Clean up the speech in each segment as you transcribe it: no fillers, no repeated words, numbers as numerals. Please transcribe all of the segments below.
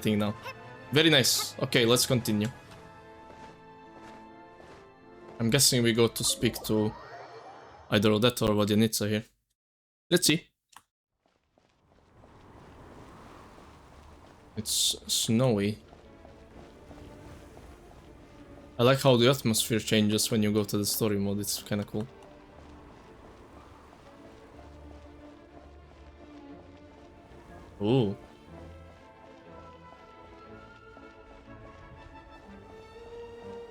everything now. Very nice. Okay, let's continue. I'm guessing we go to speak to either Odette or Vodyanica here. Let's see. It's snowy. I like how the atmosphere changes when you go to the story mode. It's kind of cool. Ooh.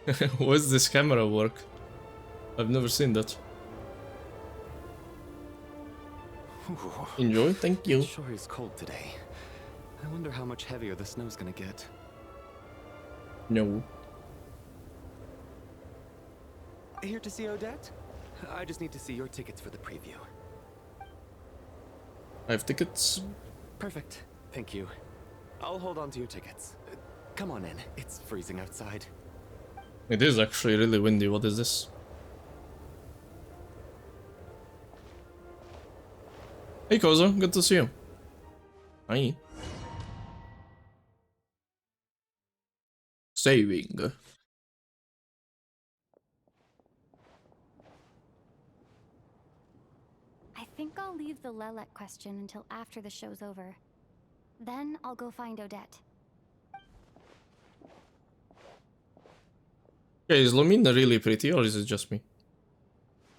How does this camera work? I've never seen that. Enjoy, thank you. It sure is cold today. I wonder how much heavier the snow's gonna get. No. Here to see Odette? I just need to see your tickets for the preview. I have tickets. Perfect. Thank you. I'll hold on to your tickets. Come on in. It's freezing outside. It is actually really windy. What is this? Hey Kozo, good to see you. Hi. Saving. I think I'll leave the Lelek question until after the show's over. Then I'll go find Odette. Okay, is Lumina really pretty or is it just me?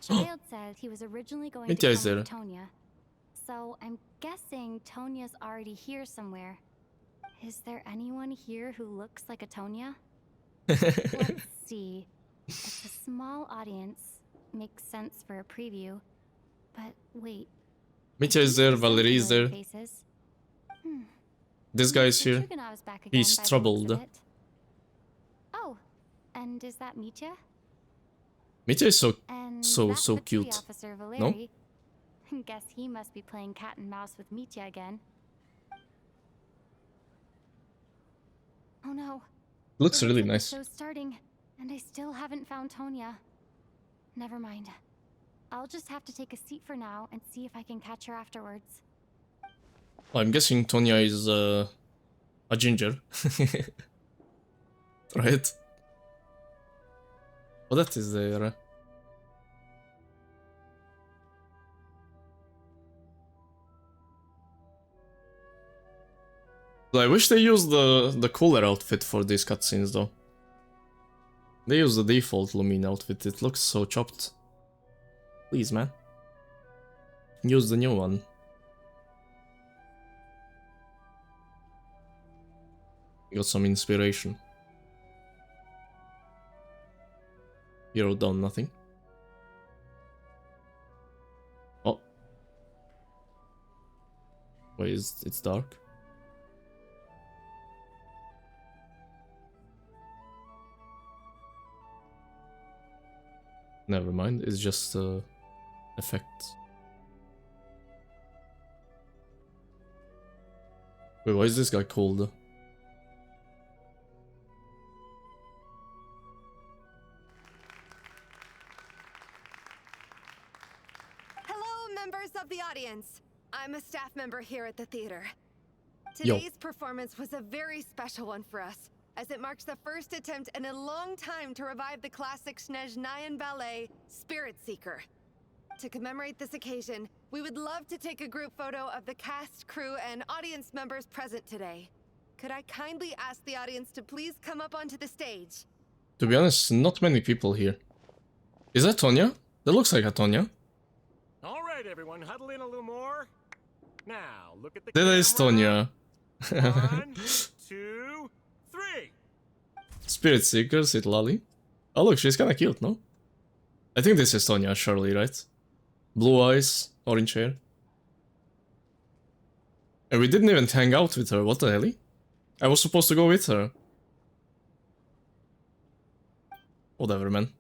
Child said he was originally going Mitya to is come there. to Tonya. So I'm guessing Tonya's already here somewhere. Is there anyone here who looks like a Tonya? Let's see. It's a small audience. Makes sense for a preview. But wait. Mitya is there, Valerie is there. Faces. This guy is here. Trigonov's back again He's by the looks troubled. of it. Oh, and is that Mitya? Mitya is so And so that so petty cute. Officer Valeri. Guess he must be playing cat and mouse with Mitya again. Oh no. Looks It really like the nice. show's starting, and I still haven't found Tonya. Never mind. I'll just have to take a seat for now and see if I can catch her afterwards. Well, I'm guessing Tonya is a ginger. Right? Oh, that is there. I wish they used the cooler outfit for these cutscenes though. They use the default Lumina outfit, it looks so chopped. Please, man. Use the new one. Got some inspiration. You wrote down nothing. Oh. Wait, it's dark? Never mind, it's just effect. Wait, why is this guy cold? Hello, members of the audience. I'm a staff member here at the theater. Today's performance was a very special one for us, as it marks the first attempt in a long time to revive the classic Snezhnayan ballet, Spirit Seeker. To commemorate this occasion, we would love to take a group photo of the cast, crew, and audience members present today. Could I kindly ask the audience to please come up onto the stage? To be honest, not many people here. Is that Tonya? That looks like a Tonya. All right, everyone, huddle in a little more. Now, look at the That camera. is Tonya. 1, 2, 3. Spirit Seeker, sit Lolly. Oh look, she's kinda cute, no? I think this is Tonya, surely, right? Blue eyes, orange hair. And we didn't even hang out with her, what the hell? I was supposed to go with her. Whatever, man.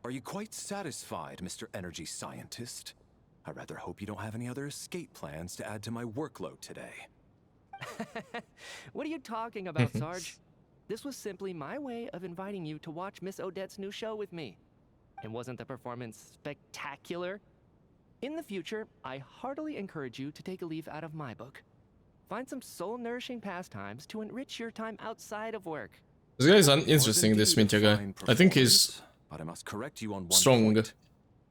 Are you quite satisfied, Mr. Energy Scientist? I rather hope you don't have any other escape plans to add to my workload today. What are you talking about, Sarge? This was simply my way of inviting you to watch Miss Odette's new show with me. And wasn't the performance spectacular? In the future, I heartily encourage you to take a leaf out of my book. Find some soul-nourishing pastimes to enrich your time outside of work. This guy is Was interesting, this indeed a Mintia guy. fine I think he's performance, but I must correct you on one strong. point.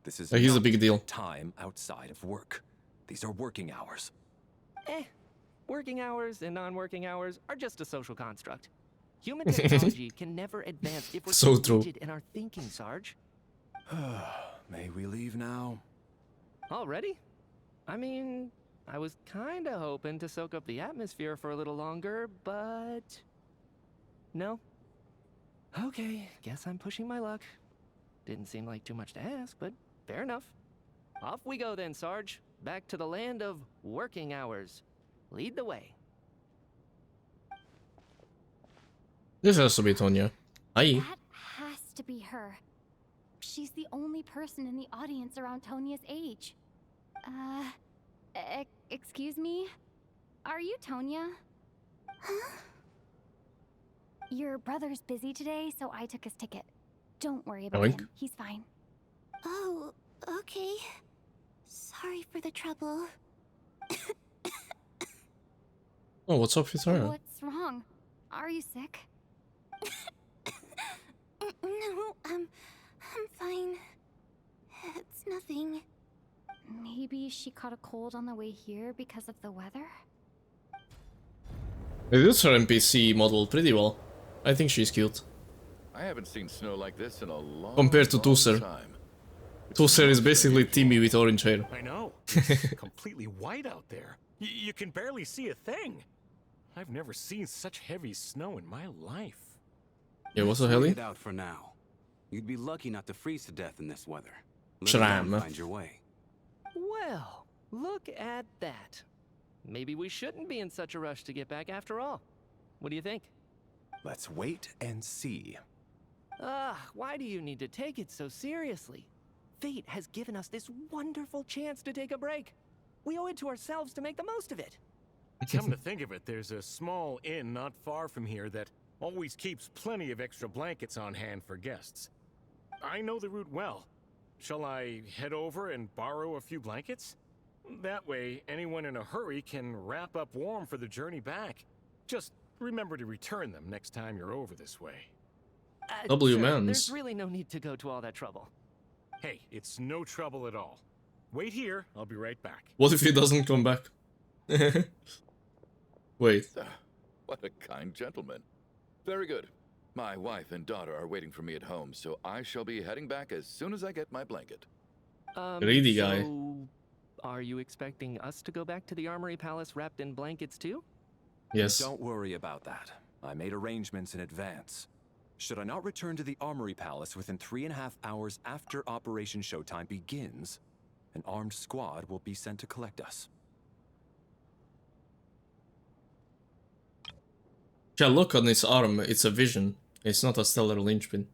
This is He's a not big deal. time outside of work. These are working hours. Working hours and non-working hours are just a social construct. Human technology can never advance if we're So so true. rigid in our thinking, Sarge. May we leave now? Already? I mean, I was kinda hoping to soak up the atmosphere for a little longer, but... No? Okay, guess I'm pushing my luck. Didn't seem like too much to ask, but fair enough. Off we go then, Sarge. Back to the land of working hours. Lead the way. This has to be Tonya. Hi. That has to be her. She's the only person in the audience around Tonya's age. Excuse me? Are you Tonya? Huh? Your brother's busy today, so I took his ticket. Don't worry about Oink. him. He's fine. Oh, okay. Sorry for the trouble. Oh, what's up with her? What's wrong? Are you sick? No, I'm fine. It's nothing. Maybe she caught a cold on the way here because of the weather? It is her NPC model pretty well. I think she's cute. I haven't seen snow like this in a long, Compared to long Tusser. time. Tusser is basically Timmy with orange hair. I know. It's completely white out there. You can barely see a thing. I've never seen such heavy snow in my life. Yeah, what's the Wait hell? it out for now. You'd be lucky not to freeze to death in this weather. Let Shram. alone find your way. Well, look at that. Maybe we shouldn't be in such a rush to get back after all. What do you think? Let's wait and see. Why do you need to take it so seriously? Fate has given us this wonderful chance to take a break. We owe it to ourselves to make the most of it. Come to think of it, there's a small inn not far from here that always keeps plenty of extra blankets on hand for guests. I know the route well. Shall I head over and borrow a few blankets? That way, anyone in a hurry can wrap up warm for the journey back. Just remember to return them next time you're over this way. W Sir, mans. There's really no need to go to all that trouble. Hey, it's no trouble at all. Wait here, I'll be right back. What if he doesn't come back? Wait. What a kind gentleman. Very good. My wife and daughter are waiting for me at home, so I shall be heading back as soon as I get my blanket. Greedy guy. So, are you expecting us to go back to the Armory Palace wrapped in blankets too? Yes. Don't worry about that. I made arrangements in advance. Should I not return to the Armory Palace within 3.5 hours after Operation Showtime begins, an armed squad will be sent to collect us. Yeah, look on his arm, it's a vision. It's not a stellar linchpin.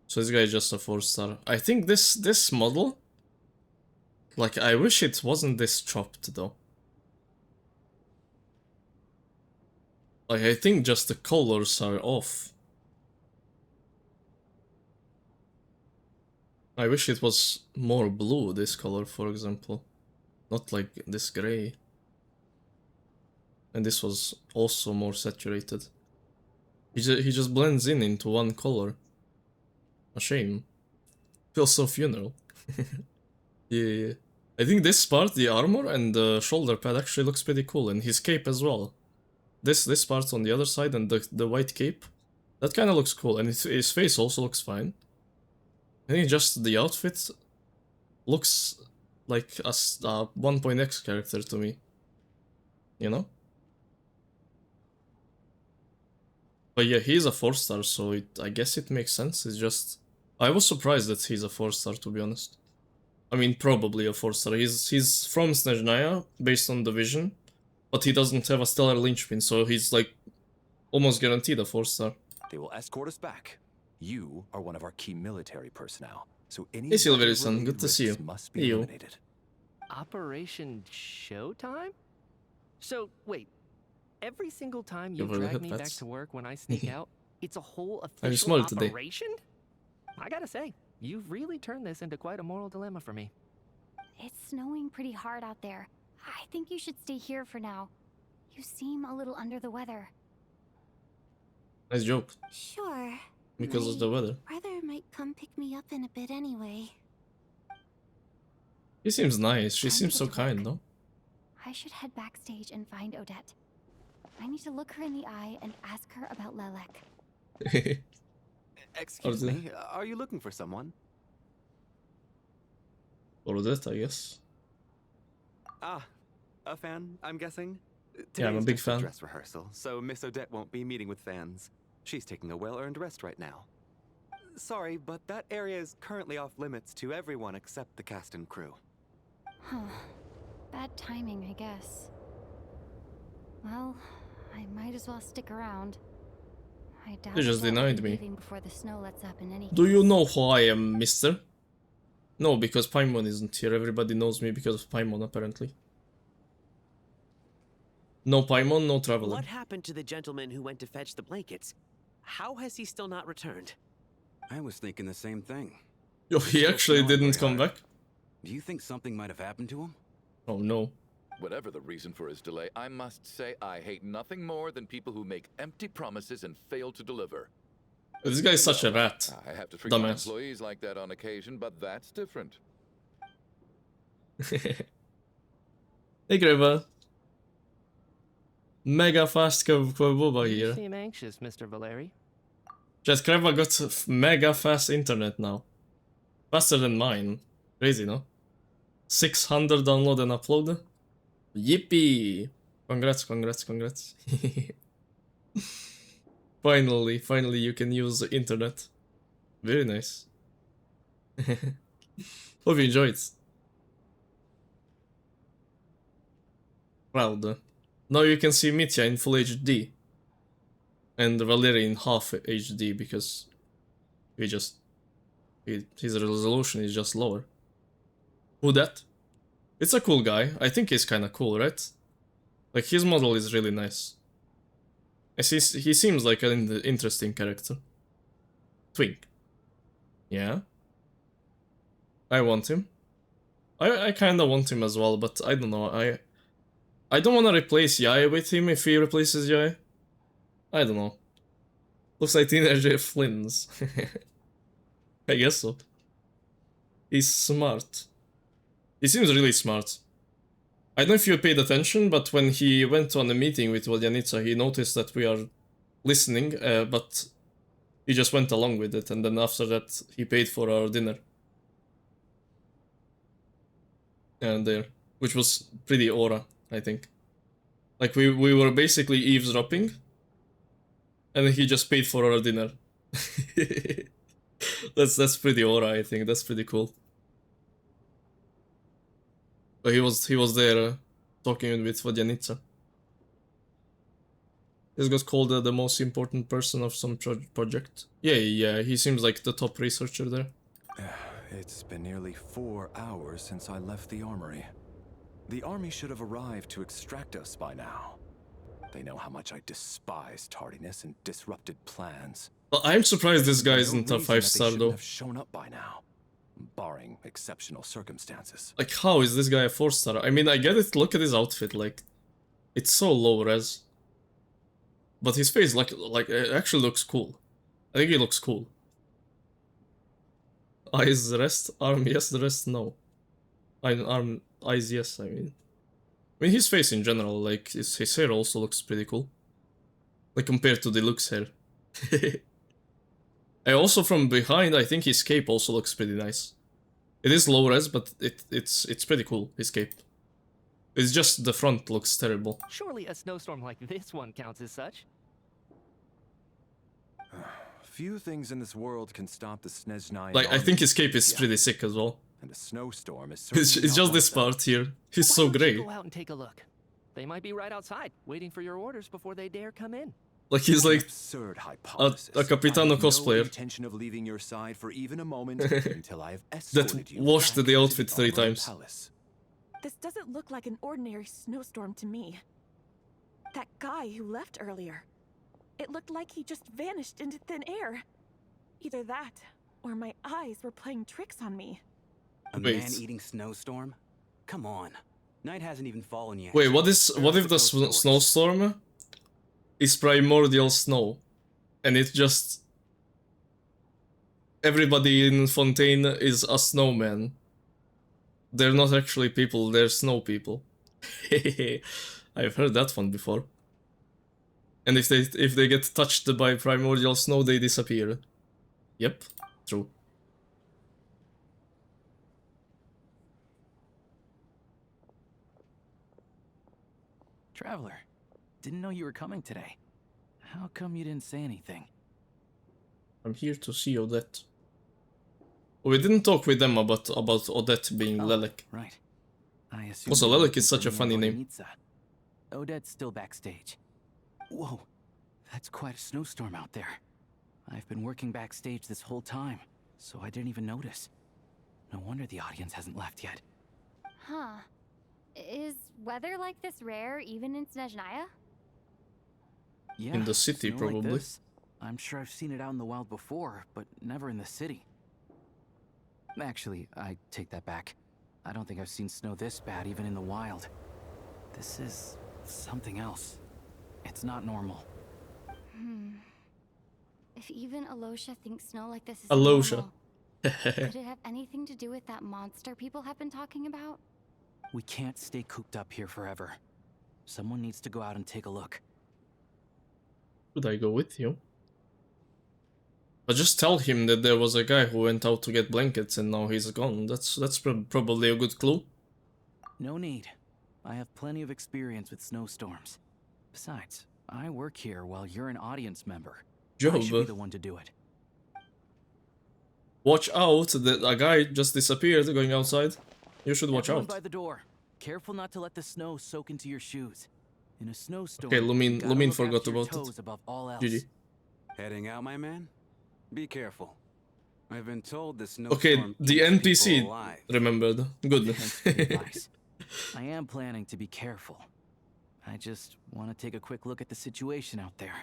So this guy is just a 4-star. I think this model, like, I wish it wasn't this chopped though. Like, I think just the colors are off. I wish it was more blue, this color, for example. Not like this gray. And this was also more saturated. He just blends in into one color. A shame. Feels so funeral. Yeah. I think this part, the armor and the shoulder pad, actually looks pretty cool. And his cape as well. This part on the other side and the white cape. That kind of looks cool. And his face also looks fine. I think just the outfit looks like a 1.x character to me. You know? But yeah, he's a 4-star, so I guess it makes sense. It's just... I was surprised that he's a 4-star, to be honest. I mean, probably a 4-star. He's from Snezhnaya, based on the vision. But he doesn't have a stellar linchpin, so he's like... almost guaranteed a 4-star. They will escort us back. You are one of our key military personnel, so any Hey Silvery Sun, weather-related good to see you. risks must be Hey, you. eliminated. Operation Showtime? So, wait. Every single time you Give her the drag me back headpats. to work when I sneak out, it's a whole I'm official small today. operation? I gotta say, you've really turned this into quite a moral dilemma for me. It's snowing pretty hard out there. I think you should stay here for now. You seem a little under the weather. Nice joke. Sure. Because of the weather. Brother might come pick me up in a bit anyway. She seems nice. She Time to seems get so to kind, work. though. I should head backstage and find Odette. I need to look her in the eye and ask her about Lelek. Excuse me, are you looking for someone? Or that, I guess. Ah, a fan, I'm guessing? Yeah, I'm a Today's big just fan. dress rehearsal, so Miss Odette won't be meeting with fans. She's taking a well-earned rest right now. Sorry, but that area is currently off limits to everyone except the cast and crew. Huh. Bad timing, I guess. Well, I might as well stick around. I doubt You just Odette will denied be me. leaving before the snow lets up in any Do you case. know who I am, mister? No, because Paimon isn't here. Everybody knows me because of Paimon, apparently. No Paimon, no traveler. What happened to the gentleman who went to fetch the blankets? How has he still not returned? I was thinking the same thing. Yo, he Still actually snowing didn't very come hard. back? Do you think something might have happened to him? Oh no. Whatever the reason for his delay, I must say I hate nothing more than people who make empty promises and fail to deliver. This guy's such a rat. I have to treat my Dumbass. employees like that on occasion, but that's different. Hey Greva. Mega fast Boba You here. seem anxious, Mr. Valeri. Just Greva got mega fast internet now. Faster than mine. Crazy, no? 600 download and upload. Yippee! Congrats, congrats, congrats. Finally you can use the internet. Very nice. Hope you enjoyed. Proud. Now you can see Mitya in full HD. And Valery in half HD because his resolution is just lower. Who that? It's a cool guy. I think he's kinda cool, right? Like, his model is really nice. He seems like an interesting character. Twink. Yeah. I want him. I kinda want him as well, but I don't know. I don't wanna replace Yai with him if he replaces Yai. I don't know. Looks like teenager Flynn's. I guess so. He's smart. He seems really smart. I don't know if you paid attention, but when he went on a meeting with Volyanica, he noticed that we are listening, but he just went along with it, and then after that, he paid for our dinner. And there, which was pretty aura, I think. Like, we were basically eavesdropping, and he just paid for our dinner. That's pretty aura, I think. That's pretty cool. But he was there talking with Vodyanica. This guy's called the most important person of some project. Yeah, he seems like the top researcher there. It's been nearly 4 hours since I left the armory. The army should have arrived to extract us by now. They know how much I despise tardiness and disrupted plans. Well, I'm surprised this guy There's no isn't a reason that they 5-star shouldn't though. have shown up by now, barring exceptional circumstances. Like, how is this guy a 4-star? I mean, I get it, look at his outfit, like, it's so low res. But his face, like it actually looks cool. I think he looks cool. Eyes, the rest, arm, yes, the rest, no. Arm, eyes, yes, I mean, his face in general, like, his hair also looks pretty cool. Like, compared to the Luke's hair. And also from behind, I think his cape also looks pretty nice. It is low res, but it's pretty cool, his cape. It's just the front looks terrible. Surely a snowstorm like this one counts as such. Few things in this world can stop the Snezhnaya Like, I think his cape is pretty sick as well. And a snowstorm is It's certainly just not this like that. part here. He's Why so don't you grey. go out and take a look. They might be right outside, waiting for your orders before they dare come in. Like, he's An like absurd hypothesis. a Capitano I have cosplayer. No intention of leaving your side for even a moment until I have escorted you washed back the to outfit 3 Armory times. Palace. This doesn't look like an ordinary snowstorm to me. That guy who left earlier. It looked like he just vanished into thin air. Either that, or my eyes were playing tricks on me. A Wait. man-eating snowstorm? Come on. Night hasn't even fallen yet. Wait, what if the snowstorm is primordial snow, and it just everybody in Fontaine is a snowman? They're not actually people; they're snow people. I've heard that one before. And if they get touched by primordial snow, they disappear. Yep, true. Traveler, didn't know you were coming today. How come you didn't say anything? I'm here to see Odette. We didn't talk with them about Odette being Lelek. Right. I assume Also, Lelek is such a funny name. Odette's still backstage. Whoa, that's quite a snowstorm out there. I've been working backstage this whole time, so I didn't even notice. No wonder the audience hasn't left yet. Huh. Is weather like this rare even in Snezhnaya? Yeah, in the city, snow probably. Like this. I'm sure I've seen it out in the wild before, but never in the city. Actually, I take that back. I don't think I've seen snow this bad even in the wild. This is something else. It's not normal. If even Alosha thinks snow like this is Alosha. could it have anything to do with that monster people have been talking about? We can't stay cooped up here forever. Someone needs to go out and take a look. Should I go with you? But just tell him that there was a guy who went out to get blankets and now he's gone. That's probably a good clue. No need. I have plenty of experience with snowstorms. Besides, I work here while you're an audience member. I should be the one to do it. Watch out! A guy just disappeared going outside. You should watch Everyone out. by the door. Careful not to let the snow soak into your shoes. In a snowstorm, Okay, Lumin forgot about it. Above all else. GG. Heading out, my man? Be careful. I've been told the snowstorm Okay, the eats NPC people alive. remembered. Good. Thanks for the advice. I am planning to be careful. I just want to take a quick look at the situation out there.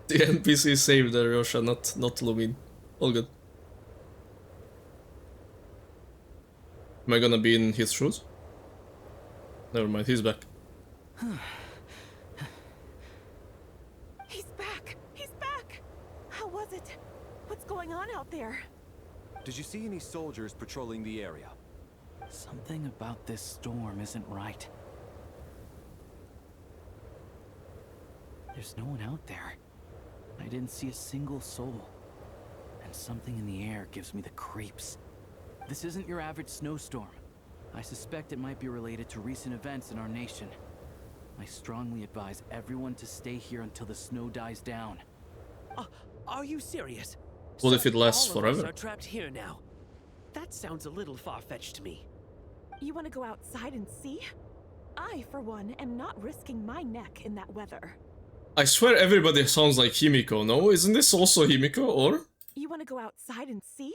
The NPC saved Rosha, not Lumin. All good. Am I gonna be in his shoes? Never mind, he's back. He's back! He's back! How was it? What's going on out there? Did you see any soldiers patrolling the area? Something about this storm isn't right. There's no one out there. I didn't see a single soul. And something in the air gives me the creeps. This isn't your average snowstorm. I suspect it might be related to recent events in our nation. I strongly advise everyone to stay here until the snow dies down. Are you serious? What if it lasts all of us forever? are trapped here now. That sounds a little far-fetched to me. You want to go outside and see? I, for one, am not risking my neck in that weather. I swear everybody sounds like Himiko, no? Isn't this also Himiko, or? You want to go outside and see?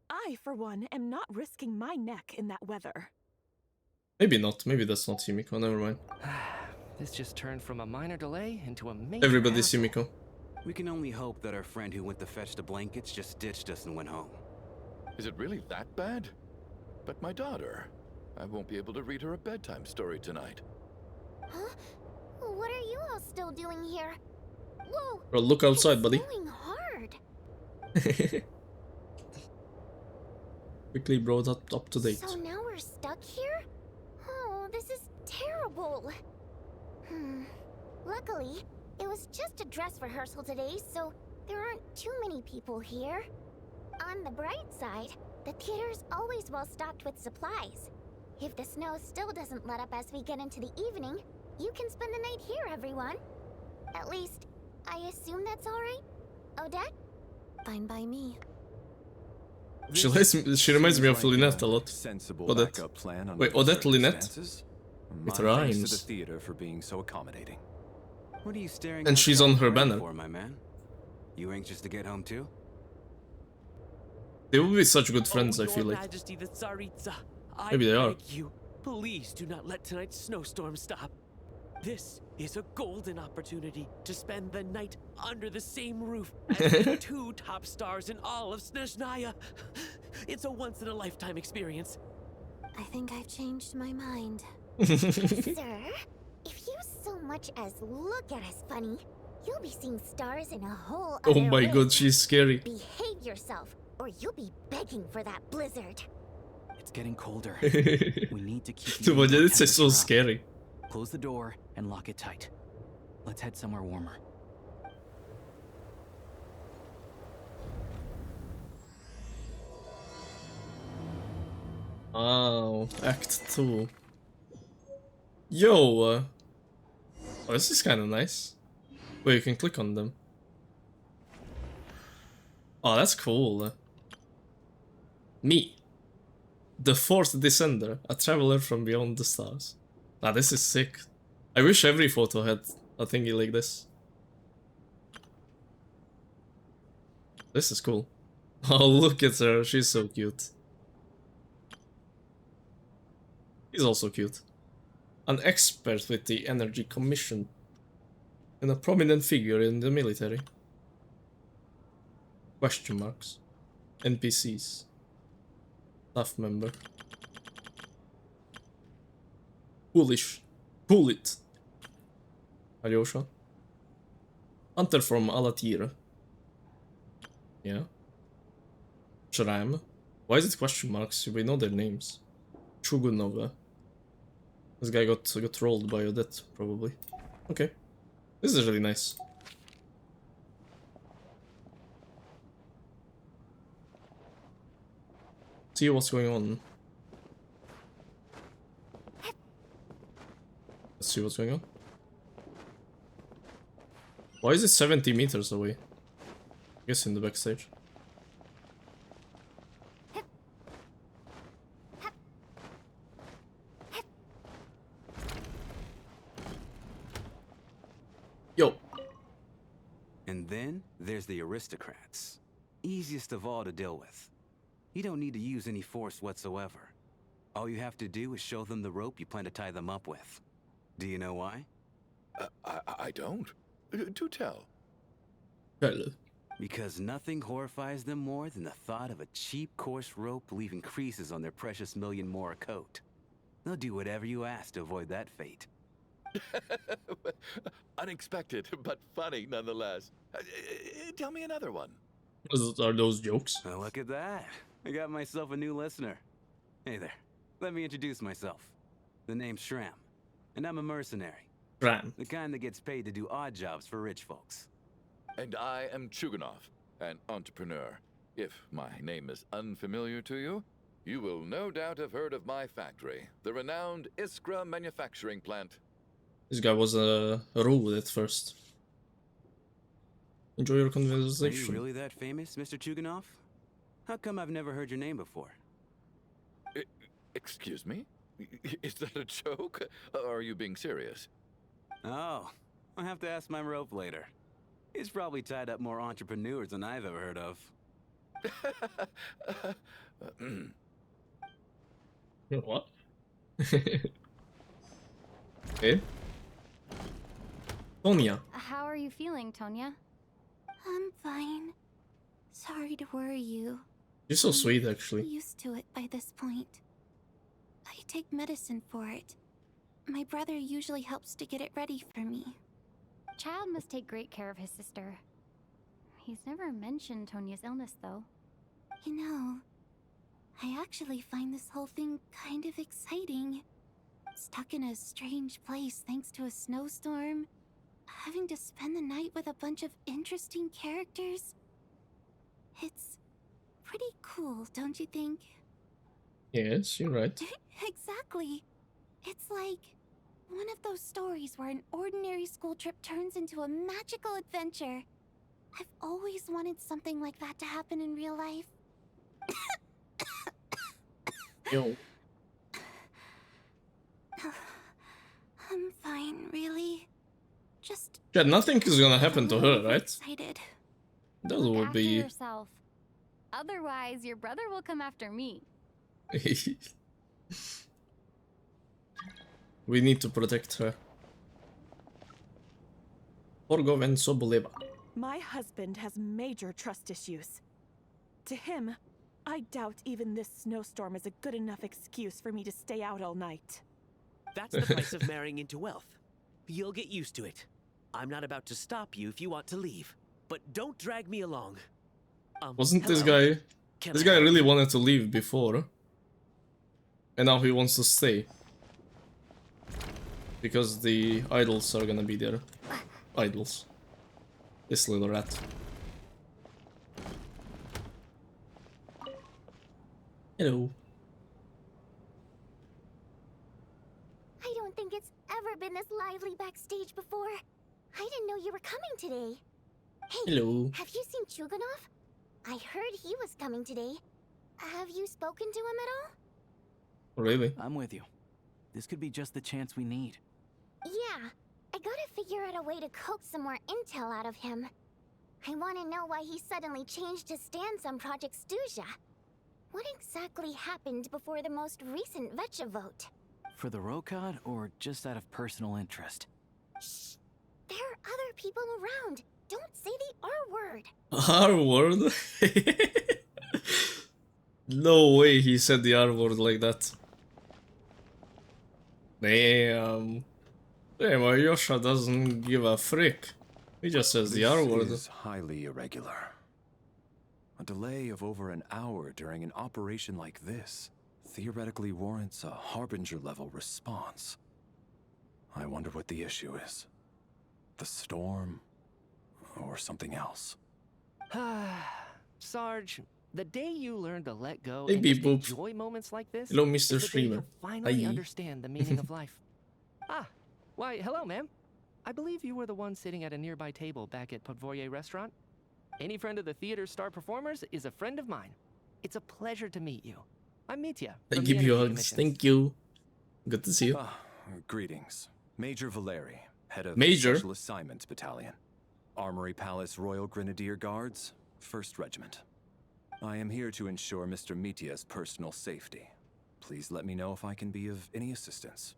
I, for one, am not risking my neck in that weather. Maybe not. Maybe that's not Himiko. Never mind. This just turned from a minor delay into a major Everybody's hassle. Himiko. We can only hope that our friend who went to fetch the blankets just ditched us and went home. Is it really that bad? But my daughter, I won't be able to read her a bedtime story tonight. Huh? What are you all still doing here? Whoa! Bro, look outside, buddy. It's snowing hard. Quickly brought up to date. So now we're stuck here? Oh, this is terrible. Luckily, it was just a dress rehearsal today, so there aren't too many people here. On the bright side, the theater's always well stocked with supplies. If the snow still doesn't let up as we get into the evening, you can spend the night here, everyone. At least, I assume that's alright? Odette? Fine by me. She reminds me of Lynette a lot. Sensible Odette. backup plan under Wait, the Odette Lynette? circumstances. It My thanks rhymes. to the theater for being so accommodating. What are you staring And she's on her outside banner. for, my man? You anxious to get home too? They will be such good friends, I Your feel like. Majesty the Tsaritsa, I Maybe they are. beg you, please do not let tonight's snowstorm stop. This is a golden opportunity to spend the night under the same roof as the two top stars in all of Snezhnaya. It's a once-in-a-lifetime experience. I think I've changed my mind. Sir, if you so much as look at us funny, you'll be seeing stars in a whole other Oh my way. god, she's scary. Behave yourself, or you'll be begging for that blizzard. It's getting colder. We need to keep Dude, the indoor it's so temperature up. scary. Close the door and lock it tight. Let's head somewhere warmer. Oh, Act 2. Yo! Oh, this is kind of nice. Wait, you can click on them. Oh, that's cool. Me. The Fourth Descender, a traveler from beyond the stars. Ah, this is sick. I wish every photo had a thingy like this. This is cool. Oh, look at her, she's so cute. He's also cute. An expert with the Energy Commission. And a prominent figure in the military. Question marks. NPCs. Staff member. Foolish. Pull it. Alyosha. Hunter from Alatira. Yeah. Shram. Why is it question marks? We know their names. Chugunova. This guy got rolled by Odette, probably. Okay. This is really nice. See what's going on. Let's see what's going on. Why is it 70 meters away? I guess in the backstage. Yo. And then there's the aristocrats. Easiest of all to deal with. You don't need to use any force whatsoever. All you have to do is show them the rope you plan to tie them up with. Do you know why? I don't. Do tell. Hello. Because nothing horrifies them more than the thought of a cheap, coarse rope leaving creases on their precious million Mora coat. They'll do whatever you ask to avoid that fate. Unexpected, but funny nonetheless. Tell me another one. Are those jokes? Well, look at that. I got myself a new listener. Hey there. Let me introduce myself. The name's Shram, and I'm a mercenary. Shram. The kind that gets paid to do odd jobs for rich folks. And I am Chugunov, an entrepreneur. If my name is unfamiliar to you, you will no doubt have heard of my factory, the renowned Iskra manufacturing plant. This guy was rude at first. Enjoy your Are you conversation. really that famous, Mr. Chugunov? How come I've never heard your name before? Excuse me? Is that a joke? Or are you being serious? Oh, I'll have to ask my rope later. He's probably tied up more entrepreneurs than I've ever heard of. What? Okay. Tonya. How are you feeling, Tonya? I'm fine. Sorry to worry you. You're so sweet, actually. I'm used to it by this point. I take medicine for it. My brother usually helps to get it ready for me. Child must take great care of his sister. He's never mentioned Tonya's illness, though. You know, I actually find this whole thing kind of exciting. Stuck in a strange place thanks to a snowstorm. Having to spend the night with a bunch of interesting characters. It's pretty cool, don't you think? Yes, you're right. Exactly. It's like one of those stories where an ordinary school trip turns into a magical adventure. I've always wanted something like that to happen in real life. Yo. I'm fine, really. Just Yeah, nothing is gonna happen to her, right? excited. That Look would after be... yourself. Otherwise, your brother will come after me. We need to protect her. Borgoven Soboleva. My husband has major trust issues. To him, I doubt even this snowstorm is a good enough excuse for me to stay out all night. That's the price of marrying into wealth. You'll get used to it. I'm not about to stop you if you want to leave, but don't drag me along. Wasn't this hello? guy... Can This I guy help really you? wanted to leave before. And now he wants to stay. Because the idols are gonna be there. Idols. This little rat. Hello. I don't think it's ever been this lively backstage before. I didn't know you were coming today. Hey, Hello. have you seen Chuganov? I heard he was coming today. Have you spoken to him at all? Really? I'm with you. This could be just the chance we need. Yeah, I gotta figure out a way to coax some more intel out of him. I want to know why he suddenly changed his stance on Project Stuja. What exactly happened before the most recent Vetcha vote? For the Rokad, or just out of personal interest? Shh! There are other people around. Don't say the R word. R word? No way he said the R word like that. Damn. Damn, Alyosha doesn't give a frick. He just says the R word. This is highly irregular. A delay of over an hour during an operation like this theoretically warrants a Harbinger-level response. I wonder what the issue is. The storm, or something else. Sarge, the day you learn to let go Hey, and just beep boop. enjoy moments like this Hello, is Mr. the day Streamer. you'll finally Hi. understand the meaning of life. Why, hello, ma'am. I believe you were the one sitting at a nearby table back at Podvorye restaurant. Any friend of the theater's star performers is a friend of mine. It's a pleasure to meet you. I'm Mitya. I from the give you Energy hugs. Commissions. Thank you. Good to see you. Greetings. Major Valeri, head of Major? Special Assignments Battalion. Armory Palace Royal Grenadier Guards, 1st Regiment. I am here to ensure Mr. Mitya's personal safety. Please let me know if I can be of any assistance.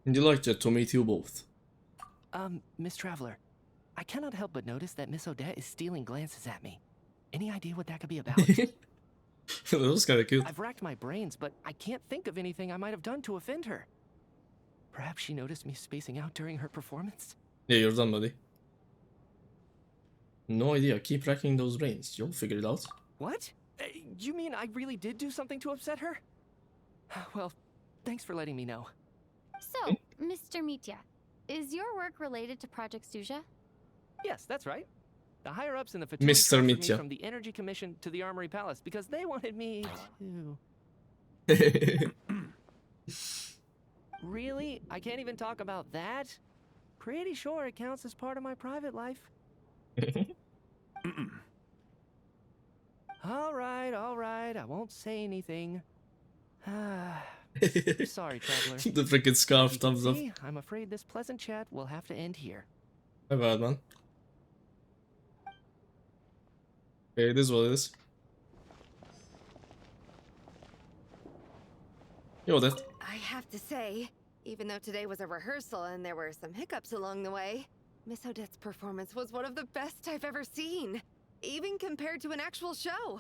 Delighted to meet you both. Miss Traveler, I cannot help but notice that Miss Odette is stealing glances at me. Any idea what that could be about? That was kinda cute. I've racked my brains, but I can't think of anything I might have done to offend her. Perhaps she noticed me spacing out during her performance? Yeah, you're done, buddy. No idea. Keep racking those brains. You'll figure it out. What? You mean I really did do something to upset her? Well, thanks for letting me know. So, Mr. Mitya, is your work related to Project Stuja? Yes, that's right. The higher-ups in the Fatui Mr. transferred me Mitya. from the Energy Commission to the Armory Palace because they wanted me to... Really? I can't even talk about that? Pretty sure it counts as part of my private life. All right, I won't say anything. Sorry, Traveler. The freaking scarf As you can thumbs up. see, I'm afraid this pleasant chat will have to end here. My bad, man. Okay, this is what it is. Yo, that. I have to say, even though today was a rehearsal and there were some hiccups along the way, Miss Odette's performance was one of the best I've ever seen, even compared to an actual show.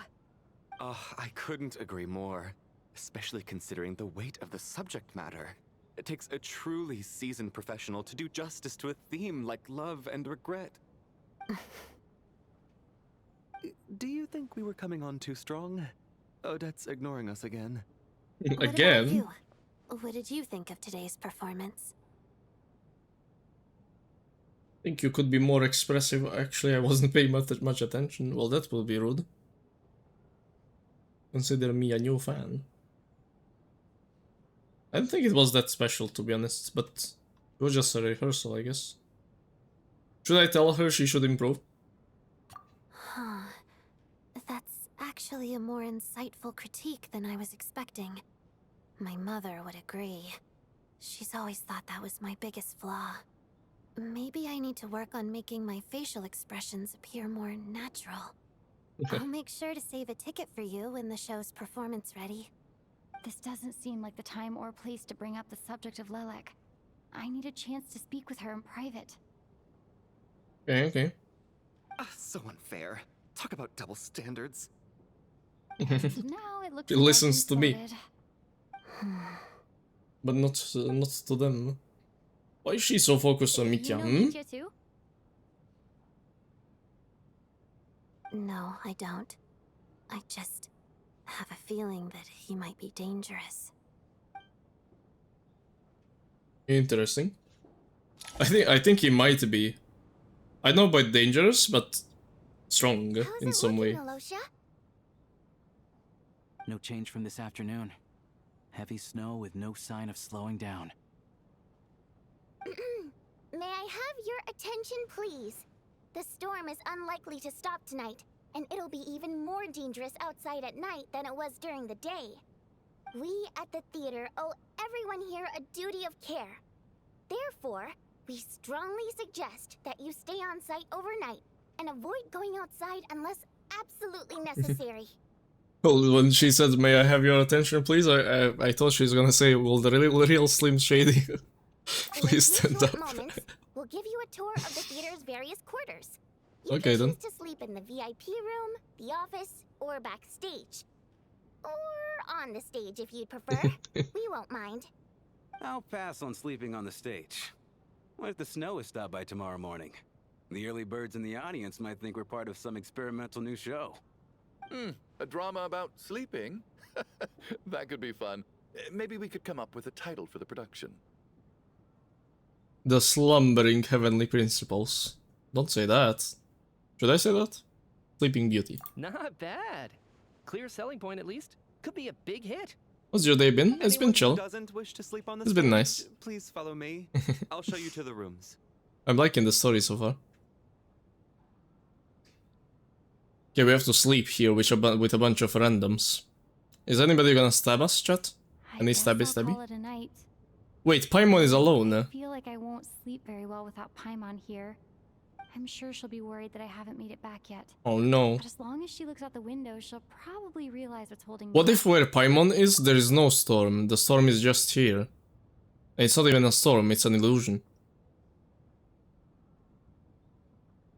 I couldn't agree more, especially considering the weight of the subject matter. It takes a truly seasoned professional to do justice to a theme like love and regret. Do you think we were coming on too strong? Odette's ignoring us again. Again? What did you think of today's performance? Think you could be more expressive. Actually, I wasn't paying much attention. Well, that will be rude. Consider me a new fan. I don't think it was that special, to be honest, but it was just a rehearsal, I guess. Should I tell her she should improve? Huh. That's actually a more insightful critique than I was expecting. My mother would agree. She's always thought that was my biggest flaw. Maybe I need to work on making my facial expressions appear more natural. I'll make sure to save a ticket for you when the show's performance ready. This doesn't seem like the time or place to bring up the subject of Lelek. I need a chance to speak with her in private. Okay. So unfair. Talk about double standards. And now it looks He like I've listens to been me. spotted. But not to them. Why is she so focused on You Mitya? know Hmm? Mitya too? No, I don't. I just have a feeling that he might be dangerous. Interesting. I think he might be. I know about dangerous, but strong How's in it some looking, way. Alosia? No change from this afternoon. Heavy snow with no sign of slowing down. May I have your attention, please? The storm is unlikely to stop tonight, and it'll be even more dangerous outside at night than it was during the day. We at the theater owe everyone here a duty of care. Therefore, we strongly suggest that you stay on site overnight and avoid going outside unless absolutely necessary. Well, when she said, "May I have your attention, please?" I thought she was gonna say, "Well, the real Slim Shady, please stand up." Moments, we'll give you a tour of the theater's various quarters. You Okay, can then. choose to sleep in the VIP room, the office, or backstage. Or on the stage if you'd prefer. We won't mind. I'll pass on sleeping on the stage. What if the snow is stopped by tomorrow morning? The early birds in the audience might think we're part of some experimental new show. A drama about sleeping? That could be fun. Maybe we could come up with a title for the production. The slumbering heavenly principles. Don't say that. Should I say that? Sleeping Beauty. Not bad. Clear selling point at least. Could be a big hit. How's your day been? It's been Anyone who chill. doesn't wish to sleep on the It's been stage, nice. Please follow me. I'll show you to the rooms. I'm liking the story so far. Okay, we have to sleep here with a bunch of randoms. Is anybody gonna stab us, chat? Any stabby I'll stabby? call it a night. Wait, Paimon is alone. I feel like I won't sleep very well without Paimon here. I'm sure she'll be worried that I haven't made it back yet. Oh no. But as long as she looks out the window, she'll probably realize what's holding me What if back. where Paimon is, there is no storm? The storm is just here. And it's not even a storm, it's an illusion.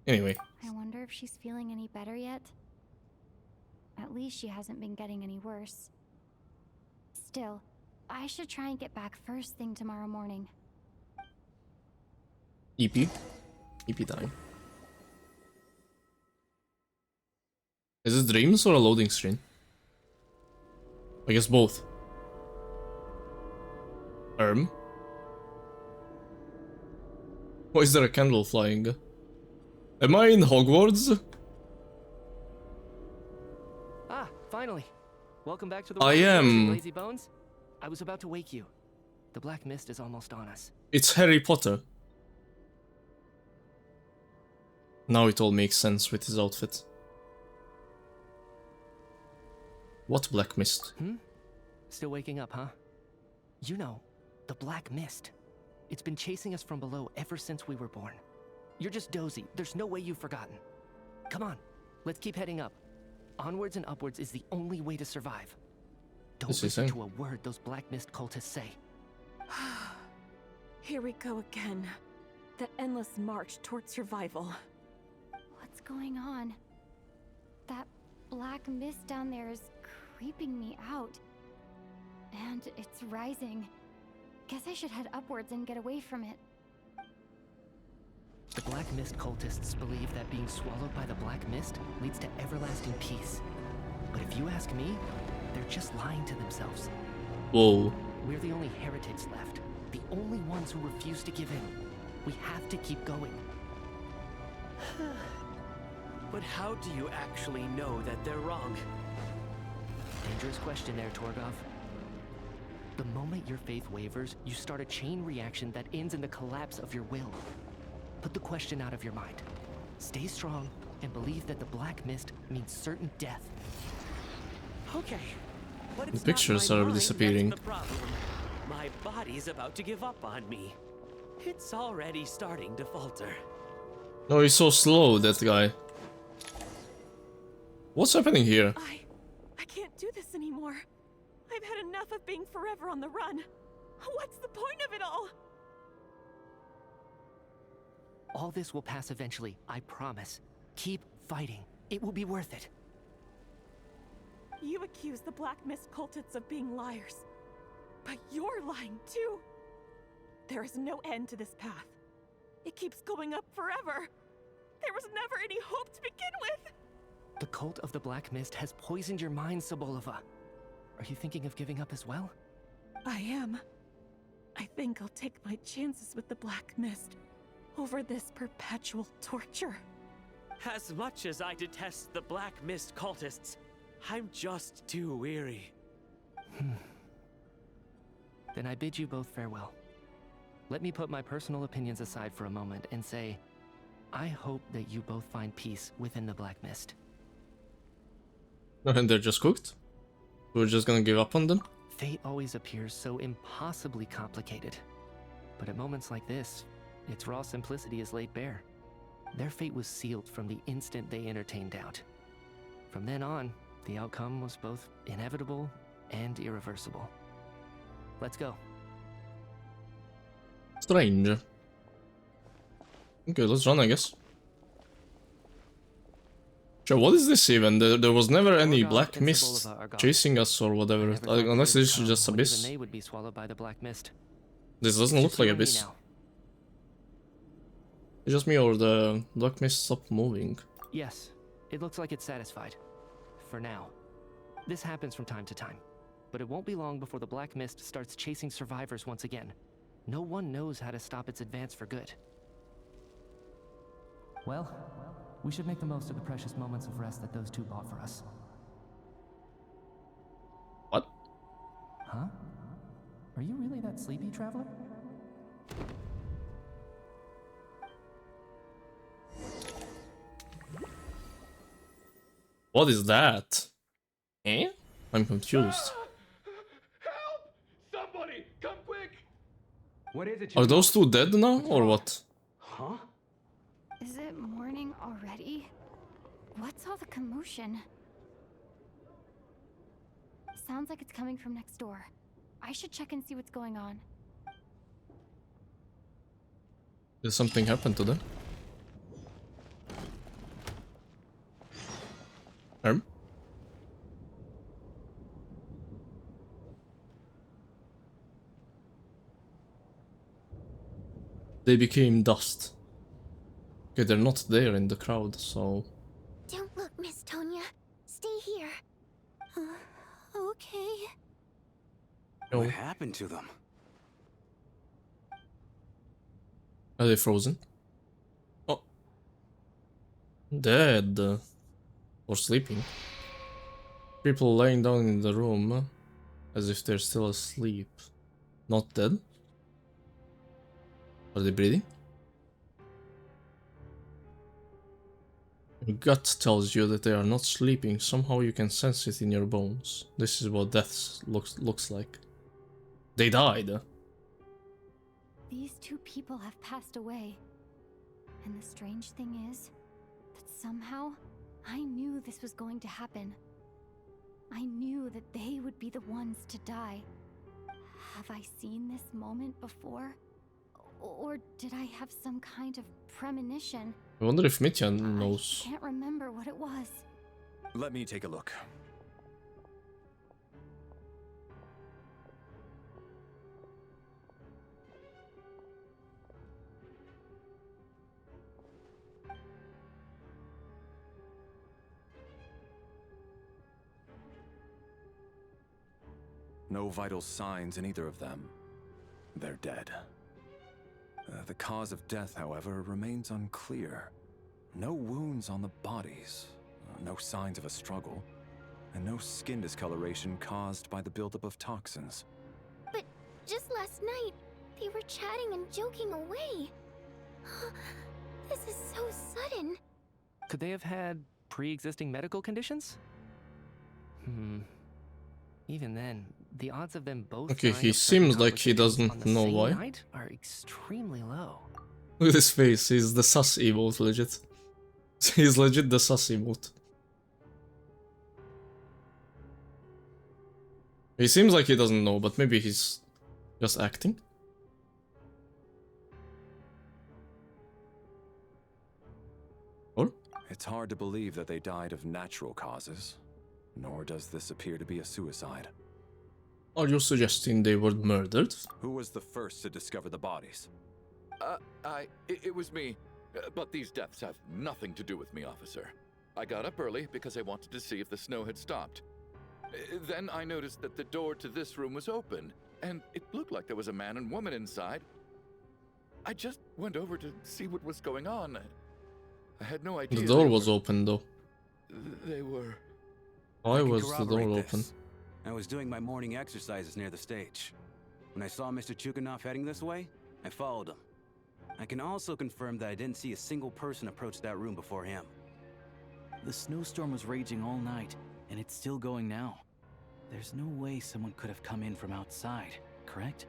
Anyway. I wonder if she's feeling any better yet. At least she hasn't been getting any worse. Still, I should try and get back first thing tomorrow morning. EP? EP time. Is it dreams or a loading screen? I guess both. Why is there a candle flying? Am I in Hogwarts? Ah, finally. Welcome back to the I world, am. Lazy Bones. I was about to wake you. The black mist is almost on us. It's Harry Potter. Now it all makes sense with his outfit. What black mist? Still waking up, huh? You know, the black mist. It's been chasing us from below ever since we were born. You're just dozy. There's no way you've forgotten. Come on, let's keep heading up. Onwards and upwards is the only way to survive. Don't listen to a word those black mist cultists say. Here we go again. That endless march towards survival. What's going on? That black mist down there is creeping me out. And it's rising. Guess I should head upwards and get away from it. The black mist cultists believe that being swallowed by the black mist leads to everlasting peace. But if you ask me, they're just lying to themselves. Whoa. We're the only heretics left. The only ones who refuse to give in. We have to keep going. But how do you actually know that they're wrong? Dangerous question there, Torgov. The moment your faith wavers, you start a chain reaction that ends in the collapse of your will. Put the question out of your mind. Stay strong and believe that the black mist means certain death. Okay. But The it's pictures not my are mind disappearing. that's the problem. My body's about to give up on me. It's already starting to falter. No, he's so slow, that guy. What's happening here? I can't do this anymore. I've had enough of being forever on the run. What's the point of it all? All this will pass eventually, I promise. Keep fighting. It will be worth it. You accuse the Black Mist cultists of being liars. But you're lying too. There is no end to this path. It keeps going up forever. There was never any hope to begin with. The cult of the Black Mist has poisoned your mind, Sobolova. Are you thinking of giving up as well? I am. I think I'll take my chances with the Black Mist over this perpetual torture. As much as I detest the Black Mist cultists, I'm just too weary. Then I bid you both farewell. Let me put my personal opinions aside for a moment and say, I hope that you both find peace within the Black Mist. And they're just cooked? We're just gonna give up on them? Fate always appears so impossibly complicated. But at moments like this, its raw simplicity is laid bare. Their fate was sealed from the instant they entertained doubt. From then on, the outcome was both inevitable and irreversible. Let's go. Strange. Okay, let's run, I guess. Sure, what is this even? There was never any black mist chasing us or whatever. Unless this is just abyss. They would be swallowed by the Black Mist. This doesn't look like abyss. It's just me or the black mist stopped moving. Yes, it looks like it's satisfied. For now. This happens from time to time. But it won't be long before the Black Mist starts chasing survivors once again. No one knows how to stop its advance for good. Well, we should make the most of the precious moments of rest that those two bought for us. What? Huh? Are you really that sleepy, traveler? What is that? Eh? I'm confused. Help! Somebody, come quick! What is it? Are those two dead now, or what? Huh? Is it morning already? What's all the commotion? Sounds like it's coming from next door. I should check and see what's going on. Did something happen to them? They became dust. Okay, they're not there in the crowd, so... Don't look, Miss Tonya. Stay here. Okay. No. What happened to them? Are they frozen? Oh. Dead. Or sleeping. People lying down in the room as if they're still asleep. Not dead? Are they breathing? Your gut tells you that they are not sleeping. Somehow you can sense it in your bones. This is what death looks like. They died. These two people have passed away. And the strange thing is that somehow I knew this was going to happen. I knew that they would be the ones to die. Have I seen this moment before? Or did I have some kind of premonition? I wonder if Mitya knows. I can't remember what it was. Let me take a look. No vital signs in either of them. They're dead. The cause of death, however, remains unclear. No wounds on the bodies, no signs of a struggle, and no skin discoloration caused by the buildup of toxins. But just last night, they were chatting and joking away. This is so sudden. Could they have had pre-existing medical conditions? Even then, the odds of them both. Okay, dying he of certain seems like he complications doesn't on the know same why. night are extremely low. Look at his face, he's the sus emote, legit. He's legit the sus emote. He seems like he doesn't know, but maybe he's just acting. Or? It's hard to believe that they died of natural causes. Nor does this appear to be a suicide. Are you suggesting they were murdered? Who was the first to discover the bodies? It was me. But these deaths have nothing to do with me, officer. I got up early because I wanted to see if the snow had stopped. Then I noticed that the door to this room was open, and it looked like there was a man and woman inside. I just went over to see what was going on. I had no idea. The door was open though. They were... Why was the door open? I was doing my morning exercises near the stage. When I saw Mr. Chuganov heading this way, I followed him. I can also confirm that I didn't see a single person approach that room before him. The snowstorm was raging all night, and it's still going now. There's no way someone could have come in from outside, correct?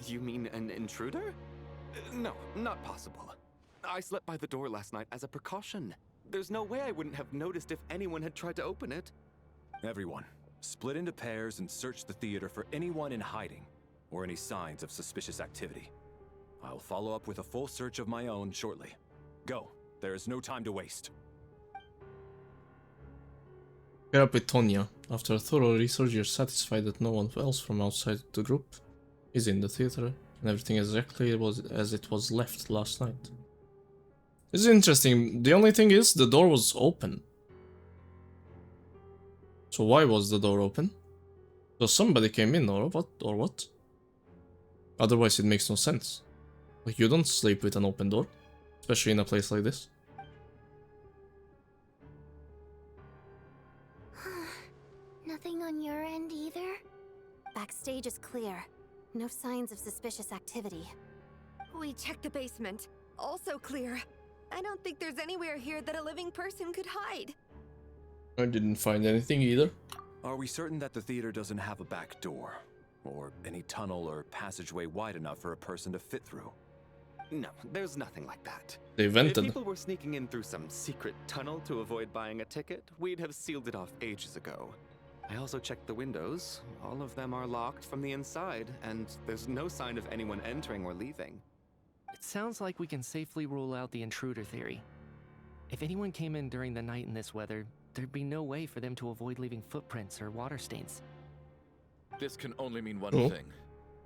You mean an intruder? No, not possible. I slept by the door last night as a precaution. There's no way I wouldn't have noticed if anyone had tried to open it. Everyone, split into pairs and search the theater for anyone in hiding or any signs of suspicious activity. I'll follow up with a full search of my own shortly. Go. There is no time to waste. Pair up with Tonya. After a thorough research, you're satisfied that no one else from outside the group is in the theater, and everything exactly as it was left last night. This is interesting. The only thing is, the door was open. So why was the door open? So somebody came in, or what? Otherwise it makes no sense. Like, you don't sleep with an open door, especially in a place like this. Nothing on your end either? Backstage is clear. No signs of suspicious activity. We checked the basement. Also clear. I don't think there's anywhere here that a living person could hide. I didn't find anything either. Are we certain that the theater doesn't have a back door? Or any tunnel or passageway wide enough for a person to fit through? No, there's nothing like that. They vented. If people were sneaking in through some secret tunnel to avoid buying a ticket, we'd have sealed it off ages ago. I also checked the windows. All of them are locked from the inside, and there's no sign of anyone entering or leaving. It sounds like we can safely rule out the intruder theory. If anyone came in during the night in this weather, there'd be no way for them to avoid leaving footprints or water stains. This can only mean one thing.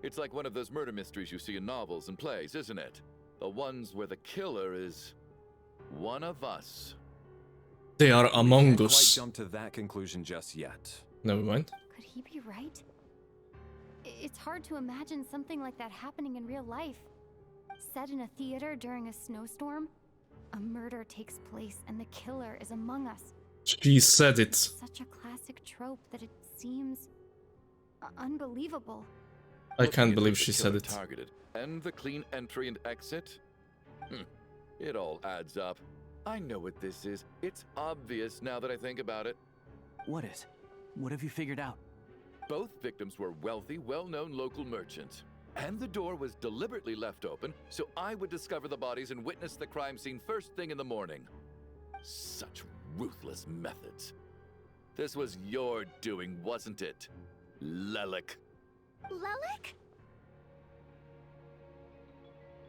It's like one of those murder mysteries you see in novels and plays, isn't it? The ones where the killer is one of us. They are among Can't us. quite jump to that conclusion just yet. Never mind. Could he be right? It's hard to imagine something like that happening in real life. Set in a theater during a snowstorm, a murder takes place and the killer is among us. She said it. Such a classic trope that it seems unbelievable. I can't believe she said it. Targeted. And the clean entry and exit? It all adds up. I know what this is. It's obvious now that I think about it. What is? What have you figured out? Both victims were wealthy, well-known local merchants. And the door was deliberately left open so I would discover the bodies and witness the crime scene first thing in the morning. Such ruthless methods. This was your doing, wasn't it, Lelik? Lelik?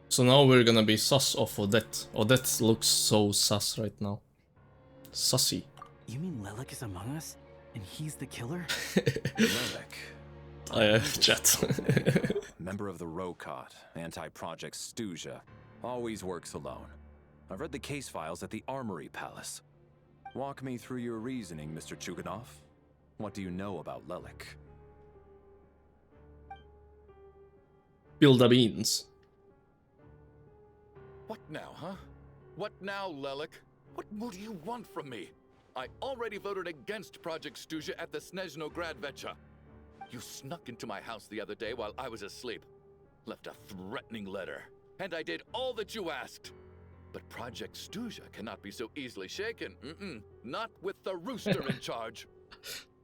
So now we're gonna be sus of Odette. Odette looks so sus right now. Sussy. You mean Lelik is among us? And he's the killer? Lelik. Chat. Member of the Rokot, anti-Project Stuja. Always works alone. I've read the case files at the Armory Palace. Walk me through your reasoning, Mr. Chuganov. What do you know about Lelik? Spill the beans. What now, huh? What now, Lelik? What more do you want from me? I already voted against Project Stuja at the Snezhnograd Vecha. You snuck into my house the other day while I was asleep. Left a threatening letter. And I did all that you asked. But Project Stuja cannot be so easily shaken. Not with the rooster in charge.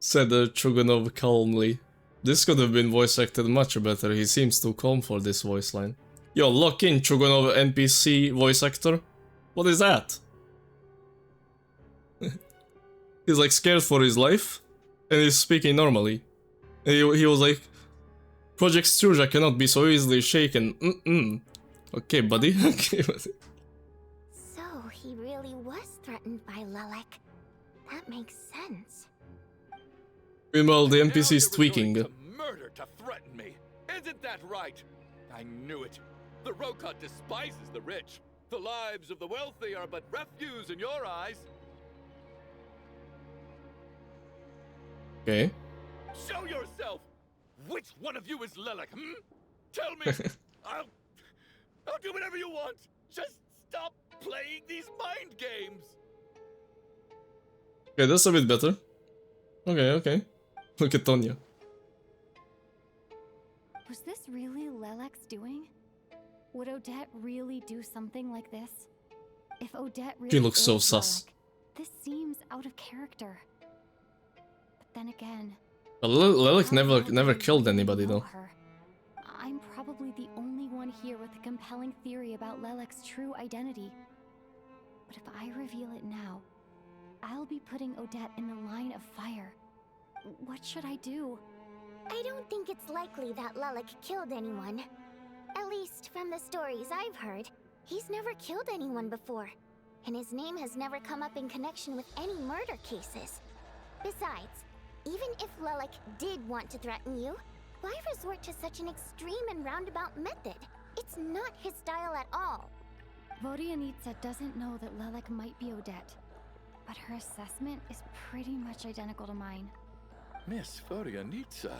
Said Chuganov calmly. This could have been voice acted much better. He seems too calm for this voice line. Yo, lock in Chuganov NPC voice actor. What is that? He's like scared for his life. And he's speaking normally. And he was like, Project Stuja cannot be so easily shaken. Okay, buddy. Okay, buddy. So he really was threatened by Lelik. That makes sense. Meanwhile, the And now NPC is you're tweaking. resorting to murder to threaten me. Isn't that right? I knew it. The Rokot despises the rich. The lives of the wealthy are but refuse in your eyes. Okay. Show yourself! Which one of you is Lilac, Tell me! I'll do whatever you want! Just stop playing these mind games! Okay, that's a bit better. Okay, okay. Look at Tonya. Was this really Lelek's doing? Would Odette really do something like this? If Odette really She looks so is sus. Lelek, this seems out of character. But then again, But Lelek how well never do we killed really anybody know though. her? I'm probably the only one here with a compelling theory about Lelek's true identity. But if I reveal it now, I'll be putting Odette in the line of fire. What should I do? I don't think it's likely that Lelek killed anyone. At least from the stories I've heard, he's never killed anyone before. And his name has never come up in connection with any murder cases. Besides, even if Lelek did want to threaten you, why resort to such an extreme and roundabout method? It's not his style at all. Vodianitsa doesn't know that Lelek might be Odette, but her assessment is pretty much identical to mine. Miss Vodianitsa,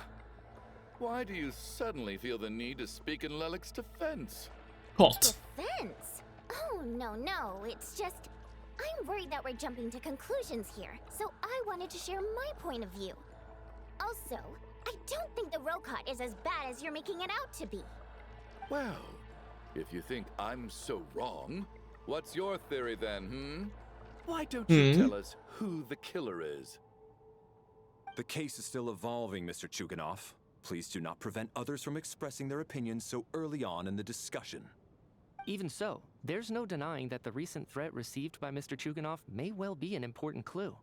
why do you suddenly feel the need to speak in Lelek's defense? Hot. Defense? Oh, no, it's just... I'm worried that we're jumping to conclusions here, so I wanted to share my point of view. Also, I don't think the Rokot is as bad as you're making it out to be. Well, if you think I'm so wrong, what's your theory then, Why don't you tell us who the killer is? The case is still evolving, Mr. Chuganov. Please do not prevent others from expressing their opinions so early on in the discussion. Even so, there's no denying that the recent threat received by Mr. Chuganov may well be an important clue.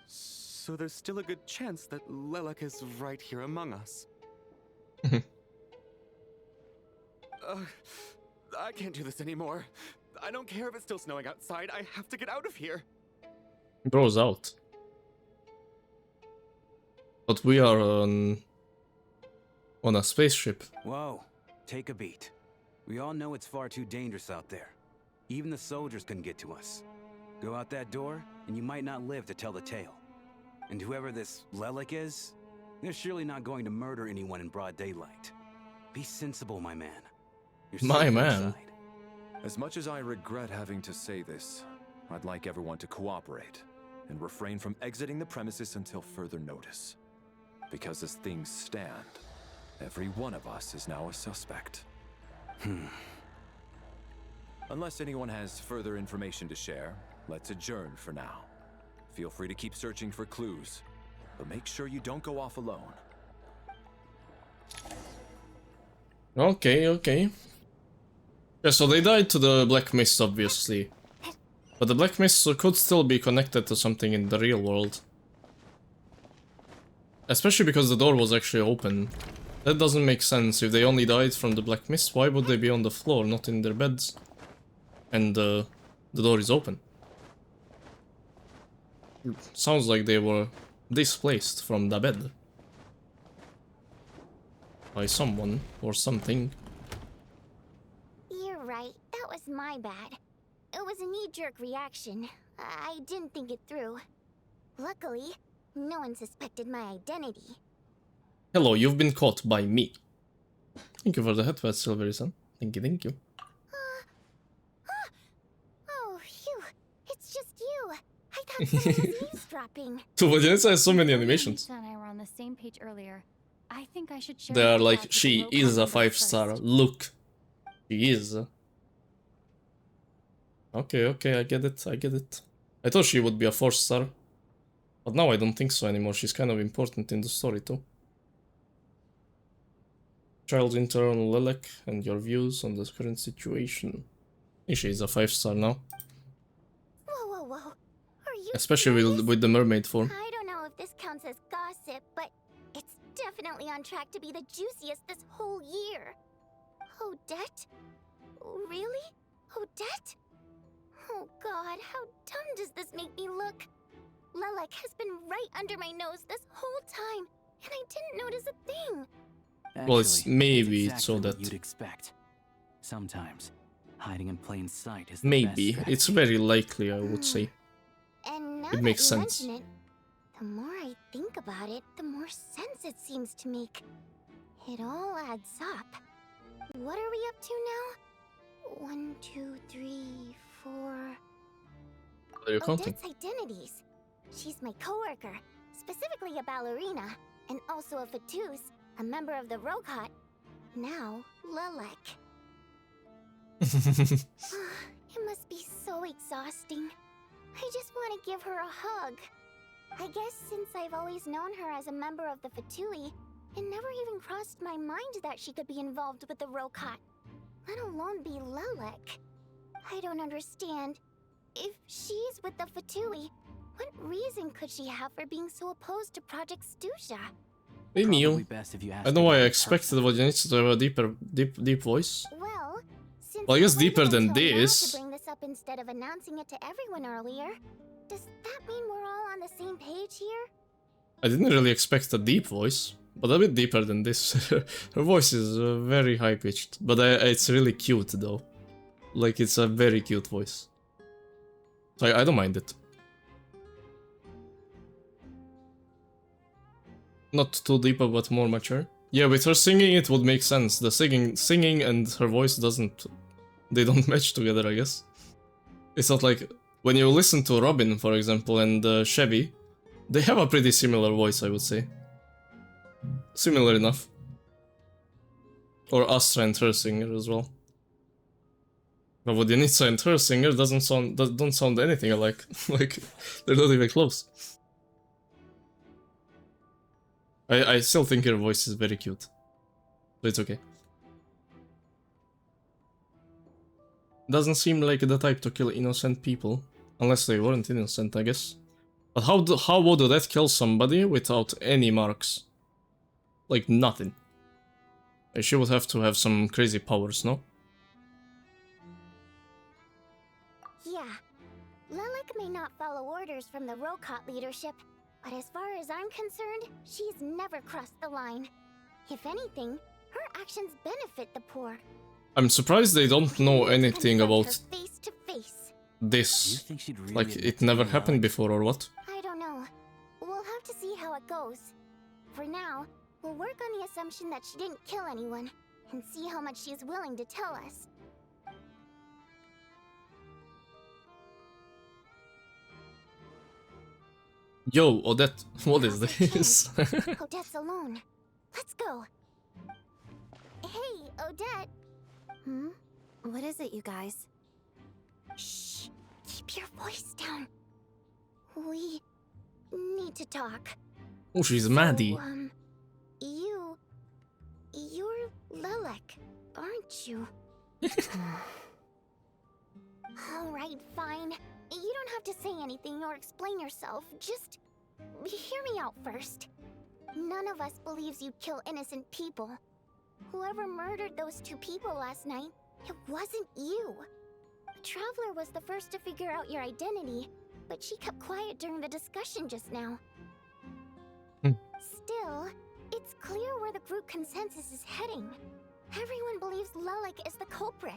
So there's still a good chance that Lelek is right here among us. I can't do this anymore. I don't care if it's still snowing outside. I have to get out of here. Bro's out. But we are on a spaceship. Whoa, take a beat. We all know it's far too dangerous out there. Even the soldiers couldn't get to us. Go out that door, and you might not live to tell the tale. And whoever this Lelek is, they're surely not going to murder anyone in broad daylight. Be sensible, my man. You're My safe man. inside. As much as I regret having to say this, I'd like everyone to cooperate and refrain from exiting the premises until further notice. Because as things stand, every one of us is now a suspect. Unless anyone has further information to share, let's adjourn for now. Feel free to keep searching for clues, but make sure you don't go off alone. Okay. Yeah, so they died to the Black Mist, obviously. But the Black Mist could still be connected to something in the real world. Especially because the door was actually open. That doesn't make sense. If they only died from the Black Mist, why would they be on the floor, not in their beds? And the door is open. Sounds like they were displaced from the bed. By someone or something. You're right, that was my bad. It was a knee-jerk reaction. I didn't think it through. Luckily, no one suspected my identity. Hello, you've been caught by me. Thank you for the headpad, Silvery-san. Thank you. Oh, phew. It's just you. I thought someone was eavesdropping. So Vodianitsa has so many animations. Vodianitsa and I were on the same page earlier. I think I should share They are my like, thoughts with she the is a Rokot 5-star. first. Look. She is. Okay, I get it. I thought she would be a 4-star. But now I don't think so anymore. She's kind of important in the story too. Child intern Lelek and your views on the current situation. I think she's a 5-star now. Whoa. Are you Especially serious? with the mermaid form. I don't know if this counts as gossip, but it's definitely on track to be the juiciest this whole year. Odette? Really? Odette? Oh god, how dumb does this make me look? Lelek has been right under my nose this whole time, and I didn't notice a thing. Well, it's Actually, maybe that's so exactly that what you'd expect. Sometimes, hiding in plain sight is the maybe best it's strategy. very likely, I would say. And now It makes that you sense. mention it, the more I think about it, the more sense it seems to make. It all adds up. What are we up to now? 1, 2, 3, 4. What are you counting? Odette's identities. She's my coworker, specifically a ballerina, and also a Fatous, a member of the Rokot. Now, Lelek. It must be so exhausting. I just want to give her a hug. I guess since I've always known her as a member of the Fatui, it never even crossed my mind that she could be involved with the Rokot, let alone be Lelek. I don't understand. If she's with the Fatui, what reason could she have for being so opposed to Project Stusha? Hey Neil, Probably best if you I ask don't know why I her expected Vodyanitsa to have a deep voice. Well, since Well, I guess you waited deeper than until now this. to bring this up instead of announcing it to everyone earlier, does that mean we're all on the same page here? I didn't really expect a deep voice, but a bit deeper than this. Her voice is very high pitched, but it's really cute though. Like, it's a very cute voice. So I don't mind it. Not too deep, but more mature. Yeah, with her singing it would make sense. The singing and her voice they don't match together, I guess. It's not like, when you listen to Robin, for example, and Chevy, they have a pretty similar voice, I would say. Similar enough. Or Astra and her singer as well. But Vodyanitsa and her singer don't sound anything alike. Like, they're not even close. I still think her voice is very cute. But it's okay. Doesn't seem like the type to kill innocent people. Unless they weren't innocent, I guess. But how would that kill somebody without any marks? Like, nothing. She would have to have some crazy powers, no? Yeah. Lelek may not follow orders from the Rokot leadership, but as far as I'm concerned, she's never crossed the line. If anything, her actions benefit the poor. I'm surprised they don't know anything about Face to face. this. think she'd really Like, admit it to never being happened Lelek? before, or what? I don't know. We'll have to see how it goes. For now, we'll work on the assumption that she didn't kill anyone, and see how much she's willing to tell us. Yo, Odette, what is this? Odette's alone. Let's go. Hey, Odette. Hmm? What is it, you guys? Shh. Keep your voice down. We need to talk. Oh, she's Maddie. You're Lelek, aren't you? Alright, fine. You don't have to say anything or explain yourself. Just hear me out first. None of us believes you'd kill innocent people. Whoever murdered those 2 people last night, it wasn't you. The Traveler was the first to figure out your identity, but she kept quiet during the discussion just now. Still, it's clear where the group consensus is heading. Everyone believes Lelek is the culprit.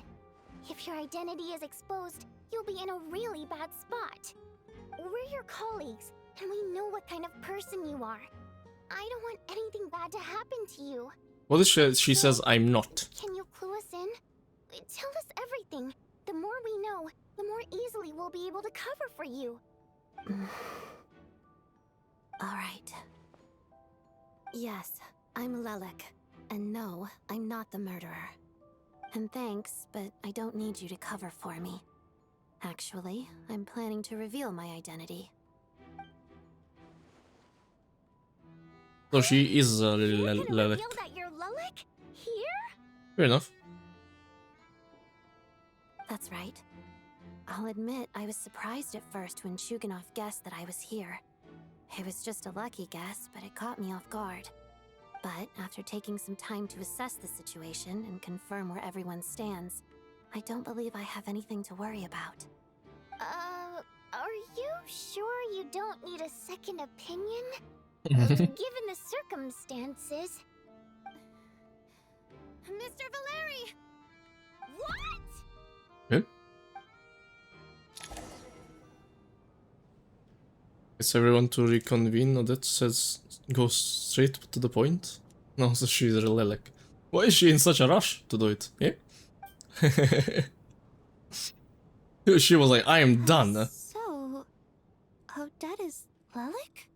If your identity is exposed, you'll be in a really bad spot. We're your colleagues, and we know what kind of person you are. I don't want anything bad to happen to you. What is she says I'm not. Can you clue us in? Tell us everything. The more we know, the more easily we'll be able to cover for you. Alright. Yes, I'm Lelek. And no, I'm not the murderer. And thanks, but I don't need you to cover for me. Actually, I'm planning to reveal my identity. So she is You're gonna Lelek. reveal that you're Lelek? Here? Fair enough. That's right. I'll admit I was surprised at first when Chuganov guessed that I was here. It was just a lucky guess, but it caught me off guard. But after taking some time to assess the situation and confirm where everyone stands, I don't believe I have anything to worry about. Are you sure you don't need a second opinion? Given the circumstances. Mr. Valeri! What? Yeah. Is everyone to reconvene? Odette says go straight to the point. No, so she's a relic. Why is she in such a rush to do it? Yeah? She was like, I am done. So, Odette is Lelic?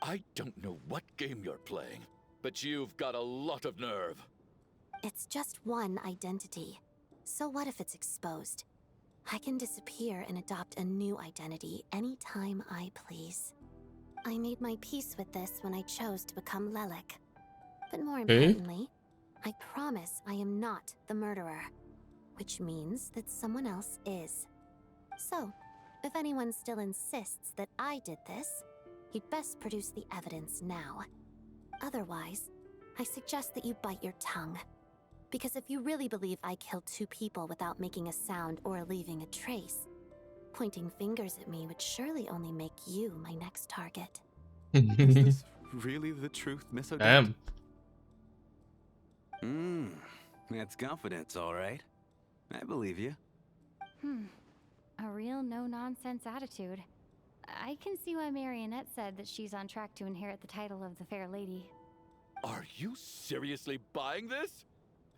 I don't know what game you're playing, but you've got a lot of nerve. It's just one identity. So what if it's exposed? I can disappear and adopt a new identity anytime I please. I made my peace with this when I chose to become Lelic. But more importantly, I promise I am not the murderer, which means that someone else is. So, if anyone still insists that I did this, you'd best produce the evidence now. Otherwise, I suggest that you bite your tongue. Because if you really believe I killed 2 people without making a sound or leaving a trace, pointing fingers at me would surely only make you my next target. Is this really the truth, Miss Odette? That's confidence, all right. I believe you. A real no-nonsense attitude. I can see why Marionette said that she's on track to inherit the title of the Fair Lady. Are you seriously buying this?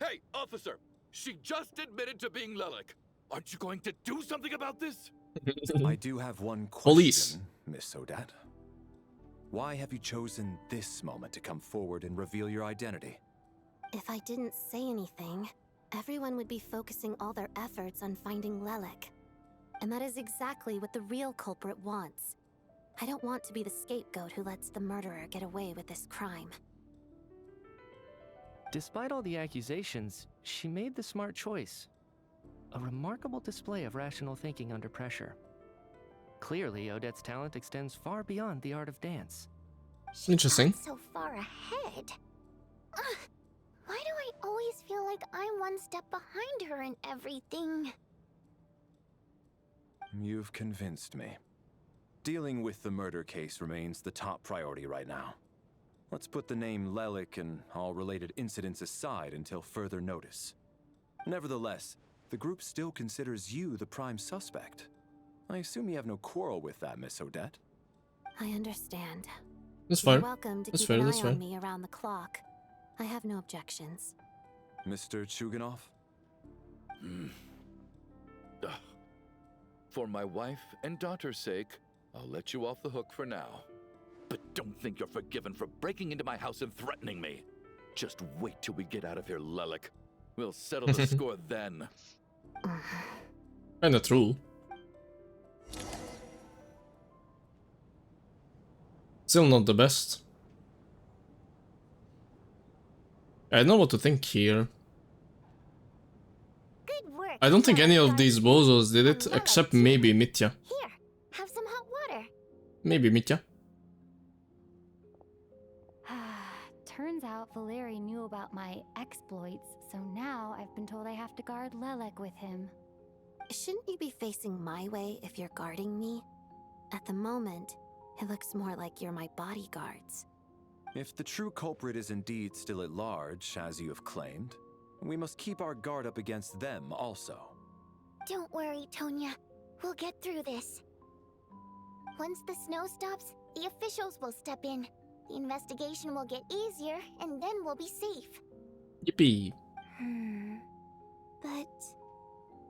Hey, officer! She just admitted to being Lelic. Aren't you going to do something about this? I do have one question, Miss Odette. Why have you chosen this moment to come forward and reveal your identity? If I didn't say anything, everyone would be focusing all their efforts on finding Lelic. And that is exactly what the real culprit wants. I don't want to be the scapegoat who lets the murderer get away with this crime. Despite all the accusations, she made the smart choice. A remarkable display of rational thinking under pressure. Clearly, Odette's talent extends far beyond the art of dance. Interesting. So far ahead. Why do I always feel like I'm one step behind her in everything? You've convinced me. Dealing with the murder case remains the top priority right now. Let's put the name Lelic and all related incidents aside until further notice. Nevertheless, the group still considers you the prime suspect. I assume you have no quarrel with that, Miss Odette? I understand. That's You're fair. welcome to That's keep fair, an that's eye fair. on me around the clock. I have no objections. Mr. Chuganov? For my wife and daughter's sake, I'll let you off the hook for now. But don't think you're forgiven for breaking into my house and threatening me. Just wait till we get out of here, Lelic. We'll settle the score then. Kinda true. Still not the best. I don't know what to think here. Good work. I don't think any of these bozos did it, except maybe Mitya. Here, have some hot water. Maybe Mitya. Turns out Valeri knew about my exploits, so now I've been told I have to guard Lelic with him. Shouldn't you be facing my way if you're guarding me? At the moment, it looks more like you're my bodyguards. If the true culprit is indeed still at large, as you have claimed, we must keep our guard up against them also. Don't worry, Tonya. We'll get through this. Once the snow stops, the officials will step in. The investigation will get easier, and then we'll be safe. Yippee. But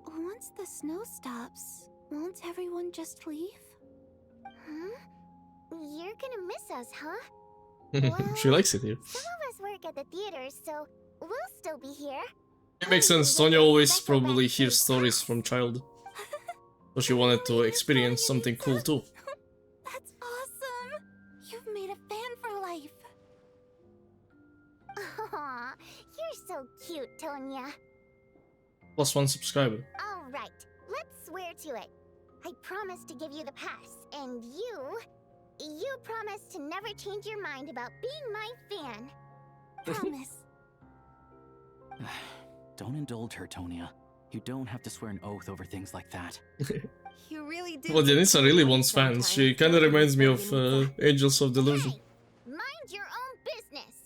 once the snow stops, won't everyone just leave? You're gonna miss us, huh? She likes it here. Some of us work at the theater, so we'll still be here. It makes sense. Sonia always probably hears stories from child. So she wanted to experience something cool too. That's awesome! You've made a fan for life. Aw, you're so cute, Tonya. +1 subscriber. All right, let's swear to it. I promise to give you the pass, and you promise to never change your mind about being my fan. Promise. Don't indulge her, Tonya. You don't have to swear an oath over things like that. You really do. Well, think Janissa really about it wants fans. She sometimes, kinda don't you, reminds me of Janissa? Angels of Delusion. Mind your own business.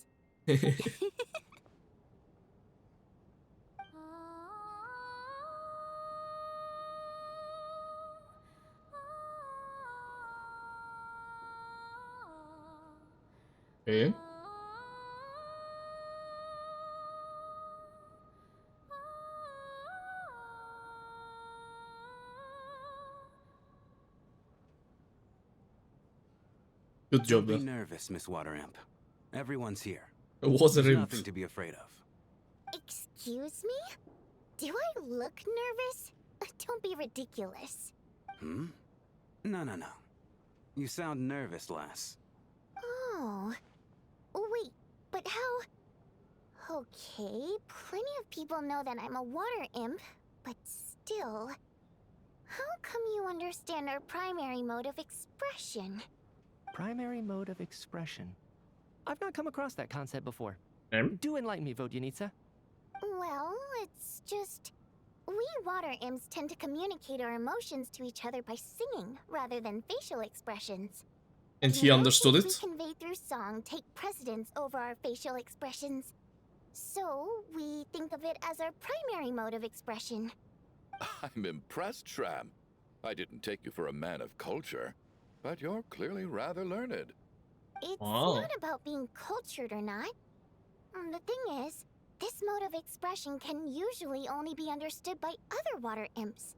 Okay. Good job, Don't be though. nervous, Miss Water Imp. Everyone's here. Water There's Imp. nothing to be afraid of. Excuse me? Do I look nervous? Don't be ridiculous. Hmm? No. You sound nervous, lass. Oh. Wait, but how... Okay, plenty of people know that I'm a water imp, but still... How come you understand our primary mode of expression? Primary mode of expression. I've not come across that concept before. Hmm? Do enlighten me, Vodyanitsa. Well, it's just... We water imps tend to communicate our emotions to each other by singing, rather than facial expressions. And he understood it? We convey through song take precedence over our facial expressions. So, we think of it as our primary mode of expression. I'm impressed, Shram. I didn't take you for a man of culture, but you're clearly rather learned. It's Wow. not about being cultured or not. The thing is, this mode of expression can usually only be understood by other water imps.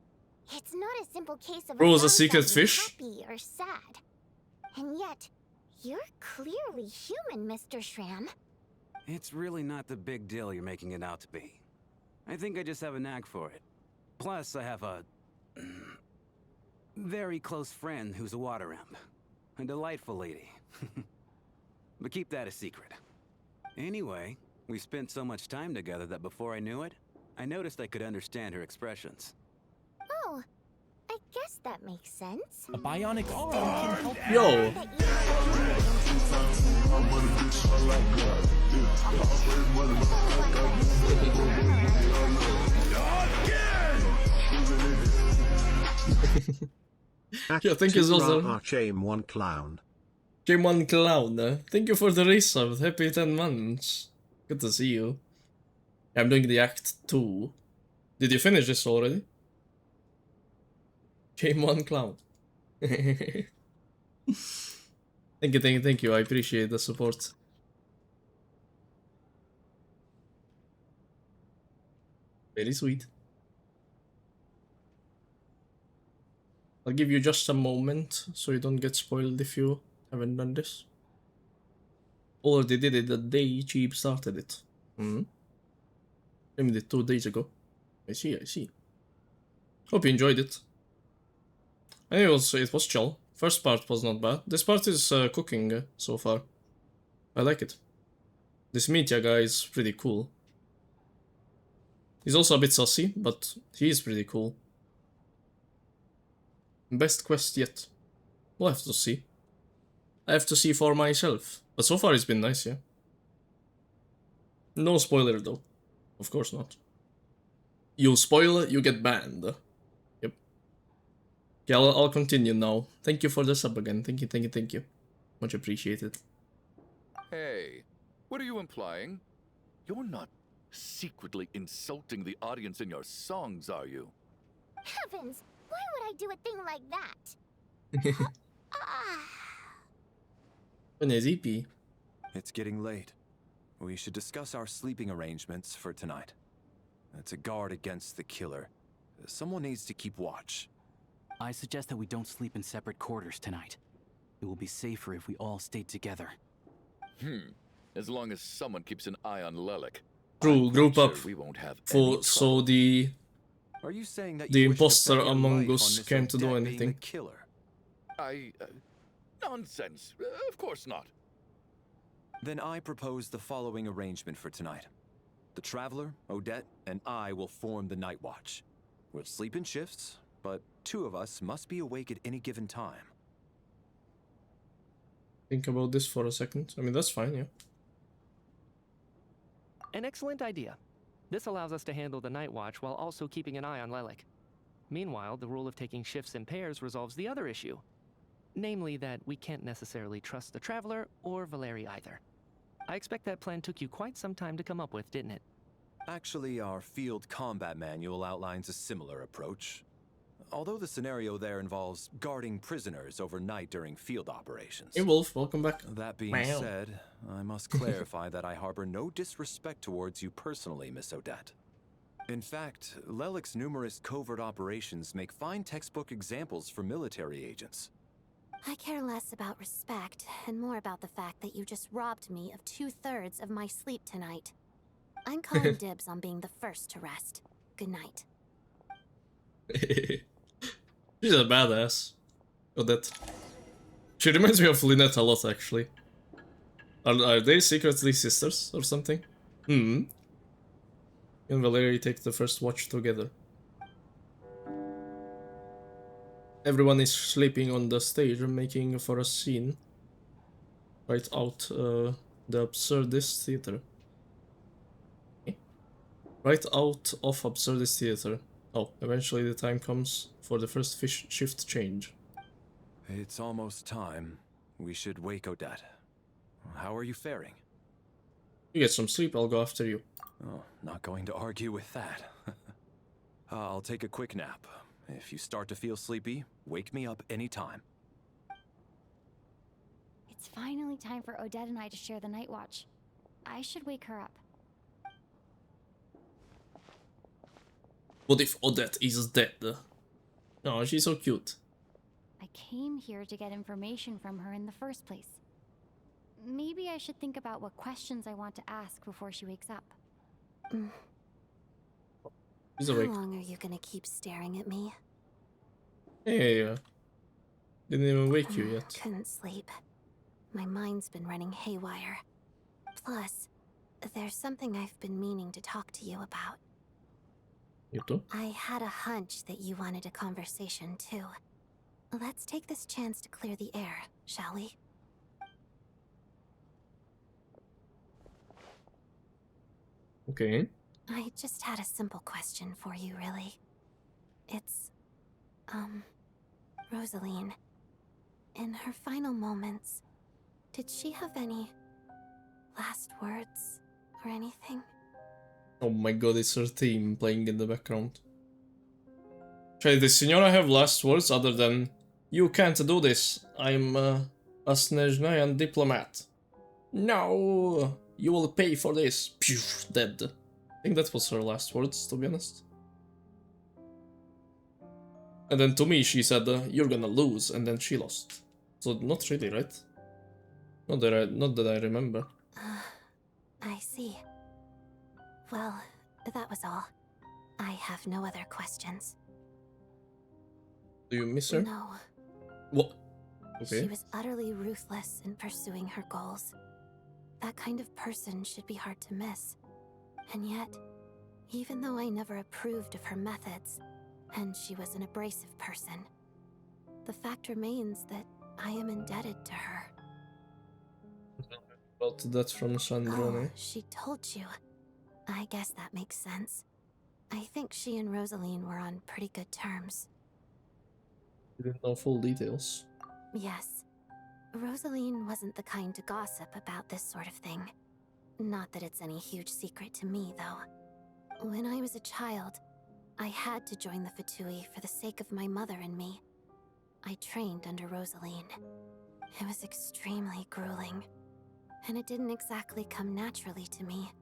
It's not a simple case of Bro, was a song secret sounding fish? happy or sad. And yet, you're clearly human, Mr. Shram. It's really not the big deal you're making it out to be. I think I just have a knack for it. Plus, I have a... very close friend who's a water imp. A delightful lady. But keep that a secret. Anyway, we spent so much time together that before I knew it, I noticed I could understand her expressions. Oh, I guess that makes sense. A bionic arm can help. Yo. Yeah, thank you, Zozo. Archon Clown. Game 1 Clown. Thank you for the resub. Happy 10 months. Good to see you. I'm doing the Act 2. Did you finish this already? Game 1 Clown. Thank you. I appreciate the support. Very sweet. I'll give you just a moment so you don't get spoiled if you haven't done this. Already did it the day Cheap started it. Hmm. I did it 2 days ago. I see. Hope you enjoyed it. And it was chill. First part was not bad. This part is cooking so far. I like it. This Mitya guy is pretty cool. He's also a bit sussy, but he is pretty cool. Best quest yet. We'll have to see. I have to see for myself. But so far it's been nice, yeah. No spoiler though. Of course not. You spoil, you get banned. Yep. Okay, I'll continue now. Thank you for the sub again. Thank you. Much appreciated. Hey, what are you implying? You're not secretly insulting the audience in your songs, are you? Heavens, why would I do a thing like that? It's getting late. We should discuss our sleeping arrangements for tonight. To guard against the killer, someone needs to keep watch. I suggest that we don't sleep in separate quarters tonight. It will be safer if we all stay together. As long as someone keeps an eye on Lelik. True, group up. We won't have For so the Are you saying that the you wish to imposter bet your among life us on Miss came to do Odette being anything? the killer? Nonsense. Of course not. Then I propose the following arrangement for tonight. The Traveler, Odette, and I will form the Night Watch. We'll sleep in shifts, but 2 of us must be awake at any given time. Think about this for a second. I mean, that's fine, yeah. An excellent idea. This allows us to handle the night watch while also keeping an eye on Lelik. Meanwhile, the rule of taking shifts in pairs resolves the other issue. Namely that we can't necessarily trust the Traveler or Valeri either. I expect that plan took you quite some time to come up with, didn't it? Actually, our field combat manual outlines a similar approach. Although the scenario there involves guarding prisoners overnight during field operations. Hey Wolf, welcome back. That being said, I must clarify that I harbor no disrespect towards you personally, Miss Odette. In fact, Lelik's numerous covert operations make fine textbook examples for military agents. I care less about respect and more about the fact that you just robbed me of 2/3 of my sleep tonight. I'm calling dibs on being the first to rest. Good night. She's a badass. Odette. She reminds me of Lynette a lot, actually. Are they secretly sisters or something? Hmm. And Valerie take the first watch together. Everyone is sleeping on the stage, making for a scene. Right out the absurdist theater. Okay. Right out of absurdist theater. Oh, eventually the time comes for the first shift change. It's almost time. We should wake Odette. How are you faring? You get some sleep, I'll go after you. Oh, not going to argue with that. I'll take a quick nap. If you start to feel sleepy, wake me up anytime. It's finally time for Odette and I to share the night watch. I should wake her up. What if Odette is dead? No, she's so cute. I came here to get information from her in the first place. Maybe I should think about what questions I want to ask before she wakes up. She's awake. How long are you gonna keep staring at me? Hey, didn't even wake you yet. Couldn't sleep. My mind's been running haywire. Plus, there's something I've been meaning to talk to you about. You too? I had a hunch that you wanted a conversation too. Let's take this chance to clear the air, shall we? Okay. I just had a simple question for you, really. It's, Rosaline. In her final moments, did she have any last words or anything? Oh my god, it's her theme playing in the background. Cioè, the signora have last words other than "You can't do this, I'm a Snezhnayan diplomat. No, you will pay for this." Pew, dead. I think that was her last words, to be honest. And then to me she said, "You're gonna lose," and then she lost. So not really, right? Not that I remember. I see. Well, that was all. I have no other questions. Do you miss her? No. What? Okay. She was utterly ruthless in pursuing her goals. That kind of person should be hard to miss. And yet, even though I never approved of her methods, and she was an abrasive person, the fact remains that I am indebted to her. About that from Sandrone. Oh, she told you. I guess that makes sense. I think she and Rosaline were on pretty good terms. You didn't know full details. Yes. Rosaline wasn't the kind to gossip about this sort of thing. Not that it's any huge secret to me, though. When I was a child, I had to join the Fatui for the sake of my mother and me. I trained under Rosaline. It was extremely grueling, and it didn't exactly come naturally to me.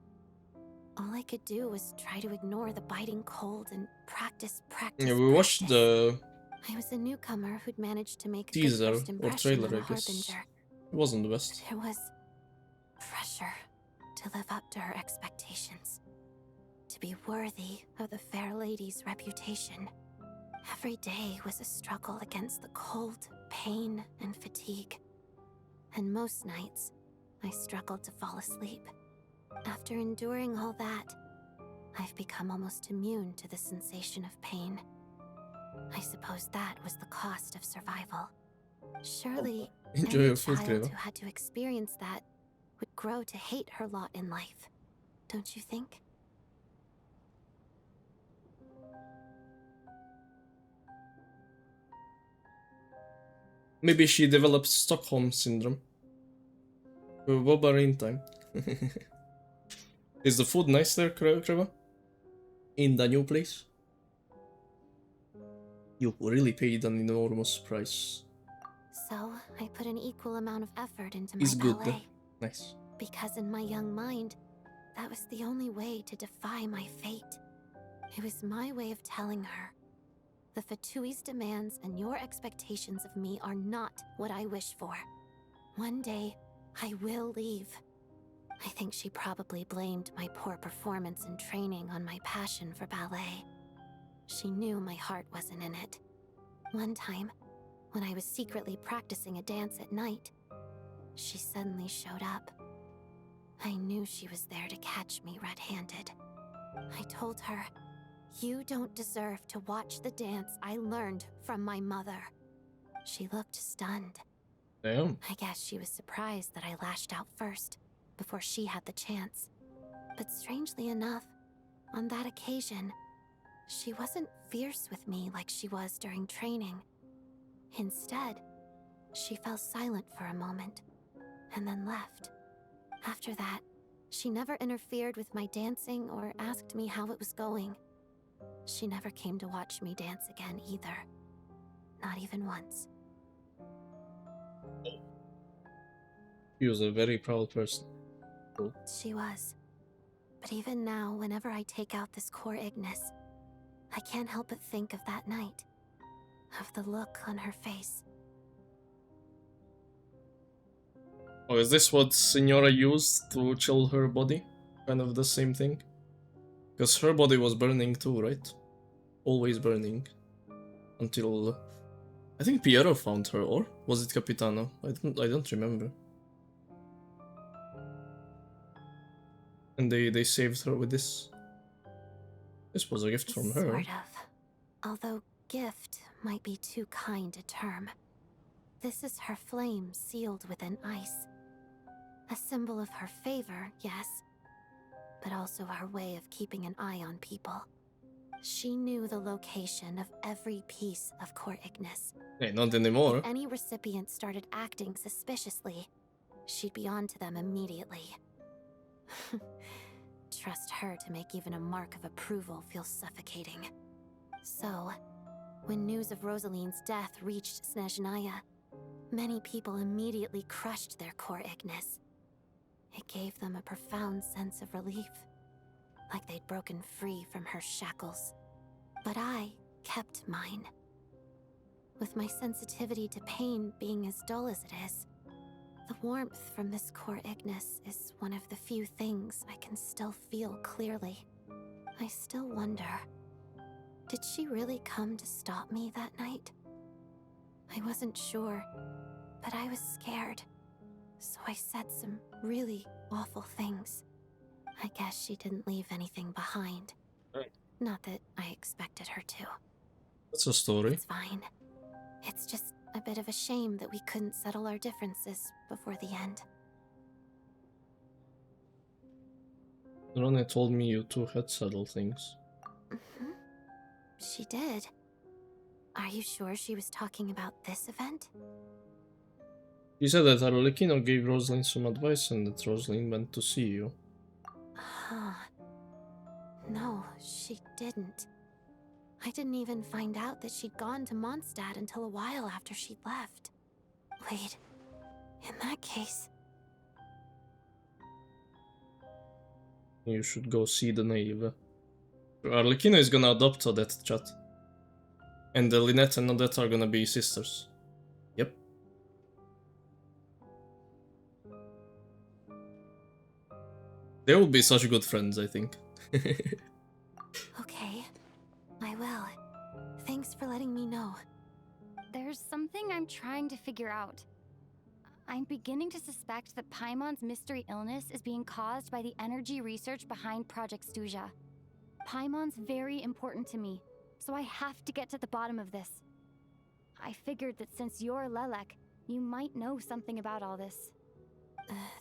All I could do was try to ignore the biting cold and practice. Yeah, we watched the I was a newcomer who'd managed to make a teaser good first or impression trailer, on I guess. Harbinger. It wasn't the best. There was pressure to live up to her expectations, to be worthy of the fair lady's reputation. Every day was a struggle against the cold, pain, and fatigue. And most nights, I struggled to fall asleep. After enduring all that, I've become almost immune to the sensation of pain. I suppose that was the cost of survival. Surely, Enjoy any your food, child Greva. who had to experience that would grow to hate her lot in life. Don't you think? Maybe she developed Stockholm syndrome. What about in time? Is the food nice there, Kreva? In the new place? You really paid an enormous price. So, I put an equal amount of effort into my It's good. ballet. Nice. Because in my young mind, that was the only way to defy my fate. It was my way of telling her, the Fatui's demands and your expectations of me are not what I wish for. One day, I will leave. I think she probably blamed my poor performance in training on my passion for ballet. She knew my heart wasn't in it. One time, when I was secretly practicing a dance at night, she suddenly showed up. I knew she was there to catch me red-handed. I told her, "You don't deserve to watch the dance I learned from my mother." She looked stunned. Damn. I guess she was surprised that I lashed out first, before she had the chance. But strangely enough, on that occasion, she wasn't fierce with me like she was during training. Instead, she fell silent for a moment, and then left. After that, she never interfered with my dancing or asked me how it was going. She never came to watch me dance again either. Not even once. He was a very proud person. Cool. She was. But even now, whenever I take out this core Ignis, I can't help but think of that night. Of the look on her face. Oh, is this what Signora used to chill her body? Kind of the same thing? Because her body was burning too, right? Always burning. Until... I think Piero found her, or was it Capitano? I don't remember. And they saved her with this. This was a gift from her. Sort of. Although gift might be too kind a term. This is her flame sealed within ice. A symbol of her favor, yes, but also her way of keeping an eye on people. She knew the location of every piece of core Ignis. Hey, not anymore. If any recipient started acting suspiciously, she'd be on to them immediately. Trust her to make even a mark of approval feel suffocating. So, when news of Rosaline's death reached Snezhnaya, many people immediately crushed their core Ignis. It gave them a profound sense of relief, like they'd broken free from her shackles. But I kept mine. With my sensitivity to pain being as dull as it is, the warmth from this core Ignis is one of the few things I can still feel clearly. I still wonder, did she really come to stop me that night? I wasn't sure, but I was scared. So I said some really awful things. I guess she didn't leave anything behind. Right. Not that I expected her to. That's a story. It's fine. It's just a bit of a shame that we couldn't settle our differences before the end. Rone told me you two had settled things. Mm-hmm. She did. Are you sure she was talking about this event? She said that Arlecchino gave Rosalind some advice and that Rosalind went to see you. Huh. No, she didn't. I didn't even find out that she'd gone to Mondstadt until a while after she'd left. Wait, in that case... You should go see the naive. Arlecchino is gonna adopt Odette, chat. And Lynette and Odette are gonna be sisters. Yep. They will be such good friends, I think. Okay, I will. Thanks for letting me know. There's something I'm trying to figure out. I'm beginning to suspect that Paimon's mystery illness is being caused by the energy research behind Project Stuja. Paimon's very important to me, so I have to get to the bottom of this. I figured that since you're Lelek, you might know something about all this.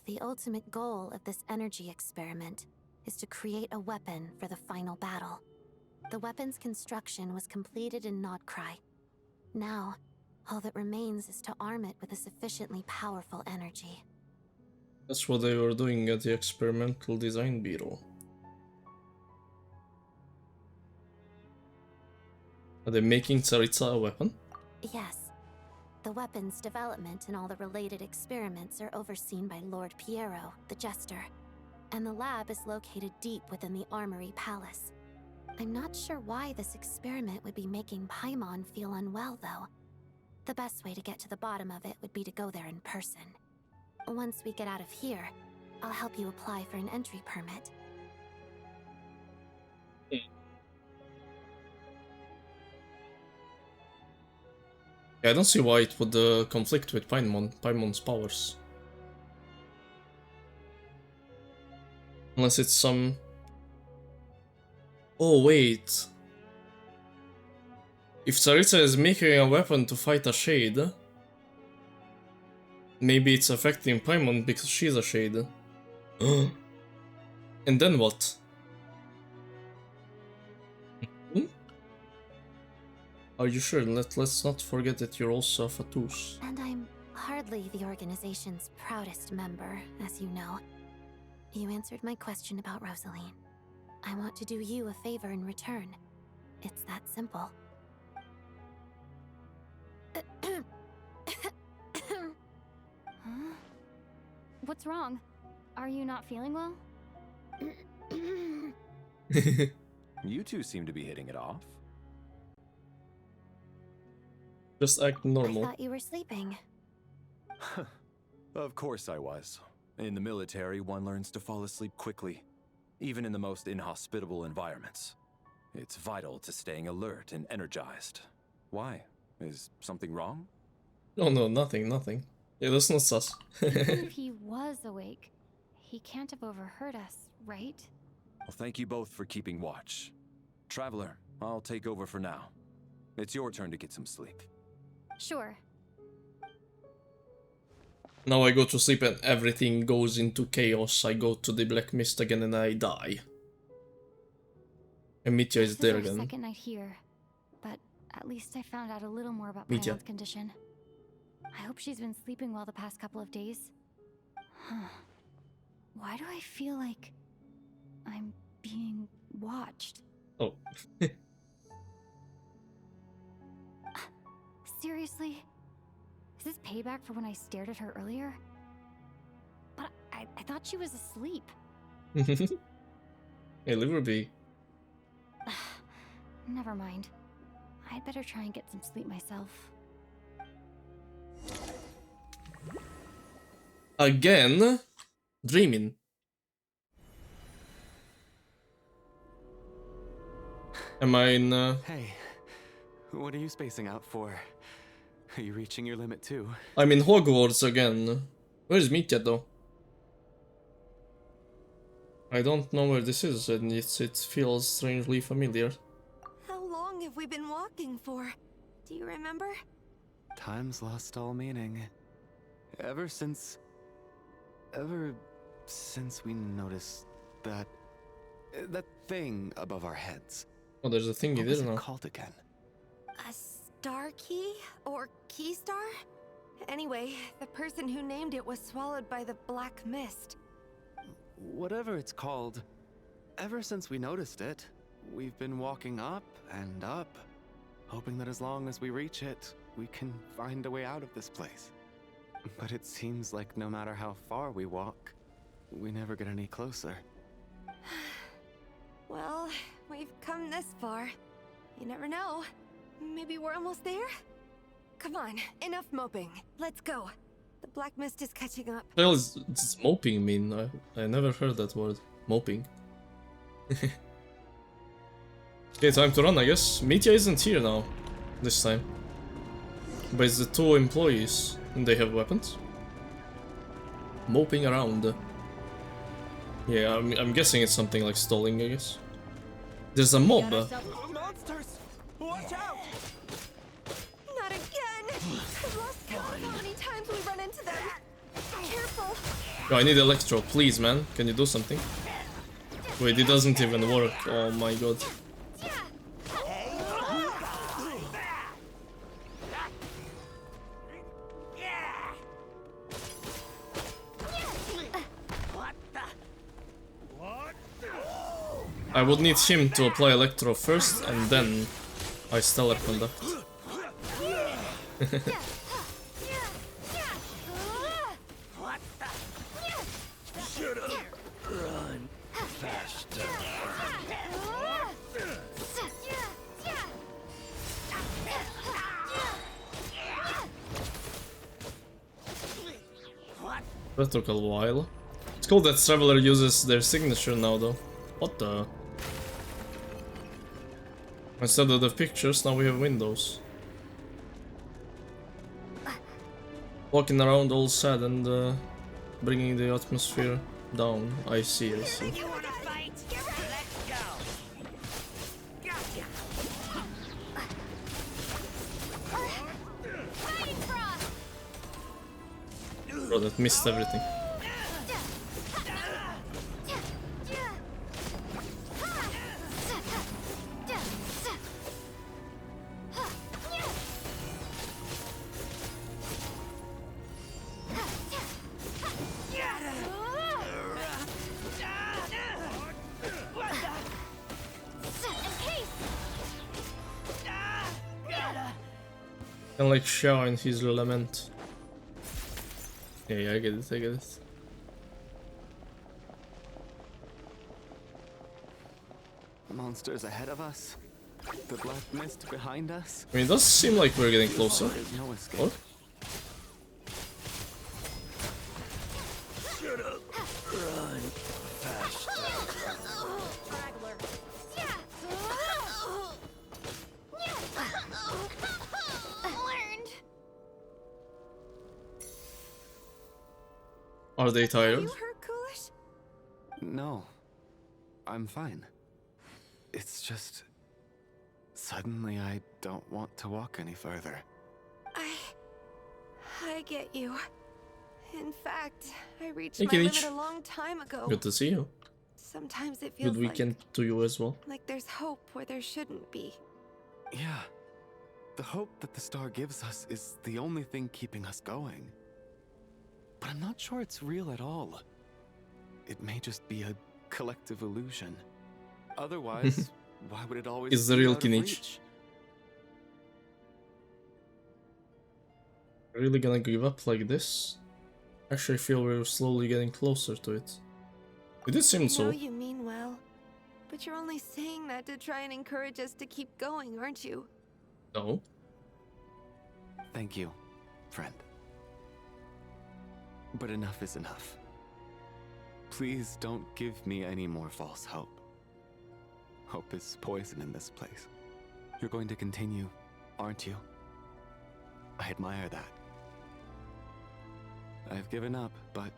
The ultimate goal of this energy experiment is to create a weapon for the final battle. The weapon's construction was completed in Nodcry. Now, All that remains is to arm it with a sufficiently powerful energy. That's what they were doing at the Experimental Design Bureau. Are they making Tsaritsa a weapon? Yes. The weapon's development and all the related experiments are overseen by Lord Piero, the Jester. And the lab is located deep within the Armory Palace. I'm not sure why this experiment would be making Paimon feel unwell, though. The best way to get to the bottom of it would be to go there in person. Once we get out of here, I'll help you apply for an entry permit. Yeah, I don't see why it would conflict with Paimon's powers. Unless it's some... Oh, wait. If Tsaritsa is making a weapon to fight a shade, maybe it's affecting Paimon because she's a shade. And then what? Are you sure? Let's not forget that you're also a Fatus. And I'm hardly the organization's proudest member, as you know. You answered my question about Rosaline. I want to do you a favor in return. It's that simple. Huh? What's wrong? Are you not feeling well? You two seem to be hitting it off. Just act normal. I thought you were sleeping. Of course I was. In the military, one learns to fall asleep quickly, even in the most inhospitable environments. It's vital to staying alert and energized. Why? Is something wrong? Oh no, nothing. Yeah, that's not sus. Even if he was awake, he can't have overheard us, right? Well, thank you both for keeping watch. Traveler, I'll take over for now. It's your turn to get some sleep. Sure. Now I go to sleep and everything goes into chaos. I go to the Black Mist again and I die. And Mitya is there This is again. our second night here, but at least I found out a little more about Mitya. Paimon's condition. I hope she's been sleeping well the past couple of days. Huh. Why do I feel like I'm being watched? Oh. Seriously? Is this payback for when I stared at her earlier? But I thought she was asleep. Hey, leave her be. Never mind. I'd better try and get some sleep myself. Again? Dreaming. Am I in... Hey, what are you spacing out for? Are you reaching your limit too? I'm in Hogwarts again. Where's Mitya though? I don't know where this is and it feels strangely familiar. How long have we been walking for? Do you remember? Time's lost all meaning. Ever since we noticed that thing above our heads. Oh, there's a thing What you was didn't it know. called again? A star key? Or key star? Anyway, the person who named it was swallowed by the black mist. Whatever it's called, ever since we noticed it, we've been walking up and up, hoping that as long as we reach it, we can find a way out of this place. But it seems like no matter how far we walk, we never get any closer. Well, we've come this far. You never know. Maybe we're almost there? Come on, enough moping. Let's go. The black mist is catching up. What else does moping mean? I never heard that word. Moping. Okay, time to run, I guess. Mitya isn't here now. This time. But it's the two employees. And they have weapons. Moping around. Yeah, I'm guessing it's something like stalling, I guess. There's a mob. Monsters! Watch out! Not again! I've lost count of how many times we run into them. Careful! Oh, I need Electro, please, man. Can you do something? Wait, it doesn't even work. Oh my god. I would need him to apply Electro first, and then I Stellar Conduct. Run faster. That took a while. It's cool that Traveler uses their signature now though. What the? Instead of the pictures, now we have windows. Walking around all sad and bringing the atmosphere down. I see, I see. Bro, that missed everything. Kinda like Xiao in his lament. Yeah, I get it, I get it. Monsters ahead of us. The black mist behind us. I mean, it does seem like we're getting closer. There's no escape. Or? Shut up. Run faster. Are they tired? You hurt, Coolish? No. I'm fine. It's just... Suddenly I don't want to walk any further. I get you. In fact, I reached Hey, my Kinich. limit a long time ago. Good to see you. Sometimes it feels Good weekend to you as well. like there's hope where there shouldn't be. Yeah. The hope that the star gives us is the only thing keeping us going. But I'm not sure it's real at all. It may just be a collective illusion. Otherwise, why would it always Is the be real out of Kinich. reach? Really gonna give up like this? Actually, I feel we're slowly getting closer to it. It did seem I know so. you mean well, but you're only saying that to try and encourage us to keep going, aren't you? No. Thank you, friend. But enough is enough. Please don't give me any more false hope. Hope is poison in this place. You're going to continue, aren't you? I admire that. I've given up, but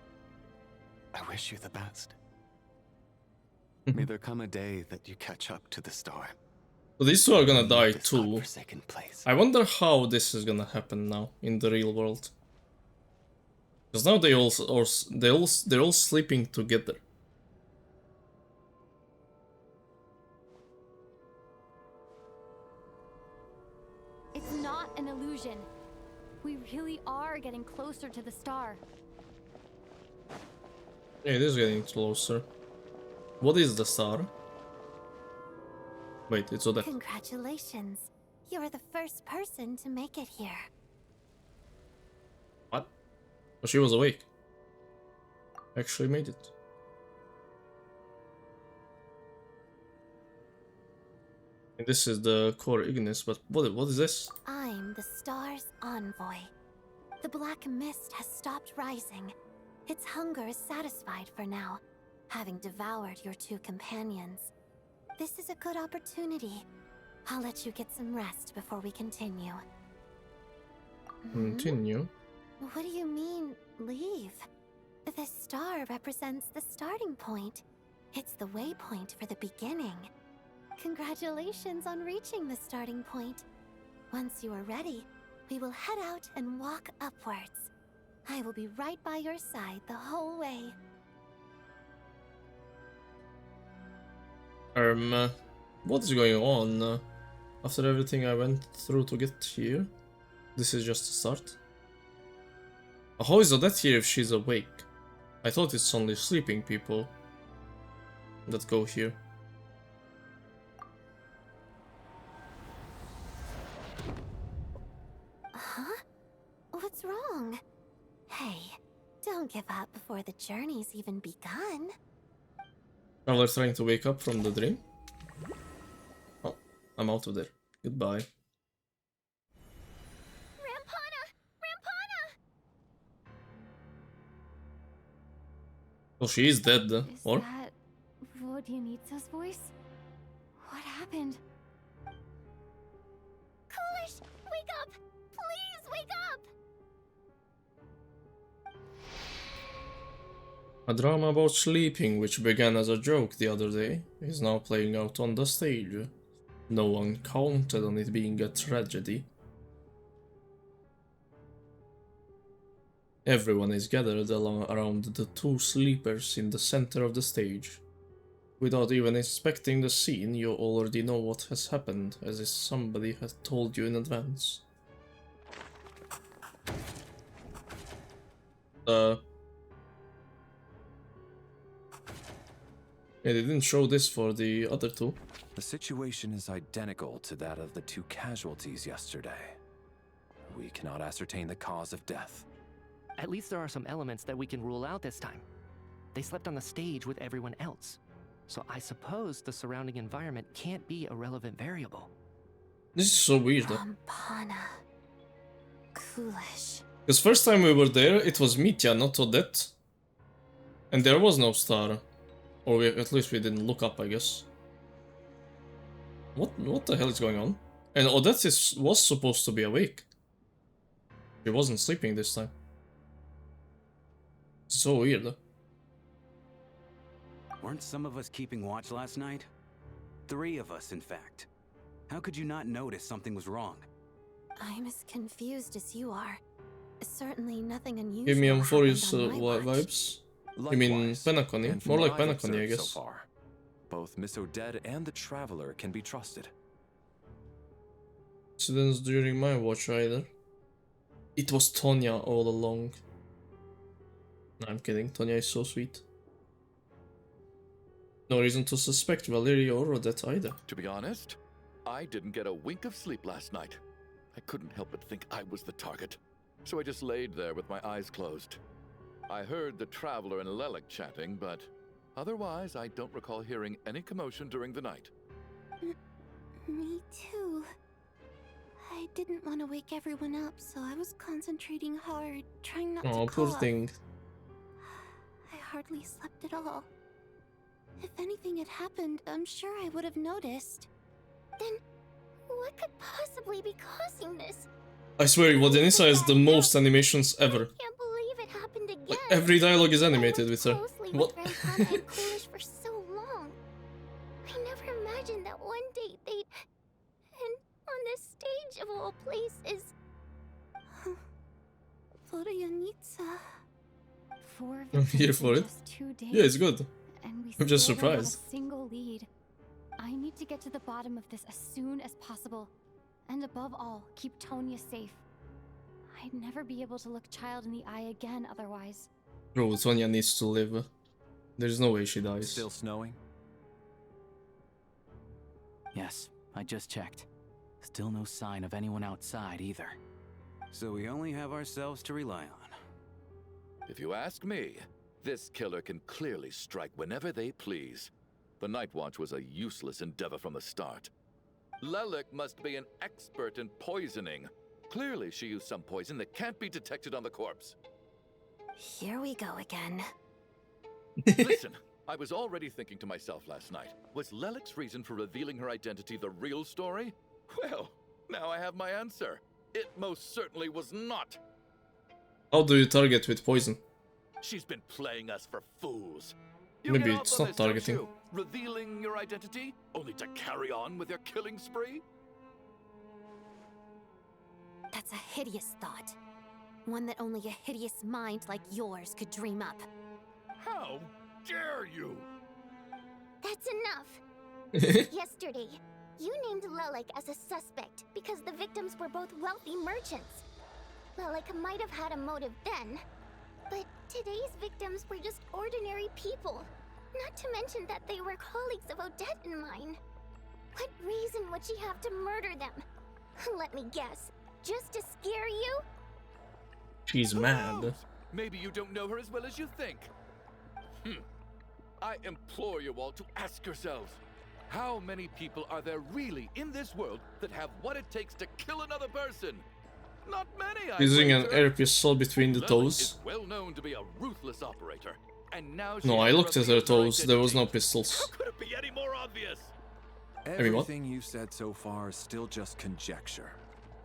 I wish you the best. May there come a day that you catch up to the star. So these two are gonna die This too. godforsaken place. I wonder how this is gonna happen now in the real world. Because now they're all sleeping together. It's not an illusion. We really are getting closer to the star. Yeah, it is getting closer. What is the star? Wait, it's Odette. Congratulations. You're the first person to make it here. What? Oh, she was awake. Actually made it. And this is the core Ignis, but what is this? I'm the star's envoy. The black mist has stopped rising. Its hunger is satisfied for now, having devoured your two companions. This is a good opportunity. I'll let you get some rest before we continue. Continue. What do you mean, leave? The star represents the starting point. It's the waypoint for the beginning. Congratulations on reaching the starting point. Once you are ready, we will head out and walk upwards. I will be right by your side the whole way. What is going on? After everything I went through to get here, this is just a start. How is Odette here if she's awake? I thought it's only sleeping people that go here. What's wrong? Hey, don't give up before the journey's even begun. Traveler's trying to wake up from the dream. Oh, I'm out of there. Goodbye. Rampana! Rampana! Oh, she is dead. Or? Is that Vodyanitsa's voice? What happened? Coolish, wake up! Please wake up! A drama about sleeping, which began as a joke the other day, is now playing out on the stage. No one counted on it being a tragedy. Everyone is gathered around the two sleepers in the center of the stage. Without even inspecting the scene, you already know what has happened, as if somebody had told you in advance. Yeah, they didn't show this for the other two. The situation is identical to that of the two casualties yesterday. We cannot ascertain the cause of death. At least there are some elements that we can rule out this time. They slept on the stage with everyone else. So I suppose the surrounding environment can't be a relevant variable. This is so weird though. Rampana. Coolish. Because first time we were there, it was Mitya, not Odette. And there was no star. Or at least we didn't look up, I guess. What the hell is going on? And Odette was supposed to be awake. She wasn't sleeping this time. It's so weird though. Weren't some of us keeping watch last night? 3 of us, in fact. How could you not notice something was wrong? I'm as confused as you are. Certainly nothing unusual. Give me Euphorious happened on my watch. vibes. You mean Penacony? More like Penacony, I guess. So far, both Miss Odette and the Traveler can be trusted. Incidents during my watch either. It was Tonya all along. No, I'm kidding. Tonya is so sweet. No reason to suspect Valeria or Odette either. To be honest, I didn't get a wink of sleep last night. I couldn't help but think I was the target, so I just laid there with my eyes closed. I heard the Traveler and Lelik chatting, but otherwise I don't recall hearing any commotion during the night. Me too. I didn't want to wake everyone up, so I was concentrating hard, trying not to Oh, poor cough. thing. I hardly slept at all. If anything had happened, I'm sure I would have noticed. Then, what could possibly be causing this? I swear, Vodyanitsa has the most animations ever. I can't believe it happened again. Like, every dialogue is animated with her. What? With Rampana and Coolish for so long. I never imagined that one day they'd... And on the stage of all places... Vodyanitsa. 4 I'm victims here for in it. just 2 days. Yeah, it's good. And we I'm just still don't have surprised. a single lead. I need to get to the bottom of this as soon as possible. And above all, keep Tonya safe. I'd never be able to look Child in the eye again otherwise. Bro, Tonya needs to live. There's no way she dies. Still snowing? Yes, I just checked. Still no sign of anyone outside either. So we only have ourselves to rely on. If you ask me, this killer can clearly strike whenever they please. The Night Watch was a useless endeavor from the start. Lelik must be an expert in poisoning. Clearly she used some poison that can't be detected on the corpse. Here we go again. Listen, I was already thinking to myself last night, was Lelik's reason for revealing her identity the real story? Well, now I have my answer. It most certainly was not. How do you target with poison? She's been playing us for fools. You Maybe get it's off on not this, don't targeting. you? Revealing your identity, only to carry on with your killing spree? That's a hideous thought. One that only a hideous mind like yours could dream up. How dare you? That's enough. Yesterday, you named Lelik as a suspect because the victims were both wealthy merchants. Lelik might have had a motive then, but today's victims were just ordinary people. Not to mention that they were colleagues of Odette and mine. What reason would she have to murder them? Let me guess. Just to scare you? She's Who mad. knows? Maybe you don't know her as well as you think. I implore you all to ask yourselves, how many people are there really in this world that have what it takes to kill another person? Not many, I Using an wager. air pistol between the Lily toes. is well known to be a ruthless operator, and now she No, I has looked at her revealed toes. There was no identity. pistols. How could it be any more obvious? what? Everything you've said so far is still just conjecture,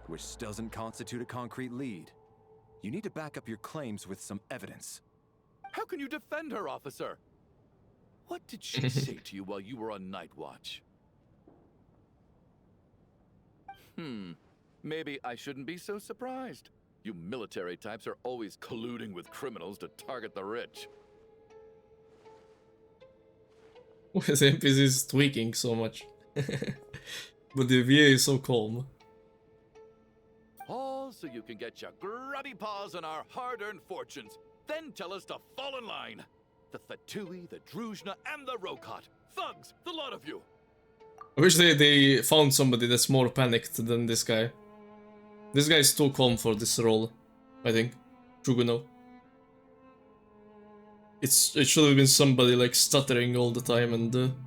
which doesn't constitute a concrete lead. You need to back up your claims with some evidence. How can you defend her, officer? What did she say to you while you were on night watch? Maybe I shouldn't be so surprised. You military types are always colluding with criminals to target the rich. Why is NPCs tweaking so much? But the VA is so calm. All so you can get your grubby paws on our hard-earned fortunes. Then tell us to fall in line. The Fatui, the Druzhna, and the Rokot. Thugs, the lot of you. I wish they found somebody that's more panicked than this guy. This guy is too calm for this role, I think. Chugunov. It should have been somebody like stuttering all the time and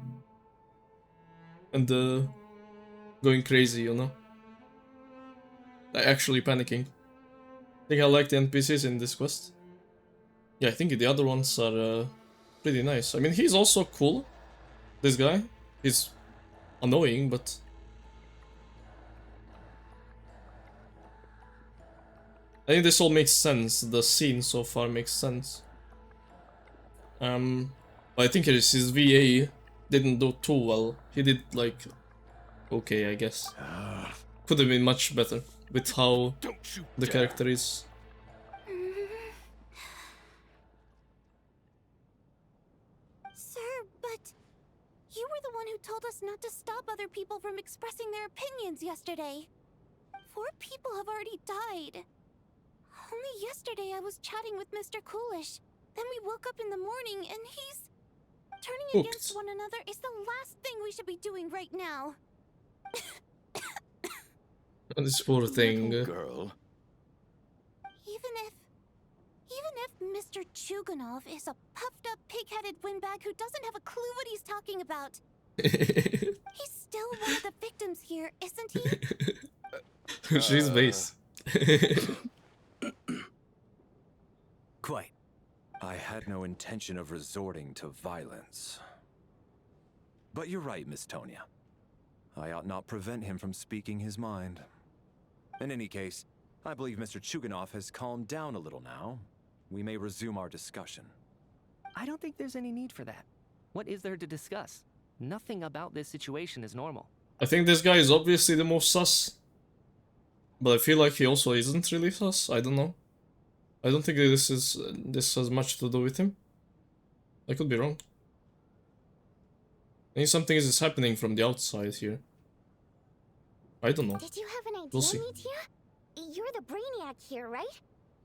going crazy, you know? Like actually panicking. I think I like the NPCs in this quest. Yeah, I think the other ones are pretty nice. I mean, he's also cool. This guy. He's annoying, but... I think this all makes sense. The scene so far makes sense. But I think his VA didn't do too well. He did like... okay, I guess. Could have been much better with how the character is. Sir, but you were the one who told us not to stop other people from expressing their opinions yesterday. 4 people have already died. Only yesterday I was chatting with Mr. Coolish. Then we woke up in the morning and he's... turning against one another is the last thing we should be doing right now. This poor thing. Girl. Even if Mr. Chugunov is a puffed up pig-headed windbag who doesn't have a clue what he's talking about. He's still one of the victims here, isn't he? She's base. Quite. I had no intention of resorting to violence. But you're right, Miss Tonya. I ought not prevent him from speaking his mind. In any case, I believe Mr. Chugunov has calmed down a little now. We may resume our discussion. I don't think there's any need for that. What is there to discuss? Nothing about this situation is normal. I think this guy is obviously the most sus. But I feel like he also isn't really sus. I don't know. I don't think this has much to do with him. I could be wrong. I think something is happening from the outside here. I don't know. Did you have an idea, We'll see. Mitya? You're the brainiac here, right?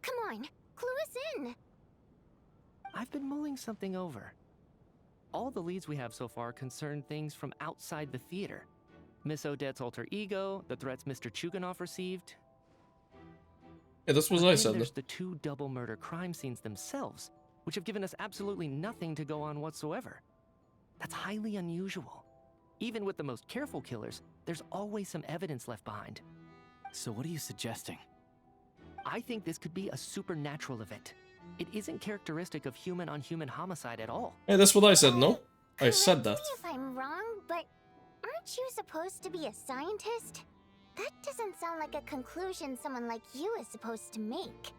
Come on, clue us in. I've been mulling something over. All the leads we have so far concern things from outside the theater. Miss Odette's alter ego, the threats Mr. Chugunov received. Yeah, that's what But I then said. there's the 2 double murder crime scenes themselves, which have given us absolutely nothing to go on whatsoever. That's highly unusual. Even with the most careful killers, there's always some evidence left behind. So what are you suggesting? I think this could be a supernatural event. It isn't characteristic of human-on-human homicide at all. Hey, that's what I said, no? I said that. Correct me if I'm wrong, but aren't you supposed to be a scientist? That doesn't sound like a conclusion someone like you is supposed to make.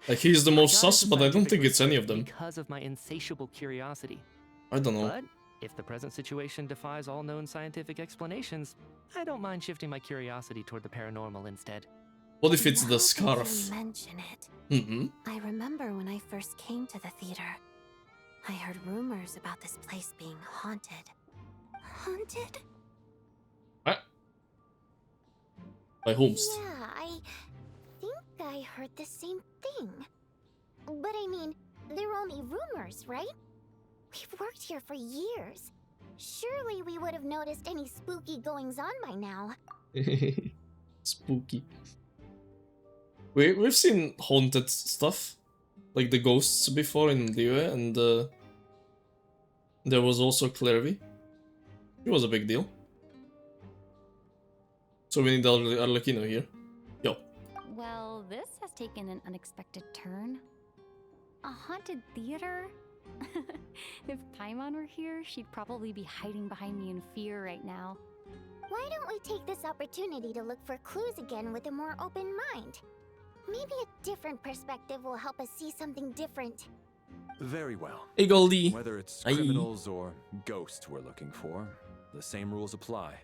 Like, he's the most I got sus, into but I don't think scientific it's any of research them. Because of my insatiable curiosity. I don't know. But if the present situation defies all known scientific explanations, I don't mind shifting my curiosity toward the paranormal instead. What if it's the Now that scarf? you mention it, Mm-hmm. I remember when I first came to the theater. I heard rumors about this place being haunted. Haunted? By whomst? Yeah, I think I heard the same thing. But I mean, they're only rumors, right? We've worked here for years. Surely we would have noticed any spooky goings-on by now. Spooky. We've seen haunted stuff, like the ghosts before in the UA, and there was also Clervy. It was a big deal. So we need Arlecchino here. Yo. Well, this has taken an unexpected turn. A haunted theater? If Paimon were here, she'd probably be hiding behind me in fear right now. Why don't we take this opportunity to look for clues again with a more open mind? Maybe a different perspective will help us see something different. Very well. Hey, Goldie. Whether it's Aye. criminals or ghosts we're looking for, the same rules apply.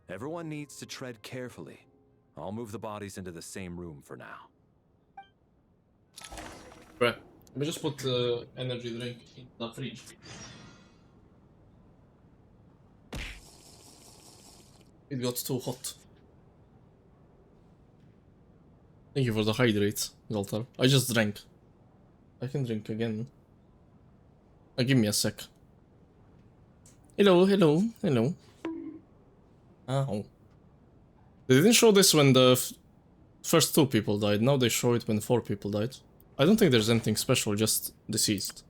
Everyone needs to tread carefully. I'll move the bodies into the same room for now. Right. Let me just put the energy drink in the fridge. It got too hot. Thank you for the hydrate, Zoltar. I just drank. I can drink again. Give me a sec. Hello, hello, hello. Ow. They didn't show this when the first 2 people died. Now they show it when 4 people died. I don't think there's anything special, just deceased.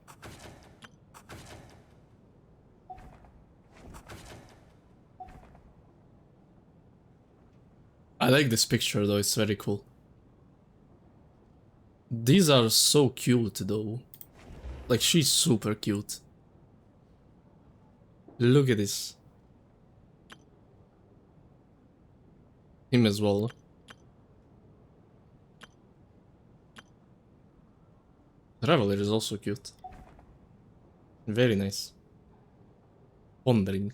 I like this picture though, it's very cool. These are so cute though. Like, she's super cute. Look at this. Him as well. Traveler is also cute. Very nice. Wandering.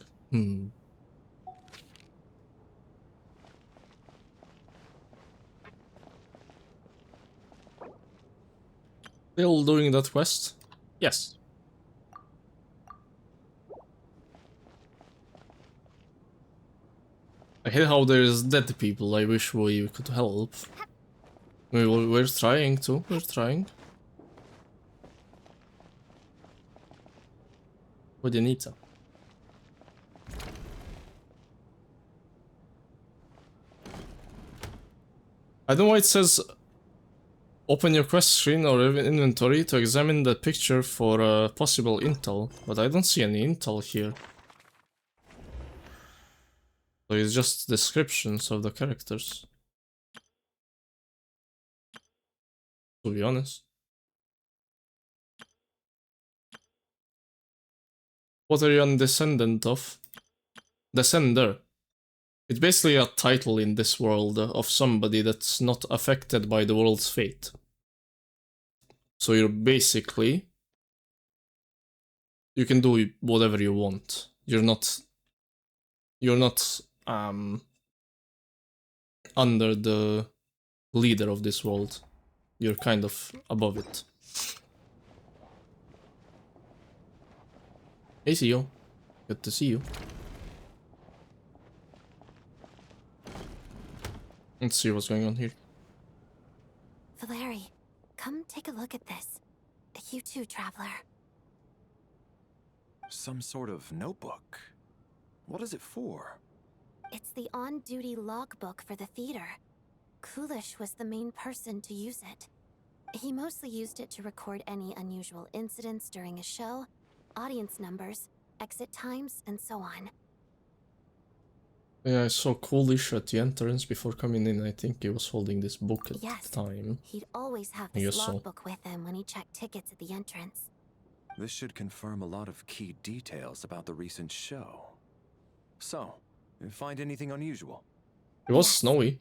Still doing that quest? Yes. I hate how there's dead people. I wish we could help. We're trying to. We're trying. What do you need to? I don't know why it says open your quest screen or inventory to examine the picture for possible intel, but I don't see any intel here. So it's just descriptions of the characters. To be honest. What are you a descendant of? Descender. It's basically a title in this world of somebody that's not affected by the world's fate. So you're basically... You can do whatever you want. You're not under the leader of this world. You're kind of above it. Hey, CEO. Good to see you. Let's see what's going on here. Valeri, come take a look at this. You too, traveler. Some sort of notebook. What is it for? It's the on-duty logbook for the theater. Kulish was the main person to use it. He mostly used it to record any unusual incidents during a show, audience numbers, exit times, and so on. Yeah, I saw Coolish at the entrance before coming in. I think he was holding this book at the time. He'd always have this logbook with him when he checked tickets at the entrance. This should confirm a lot of key details about the recent show. So, you find anything unusual? It was snowy.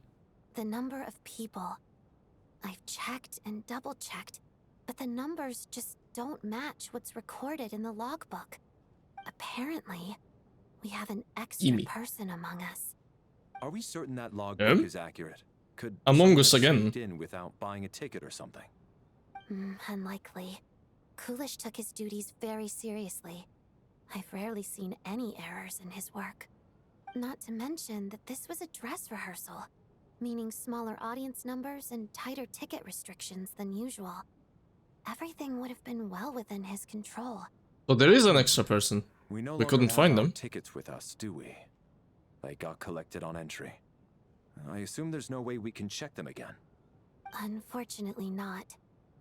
The number of people. I've checked and double-checked, but the numbers just don't match what's recorded in the logbook. Apparently, we have an extra person among us. Are we certain that logbook is accurate? Could Among Us someone have again. sneaked in without buying a ticket or something? Unlikely. Kulish took his duties very seriously. I've rarely seen any errors in his work. Not to mention that this was a dress rehearsal, meaning smaller audience numbers and tighter ticket restrictions than usual. Everything would have been well within his control. So there is an extra person. We no We longer couldn't have find our them. tickets with us, do we? They got collected on entry. I assume there's no way we can check them again. Unfortunately not.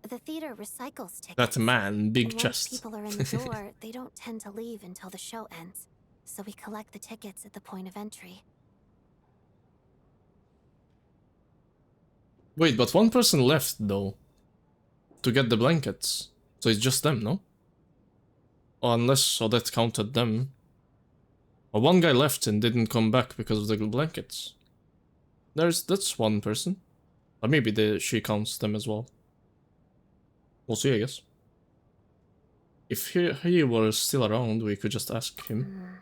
The theater recycles tickets. That man, big Once chest. people are in the door, they don't tend to leave until the show ends. So we collect the tickets at the point of entry. Wait, but one person left though to get the blankets. So it's just them, no? Or unless Odette counted them. Or one guy left and didn't come back because of the blankets. That's one person. Or maybe she counts them as well. We'll see, I guess. If he were still around, we could just ask him.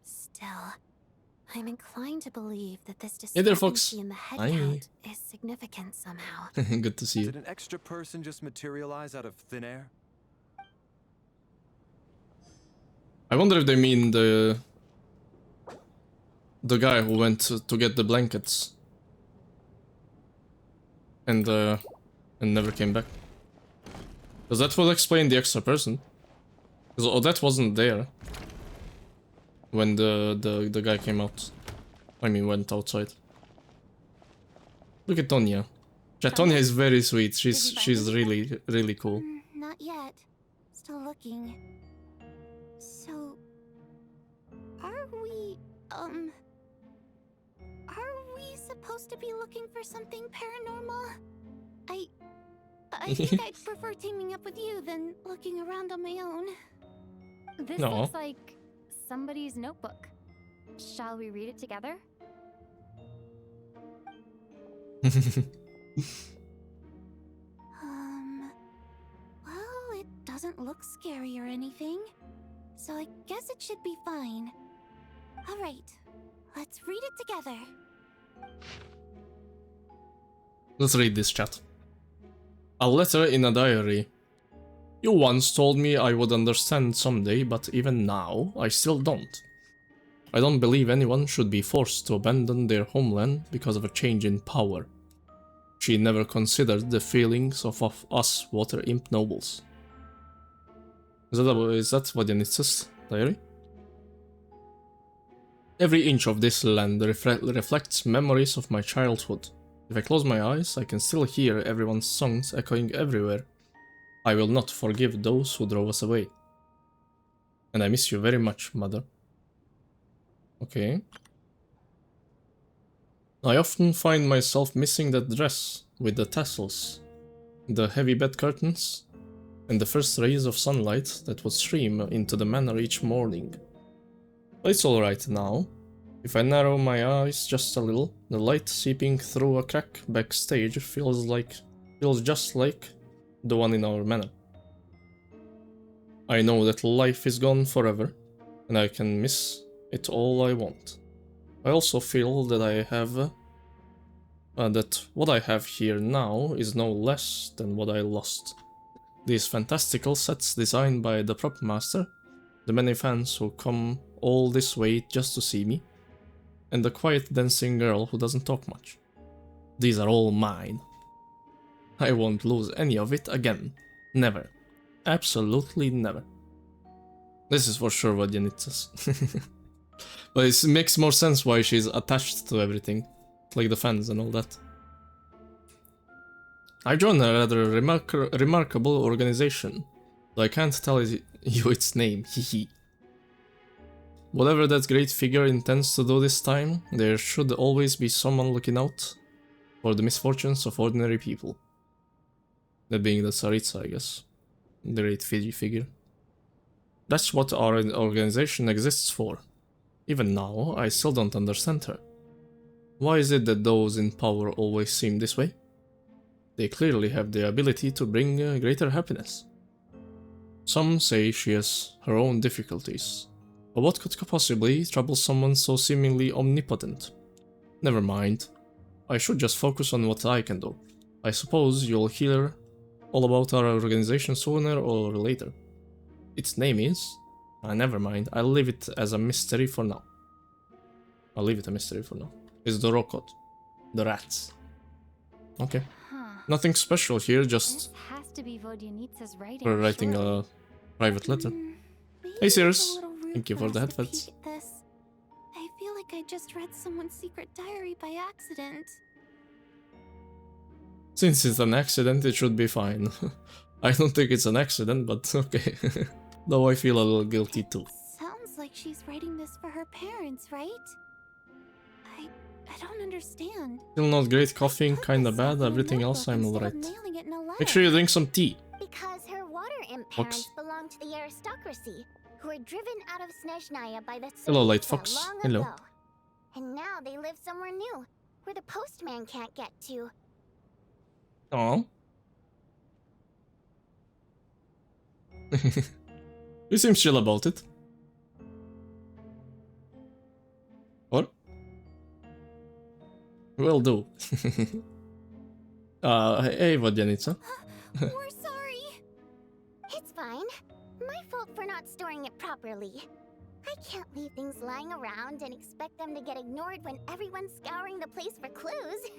Still, I'm inclined to believe that this Hey there, Fox. discrepancy in the head Hi. count is significant somehow. Good to see you. Did an extra person just materialize out of thin air? I wonder if they mean the guy who went to get the blankets and never came back. Because that would explain the extra person. Because Odette wasn't there when the guy came out. I mean, went outside. Look at Tonya. Yeah, Tonya is very sweet. She's really cool. Not yet. Still looking. So, are we supposed to be looking for something paranormal? I think I'd prefer teaming up with you than looking around on my own. This No. looks like somebody's notebook. Shall we read it together? Well, it doesn't look scary or anything. So I guess it should be fine. Alright, let's read it together. Let's read this, chat. A letter in a diary. You once told me I would understand someday, but even now, I still don't. I don't believe anyone should be forced to abandon their homeland because of a change in power. She never considered the feelings of us water imp nobles. Is that Vodyanitsa's diary? Every inch of this land reflects memories of my childhood. If I close my eyes, I can still hear everyone's songs echoing everywhere. I will not forgive those who drove us away. And I miss you very much, mother. Okay. I often find myself missing that dress with the tassels, the heavy bed curtains, and the first rays of sunlight that would stream into the manor each morning. But it's alright now. If I narrow my eyes just a little, the light seeping through a crack backstage feels just like the one in our manor. I know that life is gone forever, and I can miss it all I want. I also feel that that what I have here now is no less than what I lost. These fantastical sets designed by the prop master, the many fans who come all this way just to see me, and the quiet dancing girl who doesn't talk much. These are all mine. I won't lose any of it again. Never. Absolutely never. This is for sure what Janitsa's. But it makes more sense why she's attached to everything. Like the fans and all that. I joined a rather remarkable organization, though I can't tell you its name, hehe. Whatever that great figure intends to do this time, there should always be someone looking out for the misfortunes of ordinary people. That being the Tsaritsa, I guess. The great figure. That's what our organization exists for. Even now, I still don't understand her. Why is it that those in power always seem this way? They clearly have the ability to bring greater happiness. Some say she has her own difficulties. But what could possibly trouble someone so seemingly omnipotent? Never mind. I should just focus on what I can do. I suppose you'll hear all about our organization sooner or later. Its name is... never mind, I'll leave it as a mystery for now. It's the Rokot. The rats. Okay. Nothing special here, just... This has to be Vodyanitsa's writing. we're writing a private letter. Hey Cirrus! Thank you for the headphones. I feel like I just read someone's secret diary by accident. Since it's an accident, it should be fine. I don't think it's an accident, but okay. Though I feel a little guilty too. Sounds like she's writing this for her parents, right? I don't understand. Still not great, coughing kinda bad, everything else I'm alright. Make sure you drink some tea. Because her water imp Fox. parents belong to the aristocracy, who were driven out of Snezhnaya by the Hello, Light Tsarista Fox. long Hello. ago. And now they live somewhere new, where the postman can't get to. Aww. You seem chill about it. What? Will do. Hey, Vodyanica. We're sorry. It's fine. My fault for not storing it properly. I can't leave things lying around and expect them to get ignored when everyone's scouring the place for clues.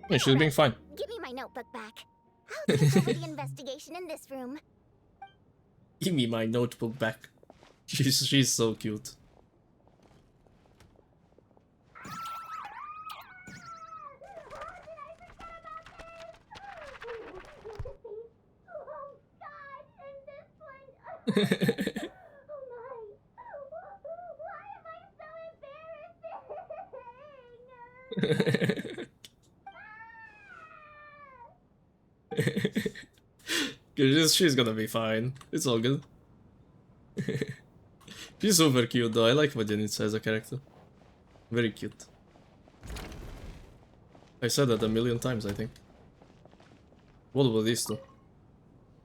Yeah, she's being fine. Give me my notebook back. I'll take over the investigation in this room. Give me my notebook back. She's so cute. She's gonna be fine. It's all good. She's super cute though. I like Vodyanica as a character. Very cute. I said that a million times, I think. What about these two?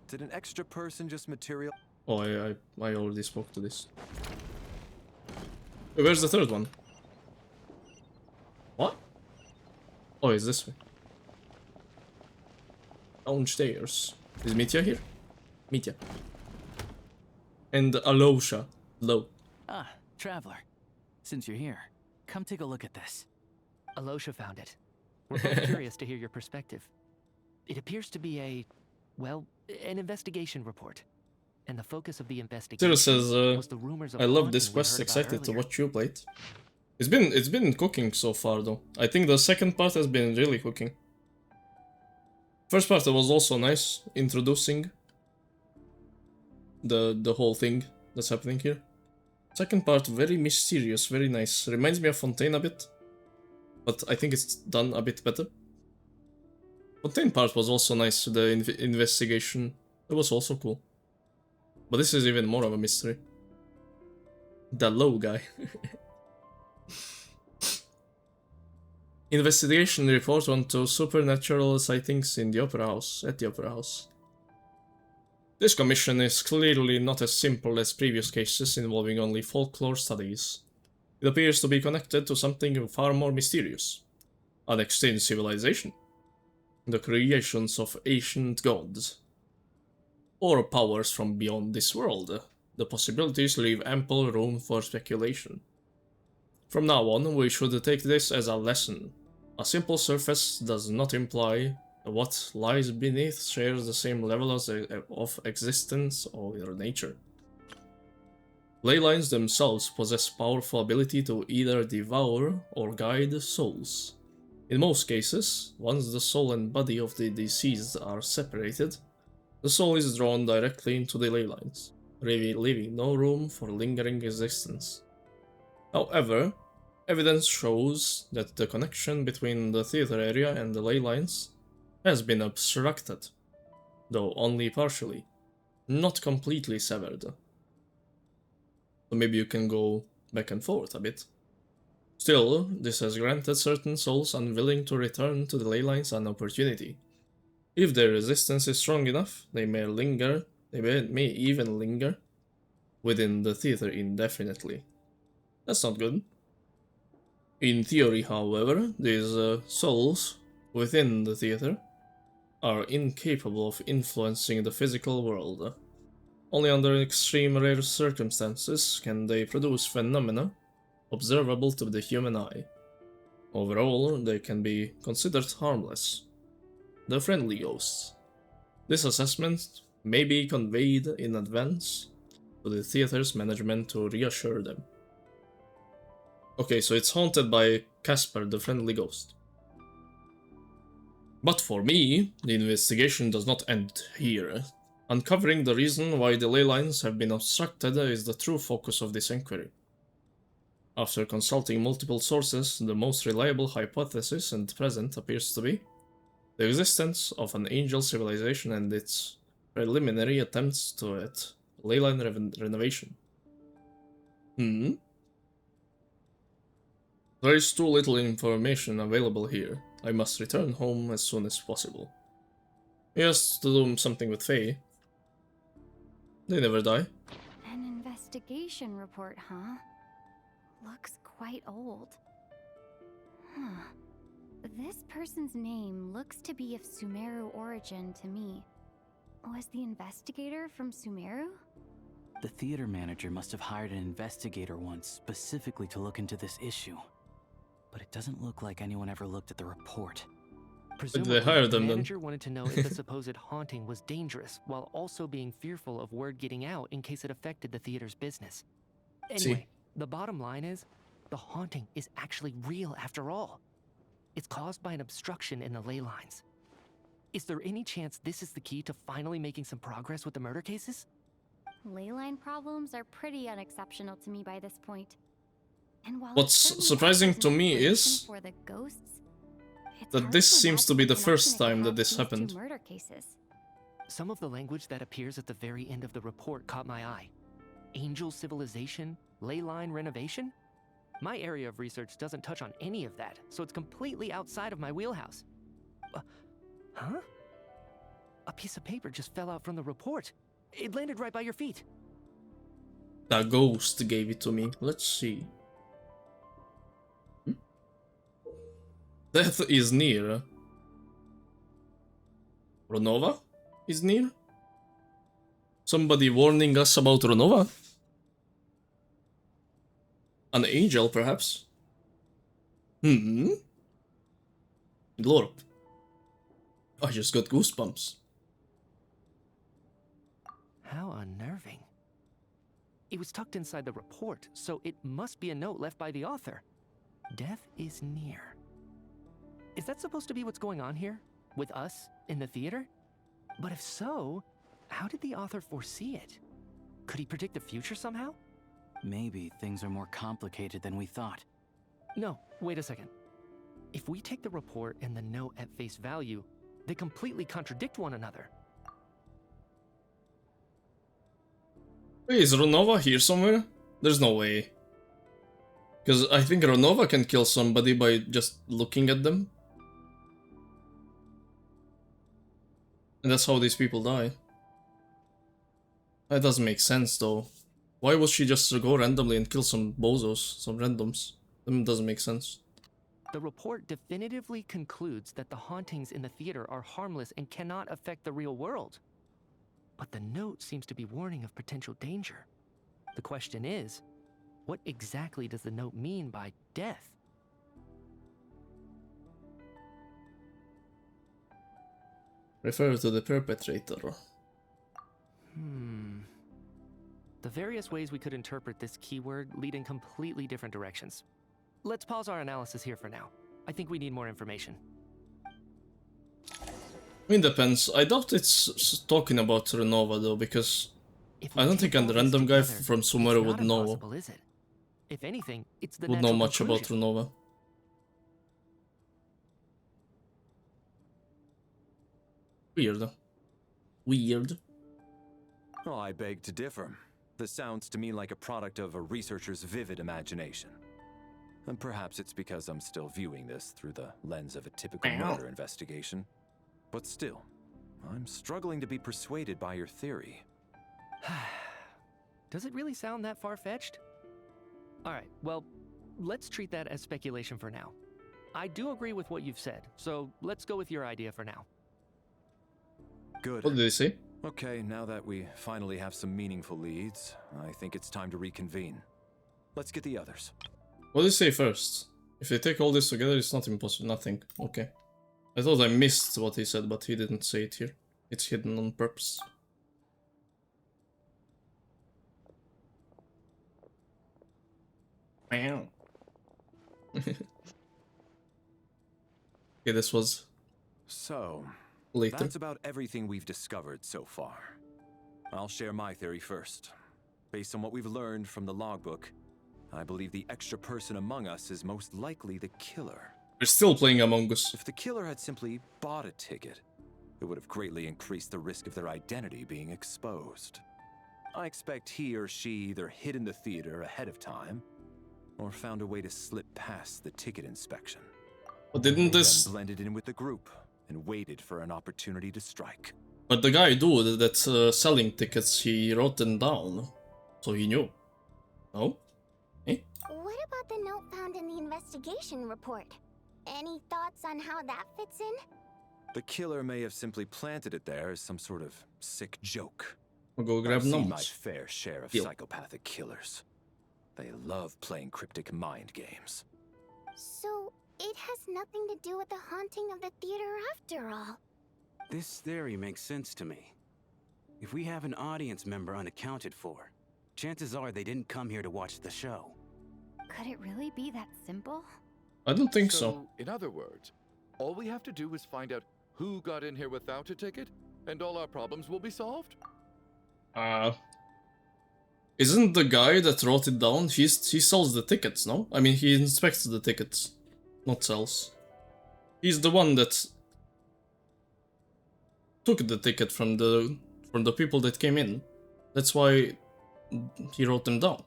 Did an extra person just material? Oh, I already spoke to this. Wait, where's the third one? What? Oh, it's this way. Downstairs. Is Mitya here? Mitya. And Alosha. Low. Ah, traveler. Since you're here, come take a look at this. Alosha found it. We're both curious to hear your perspective. It appears to be well, an investigation report. And the focus of the investigation Zero says, was the rumors of I love this haunting we quest, heard about excited to earlier. watch you play it. It's been cooking so far though. I think the second part has been really cooking. First part was also nice, introducing the whole thing that's happening here. Second part, very mysterious, very nice. Reminds me of Fontaine a bit, but I think it's done a bit better. Fontaine part was also nice, the investigation, it was also cool. But this is even more of a mystery. The low guy. Investigation report onto supernatural sightings in the Opera House, at the Opera House. This commission is clearly not as simple as previous cases involving only folklore studies. It appears to be connected to something far more mysterious. An extinct civilization. The creations of ancient gods. Or powers from beyond this world. The possibilities leave ample room for speculation. From now on, we should take this as a lesson. A simple surface does not imply what lies beneath shares the same level of existence or nature. Ley lines themselves possess powerful ability to either devour or guide souls. In most cases, once the soul and body of the deceased are separated, the soul is drawn directly into the ley lines, leaving no room for lingering existence. However, evidence shows that the connection between the theater area and the ley lines has been obstructed, though only partially, not completely severed. So maybe you can go back and forth a bit. Still, this has granted certain souls unwilling to return to the ley lines an opportunity. If their resistance is strong enough, they may even linger within the theater indefinitely. That's not good. In theory, however, these souls within the theater are incapable of influencing the physical world. Only under extreme rare circumstances can they produce phenomena observable to the human eye. Overall, they can be considered harmless. The friendly ghosts. This assessment may be conveyed in advance to the theater's management to reassure them. Okay, so it's haunted by Casper, the friendly ghost. But for me, the investigation does not end here. Uncovering the reason why the ley lines have been obstructed is the true focus of this inquiry. After consulting multiple sources, the most reliable hypothesis at present appears to be the existence of an angel civilization and its preliminary attempts to it. Leyline renovation. There is too little information available here. I must return home as soon as possible. He has to do something with Faye. They never die. An investigation report, huh? Looks quite old. Huh. This person's name looks to be of Sumeru origin to me. Was the investigator from Sumeru? The theater manager must have hired an investigator once specifically to look into this issue. But it doesn't look like anyone ever looked at the report. Presumably, hire the them then? manager wanted to know if the supposed haunting was dangerous, while also being fearful of word getting out in case it affected the theater's business. Anyway, the bottom line is, the haunting is actually real after all. It's caused by an obstruction in the ley lines. Is there any chance this is the key to finally making some progress with the murder cases? Leyline problems are pretty unexceptional to me by this point. And while What's it certainly surprising offers to an me explanation is for the ghosts, it's that hard this to seems to imagine be the the first connection it time could that have this to these two happened. murder cases. Some of the language that appears at the very end of the report caught my eye. Angel civilization, ley line renovation? My area of research doesn't touch on any of that, so it's completely outside of my wheelhouse. Huh? A piece of paper just fell out from the report. It landed right by your feet. That ghost gave it to me. Let's see. Death is near. Ronova is near? Somebody warning us about Ronova? An angel, perhaps? Glorp. I just got goosebumps. How unnerving. It was tucked inside the report, so it must be a note left by the author. Death is near. Is that supposed to be what's going on here? With us, in the theater? But if so, how did the author foresee it? Could he predict the future somehow? Maybe things are more complicated than we thought. No, wait a second. If we take the report and the note at face value, they completely contradict one another. Wait, is Ronova here somewhere? There's no way. Because I think Ronova can kill somebody by just looking at them. And that's how these people die. That doesn't make sense though. Why would she just go randomly and kill some bozos, some randoms? That doesn't make sense. The report definitively concludes that the hauntings in the theater are harmless and cannot affect the real world. But the note seems to be warning of potential danger. The question is, what exactly does the note mean by death? Refer to the perpetrator. The various ways we could interpret this keyword lead in completely different directions. Let's pause our analysis here for now. I think we need more information. I mean, depends. I doubt it's talking about Renova though, because I don't think a random guy from somewhere would know. Is it? If anything, it's the would know natural much about conclusion. Renova. Weird. Weird. Oh, I beg to differ. This sounds to me like a product of a researcher's vivid imagination. And perhaps it's because I'm still viewing this through the lens of a typical murder investigation. But still, I'm struggling to be persuaded by your theory. Does it really sound that far-fetched? Alright, well, let's treat that as speculation for now. I do agree with what you've said, so let's go with your idea for now. Good. What did they say? Okay, now that we finally have some meaningful leads, I think it's time to reconvene. Let's get the others. What did he say first? If they take all this together, it's not impossible. Nothing. Okay. I thought I missed what he said, but he didn't say it here. It's hidden on purpose. Okay, this was So, Later. that's about everything we've discovered so far. I'll share my theory first. Based on what we've learned from the logbook, I believe the extra person among us is most likely the killer. We're still playing Among Us. If the killer had simply bought a ticket, it would have greatly increased the risk of their identity being exposed. I expect he or she either hid in the theater ahead of time, or found a way to slip past the ticket inspection. But didn't this... Then blended in with the group and waited for an opportunity to strike. But the guy dude that's selling tickets, he wrote them down. So he knew. No? Eh? What about the note found in the investigation report? Any thoughts on how that fits in? The killer may have simply planted it there as some sort of sick joke. I'll go grab I've seen my numbers. fair share of Deal. psychopathic killers. They love playing cryptic mind games. So, it has nothing to do with the haunting of the theater after all. This theory makes sense to me. If we have an audience member unaccounted for, chances are they didn't come here to watch the show. Could it really be that simple? I don't think so. In other words, all we have to do is find out who got in here without a ticket, and all our problems will be solved? Isn't the guy that wrote it down, he sells the tickets, no? I mean, he inspects the tickets, not sells. He's the one that took the ticket from the people that came in. That's why he wrote them down.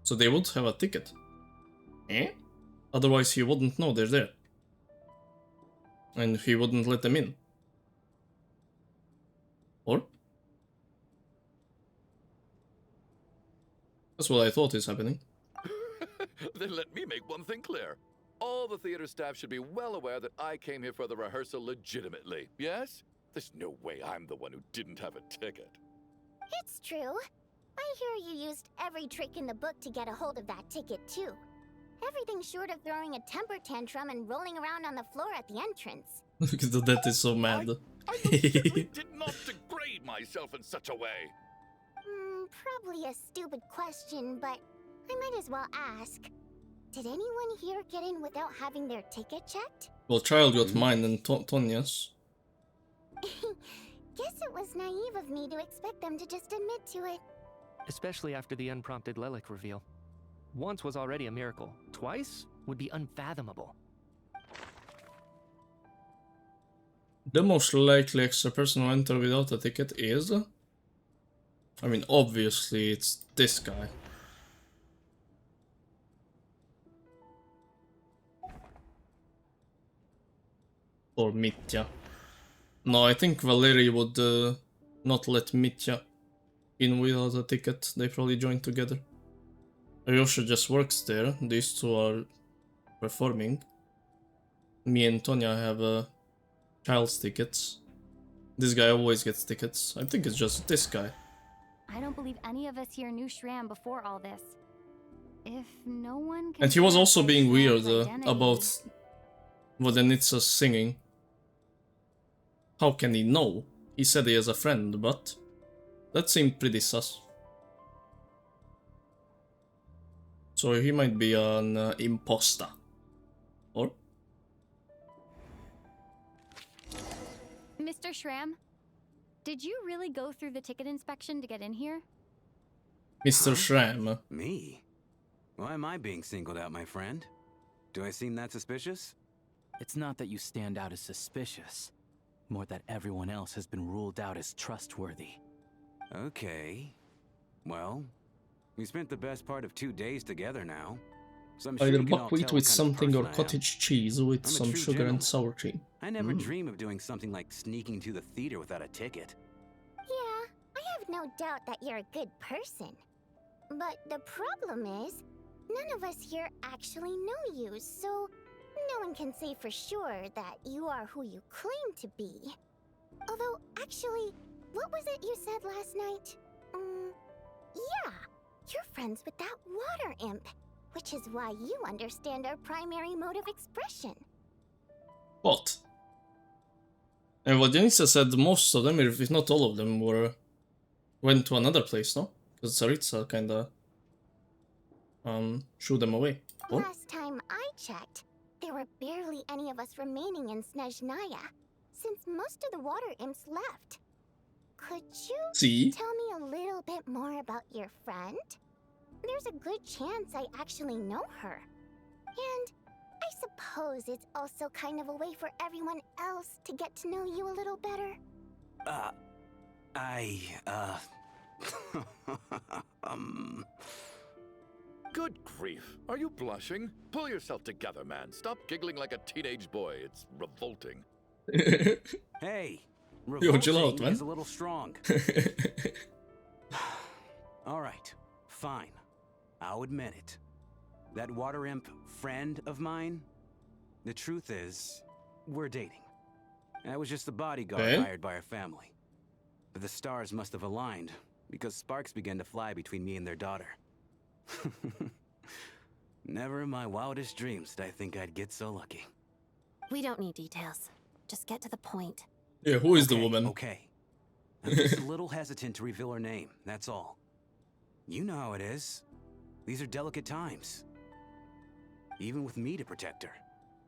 So they would have a ticket. Eh? Otherwise he wouldn't know they're there. And he wouldn't let them in. Or? That's what I thought is happening. Then let me make one thing clear. All the theater staff should be well aware that I came here for the rehearsal legitimately, yes? There's no way I'm the one who didn't have a ticket. It's true. I hear you used every trick in the book to get a hold of that ticket, too. Everything short of throwing a temper tantrum and rolling around on the floor at the entrance. Look at that, is so mad. I certainly did not degrade myself in such a way. Probably a stupid question, but I might as well ask. Did anyone here get in without having their ticket checked? Well, Child got mine and Tonya's. Guess it was naive of me to expect them to just admit to it. Especially after the unprompted Lelic reveal. Once was already a miracle. Twice would be unfathomable. The most likely extra person who enter without a ticket is... I mean, obviously it's this guy. Or Mitya. No, I think Valery would not let Mitya in without a ticket. They probably joined together. Ryosha just works there. These two are performing. Me and Tonya have Child's tickets. This guy always gets tickets. I think it's just this guy. I don't believe any of us here knew Shram before all this. If no one can... And he was also being weird identity... about Vodenitsa's singing. How can he know? He said he has a friend, but that seemed pretty sus. So he might be an imposter. Or? Mr. Shram, did you really go through the ticket inspection to get in here? Mr. Shram. Me? Why am I being singled out, my friend? Do I seem that suspicious? It's not that you stand out as suspicious. More that everyone else has been ruled out as trustworthy. Okay. Well, we spent the best part of 2 days together now. So I'm sure Either you can all buckwheat tell with what kind of something or person I am. cottage cheese with I'm a some true sugar gentleman. and sour cream. I never dream of doing something like sneaking to the theater without a ticket. Yeah, I have no doubt that you're a good person. But the problem is, none of us here actually know you, so no one can say for sure that you are who you claim to be. Although, actually, what was it you said last night? Yeah, you're friends with that water imp, which is why you understand our primary mode of expression. What? And what Janissa said, most of them, if not all of them, went to another place, no? Because Tsaritsa kinda shooed them away. Or? Last time I checked, There were barely any of us remaining in Snezhnaya, since most of the water imps left. Could you tell me a little bit more about your friend? There's a good chance I actually know her. And I suppose it's also kind of a way for everyone else to get to know you a little better. Good grief. Are you blushing? Pull yourself together, man. Stop giggling like a teenage boy. It's revolting. Hey, Yo, chill out, revolting man. is a little strong. All right, fine. I'll admit it. That water imp friend of mine, the truth is, we're dating. I was just the bodyguard hired by our family. But the stars must have aligned, because sparks began to fly between me and their daughter. Never in my wildest dreams did I think I'd get so lucky. We don't need details. Just get to the point. Yeah, who is the woman? Okay. I'm just a little hesitant to reveal her name, that's all. You know how it is. These are delicate times. Even with me to protect her.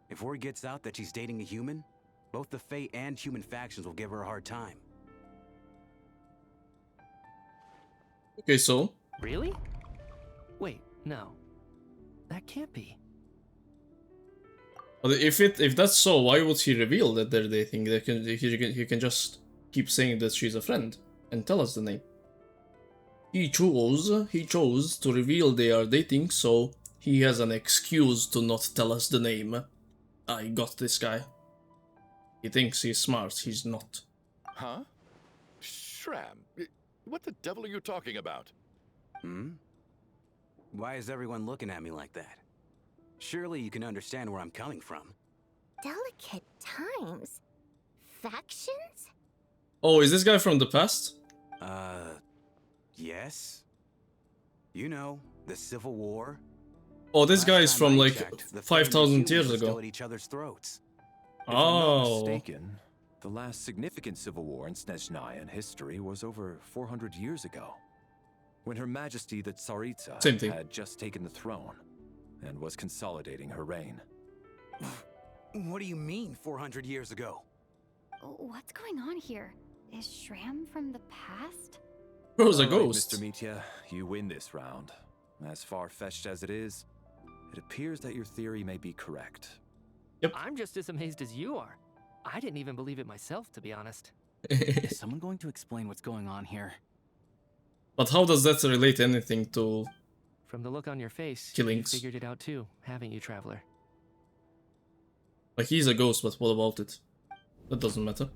If word gets out that she's dating a human, both the Fae and human factions will give her a hard time. Okay, so? Really? Wait, no. That can't be. But if that's so, why would he reveal that they're dating? He can just keep saying that she's a friend and tell us the name. He chose to reveal they are dating, so he has an excuse to not tell us the name. I got this guy. He thinks he's smart, he's not. Huh? Shram, what the devil are you talking about? Why is everyone looking at me like that? Surely you can understand where I'm coming from. Delicate times? Factions? Oh, is this guy from the past? Yes. You know, the Civil War. Oh, this guy is from like the 5,000 years were still ago. at each other's throats. If I'm not mistaken, the last significant civil war in Snezhnayan history was over 400 years ago, when Her Majesty the Tsaritsa had just taken the throne and was consolidating her reign. What do you mean, 400 years ago? What's going on here? Is Shram from the past? Bro's a All right, ghost. Mr. Mitya, you win this round. As far-fetched as it is, it appears that your theory may be correct. Yep. I'm just as amazed as you are. I didn't even believe it myself, to be honest. Is someone going to explain what's going on here? But how does that relate anything to From the look on your face, killings? you figured it out too, haven't you, Traveler? Like, he's a ghost, but what about it? That doesn't matter.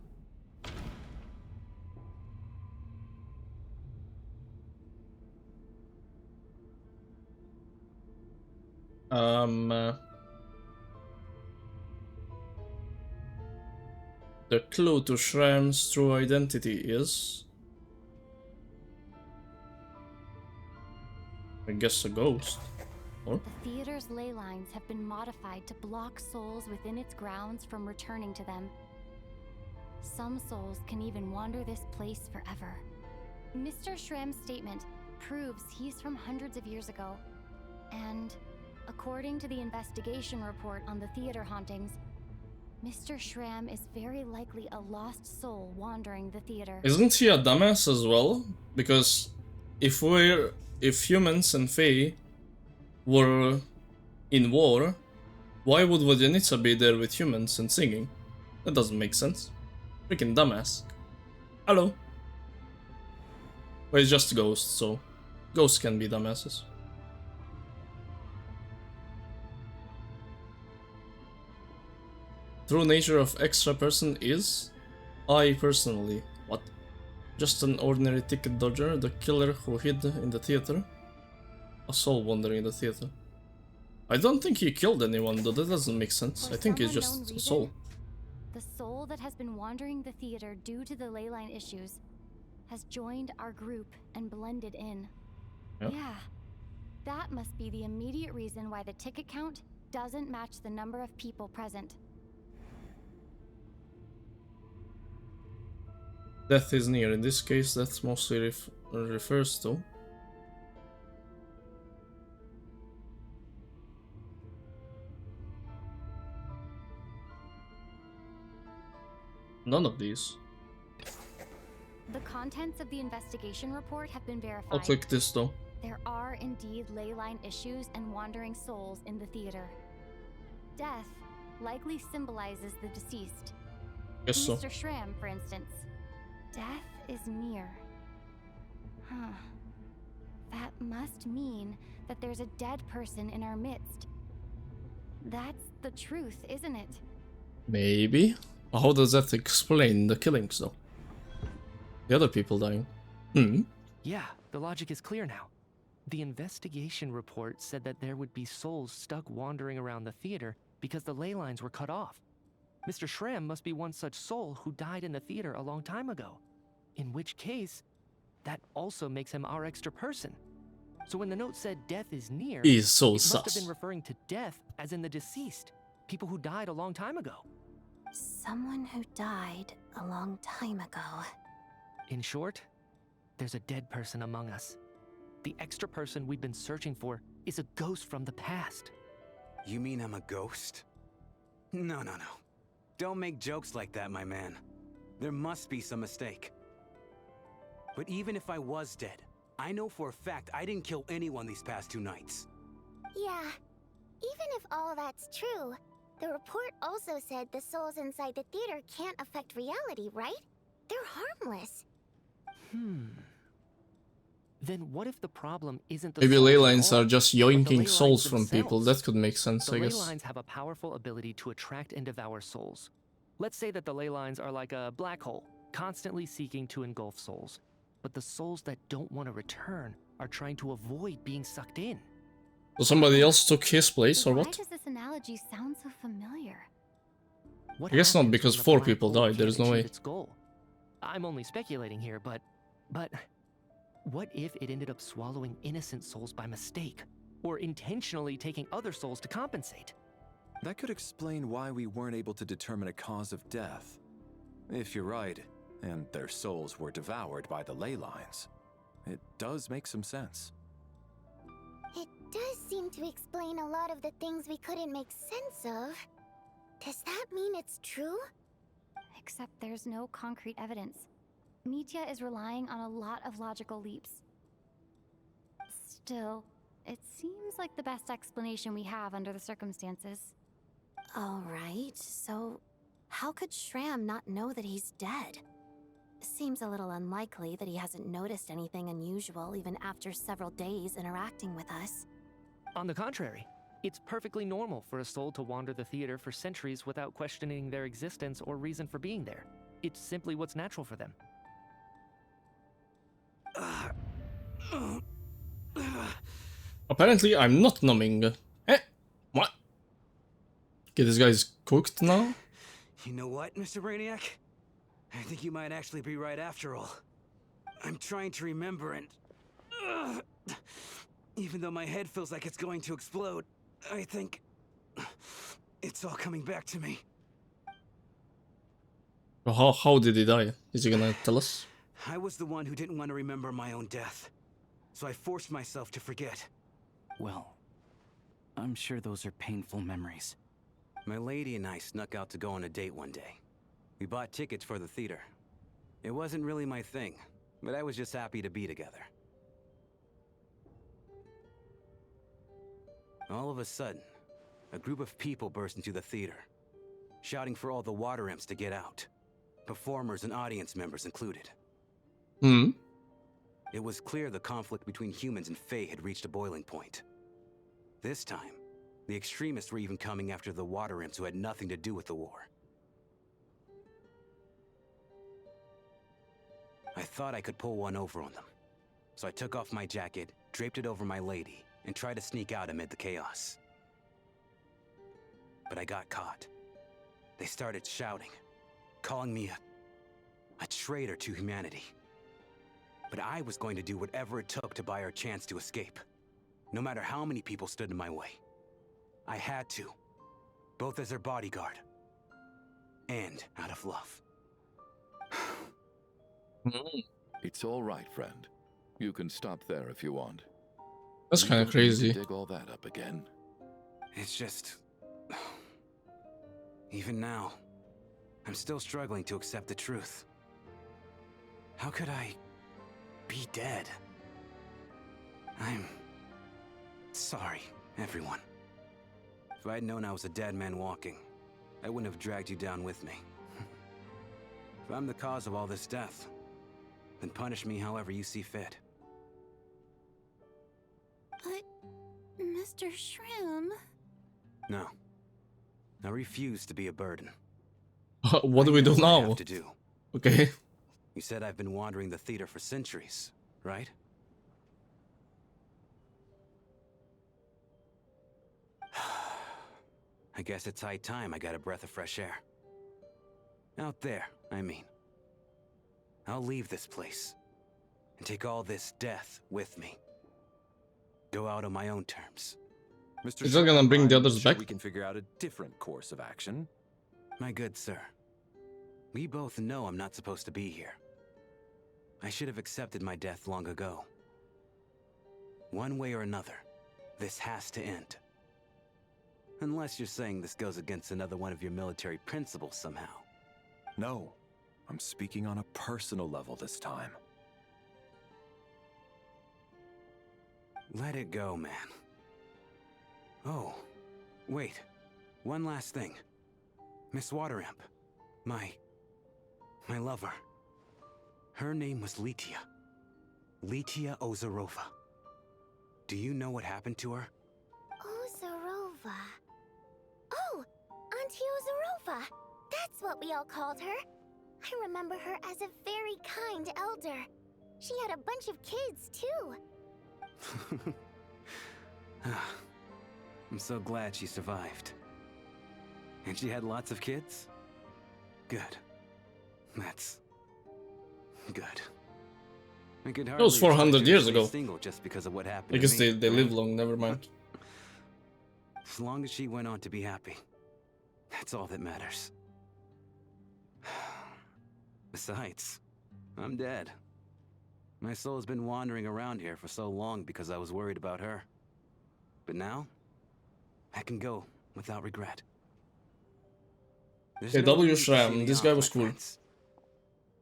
The clue to Shram's true identity is... I guess a ghost. Or? The theater's ley lines have been modified to block souls within its grounds from returning to them. Some souls can even wander this place forever. Mr. Shram's statement proves he's from hundreds of years ago. And according to the investigation report on the theater hauntings, Mr. Shram is very likely a lost soul wandering the theater. Isn't he a dumbass as well? Because if humans and Fae were in war, why would Vodyanica be there with humans and singing? That doesn't make sense. Freaking dumbass. Hello. Well, it's just ghosts, so ghosts can be dumbasses. True nature of extra person is? I personally. What? Just an ordinary ticket dodger, the killer who hid in the theater? A soul wandering in the theater. I don't think he killed anyone, though that doesn't make sense. I think he's just a soul. The soul that has been wandering the theater due to the ley line issues has joined our group and blended in. Yeah. That must be the immediate reason why the ticket count doesn't match the number of people present. Death is near. In this case, that mostly refers to... None of these. The contents of the investigation report have been verified. I'll click this though. There are indeed ley line issues and wandering souls in the theater. Death likely symbolizes the deceased. Guess so. Mr. Schramm, for instance. Death is near. Huh. That must mean that there's a dead person in our midst. That's the truth, isn't it? Maybe. How does that explain the killings though? The other people dying. Yeah, the logic is clear now. The investigation report said that there would be souls stuck wandering around the theater because the ley lines were cut off. Mr. Schramm must be one such soul who died in the theater a long time ago. In which case, that also makes him our extra person. So when the note said death is near, He's so it must have sus. been referring to death as in the deceased, people who died a long time ago. Someone who died a long time ago. In short, there's a dead person among us. The extra person we've been searching for is a ghost from the past. You mean I'm a ghost? No. Don't make jokes like that, my man. There must be some mistake. But even if I was dead, I know for a fact I didn't kill anyone these past 2 nights. Yeah, even if all that's true, the report also said the souls inside the theater can't affect reality, right? They're harmless. Then what if the problem isn't the Maybe souls ley at lines all, are just but the yoinking ley souls lines from people. themselves? That could make sense, The I ley guess. lines have a powerful ability to attract and devour souls. Let's say that the ley lines are like a black hole, constantly seeking to engulf souls. But the souls that don't want to return are trying to avoid being sucked in. So somebody else took his place, or Why what? does this analogy sound so familiar? What I guess not, happens because when the 4 black people hole died. There's can't no achieve way. its goal? I'm only speculating here, but what if it ended up swallowing innocent souls by mistake, or intentionally taking other souls to compensate? That could explain why we weren't able to determine a cause of death. If you're right, and their souls were devoured by the ley lines, it does make some sense. It does seem to explain a lot of the things we couldn't make sense of. Does that mean it's true? Except there's no concrete evidence. Mitya is relying on a lot of logical leaps. Still, it seems like the best explanation we have under the circumstances. Alright, so how could Schramm not know that he's dead? Seems a little unlikely that he hasn't noticed anything unusual even after several days interacting with us. On the contrary, it's perfectly normal for a soul to wander the theater for centuries without questioning their existence or reason for being there. It's simply what's natural for them. Apparently, I'm not numbing. What? Okay, this guy's cooked now? You know what, Mr. Brainiac? I think you might actually be right after all. I'm trying to remember and... even though my head feels like it's going to explode, I think... it's all coming back to me. How did he die? Is he gonna tell us? I was the one who didn't want to remember my own death. So I forced myself to forget. Well, I'm sure those are painful memories. My lady and I snuck out to go on a date one day. We bought tickets for the theater. It wasn't really my thing, but I was just happy to be together. All of a sudden, a group of people burst into the theater, shouting for all the water imps to get out. Performers and audience members included. It was clear the conflict between humans and Fae had reached a boiling point. This time, the extremists were even coming after the water imps who had nothing to do with the war. I thought I could pull one over on them. So I took off my jacket, draped it over my lady, and tried to sneak out amid the chaos. But I got caught. They started shouting, calling me a traitor to humanity. But I was going to do whatever it took to buy our chance to escape, no matter how many people stood in my way. I had to, both as their bodyguard and out of love. It's all right, friend. You can stop there if you want. That's You kind of don't need to crazy. dig all that up again. It's just... even now, I'm still struggling to accept the truth. How could I be dead? I'm sorry, everyone. If I'd known I was a dead man walking, I wouldn't have dragged you down with me. If I'm the cause of all this death, then punish me however you see fit. But, Mr. Shroom... No. I refuse to be a burden. What do we do I know what I now? have to do. Okay. You said I've been wandering the theater for centuries, right? I guess it's high time I got a breath of fresh air. Out there, I mean. I'll leave this place and take all this death with me. Go out on my own terms. Mr. Is that gonna bring the others sure back? We can figure out a different course of action. My good sir, we both know I'm not supposed to be here. I should have accepted my death long ago. One way or another, this has to end. Unless you're saying this goes against another one of your military principles somehow. No, I'm speaking on a personal level this time. Let it go, man. Oh, wait. One last thing. Miss Wateramp. My lover. Her name was Litia. Litia Ozarova. Do you know what happened to her? Ozarova. Oh, Auntie Ozarova. That's what we all called her. I remember her as a very kind elder. She had a bunch of kids, too. I'm so glad she survived. And she had lots of kids? Good. That's good. I could That was hardly 400 expect her to years stay ago. single just because of what happened I to guess me, they right? live long, never mind. As long as she went on to be happy, that's all that matters. Besides, I'm dead. My soul's been wandering around here for so long because I was worried about her. But now, I can go without regret. There's Hey, no W need to see Shram, me this off, guy my was cool. friends.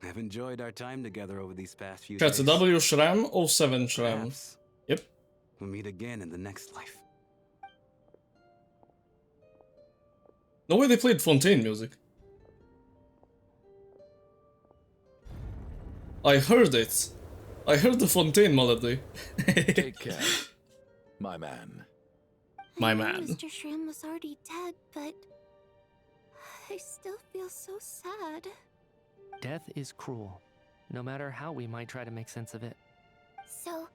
I've enjoyed our time together over these past few Chat's days. W Shram or 7 Shram? Perhaps Yep. we'll meet again in the next life. No way they played Fontaine music. I heard it. I heard the Fontaine melody. Take care, my man. My I knew man. Mr. Shroom was already dead, but... I still feel so sad. Death is cruel, no matter how we might try to make sense of it. So,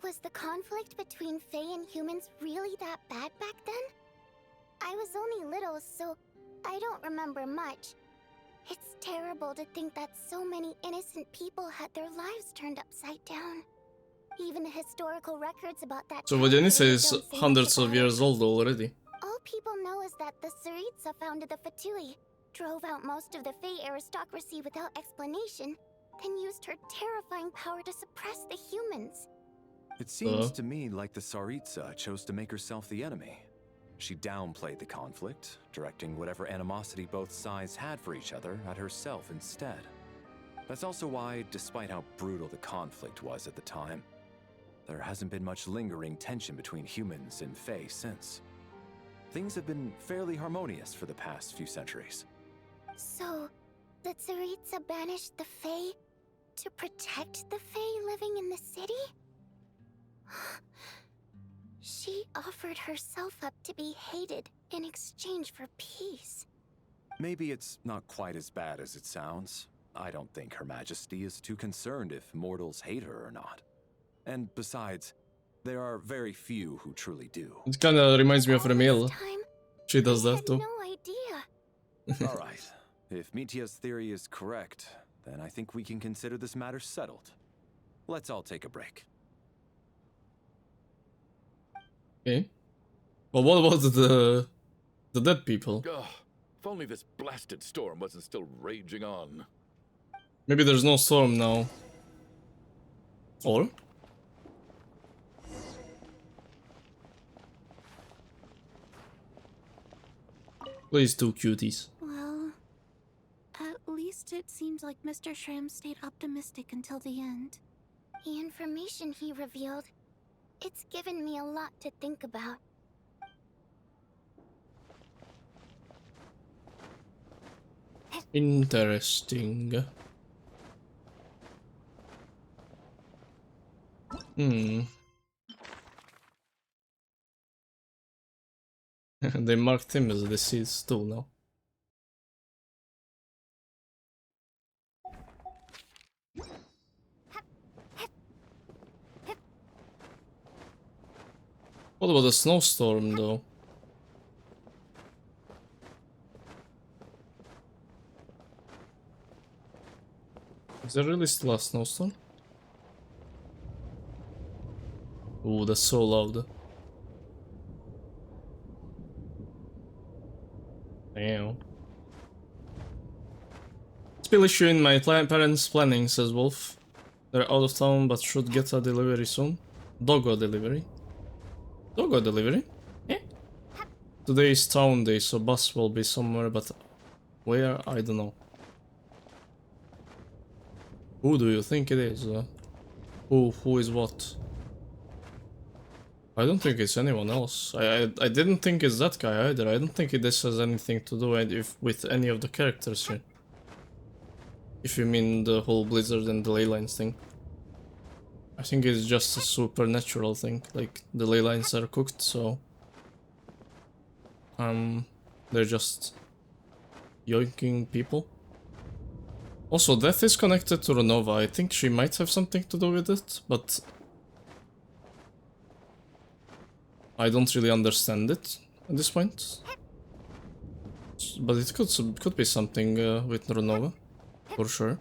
was the conflict between Fae and humans really that bad back then? I was only little, so I don't remember much. It's terrible to think that so many innocent people had their lives turned upside down. Even the historical records about that So time Valenissa period is don't say much hundreds of about it. years old already. All people know is that the Tsaritsa founded the Fatui, drove out most of the Fae aristocracy without explanation, then used her terrifying power to suppress the humans. It seems to me like the Tsaritsa chose to make herself the enemy. She downplayed the conflict, directing whatever animosity both sides had for each other at herself instead. That's also why, despite how brutal the conflict was at the time, there hasn't been much lingering tension between humans and Fae since. Things have been fairly harmonious for the past few centuries. So, the Tsaritsa banished the Fae to protect the Fae living in the city? She offered herself up to be hated in exchange for peace. Maybe it's not quite as bad as it sounds. I don't think Her Majesty is too concerned if mortals hate her or not. And besides, there are very few who truly do. It kinda reminds me of Remil. She does that too. No idea. All right. If Mitia's theory is correct, then I think we can consider this matter settled. Let's all take a break. Okay. Well, what about the dead people? Ugh, if only this blasted storm wasn't still raging on. Maybe there's no storm now. Or? Please, two cuties. Well, least it seems like Mr. Shram stayed optimistic until the end. The information he revealed, it's given me a lot to think about. Interesting. They marked him as deceased too now. What about the snowstorm though? Is there really still a snowstorm? Ooh, that's so loud. Damn. Spill issue in my parents' planning, says Wolf. They're out of town but should get a delivery soon. Doggo delivery. Doggo delivery? Eh? Today is town day, so bus will be somewhere, but where? I don't know. Who do you think it is? Who is what? I don't think it's anyone else. I didn't think it's that guy either. I don't think this has anything to do with any of the characters here. If you mean the whole Blizzard and the ley lines thing. I think it's just a supernatural thing. Like, the ley lines are cooked, so... they're just... yoinking people. Also, Death is connected to Renova. I think she might have something to do with it, but... I don't really understand it at this point. But it could be something with Renova, for sure.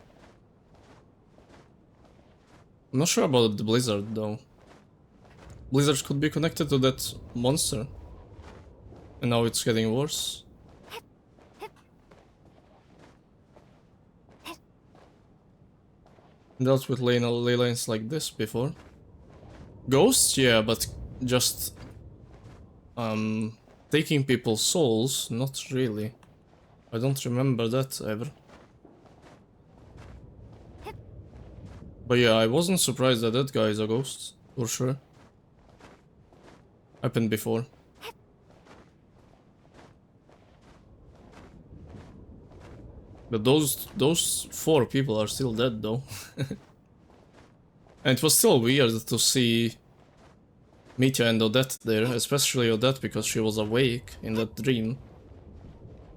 I'm not sure about the Blizzard though. Blizzard could be connected to that monster. And now it's getting worse. Dealt with ley lines like this before. Ghosts, yeah, but just... taking people's souls, not really. I don't remember that ever. But yeah, I wasn't surprised that that guy is a ghost, for sure. Happened before. But those 4 people are still dead though. And it was still weird to see Mitya and Odette there, especially Odette because she was awake in that dream.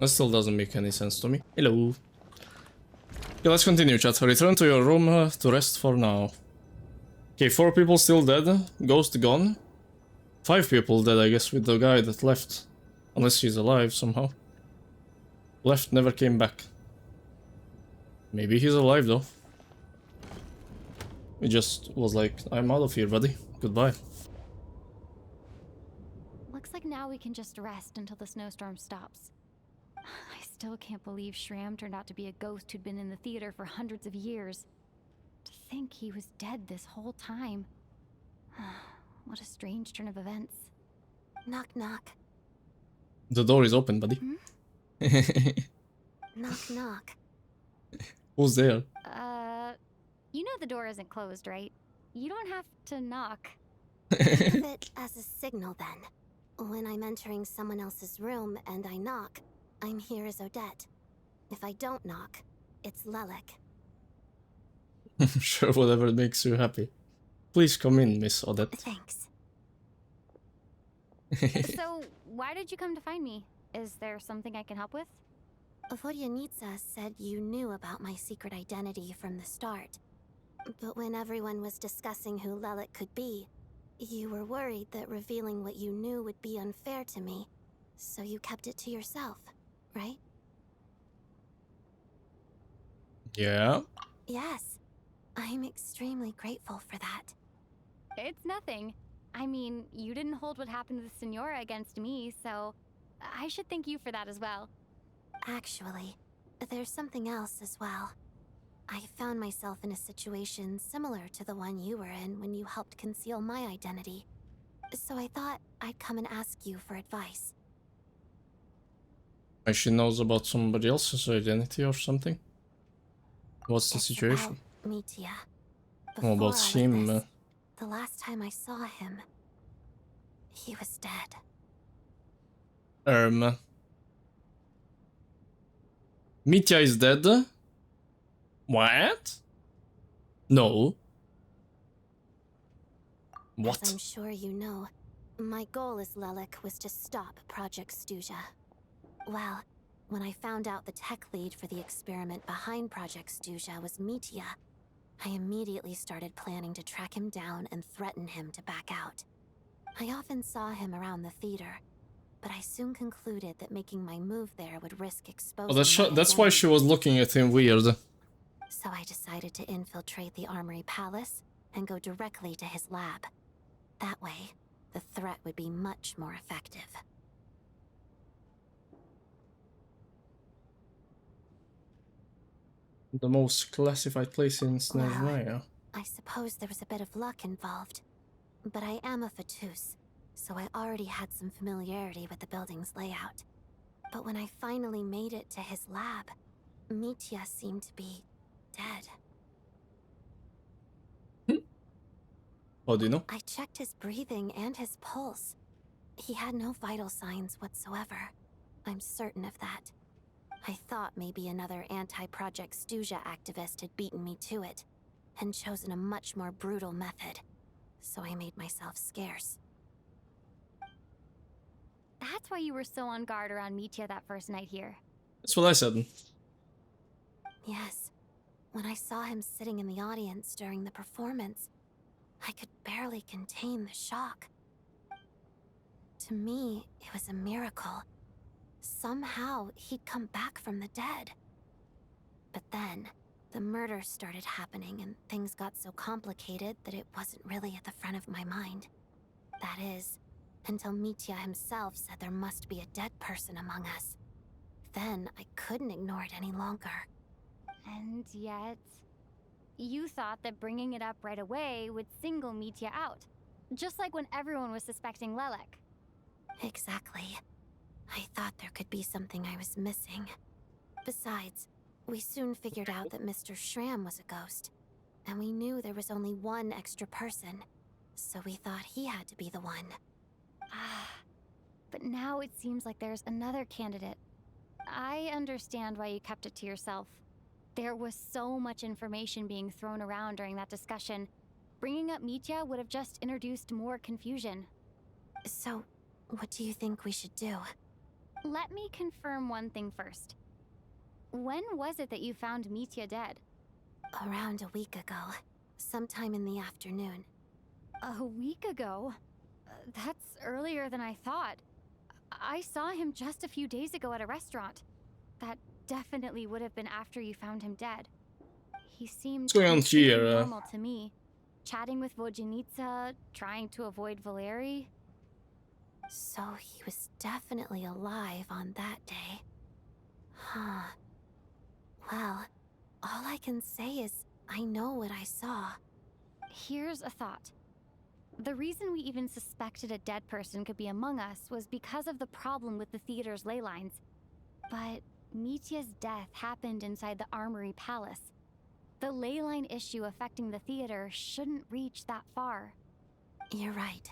That still doesn't make any sense to me. Hello. Okay, let's continue, chat. Return to your room to rest for now. Okay, 4 people still dead. Ghost gone. 5 people dead, I guess, with the guy that left. Unless he's alive somehow. Left, never came back. Maybe he's alive though. He just was like, I'm out of here, buddy. Goodbye. Looks like now we can just rest until the snowstorm stops. I still can't believe Shram turned out to be a ghost who'd been in the theater for hundreds of years. To think he was dead this whole time. What a strange turn of events. Knock, knock. The door is open, buddy. Knock, knock. Who's there? You know the door isn't closed, right? You don't have to knock. Think of it as a signal then. When I'm entering someone else's room and I knock, I'm here as Odette. If I don't knock, it's Lelek. Sure, whatever makes you happy. Please come in, Miss Odette. Thanks. So, why did you come to find me? Is there something I can help with? Vodyanitsa said you knew about my secret identity from the start. But when everyone was discussing who Lelek could be, you were worried that revealing what you knew would be unfair to me. So you kept it to yourself, right? Yeah. Yes. I'm extremely grateful for that. It's nothing. I mean, you didn't hold what happened with Senora against me, so I should thank you for that as well. Actually, there's something else as well. I found myself in a situation similar to the one you were in when you helped conceal my identity. So I thought I'd come and ask you for advice. She knows about somebody else's identity or something? What's the situation? About Mitya. Oh, about Before all of him. this, the last time I saw him, he was dead. Mitya is dead? What? No. What? As I'm sure you know, my goal as Lelek was to stop Project Stuja. Well, when I found out the tech lead for the experiment behind Project Stuja was Mitya, I immediately started planning to track him down and threaten him to back out. I often saw him around the theater, but I soon concluded that making my move there would risk exposing That's why she was looking at him weird. So I decided to infiltrate the Armory Palace and go directly to his lab. That way, the threat would be much more effective. The most classified place in Snezhnaya. I suppose there was a bit of luck involved, but I am a Fatus, so I already had some familiarity with the building's layout. But when I finally made it to his lab, Mitya seemed to be dead. How do you know? I checked his breathing and his pulse. He had no vital signs whatsoever. I'm certain of that. I thought maybe another anti-Project Stuja activist had beaten me to it, and chosen a much more brutal method. So I made myself scarce. That's why you were so on guard around Mitya that first night here. That's what I said. Yes. When I saw him sitting in the audience during the performance, I could barely contain the shock. To me, it was a miracle. Somehow, he'd come back from the dead. But then, the murders started happening and things got so complicated that it wasn't really at the front of my mind. That is, until Mitya himself said there must be a dead person among us. Then, I couldn't ignore it any longer. And yet, you thought that bringing it up right away would single Mitya out. Just like when everyone was suspecting Lelek. Exactly. I thought there could be something I was missing. Besides, we soon figured out that Mr. Shram was a ghost. And we knew there was only one extra person. So we thought he had to be the one. But now it seems like there's another candidate. I understand why you kept it to yourself. There was so much information being thrown around during that discussion. Bringing up Mitya would have just introduced more confusion. So, what do you think we should do? Let me confirm one thing first. When was it that you found Mitya dead? Around a week ago. Sometime in the afternoon. A week ago? That's earlier than I thought. I saw him just a few days ago at a restaurant. That definitely would have been after you found him dead. He seemed What's going on here? normal to me. Chatting with Vodjanica, trying to avoid Valeri. So he was definitely alive on that day. Huh. Well, all I can say is I know what I saw. Here's a thought. The reason we even suspected a dead person could be among us was because of the problem with the theater's ley lines. But Mitya's death happened inside the Armory Palace. The ley line issue affecting the theater shouldn't reach that far. You're right.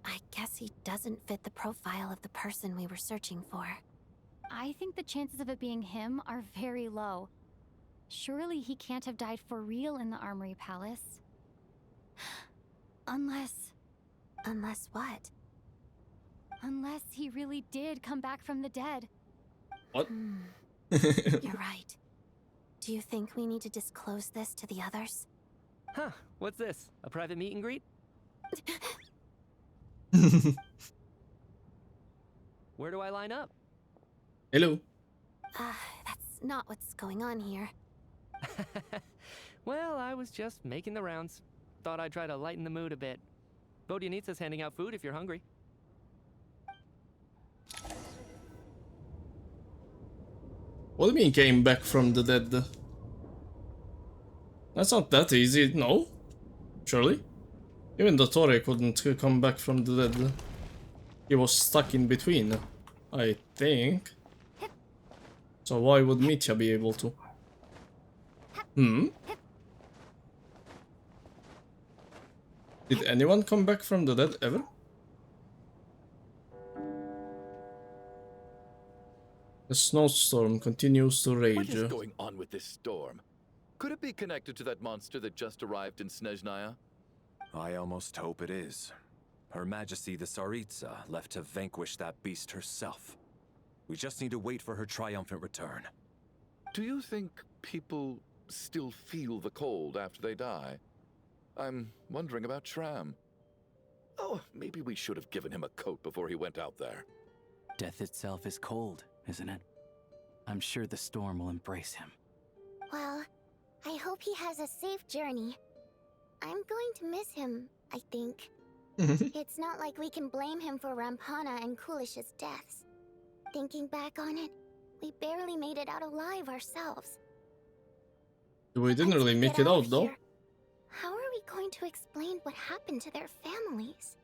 I guess he doesn't fit the profile of the person we were searching for. I think the chances of it being him are very low. Surely he can't have died for real in the Armory Palace. Unless what? Unless he really did come back from the dead. What? You're right. Do you think we need to disclose this to the others? Huh, what's this? A private meet and greet? Where do I line up? Hello. That's not what's going on here. Well, I was just making the rounds. Thought I'd try to lighten the mood a bit. Vodjanitsa's handing out food if you're hungry. What do you mean came back from the dead? That's not that easy, no? Surely? Even the Torre couldn't come back from the dead. He was stuck in between, I think. So why would Mitya be able to? Hmm? Did anyone come back from the dead ever? The snowstorm continues to What rage. is going on with this storm? Could it be connected to that monster that just arrived in Snezhnaya? I almost hope it is. Her Majesty the Tsaritsa left to vanquish that beast herself. We just need to wait for her triumphant return. Do you think people still feel the cold after they die? I'm wondering about Shram. Oh, maybe we should have given him a coat before he went out there. Death itself is cold, isn't it? I'm sure the storm will embrace him. Well, I hope he has a safe journey. I'm going to miss him, I think. It's not like we can blame him for Rampana and Kulish's deaths. Thinking back on it, we barely made it out alive ourselves. We didn't really make it out though. How are we going to explain what happened to their families?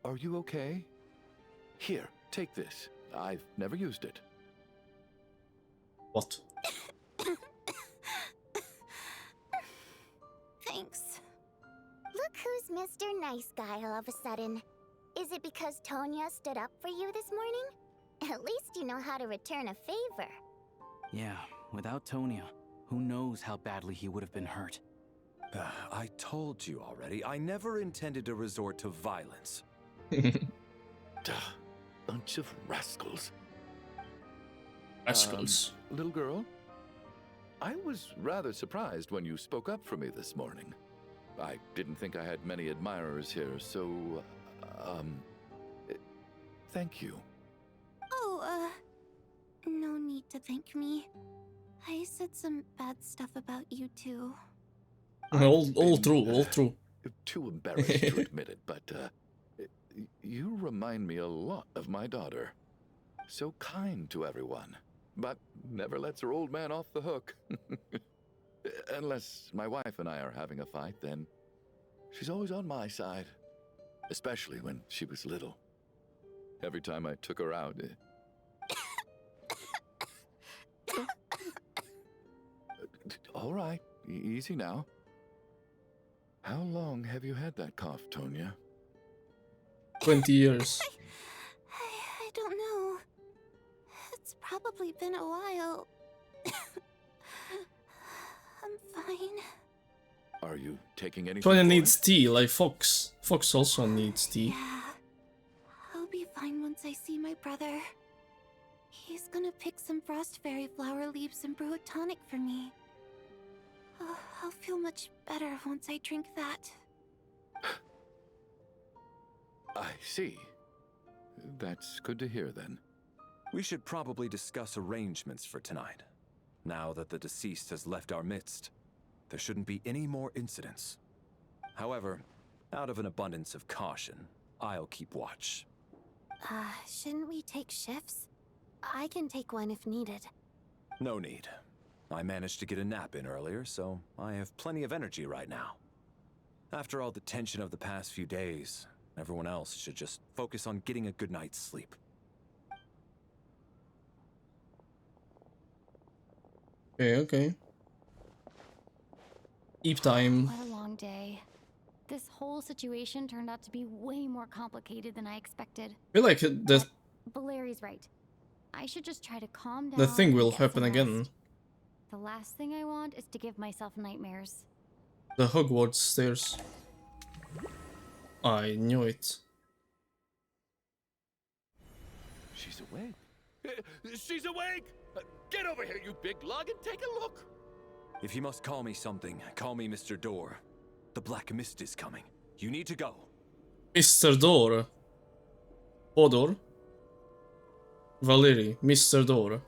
Are you okay? Here, take this. I've never used it. What? Thanks. Look who's Mr. Nice Guy all of a sudden. Is it because Tonya stood up for you this morning? At least you know how to return a favor. Yeah, without Tonya, who knows how badly he would have been hurt. I told you already, I never intended to resort to violence. Duh, bunch of rascals. Rascals. Little girl, I was rather surprised when you spoke up for me this morning. I didn't think I had many admirers here, so, thank you. Oh, no need to thank me. I said some bad stuff about you too. All true. Too embarrassed to admit it, but, you remind me a lot of my daughter. So kind to everyone, but never lets her old man off the hook. Unless my wife and I are having a fight, then she's always on my side. Especially when she was little. Every time I took her out... All right, easy now. How long have you had that cough, Tonya? 20 years. I don't know. It's probably been a while. I'm fine. Are you taking anything? Tonya needs tea, like Fox. Fox also needs tea. Yeah. I'll be fine once I see my brother. He's gonna pick some frost fairy flower leaves and brew a tonic for me. I'll feel much better once I drink that. I see. That's good to hear then. We should probably discuss arrangements for tonight. Now that the deceased has left our midst, there shouldn't be any more incidents. However, out of an abundance of caution, I'll keep watch. Shouldn't we take shifts? I can take one if needed. No need. I managed to get a nap in earlier, so I have plenty of energy right now. After all the tension of the past few days, everyone else should just focus on getting a good night's sleep. Okay. Keep time. What a long day. This whole situation turned out to be way more complicated than I expected. I feel like the Valeri's right. I should just try to calm down. the thing will and get happen some again. rest. The last thing I want is to give myself nightmares. The Hogwarts stairs. I knew it. She's awake. She's awake! Get over here, you big lug, and take a look! If you must call me something, call me Mr. Door. The Black Mist is coming. You need to go. Mr. Door. Hodor. Valeri. Mr. Door.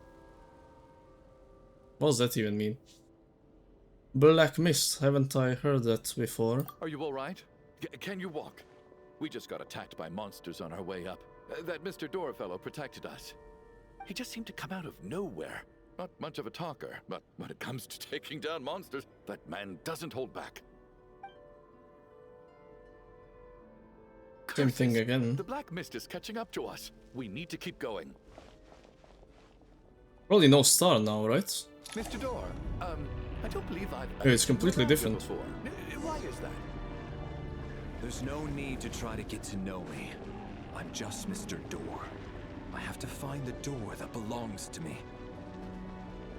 What does that even mean? Black Mist. Haven't I heard that before? Are you alright? Can you walk? We just got attacked by monsters on our way up. That Mr. Door fellow protected us. He just seemed to come out of nowhere. Not much of a talker, but when it comes to taking down monsters, that man doesn't hold back. Same thing again. The black mist is catching up to us. We need to keep going. Probably no star now, right? Mr. Door, I don't believe I've... Yeah, it's completely met you different. before. Why is that? There's no need to try to get to know me. I'm just Mr. Door. I have to find the door that belongs to me.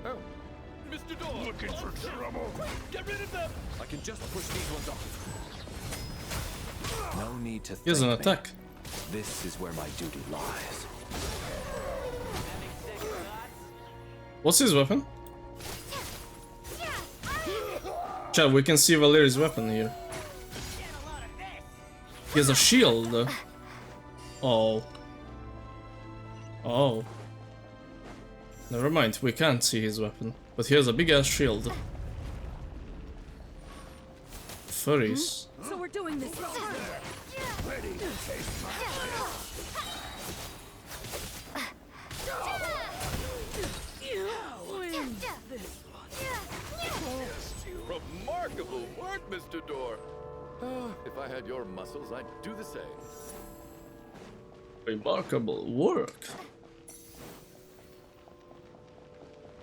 Oh, Mr. Door! Looking for trouble! Get rid of them! I can just push these ones off. No need to Here's an thank attack. me. This is where my duty lies. What's his weapon? Chat, we can see Valeri's weapon here. He has a shield. Oh. Oh. Never mind, we can't see his weapon. But he has a big ass shield. Furries. So we're doing this. Remarkable work, Mr. Door. If I had your muscles, I'd do the same. Remarkable work.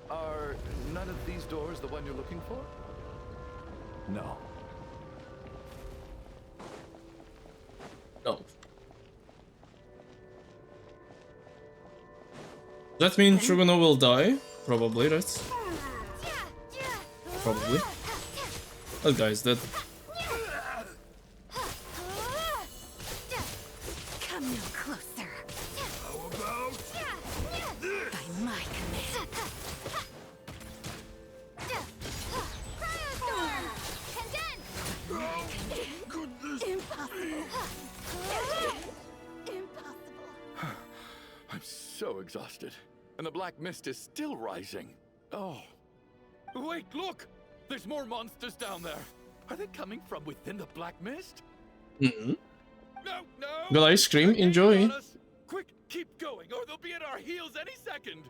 Are none of these doors the one you're looking for? No. No. That means Trugano will die? Probably, right? Probably. That guy's dead. Come no closer. How about? By my command. I'm so exhausted. And the black mist is still rising. Oh. Wait, look! There's more monsters down there. Are they coming from within the black mist? Mm-hmm. No, no! Got ice cream, enjoy. Quick, keep going, or they'll be at our heels any second!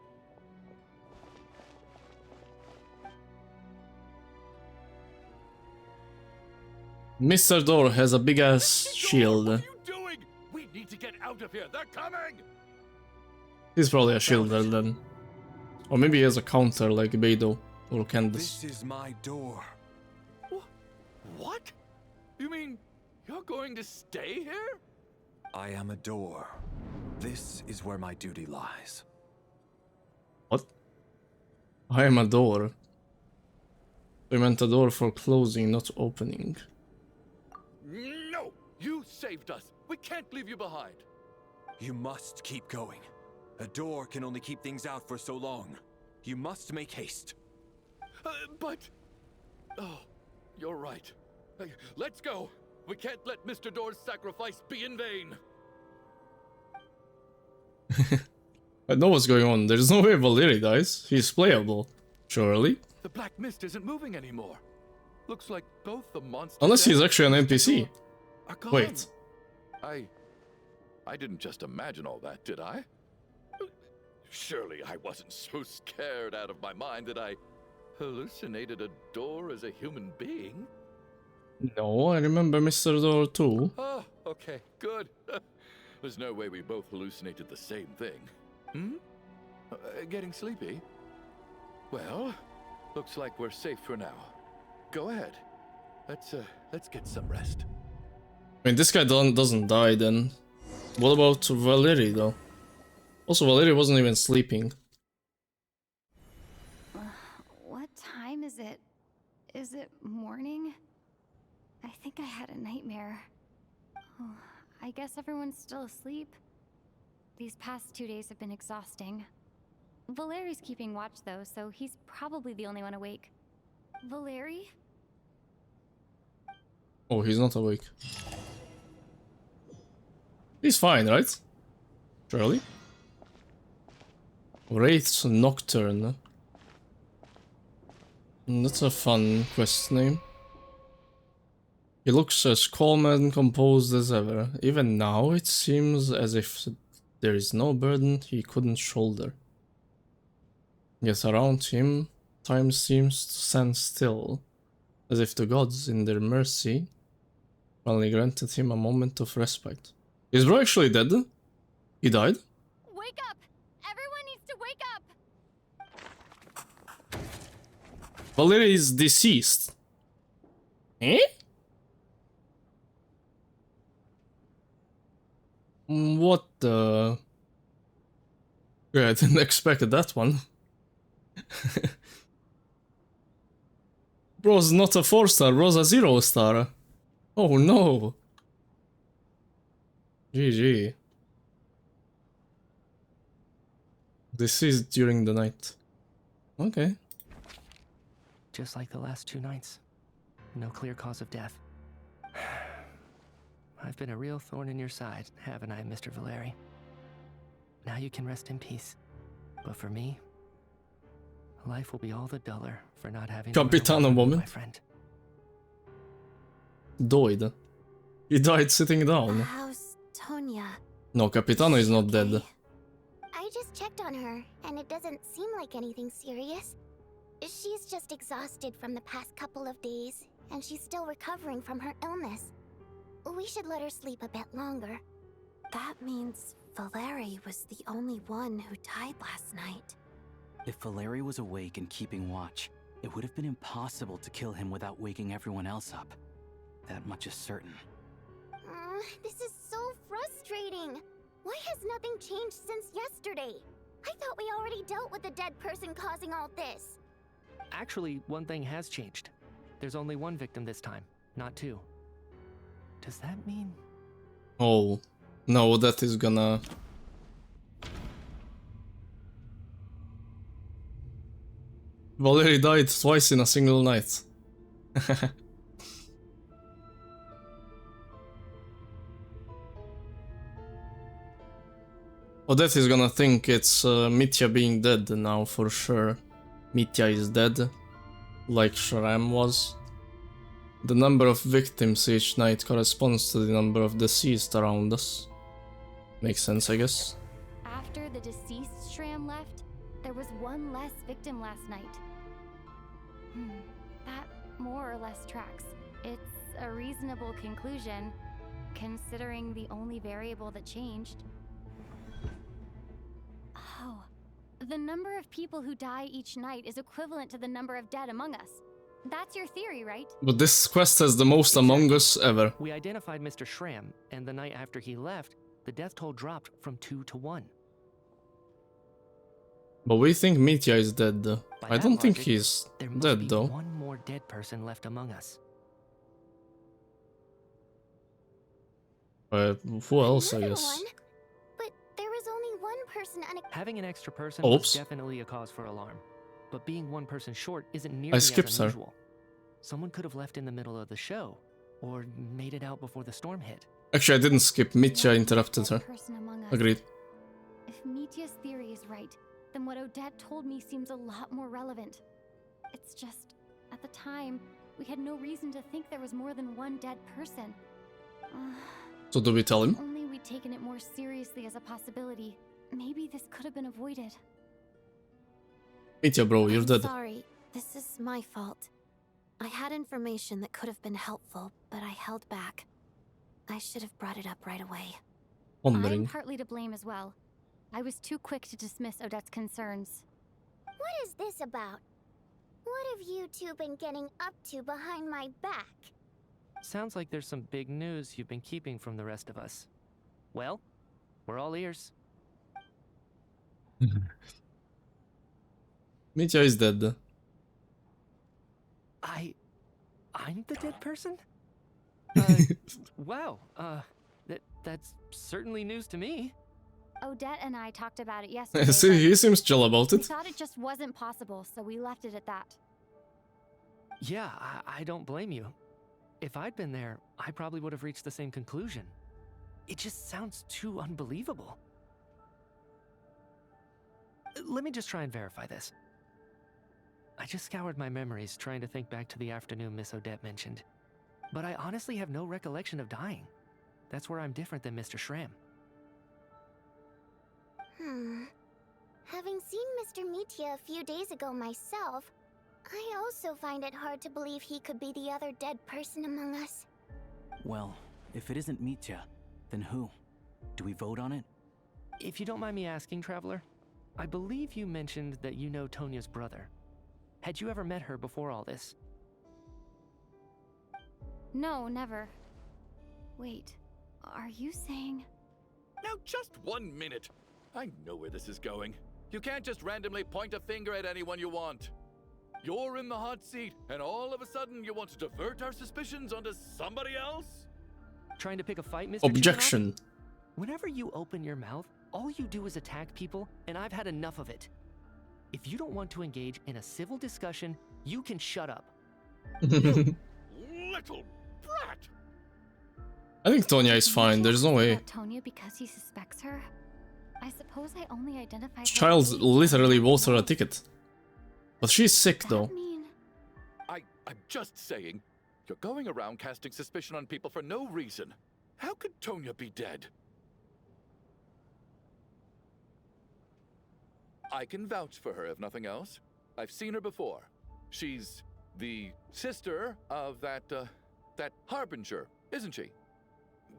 Mr. Door has a big ass shield. What are you doing? We need to get out of here. They're coming! He's probably a shielder then. Or maybe he has a counter like Beidou or Candace. This is my door. What? You mean you're going to stay here? I am a door. This is where my duty lies. What? I am a door. I meant a door for closing, not opening. No! You saved us! We can't leave you behind! You must keep going. A door can only keep things out for so long. You must make haste. But... Oh, you're right. Let's go! We can't let Mr. Door's sacrifice be in vain! I know what's going on. There's no way Valeri dies. He's playable. Surely. The black mist isn't moving anymore. Looks like both the monsters... Unless he's actually an NPC. Wait. I didn't just imagine all that, did I? Surely I wasn't so scared out of my mind that I hallucinated a door as a human being? No, I remember Mr. Door too. Oh, okay, good. There's no way we both hallucinated the same thing. Hmm? Getting sleepy? Well, looks like we're safe for now. Go ahead. Let's get some rest. I mean, this guy doesn't die then. What about Valeri though? Also, Valeri wasn't even sleeping. What time is it? Is it morning? I think I had a nightmare. Oh, I guess everyone's still asleep. These past 2 days have been exhausting. Valeri's keeping watch though, so he's probably the only one awake. Valeri? Oh, he's not awake. He's fine, right? Surely? Wraith's Nocturne. That's a fun quest name. He looks as calm and composed as ever. Even now, it seems as if there is no burden he couldn't shoulder. Yet around him, time seems to stand still, as if the gods, in their mercy, only granted him a moment of respite. Is bro actually dead? He died? Wake up! Everyone needs to wake up! Valeria is deceased. Eh? What the... Yeah, I didn't expect that one. Bro's not a 4-star, bro's a 0-star. Oh no. GG. Deceased during the night. Okay. Just like the last 2 nights. No clear cause of death. I've been a real thorn in your side, haven't I, Mr. Valeri? Now you can rest in peace. But for me, life will be all the duller for not having Capitano moment. my friend. Died. He died sitting down. How's Tonya? No, Capitano is not dead. I just checked on her, and it doesn't seem like anything serious. She's just exhausted from the past couple of days, and she's still recovering from her illness. We should let her sleep a bit longer. That means Valeri was the only one who died last night. If Valeri was awake and keeping watch, it would have been impossible to kill him without waking everyone else up. That much is certain. This is so frustrating. Why has nothing changed since yesterday? I thought we already dealt with the dead person causing all this. Actually, one thing has changed. There's only one victim this time, not 2. Does that mean... Oh. No, that is gonna... Valerie died twice in a single night. Odette is gonna think it's Mitya being dead now for sure. Mitya is dead, like Shram was. The number of victims each night corresponds to the number of deceased around us. Makes sense, I guess. After the deceased Shram left, there was one less victim last night. That more or less tracks. It's a reasonable conclusion, considering the only variable that changed. Oh, the number of people who die each night is equivalent to the number of dead among us. That's your theory, right? But this quest has the most Among Us ever. We identified Mr. Shram, and the night after he left, the death toll dropped from 2 to 1. But we think Mitya is dead. I don't think he's there must dead be though. one more dead person left among us. Who else, I guess? One? But there was only one person Having an extra person Oops. was definitely a cause for alarm. But being one person short isn't nearly skipped as her. unusual. Someone could have left in the middle of the show, or made it out before the storm hit. Actually, I didn't skip. Mitya interrupted her. Agreed. If Mitya's theory is right, then what Odette told me seems a lot more relevant. It's just, at the time, we had no reason to think there was more than one dead person. So do we tell him? If only we'd taken it more seriously as a possibility, maybe this could have been avoided. Mitya, bro, you're I'm dead. sorry. This is my fault. I had information that could have been helpful, but I held back. I should have brought it up right away. Pondering. I'm partly to blame as well. I was too quick to dismiss Odette's concerns. What is this about? What have you two been getting up to behind my back? Sounds like there's some big news you've been keeping from the rest of us. Well, we're all ears. Mitya is dead. I'm the dead person? Wow, that's certainly news to me. Odette and I talked about it yesterday. See, he seems chill about We it. thought it just wasn't possible, so we left it at that. Yeah, I don't blame you. If I'd been there, I probably would have reached the same conclusion. It just sounds too unbelievable. Let me just try and verify this. I just scoured my memories trying to think back to the afternoon Miss Odette mentioned. But I honestly have no recollection of dying. That's where I'm different than Mr. Shram. Having seen Mr. Mitya a few days ago myself, I also find it hard to believe he could be the other dead person among us. Well, if it isn't Mitya, then who? Do we vote on it? If you don't mind me asking, Traveler, I believe you mentioned that you know Tonya's brother. Had you ever met her before all this? No, never. Wait, are you saying... Now, just 1 minute. I know where this is going. You can't just randomly point a finger at anyone you want. You're in the hot seat, and all of a sudden you want to divert our suspicions onto somebody else? Trying to pick a fight, Mr. Objection. Chuganov? Whenever you open your mouth, all you do is attack people, and I've had enough of it. If you don't want to engage in a civil discussion, you can shut up. Little brat! I think Tonya is fine. There's no way. Tonya because he suspects her? I suppose I only identified This child literally bought her a ticket. But she's sick though. I'm just saying, you're going around casting suspicion on people for no reason. How could Tonya be dead? I can vouch for her if nothing else. I've seen her before. She's the sister of that Harbinger, isn't she?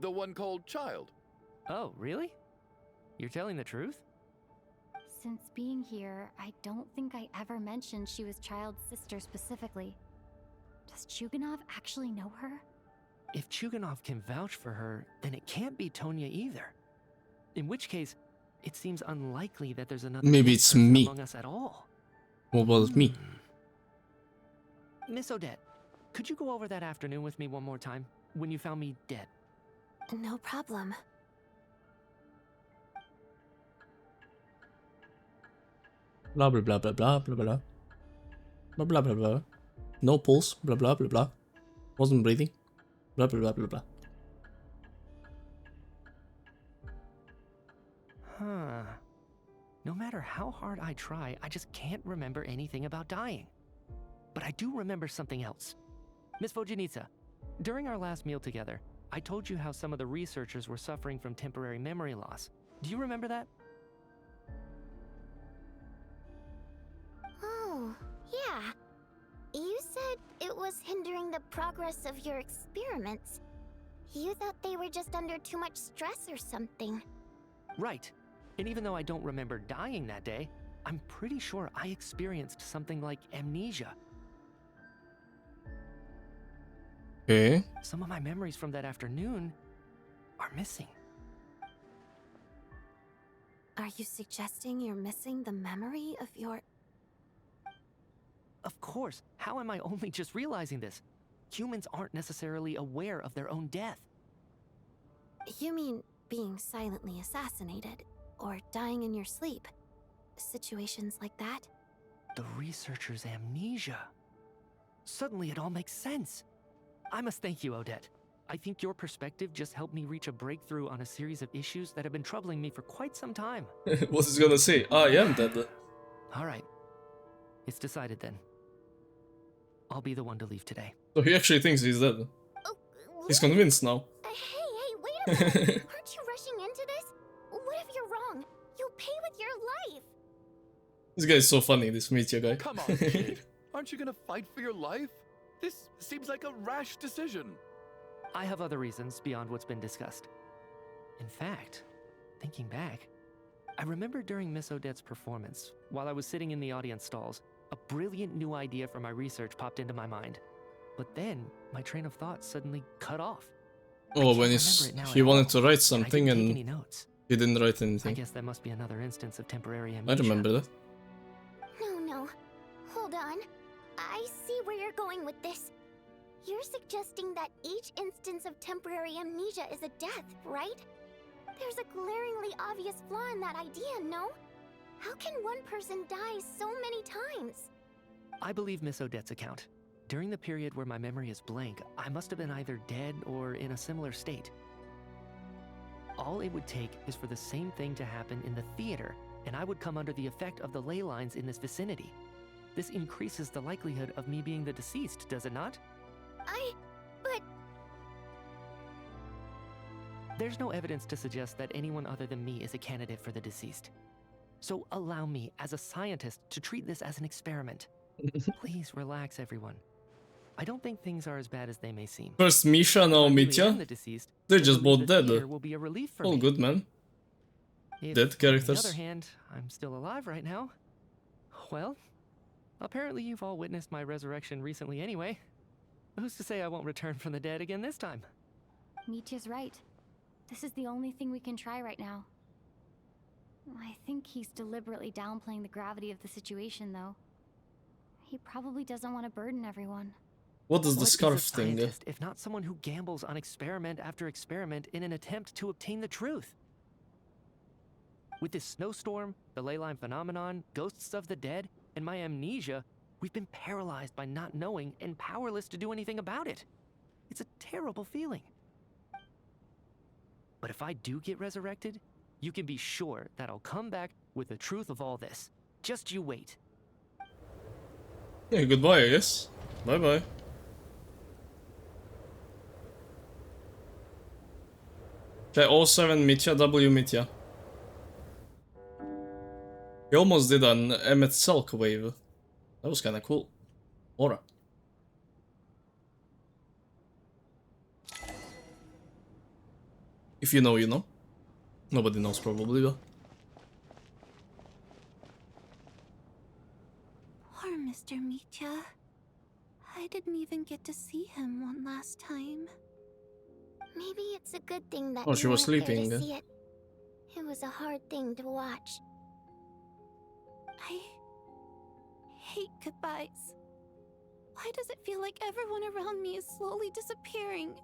The one called Child. Oh, really? You're telling the truth? Since being here, I don't think I ever mentioned she was Child's sister specifically. Does Chuganov actually know her? If Chuganov can vouch for her, then it can't be Tonya either. In which case, it seems unlikely that there's another Maybe it's person me. among us at all. What about me? Miss Odette, could you go over that afternoon with me one more time, when you found me dead? No problem. Blah blah blah blah blah blah blah. Blah blah blah blah. No pulse. Blah blah blah blah. Wasn't breathing. Blah blah blah blah blah. Huh. No matter how hard I try, I just can't remember anything about dying. But I do remember something else. Miss Vojanitsa, during our last meal together, I told you how some of the researchers were suffering from temporary memory loss. Do you remember that? Oh, yeah. You said it was hindering the progress of your experiments. You thought they were just under too much stress or something. Right. And even though I don't remember dying that day, I'm pretty sure I experienced something like amnesia. Okay. Some of my memories from that afternoon are missing. Are you suggesting you're missing the memory of your... Of course. How am I only just realizing this? Humans aren't necessarily aware of their own death. You mean being silently assassinated, or dying in your sleep? Situations like that? The researcher's amnesia. Suddenly it all makes sense. I must thank you, Odette. I think your perspective just helped me reach a breakthrough on a series of issues that have been troubling me for quite some time. What's he gonna say? I am dead. Alright. It's decided then. I'll be the one to leave today. So he actually thinks he's dead. He's convinced now. Hey, wait a minute! Aren't you rushing into this? What if you're wrong? You'll pay with your life! This guy is so funny, this Mitya guy. Come on, kid. Aren't you gonna fight for your life? This seems like a rash decision. I have other reasons beyond what's been discussed. In fact, thinking back, I remember during Miss Odette's performance, while I was sitting in the audience stalls, a brilliant new idea for my research popped into my mind. But then, my train of thought suddenly cut off. Oh, when he wanted to write something and he didn't write I anything. guess that must be another instance of temporary I amnesia. remember that. No. Hold on. I see where you're going with this. You're suggesting that each instance of temporary amnesia is a death, right? There's a glaringly obvious flaw in that idea, no? How can one person die so many times? I believe Miss Odette's account. During the period where my memory is blank, I must have been either dead or in a similar state. All it would take is for the same thing to happen in the theater, and I would come under the effect of the ley lines in this vicinity. This increases the likelihood of me being the deceased, does it not? But... There's no evidence to suggest that anyone other than me is a candidate for the deceased. So allow me, as a scientist, to treat this as an experiment. Please relax, everyone. I don't think things are as bad as they may seem. First Misha, now If I really Mitya. am the deceased, They're I just believe both the dead. theater will be a relief for All me. good, man. If, Dead on the characters. other hand, I'm still alive right now. Well, apparently you've all witnessed my resurrection recently anyway. Who's to say I won't return from the dead again this time? Mitya's right. This is the only thing we can try right now. I think he's deliberately downplaying the gravity of the situation, though. He probably doesn't want to burden everyone. What does the What scarf is a thing? scientist if not someone who gambles on experiment after experiment in an attempt to obtain the truth? With this snowstorm, the ley line phenomenon, ghosts of the dead, and my amnesia, we've been paralyzed by not knowing and powerless to do anything about it. It's a terrible feeling. But if I do get resurrected, you can be sure that I'll come back with the truth of all this. Just you wait. Yeah, goodbye, I guess. Bye bye. Okay, 07 Mitya, W Mitya. He almost did an Emmet Selk wave. That was kinda cool. Aura. If you know, you know. Nobody knows probably though. Poor Mr. Mitya. I didn't even get to see him one last time. Maybe it's a good thing that Oh, you she was weren't there sleeping. to see it. It was a hard thing to watch. I hate goodbyes. Why does it feel like everyone around me is slowly disappearing?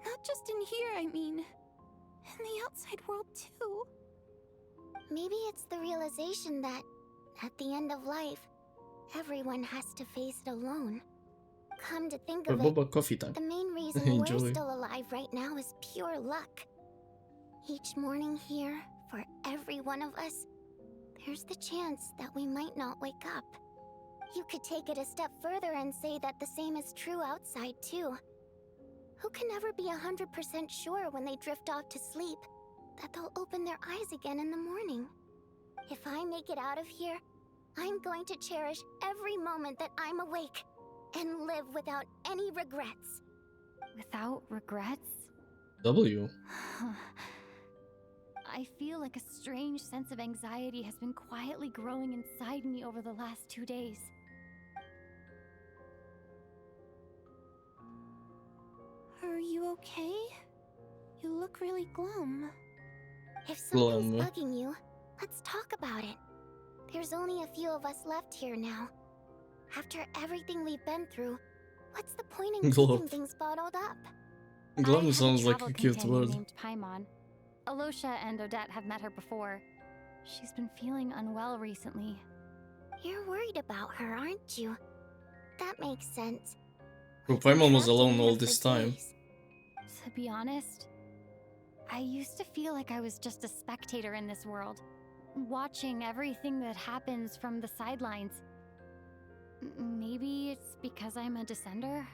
Not just in here, I mean. In the outside world, too. Maybe it's the realization that, at the end of life, everyone has to face it alone. Come to think of it, Boba coffee time. the main reason Enjoy. we're still alive right now is pure luck. Each morning here, for every one of us, there's the chance that we might not wake up. You could take it a step further and say that the same is true outside, too. Who can never be 100% sure when they drift off to sleep that they'll open their eyes again in the morning? If I make it out of here, I'm going to cherish every moment that I'm awake and live without any regrets. Without regrets? W. I feel like a strange sense of anxiety has been quietly growing inside me over the last 2 days. Are you okay? You look really glum. If something's Glum. bugging you, let's talk about it. There's only a few of us left here now. After everything we've been through, what's the point in Glum. keeping things bottled up? Glum I sounds have like a travel cute companion word. named Paimon. Alosha and Odette have met her before. She's been feeling unwell recently. You're worried about her, aren't you? That makes sense. Bro, We've been Paimon was trapped in alone here all for this time. days. To be honest, I used to feel like I was just a spectator in this world, watching everything that happens from the sidelines. Maybe it's because I'm a descender?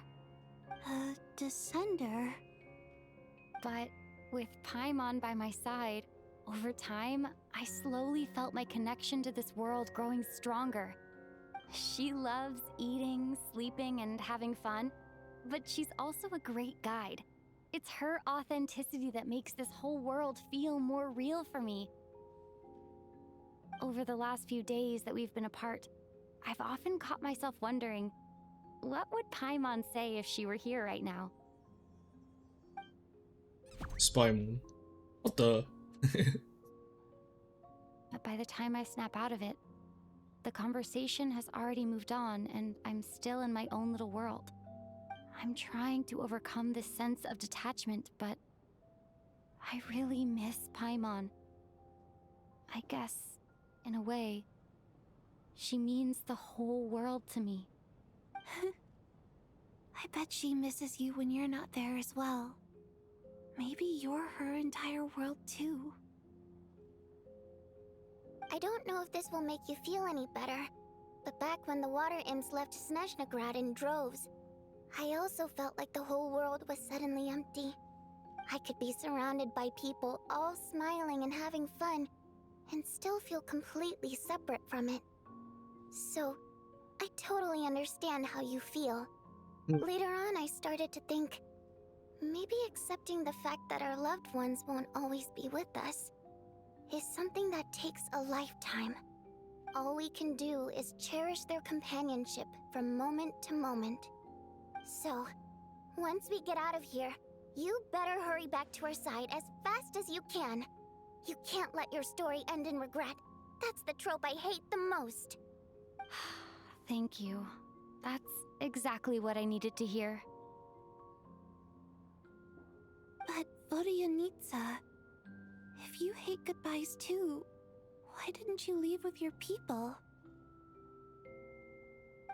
A descender? But with Paimon by my side, over time, I slowly felt my connection to this world growing stronger. She loves eating, sleeping, and having fun, but she's also a great guide. It's her authenticity that makes this whole world feel more real for me. Over the last few days that we've been apart, I've often caught myself wondering, what would Paimon say if she were here right now? Spymon. What the? But by the time I snap out of it, the conversation has already moved on and I'm still in my own little world. I'm trying to overcome this sense of detachment, but I really miss Paimon. I guess, in a way, she means the whole world to me. I bet she misses you when you're not there as well. Maybe you're her entire world too. I don't know if this will make you feel any better, but back when the water imps left Snezhnograd in droves, I also felt like the whole world was suddenly empty. I could be surrounded by people all smiling and having fun, and still feel completely separate from it. So, I totally understand how you feel. Later on, I started to think maybe accepting the fact that our loved ones won't always be with us is something that takes a lifetime. All we can do is cherish their companionship from moment to moment. So, once we get out of here, you better hurry back to our side as fast as you can. You can't let your story end in regret. That's the trope I hate the most. Thank you. That's exactly what I needed to hear. But Vodyanitsa, if you hate goodbyes too, why didn't you leave with your people?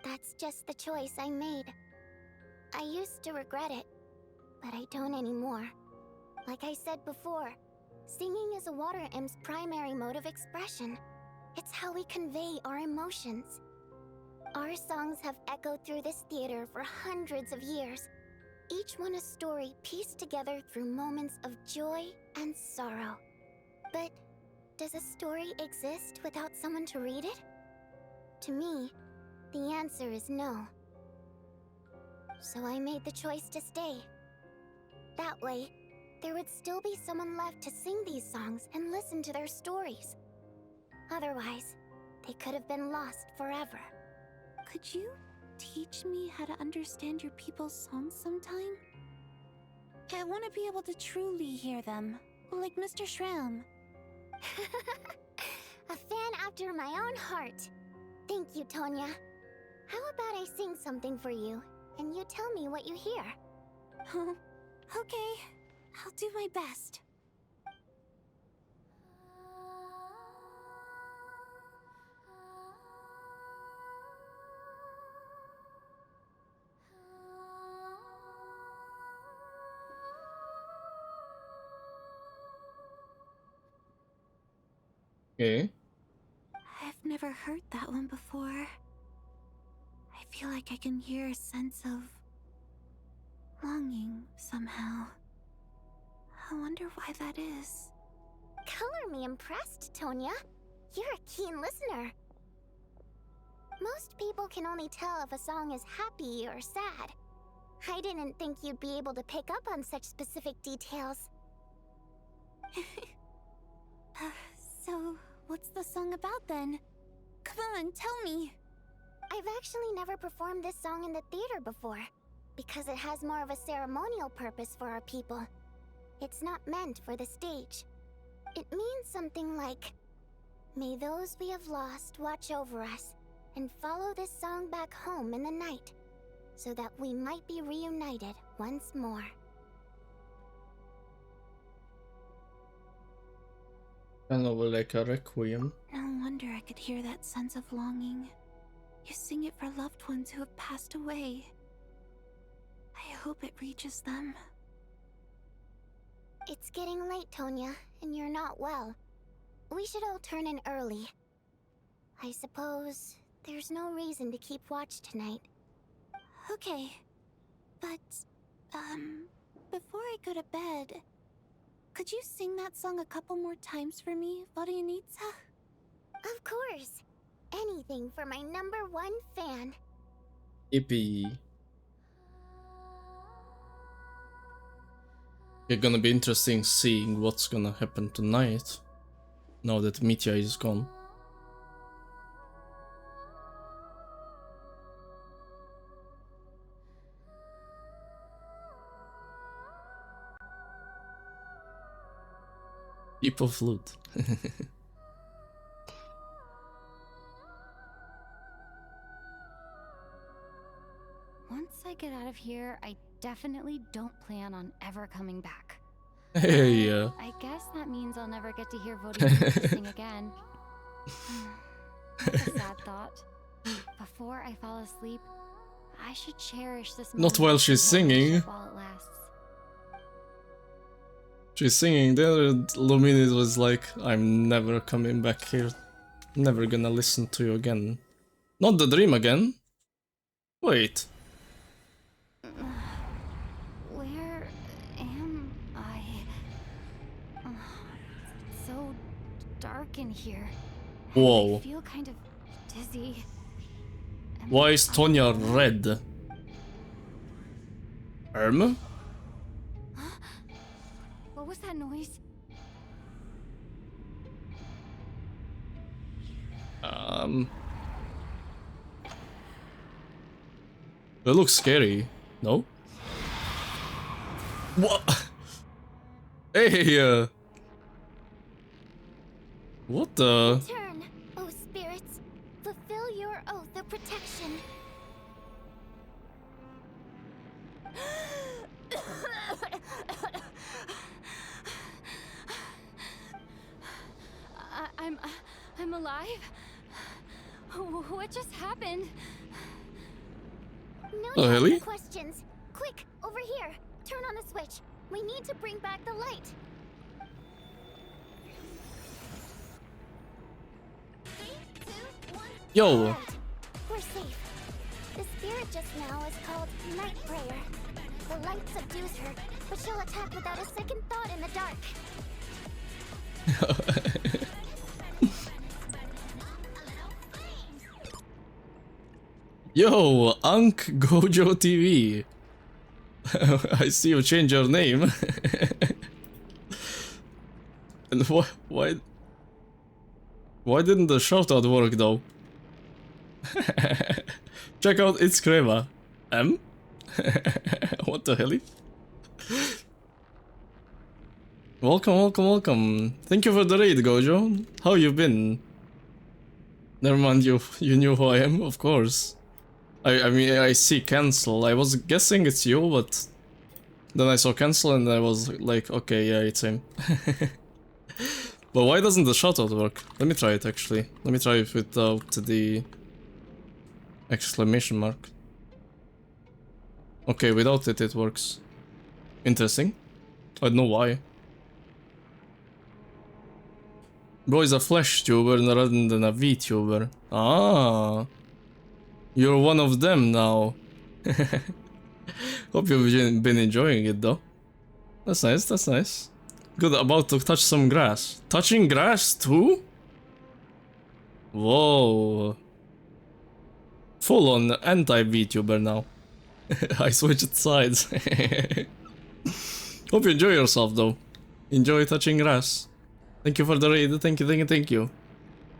That's just the choice I made. I used to regret it, but I don't anymore. Like I said before, singing is a water imp's primary mode of expression. It's how we convey our emotions. Our songs have echoed through this theater for hundreds of years, each one a story pieced together through moments of joy and sorrow. But does a story exist without someone to read it? To me, the answer is no. So I made the choice to stay. That way, there would still be someone left to sing these songs and listen to their stories. Otherwise, they could have been lost forever. Could you teach me how to understand your people's songs sometime? I want to be able to truly hear them, like Mr. Shram. A fan after my own heart. Thank you, Tonya. How about I sing something for you, and you tell me what you hear? Okay, I'll do my best. Okay. I've never heard that one before. I feel like I can hear a sense of longing somehow. I wonder why that is. Color me impressed, Tonya. You're a keen listener. Most people can only tell if a song is happy or sad. I didn't think you'd be able to pick up on such specific details. So, what's the song about then? Come on, tell me! I've actually never performed this song in the theater before, because it has more of a ceremonial purpose for our people. It's not meant for the stage. It means something like, "May those we have lost watch over us, and follow this song back home in the night, so that we might be reunited once more." Kind of like a requiem. No wonder I could hear that sense of longing. You sing it for loved ones who have passed away. I hope it reaches them. It's getting late, Tonya, and you're not well. We should all turn in early. I suppose there's no reason to keep watch tonight. Okay, but, before I go to bed, could you sing that song a couple more times for me, Vodyanitsa? Of course. Anything for my #1 fan. Yippee. It's gonna be interesting seeing what's gonna happen tonight, now that Mitya is gone. People flute. Once I get out of here, I definitely don't plan on ever coming back. Hey, yeah. I guess that means I'll never get to hear Vodyanitsa sing again. That's a sad thought. Before I fall asleep, I should cherish this moment. Not while she's singing. While it lasts. She's singing, the other Luminous was like, I'm never coming back here. Never gonna listen to you again. Not the dream again? Wait. Where am I? It's so dark in here. Whoa. I feel kind of dizzy. Why is Tonya red? What was that noise? That looks scary. No? What? Hey, what the? Return, O spirits. Fulfill your oath of protection. I'm alive? What just happened? No Oh, need really? for questions. Quick, over here. Turn on the switch. We need to bring back the light. 3, 2, 1. Yo. Right. We're safe. The spirit just now is called Night Prayer. The light subdues her, but she'll attack without a second thought in the dark. Yo, Ankh Gojo TV. I see you change your name. And why didn't the shoutout work though? Check out It's Crema. What the hell? Welcome. Thank you for the raid, Gojo. How you been? Never mind, you knew who I am, of course. I mean, I see cancel. I was guessing it's you, but then I saw cancel and I was like, okay, yeah, it's him. But why doesn't the shoutout work? Let me try it actually. Let me try it without the exclamation mark. Okay, without it, it works. Interesting. I don't know why. Bro is a Flash tuber rather than a VTuber. Ah. You're one of them now. Hope you've been enjoying it though. That's nice. Good, about to touch some grass. Touching grass too? Whoa. Full on anti-VTuber now. I switched sides. Hope you enjoy yourself though. Enjoy touching grass. Thank you for the raid, thank you.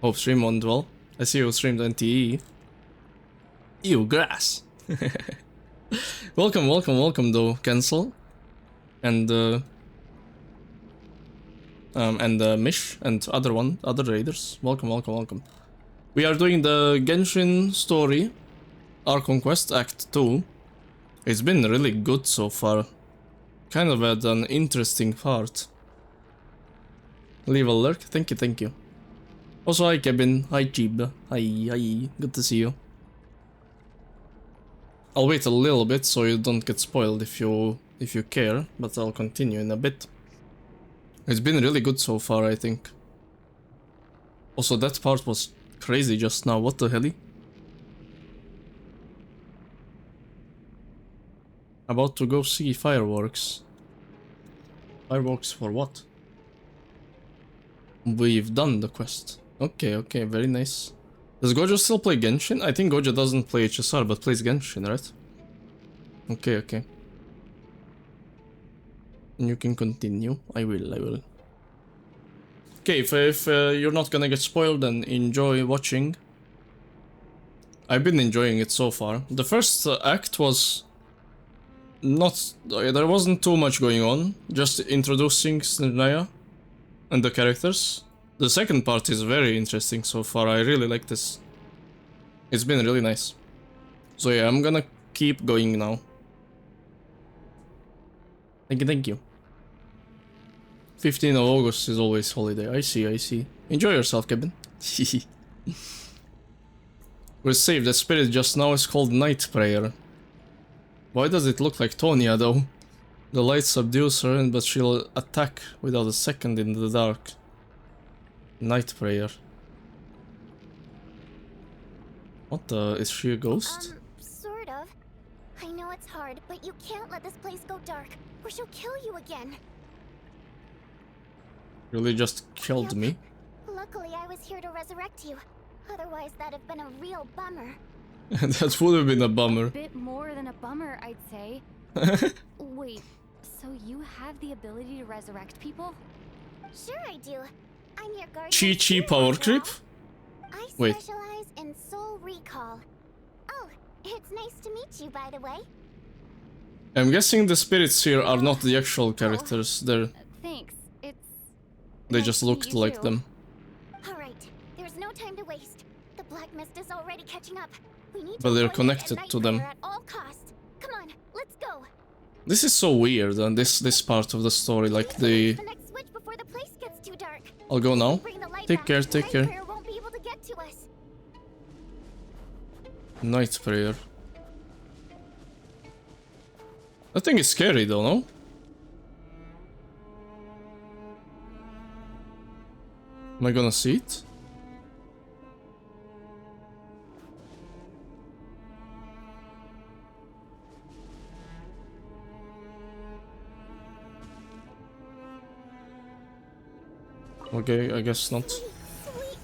Hope stream went well. I see you streamed NTE. Ew, grass. welcome though, Cancel. And Mish and other raiders. Welcome. We are doing the Genshin story, Archon Quest Act 2. It's been really good so far. Kind of at an interesting part. Leave a lurk, thank you. Also, hi Kevin, hi Chib, hi, good to see you. I'll wait a little bit so you don't get spoiled if you care, but I'll continue in a bit. It's been really good so far, I think. Also, that part was crazy just now, what the hell? About to go see fireworks. Fireworks for what? We've done the quest. Okay, very nice. Does Gojo still play Genshin? I think Gojo doesn't play HSR, but plays Genshin, right? Okay. You can continue. I will. Okay, if you're not gonna get spoiled, then enjoy watching. I've been enjoying it so far. The first act was not... there wasn't too much going on. Just introducing Snirnaya and the characters. The second part is very interesting so far. I really like this. It's been really nice. So yeah, I'm gonna keep going now. Thank you. 15th of August is always holiday. I see. Enjoy yourself, Kevin. We're saved. The spirit just now is called Night Prayer. Why does it look like Tonya though? The light subdues her, but she'll attack without a second in the dark. Night Prayer. What the? Is she a ghost? Sort of. I know it's hard, but you can't let this place go dark, or she'll kill you again. Really just killed me? Luckily, I was here to resurrect you. Otherwise, that'd have been a real bummer. That would have been a bummer. A bit more than a bummer, I'd say. Wait, so you have the ability to resurrect people? Sure I do. I'm your guardian. Chi power creep? I Wait. specialize in soul recall. Oh, it's nice to meet you, by the way. I'm guessing the spirits here are not the actual characters. Thanks. They nice just to meet looked you like too. them. All right, there's no time to waste. The black mist is already catching up. We need to But they're avoid it connected at to night them. prayer at all costs. Come on, let's go. This is so weird, and this part of the story, like the. The next switch before the place gets too dark. I'll go now. Bring the light Take back. care, take Night care. prayer won't be able to get to us. Night prayer. That thing is scary though, no? Am I gonna see it? Okay, I guess not. Sweet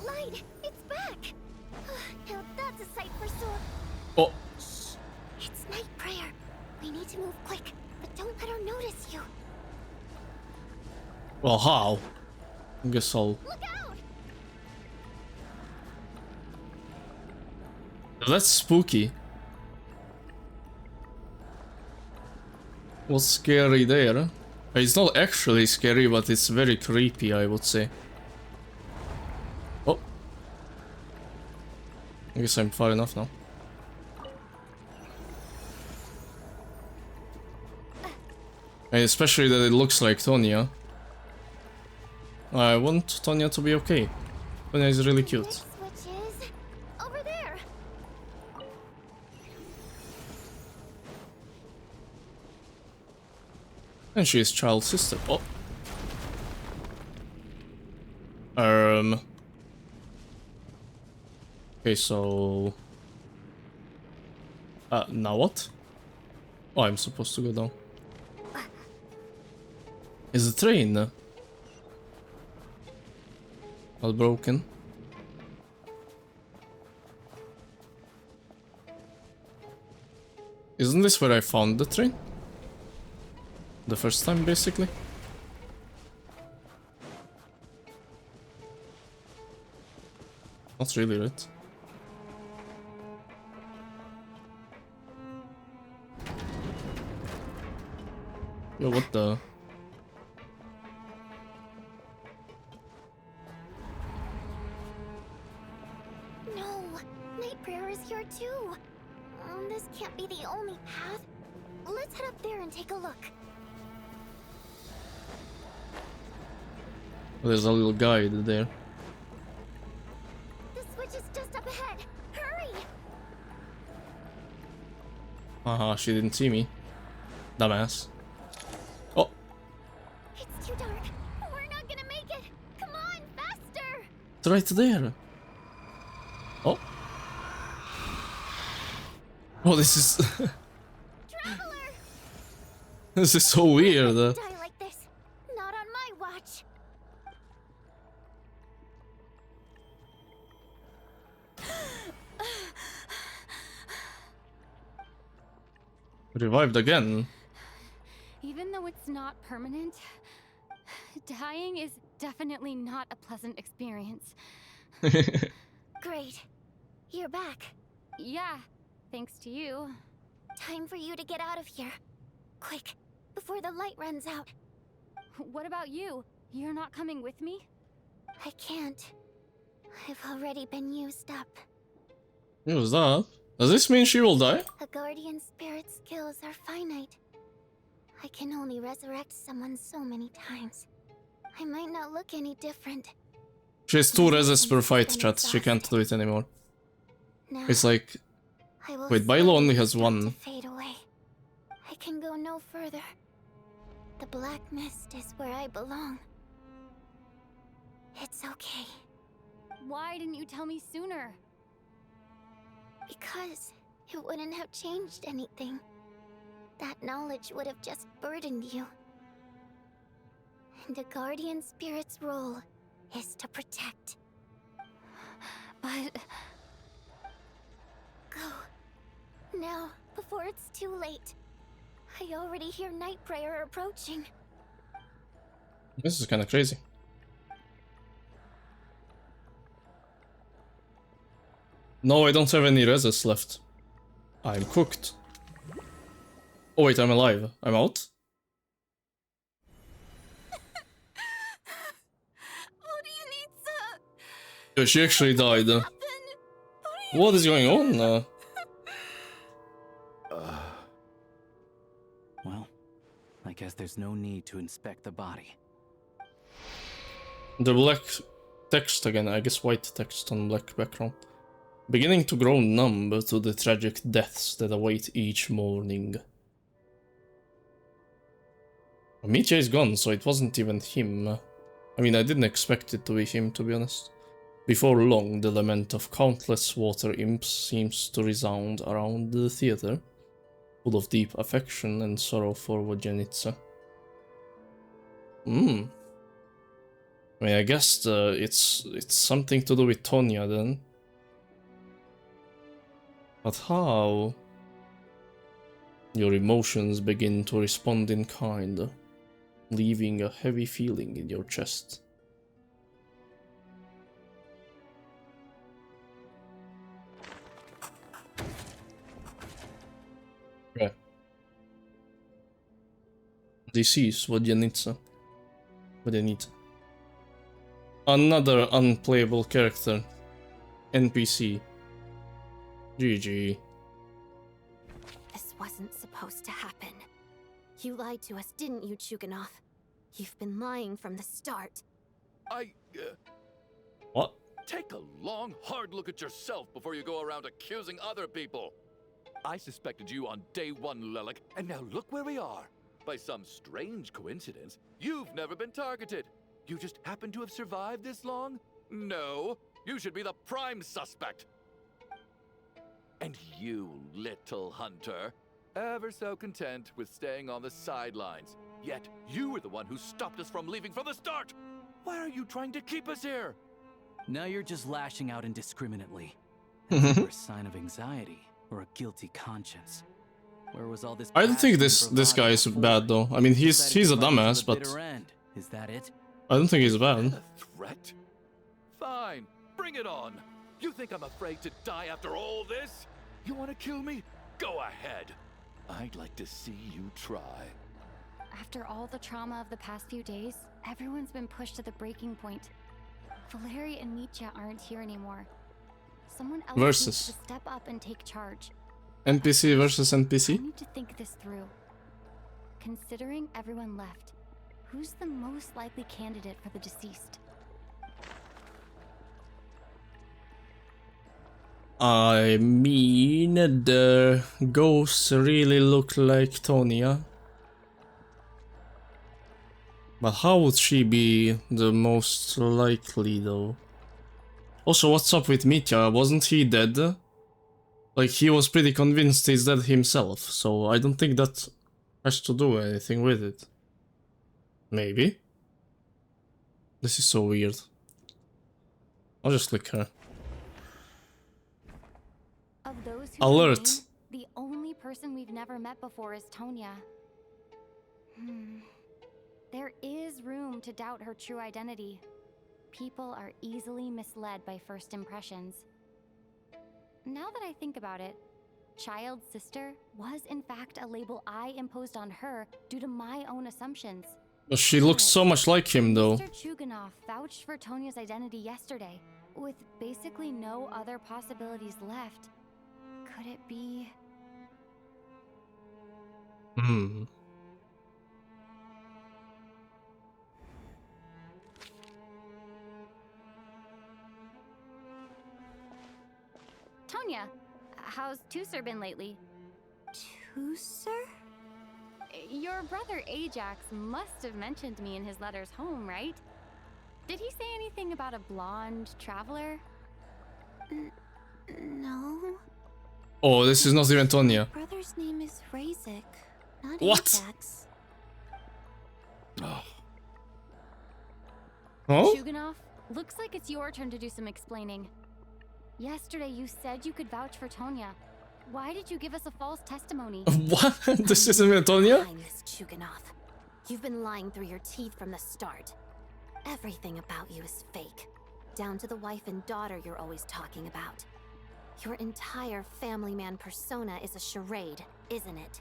light, it's back. Now that's a sight for sore. Oh, It's night prayer. We need to move quick, but don't let her notice you. well, how? I guess I'll. Look out! That's spooky. What's scary there? It's not actually scary, but it's very creepy, I would say. Oh. I guess I'm far enough now. And especially that it looks like Tonya. I want Tonya to be okay. Tonya is really cute. Which is over there. And she is child's sister. Oh. Okay, so... now what? Oh, I'm supposed to go down. Is the train all broken? Isn't this where I found the train? The first time, basically? Not really, right? Yo, what the... No, night prayer is here too. This can't be the only path. Let's head up there and take a look. There's a little guide there. The switch is just up ahead. Hurry! Haha, she didn't see me. Dumbass. Oh, It's too dark. We're not gonna make it. Come on, faster! it's right there. Oh. Oh, this is... Traveler! This is so weird. Die like this. Not on my watch. Revived again. Even though it's not permanent, dying is definitely not a pleasant experience. Great. You're back. Yeah, thanks to you. Time for you to get out of here. Quick, before the light runs out. What about you? You're not coming with me? I can't. I've already been used up. Who's that? Does this mean she will die? A guardian spirit's skills are finite. I can only resurrect someone so many times. I might not look any different. She has 2 reses per fight, chat. She can't do it anymore. Now, It's like... I will Wait, Bilo slowly only has start 1. to fade away. I can go no further. The black mist is where I belong. It's okay. Why didn't you tell me sooner? Because it wouldn't have changed anything. That knowledge would have just burdened you. And a guardian spirit's role is to protect. But... Go. Now, before it's too late. I already hear night prayer approaching. This is kind of crazy. No, I don't have any reses left. I'm cooked. Oh wait, I'm alive. I'm out? Yeah, she actually died. What is going on? Well, I guess there's no need to inspect the body. The black text again, I guess white text on black background. Beginning to grow numb to the tragic deaths that await each morning. Mitya is gone, so it wasn't even him. I mean, I didn't expect it to be him, to be honest. Before long, the lament of countless water imps seems to resound around the theater, full of deep affection and sorrow for Vodyanitsa. I mean, I guess it's something to do with Tonya then. But how? Your emotions begin to respond in kind, leaving a heavy feeling in your chest. Okay. Deceased Vodyanitsa. Another unplayable character. NPC. GG. This wasn't supposed to happen. You lied to us, didn't you, Chuganov? You've been lying from the start. What? Take a long, hard look at yourself before you go around accusing other people. I suspected you on day one, Lelik, and now look where we are. By some strange coincidence, you've never been targeted. You just happen to have survived this long? No, you should be the prime suspect. And you, little hunter, ever so content with staying on the sidelines. Yet you were the one who stopped us from leaving from the start. Why are you trying to keep us here? Now you're just lashing out indiscriminately. That's either a sign of anxiety or a guilty conscience. Where was all this? I don't think this guy is bad though. I mean, he's a dumbass, but is that it? I don't think he's bad. A threat? Fine, bring it on. You think I'm afraid to die after all this? You want to kill me? Go ahead. I'd like to see you try. After all the trauma of the past few days, everyone's been pushed to the breaking point. Valeri and Mitya aren't here anymore. Someone else needs to step up and take charge. NPC versus NPC? I need to think this through. Considering everyone left, who's the most likely candidate for the deceased? I mean, the ghosts really look like Tonya. But how would she be the most likely though? Also, what's up with Mitya? Wasn't he dead? Like, he was pretty convinced he's dead himself, so I don't think that has to do anything with it. Maybe? This is so weird. I'll just click her. Of those who Alert! remain, the only person we've never met before is Tonya. There is room to doubt her true identity. People are easily misled by first impressions. Now that I think about it, Child's sister was in fact a label I imposed on her due to my own assumptions. But she looks so much like him though. Mr. Chuganov vouched for Tonya's identity yesterday, with basically no other possibilities left. Could it be... Tonya, how's Tusser been lately? Tusser? Your brother Ajax must have mentioned me in his letters home, right? Did he say anything about a blonde traveler? No. Oh, this is not even Tonya. My brother's name is Razik, not What? Ajax. Huh? Chuganov, looks like it's your turn to do some explaining. Yesterday you said you could vouch for Tonya. Why did you give us a false testimony? What? This isn't Antonia? Hi, Miss Chuganoff. You've been lying through your teeth from the start. Everything about you is fake. Down to the wife and daughter you're always talking about. Your entire family man persona is a charade, isn't it?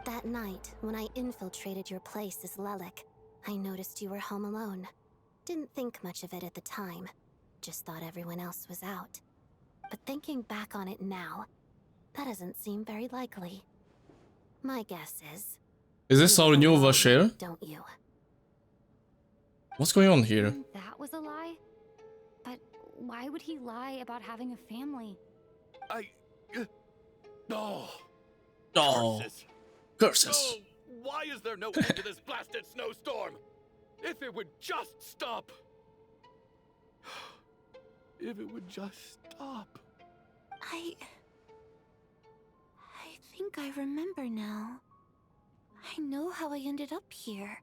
That night, when I infiltrated your place as Lelik, I noticed you were home alone. Didn't think much of it at the time. Just thought everyone else was out. But thinking back on it now, that doesn't seem very likely. My guess is... Is this our new Vashir? Don't you? What's going on here? That was a lie? But why would he lie about having a family? Oh. Curses. Curses. Oh, why is there no end to this blasted snowstorm? If it would just stop. If it would just stop. I think I remember now. I know how I ended up here.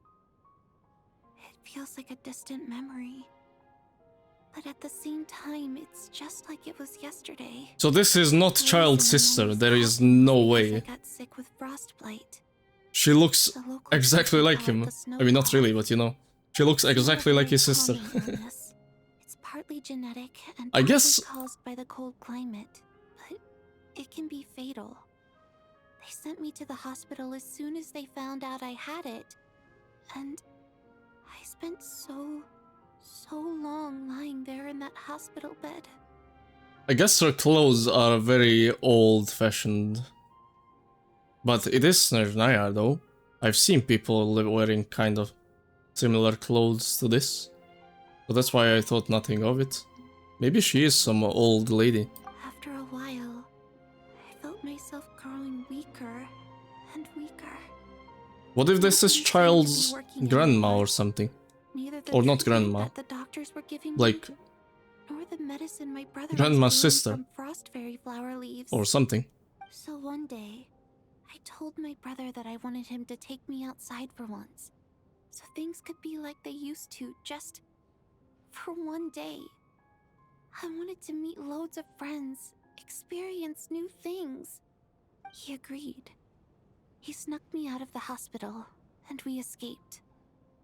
It feels like a distant memory. But at the same time, it's just like it was yesterday. So this is not child's sister. There is no way. I got sick with frostbite. She looks exactly like him. I mean, not really, but you know. She looks exactly like his sister. It's partly genetic and I guess caused by the cold climate, but it can be fatal. They sent me to the hospital as soon as they found out I had it. And I spent so long lying there in that hospital bed. I guess her clothes are very old-fashioned. But it is Snezhnaya, though. I've seen people wearing kind of similar clothes to this. So that's why I thought nothing of it. Maybe she is some old lady. After a while, I felt myself growing weaker and weaker. What if this is child's grandma or something? Or not grandma. The doctors were giving like me, nor the medicine my brother grandma's was sister. from frost fairy flower leaves. Or something. So one day, I told my brother that I wanted him to take me outside for once. So things could be like they used to, just for one day. I wanted to meet loads of friends, experience new things. He agreed. He snuck me out of the hospital, and we escaped.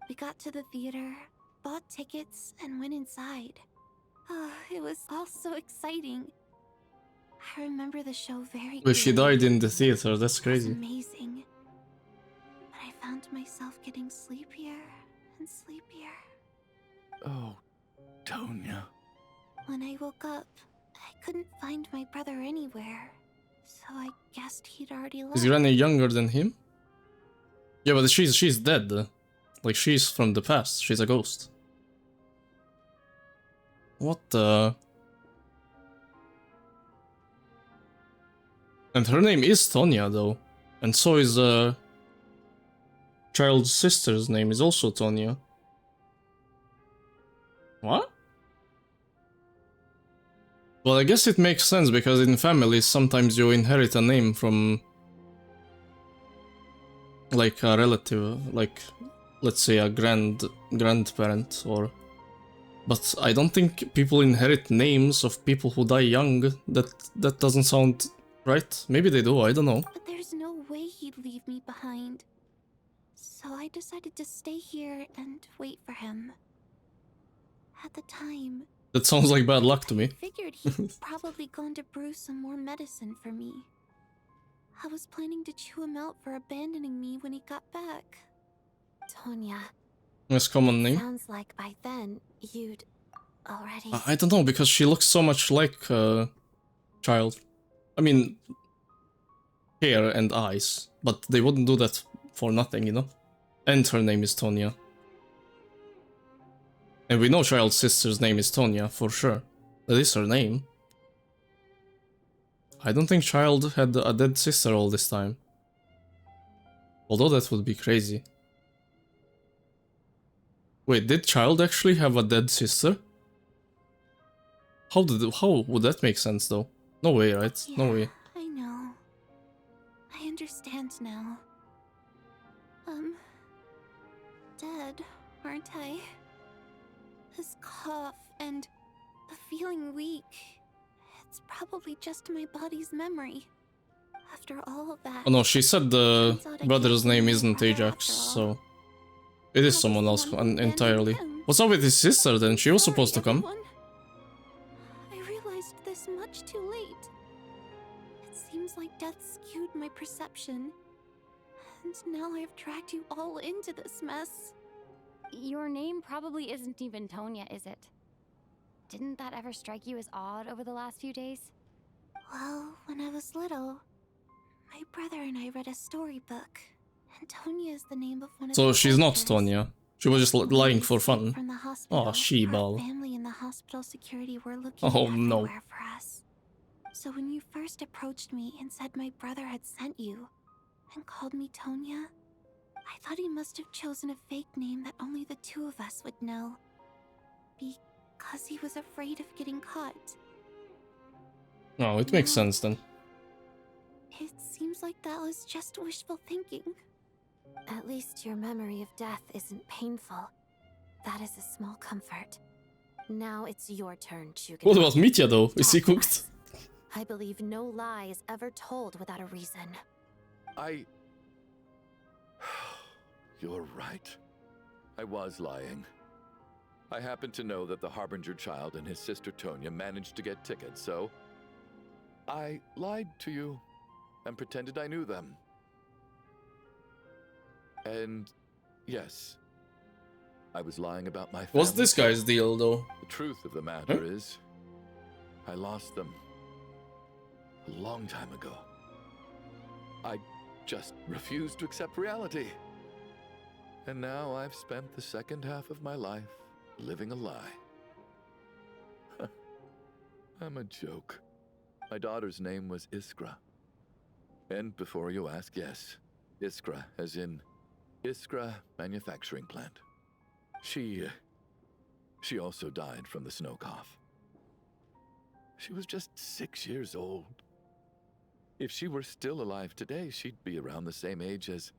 We got to the theater, bought tickets, and went inside. Oh, it was all so exciting. I remember the show very But she clearly. died in the theater, that's crazy. It was amazing. But I found myself getting sleepier and sleepier. Oh, Tonya. When I woke up, I couldn't find my brother anywhere. So I guessed he'd already left. Is Granny younger than him? Yeah, but she's dead. Like, she's from the past. She's a ghost. What the... And her name is Tonya, though. And so is, child's sister's name is also Tonya. What? Well, I guess it makes sense, because in families, sometimes you inherit a name from... like a relative, like... let's say a grandparent, or... But I don't think people inherit names of people who die young. That doesn't sound right. Maybe they do, I don't know. But there's no way he'd leave me behind. So I decided to stay here and wait for him. At the time... That sounds like bad luck to me. I figured he'd probably gone to brew some more medicine for me. I was planning to chew him out for abandoning me when he got back. Tonya. That's common name. Sounds like by then, you'd already... I don't know, because she looks so much like child. I mean, hair and eyes, but they wouldn't do that for nothing, you know? And her name is Tonya. And we know child's sister's name is Tonya, for sure. That is her name. I don't think Child had a dead sister all this time. Although that would be crazy. Wait, did Child actually have a dead sister? How would that make sense, though? No way, right? Yeah, No way. I know. I understand now. Dead, aren't I? This cough and the feeling weak. It's probably just my body's memory. After all of that. Oh no, she said the turns out I brother's can't blame name my isn't brother Ajax, after all. so it is I was someone the else one who abandoned entirely. him. What's up with his sister then? She was Sorry, supposed to come. everyone. I realized this much too late. It seems like death skewed my perception. And now I've dragged you all into this mess. Your name probably isn't even Tonya, is it? Didn't that ever strike you as odd over the last few days? Well, when I was little, my brother and I read a storybook. And Tonya is the name of one of So the she's not characters. Tonya. She was just When we lying for escaped fun. From the hospital, Oh, she-ball. Our family and the hospital security were looking Oh everywhere no. for us. So when you first approached me and said my brother had sent you, and called me Tonya, I thought he must have chosen a fake name that only the two of us would know. Because he was afraid of getting caught. No, it makes sense then. It seems like that was just wishful thinking. At least your memory of death isn't painful. That is a small comfort. Now it's your turn, Chugan. What about Mitya though? Is he cooked? I believe no lie is ever told without a reason. You're right. I was lying. I happen to know that the Harbinger child and his sister Tonya managed to get tickets, so I lied to you and pretended I knew them. And yes, I was lying about my family. What's this guy's deal though? The truth of the matter is, I lost them a long time ago. I just refused to accept reality. And now I've spent the second half of my life living a lie. I'm a joke. My daughter's name was Iskra. And before you ask, yes, Iskra, as in Iskra Manufacturing Plant. She also died from the snow cough. She was just 6 years old. If she were still alive today, she'd be around the same age as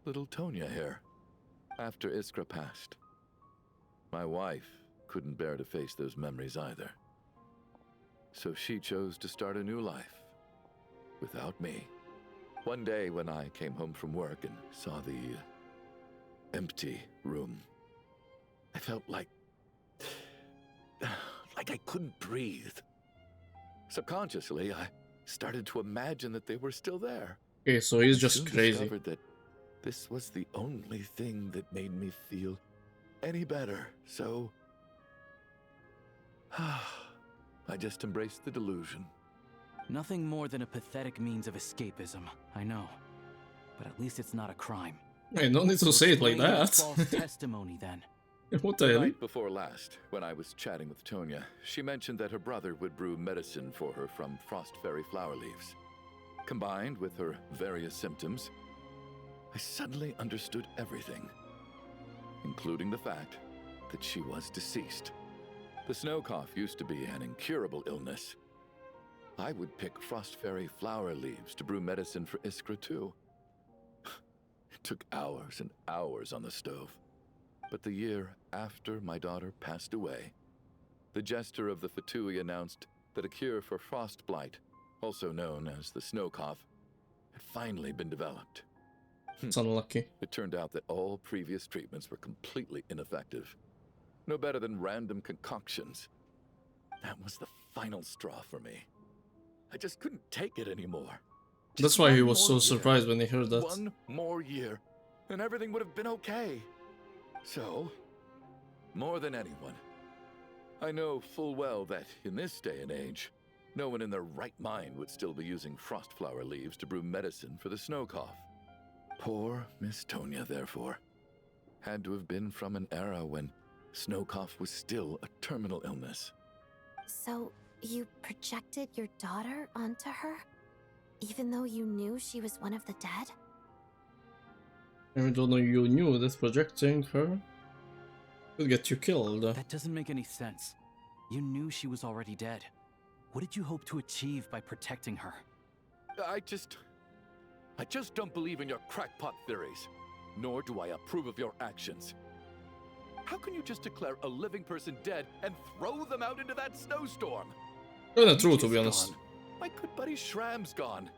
little Tonya here. After Iskra passed, my wife couldn't bear to face those memories either. So she chose to start a new life without me. One day when I came home from work and saw the empty room, I felt like I couldn't breathe. Subconsciously, I started to imagine that they were still there. Okay, so he's I just soon crazy. discovered that this was the only thing that made me feel any better, so I just embraced the delusion. Nothing more than a pathetic means of escapism, I know. But at least it's not a crime. Hey, no need to say it like Explain your that. false testimony then. What the The hell? night before last, when I was chatting with Tonya, she mentioned that her brother would brew medicine for her from frost fairy flower leaves. Combined with her various symptoms, I suddenly understood everything, including the fact that she was deceased. The snow cough used to be an incurable illness. I would pick frost fairy flower leaves to brew medicine for Iskra too. It took hours and hours on the stove. But the year after my daughter passed away, the Jester of the Fatui announced that a cure for frost blight, also known as the snow cough, had finally been developed. It's unlucky. It turned out that all previous treatments were completely ineffective. No better than random concoctions. That was the final straw for me. I just couldn't take it anymore. That's why he One was so more surprised year. when he heard that. One more year, and everything would have been okay. So, more than anyone, I know full well that in this day and age, no one in their right mind would still be using frost flower leaves to brew medicine for the snow cough. Poor Miss Tonya, therefore, had to have been from an era when snow cough was still a terminal illness. So, you projected your daughter onto her? Even though you knew she was one of the dead? Even though you knew that projecting her could get you killed. That doesn't make any sense. You knew she was already dead. What did you hope to achieve by protecting her? I just don't believe in your crackpot theories, nor do I approve of your actions. How can you just declare a living person dead and throw them out into that snowstorm? Kinda true, to be honest. Gone. My good buddy Shram's gone.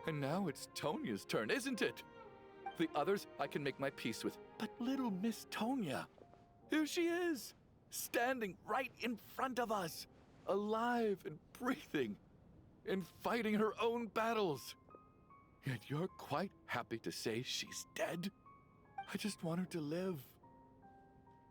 And now it's Tonia's turn, isn't it? The others I can make my peace with, but little Miss Tonia, here she is, standing right in front of us, alive and breathing, and fighting her own battles. Yet you're quite happy to say she's dead? I just want her to live.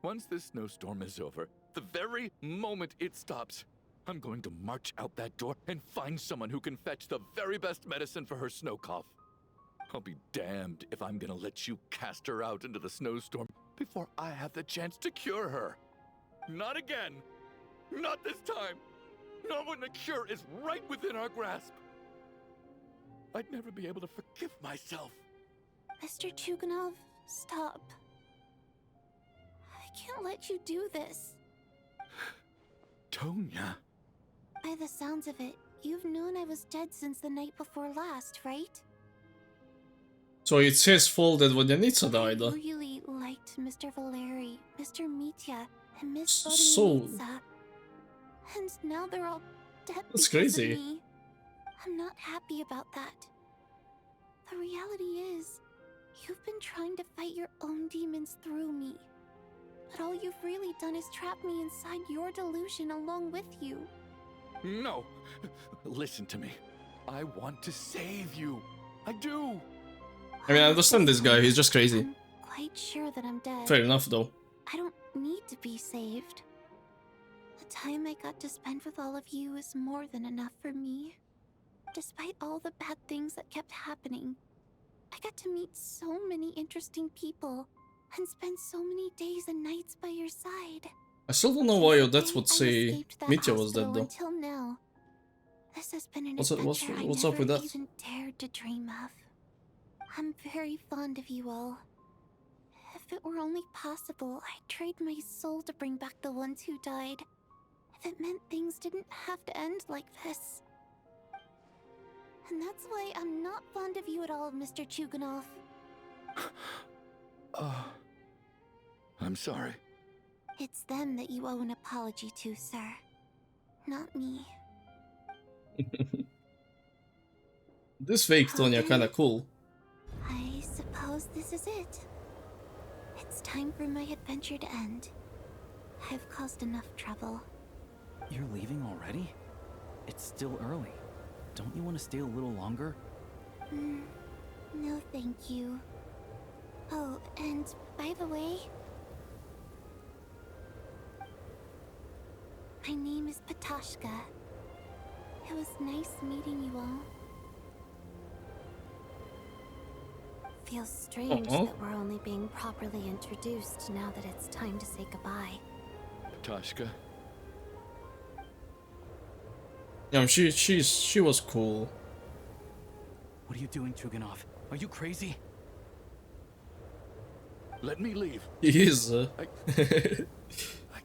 Once this snowstorm is over, the very moment it stops, I'm going to march out that door and find someone who can fetch the very best medicine for her snow cough. I'll be damned if I'm gonna let you cast her out into the snowstorm before I have the chance to cure her. Not again. Not this time. Not when the cure is right within our grasp. I'd never be able to forgive myself. Mr. Chuganov, stop. I can't let you do this. Tonia. By the sounds of it, you've known I was dead since the night before last, right? So it's his fault that Vodyanica died. I really liked Mr. Valeri, Mr. Mitya, and Miss So- Vodyanica. And now they're all dead That's because crazy. of me. I'm not happy about that. The reality is, you've been trying to fight your own demons through me. But all you've really done is trap me inside your delusion along with you. No. Listen to me. I want to save you. I do. I mean, I understand this guy, he's just crazy. I'm quite sure that I'm dead. Fair enough, though. I don't need to be saved. The time I got to spend with all of you is more than enough for me. Despite all the bad things that kept happening, I got to meet so many interesting people and spend so many days and nights by your side. I still don't know why your dad would I say escaped that Mitya was dead, hospital though. Until now, this has been an What's up- adventure what's I up with never that? even dared to dream of. I'm very fond of you all. If it were only possible, I'd trade my soul to bring back the ones who died. If it meant things didn't have to end like this. And that's why I'm not fond of you at all, Mr. Chuganov. I'm sorry. It's them that you owe an apology to, sir. Not me. This fake Tonya kinda cool. I suppose this is it. It's time for my adventure to end. I've caused enough trouble. You're leaving already? It's still early. Don't you want to stay a little longer? No, thank you. Oh, and by the way, my name is Patashka. It was nice meeting you all. Feels strange that we're only being properly introduced now that it's time to say goodbye. Tashka. Yeah, she was cool. What are you doing, Chuganov? Are you crazy? Let me leave. He is. I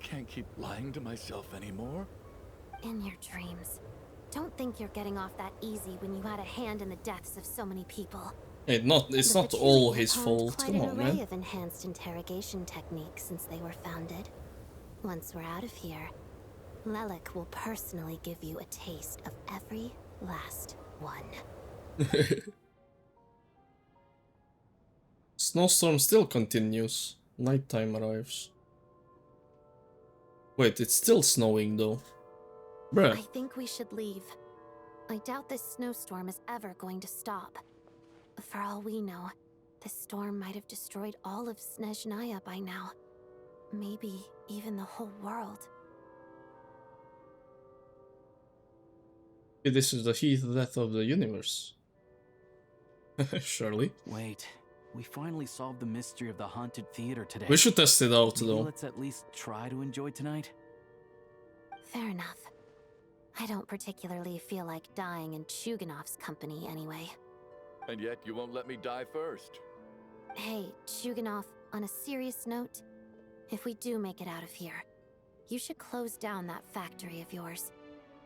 can't keep lying to myself anymore. In your dreams. Don't think you're getting off that easy when you had a hand in the deaths of so many people. Hey, it's not all his fault. Come on, Quite an man. array of enhanced interrogation techniques since they were founded. Once we're out of here, Lelik will personally give you a taste of every last one. Snowstorm still continues. Nighttime arrives. Wait, it's still snowing though. Bruh. I think we should leave. I doubt this snowstorm is ever going to stop. For all we know, this storm might have destroyed all of Snezhnaya by now. Maybe even the whole world. This is the heat death of the universe. Surely. Wait, we finally solved the mystery of the haunted theater today. We should test it out Maybe though. let's at least try to enjoy tonight. Fair enough. I don't particularly feel like dying in Chuganov's company anyway. And yet you won't let me die first. Hey, Chuganov, on a serious note, if we do make it out of here, you should close down that factory of yours.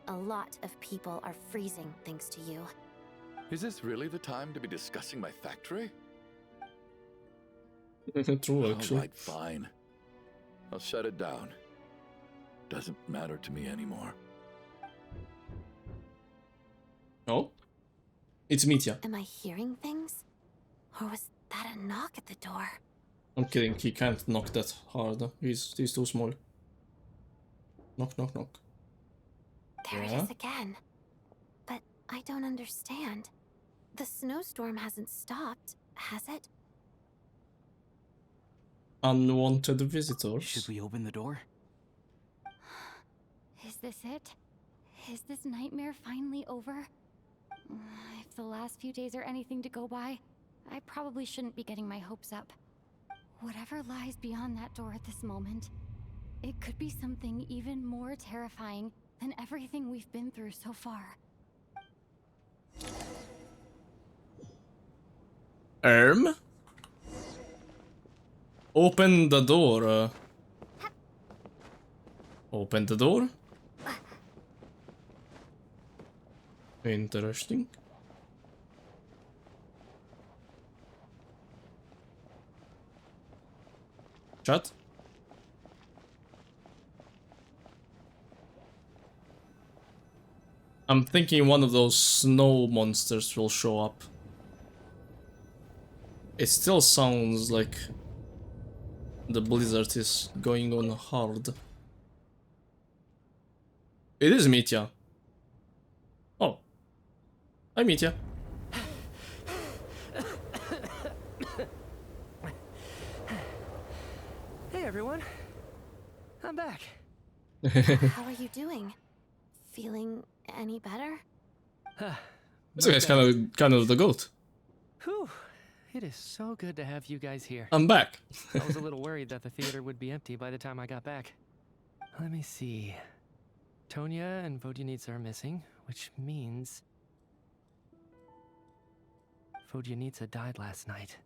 A lot of people are freezing thanks to you. Is this really the time to be discussing my factory? True, actually. Alright, fine. I'll shut it down. Doesn't matter to me anymore. Oh? It's Mitya. Am I hearing things? Or was that a knock at the door? I'm kidding, he can't knock that hard. He's too small. Knock, knock, knock. There Yeah? it is again. But I don't understand. The snowstorm hasn't stopped, has it? Unwanted visitors. Should we open the door? Is this it? Is this nightmare finally over? If the last few days are anything to go by, I probably shouldn't be getting my hopes up. Whatever lies beyond that door at this moment, it could be something even more terrifying than everything we've been through so far. Open the door. Open the door. Interesting. Shut. I'm thinking one of those snow monsters will show up. It still sounds like the blizzard is going on hard. It is Mitya. Oh. Hi, Mitya. Hey everyone, I'm back. How are you doing? Feeling any better? This guy's kind of the goat. Whew, it is so good to have you guys here. I'm back. I was a little worried that the theater would be empty by the time I got back. Let me see. Tonya and Vodyanitsa are missing, which means Vodyanitsa died last night.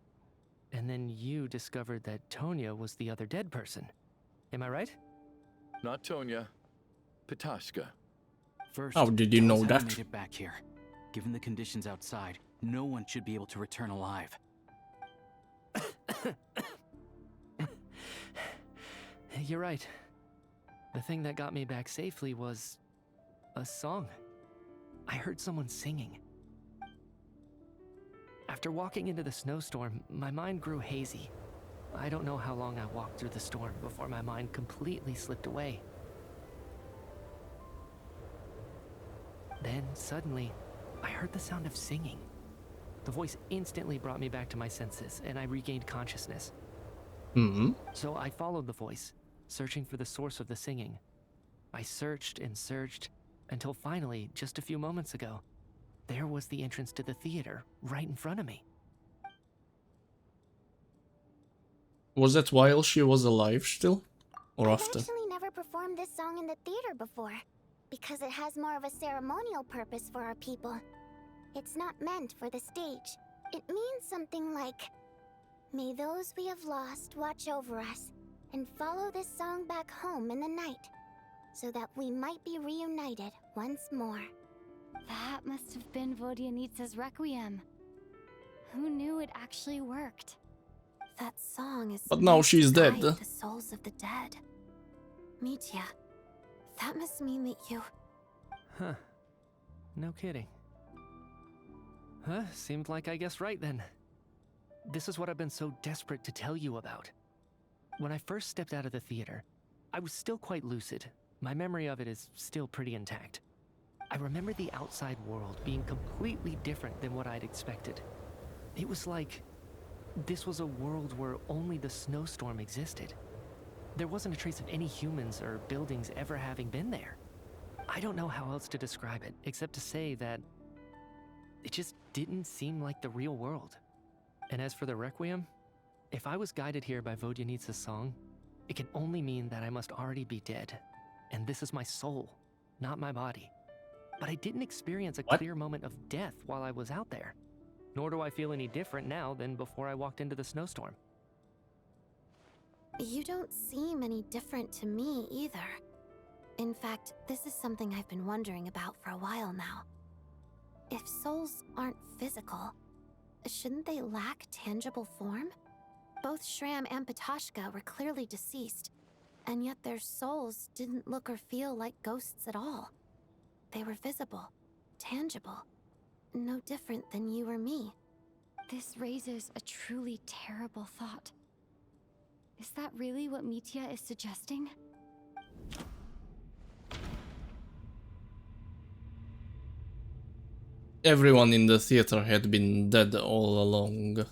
And then you discovered that Tonya was the other dead person. Am I right? Not Tonya. Pitashka. First, how did you tell know us how that? we made it back here. Given the conditions outside, no one should be able to return alive. You're right. The thing that got me back safely was a song. I heard someone singing. After walking into the snowstorm, my mind grew hazy. I don't know how long I walked through the storm before my mind completely slipped away. Then, suddenly, I heard the sound of singing. The voice instantly brought me back to my senses, and I regained consciousness. So I followed the voice, searching for the source of the singing. I searched and searched, until finally, just a few moments ago, there was the entrance to the theater, right in front of me. Was that while she was alive still? Or after? I've actually never performed this song in the theater before, because it has more of a ceremonial purpose for our people. It's not meant for the stage. It means something like, "May those we have lost watch over us, and follow this song back home in the night, so that we might be reunited once more." That must have been Vodyanitsa's Requiem. Who knew it actually worked? That song is But now meant she's to dead. guide the souls of the dead. Mitya, that must mean that you... Huh. No kidding. Huh, seemed like I guessed right then. This is what I've been so desperate to tell you about. When I first stepped out of the theater, I was still quite lucid. My memory of it is still pretty intact. I remember the outside world being completely different than what I'd expected. It was like this was a world where only the snowstorm existed. There wasn't a trace of any humans or buildings ever having been there. I don't know how else to describe it, except to say that it just didn't seem like the real world. And as for the Requiem, if I was guided here by Vodyanitsa's song, it can only mean that I must already be dead. And this is my soul, not my body. But I didn't experience a clear moment of death while I was out there. Nor do I feel any different now than before I walked into the snowstorm. You don't seem any different to me either. In fact, this is something I've been wondering about for a while now. If souls aren't physical, shouldn't they lack tangible form? Both Shram and Pitashka were clearly deceased, and yet their souls didn't look or feel like ghosts at all. They were visible, tangible. no different than you or me. This raises a truly terrible thought. Is that really what Mitya is suggesting? Everyone in the theater had been dead all along.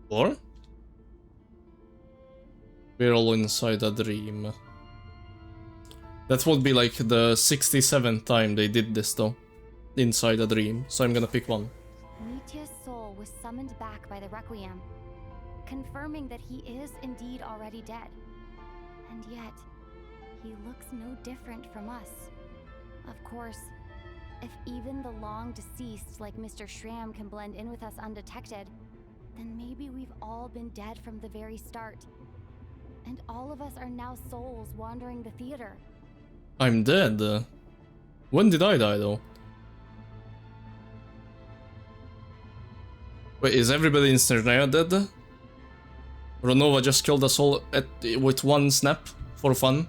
Or? We're all inside a dream. That would be like the 67th time they did this though. Inside a dream. So I'm gonna pick one. Mitya's soul was summoned back by the Requiem, confirming that he is indeed already dead. And yet, he looks no different from us. Of course, if even the long deceased like Mr. Schramm can blend in with us undetected, then maybe we've all been dead from the very start. And all of us are now souls wandering the theater. I'm dead. When did I die though? Wait, is everybody in Snernaya dead? Ronova just killed us all with one snap for fun?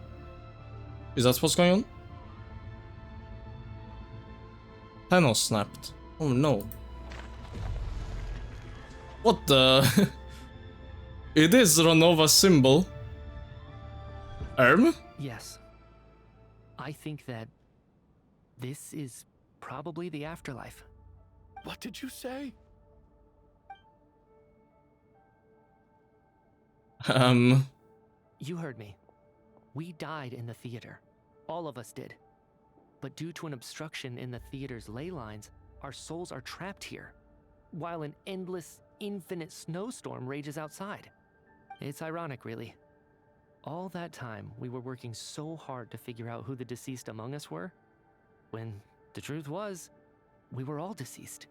Is that what's going on? Thanos snapped. Oh no. What the? It is Ronova's symbol. Yes. I think that this is probably the afterlife. What did you say? You heard me. We died in the theater. All of us did. But due to an obstruction in the theater's ley lines, our souls are trapped here, while an endless, infinite snowstorm rages outside. It's ironic, really. All that time, we were working so hard to figure out who the deceased among us were, when the truth was, we were all deceased.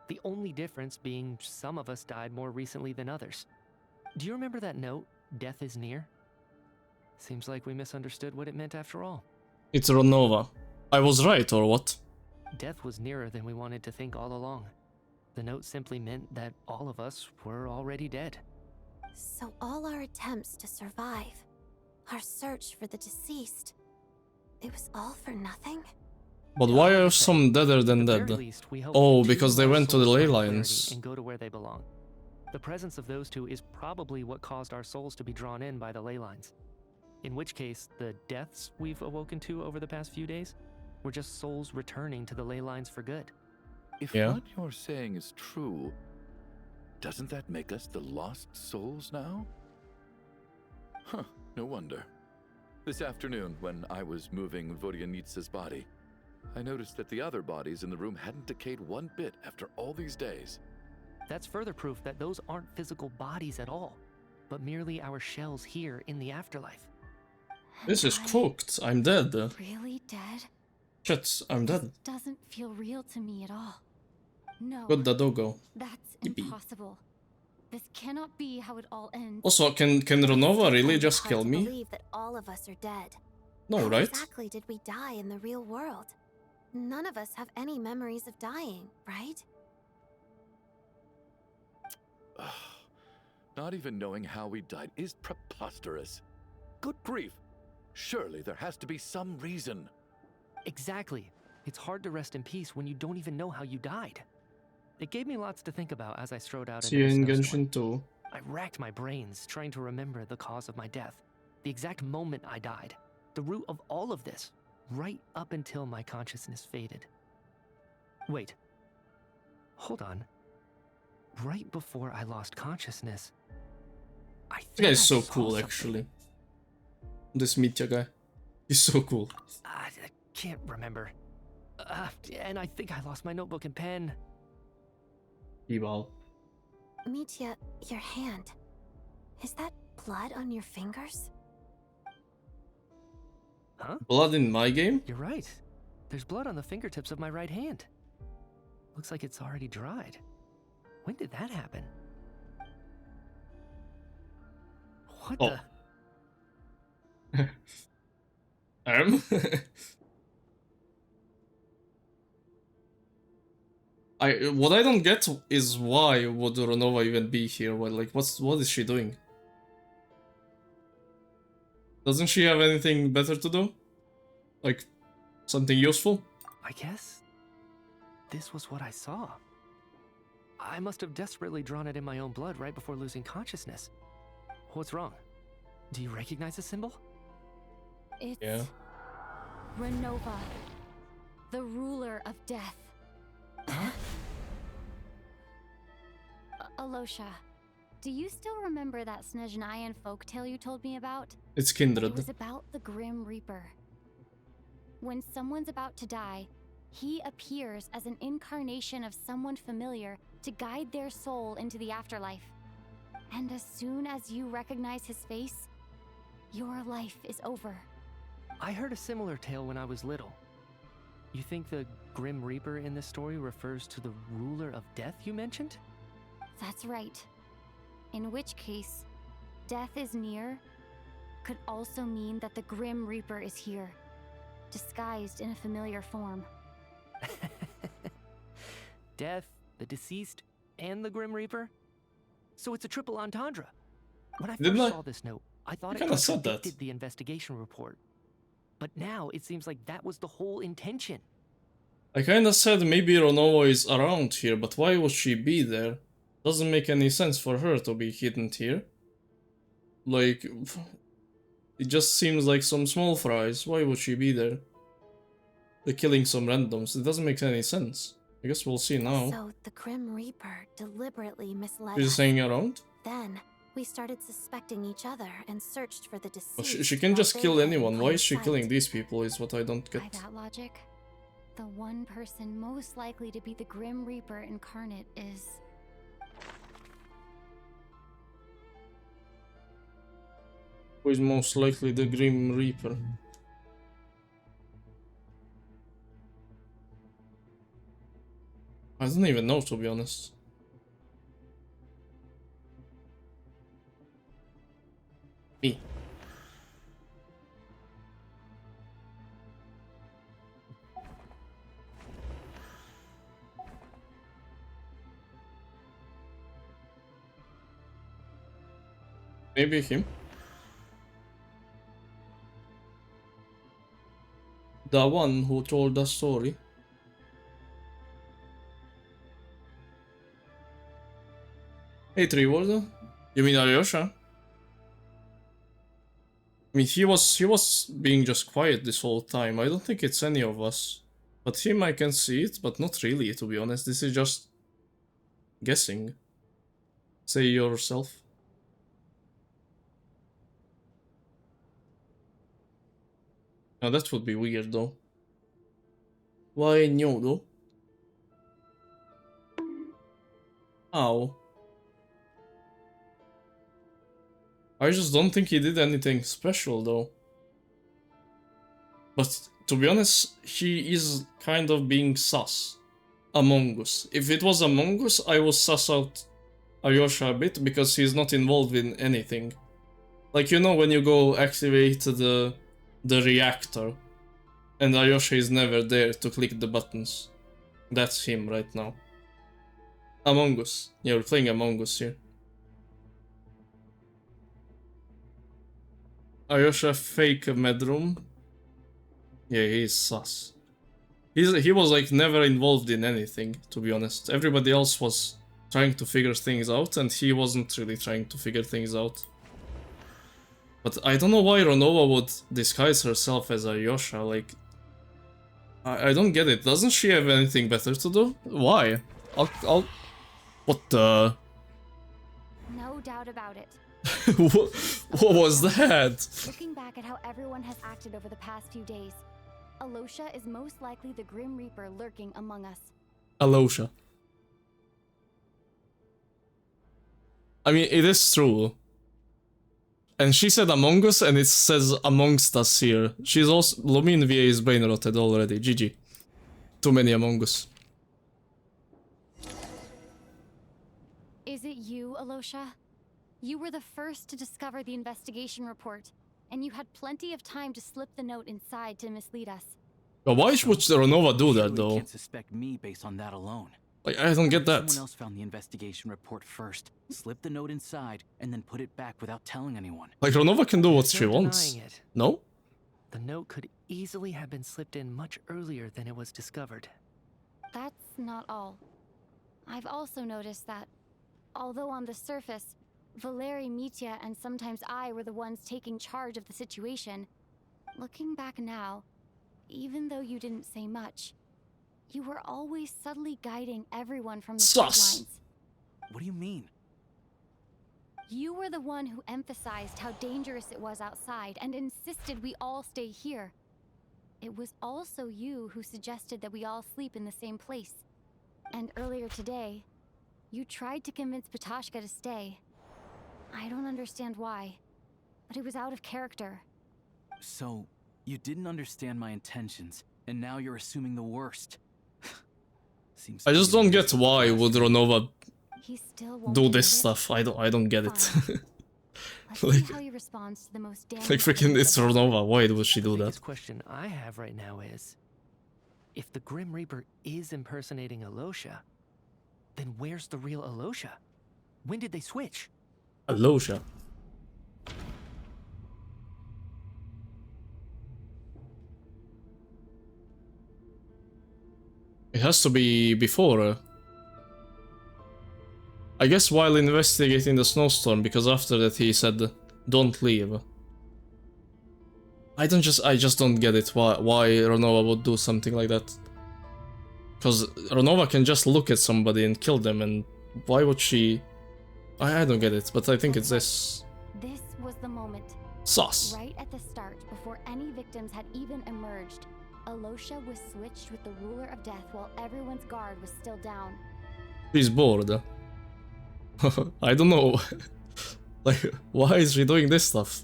The only difference being some of us died more recently than others. Do you remember that note, "Death is near"? Seems like we misunderstood what it meant after all. It's Ronova. I was right, or what? Death was nearer than we wanted to think all along. The note simply meant that all of us were already dead. So all our attempts to survive, our search for the deceased, it was all for nothing? But why are some deader than dead? Oh, because they went to the ley lines. And go to where they belong. The presence of those two is probably what caused our souls to be drawn in by the ley lines. In which case, the deaths we've awoken to over the past few days were just souls returning to the ley lines for good. If what you're saying is true, doesn't that make us the lost souls now? Huh, no wonder. This afternoon, when I was moving Vodyanitsa's body, I noticed that the other bodies in the room hadn't decayed one bit after all these days. That's further proof that those aren't physical bodies at all, but merely our shells here in the afterlife. This is cooked. I'm dead. Really dead? Shit, I'm dead. Doesn't feel real to me at all. No. Got the doggo. That's impossible. This cannot be how it all ends. Also, can Ronova really just kill me? Believe that all of us are dead. No, How right? exactly did we die in the real world? None of us have any memories of dying, right? Not even knowing how we died is preposterous. Good grief. Surely there has to be some reason. Exactly. It's hard to rest in peace when you don't even know how you died. It gave me lots to think about as I strode out See you into in the snowstorm. Genshin 2. I racked my brains trying to remember the cause of my death, the exact moment I died, the root of all of this, right up until my consciousness faded. Wait. Hold on. Right before I lost consciousness, I think This guy is I so saw cool, something. actually. This Mitya guy. He's so cool. I can't remember. And I think I lost my notebook and pen. Evil. Mitya, your hand. Is that blood on your fingers? Huh? Blood in my game? You're right. There's blood on the fingertips of my right hand. Looks like it's already dried. When did that happen? What the? What I don't get is why would Ronova even be here? What is she doing? Doesn't she have anything better to do? Like, something useful? I guess this was what I saw. I must have desperately drawn it in my own blood right before losing consciousness. What's wrong? Do you recognize the symbol? It's Renova, the ruler of death. Alosha, do you still remember that Snezhnayan folktale you told me about? It's kindred. It was about the Grim Reaper. When someone's about to die, he appears as an incarnation of someone familiar to guide their soul into the afterlife. And as soon as you recognize his face, your life is over. I heard a similar tale when I was little. You think the Grim Reaper in this story refers to the ruler of death you mentioned? That's right. In which case, death is near could also mean that the Grim Reaper is here, disguised in a familiar form. Death, the deceased, and the Grim Reaper? So it's a triple entendre. When I first saw this note, I thought it contradicted the investigation report. But now it seems like that was the whole intention. I kinda said maybe Renova is around here, but why would she be there? Doesn't make any sense for her to be hidden here. Like, it just seems like some small fries. Why would she be there? They're killing some randoms. It doesn't make any sense. I guess we'll see now. So the Grim Reaper deliberately misled She's us. hanging around? Then we started suspecting each other and searched for the deceased. Well, she can just kill anyone. Why is she killing these people is what I don't get. By that logic, the one person most likely to be the Grim Reaper incarnate is... Who is most likely the Grim Reaper? I don't even know, to be honest. Me. Maybe him. The one who told the story. Hey, Treewarden. You mean Alyosha? I mean, he was being just quiet this whole time. I don't think it's any of us. But him, I can see it, but not really, to be honest. This is just guessing. Say yourself. Now that would be weird, though. Why no, though? Ow. I just don't think he did anything special, though. But to be honest, he is kind of being sus. Among Us. If it was Among Us, I would sus out Alyosha a bit, because he's not involved in anything. Like, you know, when you go activate the reactor, and Alyosha is never there to click the buttons. That's him right now. Among Us. Yeah, we're playing Among Us here. Alyosha fake medroom. Yeah, he's sus. He was like never involved in anything, to be honest. Everybody else was trying to figure things out, and he wasn't really trying to figure things out. But I don't know why Renova would disguise herself as Alyosha, like... I don't get it. Doesn't she have anything better to do? Why? I'll... What the... No doubt about it. what was that? Looking back at how everyone has acted over the past few days, Alosha is most likely the Grim Reaper lurking among us. Alosha. I mean, it is true. And she said Among Us, and it says amongst us here. She's also... Lumin VA is brain rotted already. GG. Too many Among Us. Is it you, Alosha? You were the first to discover the investigation report, and you had plenty of time to slip the note inside to mislead us. But why would Renova do that, though? You can't suspect me based on that alone. Like, I don't get that. Someone else found the investigation report first, slipped the note inside, and then put it back without telling anyone. Like, Ronova can do what There's she no wants. denying it. No? The note could easily have been slipped in much earlier than it was discovered. That's not all. I've also noticed that, although on the surface, Valeri, Mitya, and sometimes I were the ones taking charge of the situation, looking back now, even though you didn't say much, you were always subtly guiding everyone from the Sus. sidelines. What do you mean? You were the one who emphasized how dangerous it was outside and insisted we all stay here. It was also you who suggested that we all sleep in the same place. And earlier today, you tried to convince Patashka to stay. I don't understand why, but it was out of character. So, you didn't understand my intentions, and now you're assuming the worst. Seems I just don't get why would Ronova He still won't do admit this it. stuff. I don't get it. Let's Like- see how he responds to the most damning Like freaking evidence it's of- Ronova. Why would she do The that? biggest question I have right now is, if the Grim Reaper is impersonating Alosha, then where's the real Alosha? When did they switch? Alosha. It has to be before. I guess while investigating the snowstorm, because after that he said, "Don't leave." I just don't get it. Why Ronova would do something like that? Because Ronova can just look at somebody and kill them, and why would she? I don't get it. But I think it's this. This was the moment. Sus. Right at the start, before any victims had even emerged, Alosha was switched with the ruler of death while everyone's guard was still down. She's bored. I don't know. Like, why is she doing this stuff?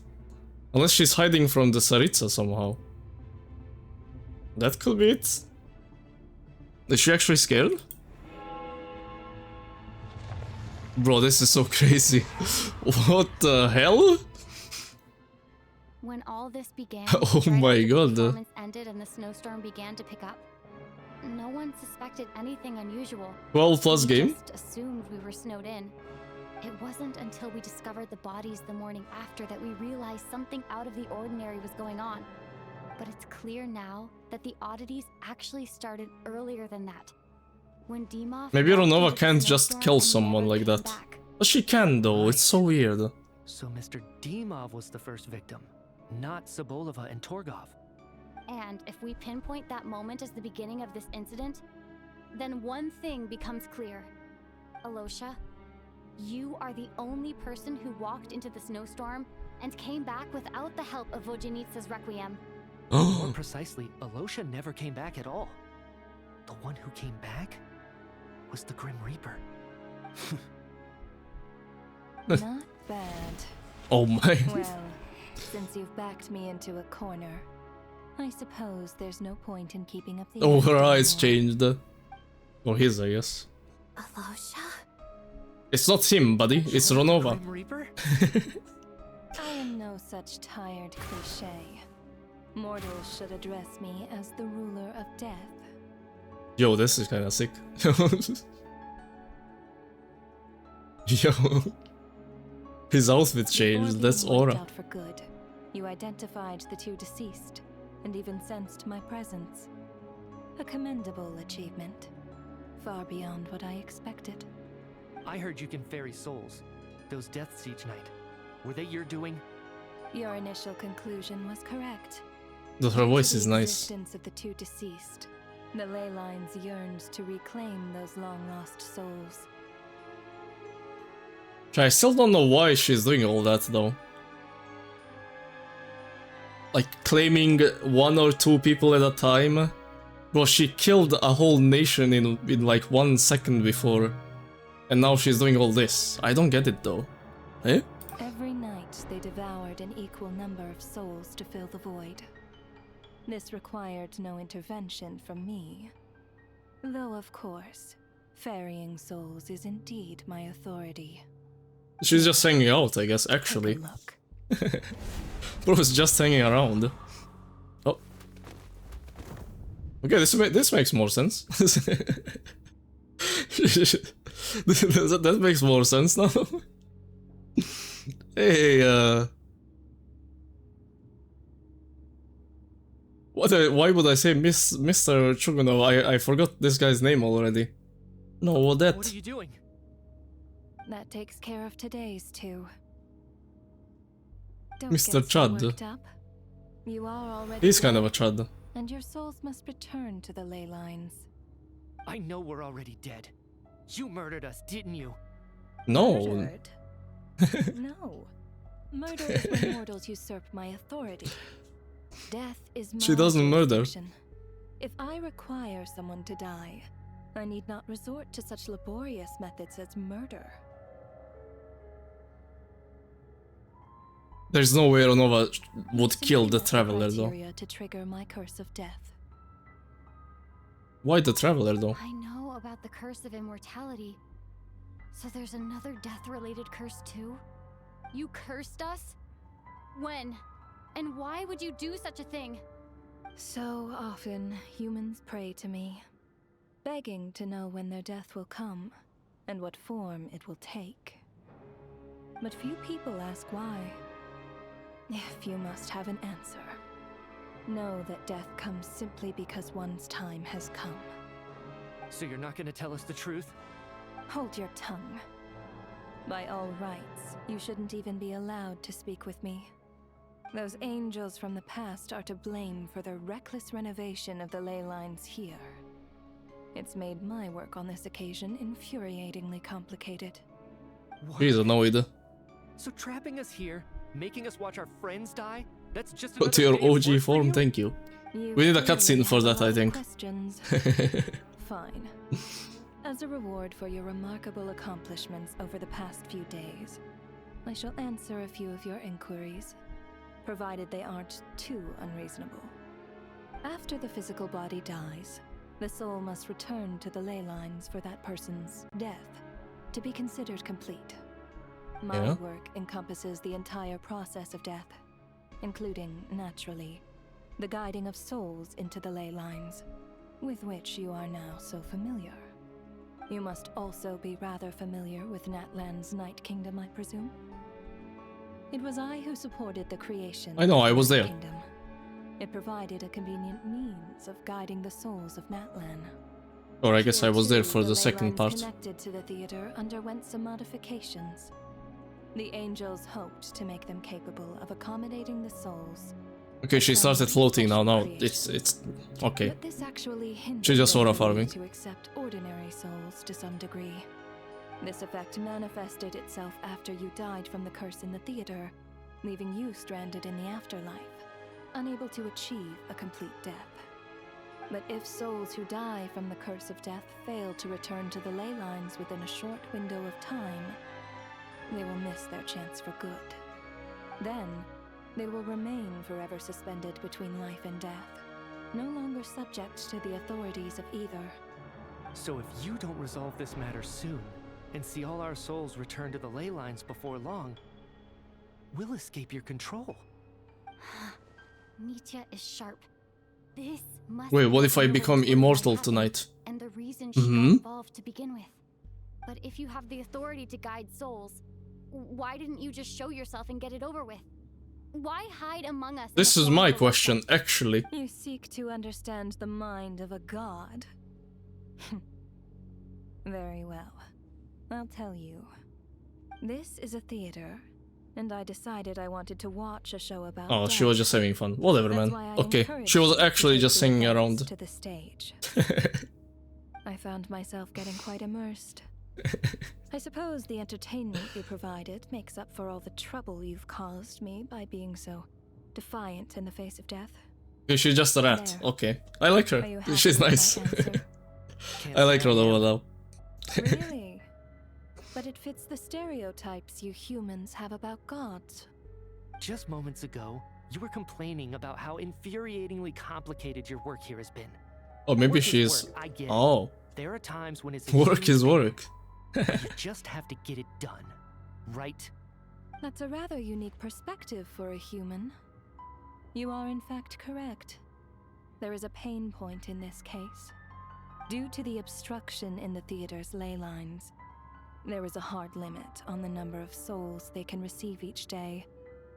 Unless she's hiding from the Tsaritsa somehow. That could be it. Is she actually scared? Bro, this is so crazy. What the hell? When all this began, Oh right my after the god. performance ended and the snowstorm began to pick up, no one suspected anything unusual. 12 plus We game? just assumed we were snowed in. It wasn't until we discovered the bodies the morning after that we realized something out of the ordinary was going on. But it's clear now that the oddities actually started earlier than that. When Dimov Maybe walked Ronova into the can't just snowstorm kill and someone never like came that. back. But she can though, it's so weird. So Mr. Dimov was the first victim, not Sobolova and Torgov. And if we pinpoint that moment as the beginning of this incident, then one thing becomes clear. Alosha, you are the only person who walked into the snowstorm and came back without the help of Vojanitsa's Requiem. More precisely, Alosha never came back at all. The one who came back was the Grim Reaper. Not bad. Oh my. Well, since you've backed me into a corner, I suppose there's no point in keeping up the Oh, act her eyes anymore. changed. Or his, I guess. Alosha? It's not him, buddy. It's Ronova. Grim Reaper? I am no such tired cliche. Mortals should address me as the ruler of death. Yo, this is kinda sick. Yo. His outfit changed, Before that's being wiped aura. out for good, you identified the two deceased and even sensed my presence. A commendable achievement, far beyond what I expected. I heard you can ferry souls. Those deaths each night. Were they your doing? Your initial conclusion was correct. But her Due to voice is the nice. existence of the two deceased, the ley lines yearns to reclaim those long-lost souls. I still don't know why she's doing all that though. Like claiming one or two people at a time. Bro, she killed a whole nation in like 1 second before. And now she's doing all this. I don't get it though. Eh? Every night they devoured an equal number of souls to fill the void. This required no intervention from me. Though of course, ferrying souls is indeed my authority. She's just hanging out, I guess, actually. Bro is just hanging around. Oh. Okay, this makes more sense. That makes more sense now. Hey, why would I say Mr. Chugunov? I forgot this guy's name already. No, What are that. you doing? That takes care of today's too. Don't Mr. get so Chud. worked up. You are already He's kind of a dead, chud. and your souls must return to the ley lines. I know we're already dead. You murdered us, didn't you? No. Murdered? No. Murder is when mortals usurp my authority. Death is my She doesn't murder. jurisdiction. If I require someone to die, I need not resort to such laborious methods as murder. There's no way Ronova would Simply kill the met Traveler though. criteria to trigger my curse of death. Why the Traveler though? I know about the curse of immortality. So there's another death-related curse too? You cursed us? When? And why would you do such a thing? So often, humans pray to me, begging to know when their death will come, and what form it will take. But few people ask why. If you must have an answer, know that death comes simply because one's time has come. So you're not gonna tell us the truth? Hold your tongue. By all rights, you shouldn't even be allowed to speak with me. Those angels from the past are to blame for the reckless renovation of the ley lines here. It's made my work on this occasion infuriatingly complicated. He's annoyed. So trapping us here, making us watch our friends die, that's just But to another your day of work OG for form, you? thank you. You We need a clearly cutscene for have a that, I lot of think. questions. Fine. As a reward for your remarkable accomplishments over the past few days, I shall answer a few of your inquiries, provided they aren't too unreasonable. After the physical body dies, the soul must return to the ley lines for that person's death to be considered complete. My work encompasses the entire process of death, including, naturally, the guiding of souls into the ley lines, with which you are now so familiar. You must also be rather familiar with Natlan's Night Kingdom, I presume? It was I who supported the creation I know, of I was the there. Kingdom. It provided a convenient means of guiding the souls of Natlan. Or I guess I was there Here, for too, the second ley lines part. connected to the theater underwent some modifications. The angels hoped to make them capable of accommodating the souls. Okay, she started floating now. Now it's okay. But this actually hindered She just their Sora ability farming. to accept ordinary souls to some degree. This effect manifested itself after you died from the curse in the theater, leaving you stranded in the afterlife, unable to achieve a complete death. But if souls who die from the curse of death fail to return to the ley lines within a short window of time, they will miss their chance for good. Then, they will remain forever suspended between life and death, no longer subject to the authorities of either. So if you don't resolve this matter soon, and see all our souls return to the ley lines before long, we'll escape your control. Nietzsche is sharp. This must Wait, be what if I the become way to immortal Manhattan, tonight? And the reason she Mhm. got involved to begin with. But if you have the authority to guide souls, why didn't you just show yourself and get it over with? Why hide among us? in This the is form my of a question, weapon? actually. You seek to understand the mind of a god. Very well. I'll tell you. This is a theater, and I decided I wanted to watch a show about Oh, she death. was just having fun. Whatever, That's man. why I Okay, encouraged she was you to actually take just the singing events around. to the stage. I found myself getting quite immersed. I suppose the entertainment you provided makes up for all the trouble you've caused me by being so defiant in the face of death. Okay, she's just a rat. There. Okay, I like Are you her. happy She's with my nice. answer? I like Rodova though. Really? But it fits the stereotypes you humans have about gods. Just moments ago, you were complaining about how infuriatingly complicated your work here has been. Oh, maybe Work is she's. work, I get it. Oh, There are times when it's a work huge is thing, work. but you just have to get it done, right? That's a rather unique perspective for a human. You are in fact correct. There is a pain point in this case. Due to the obstruction in the theater's ley lines, there is a hard limit on the number of souls they can receive each day,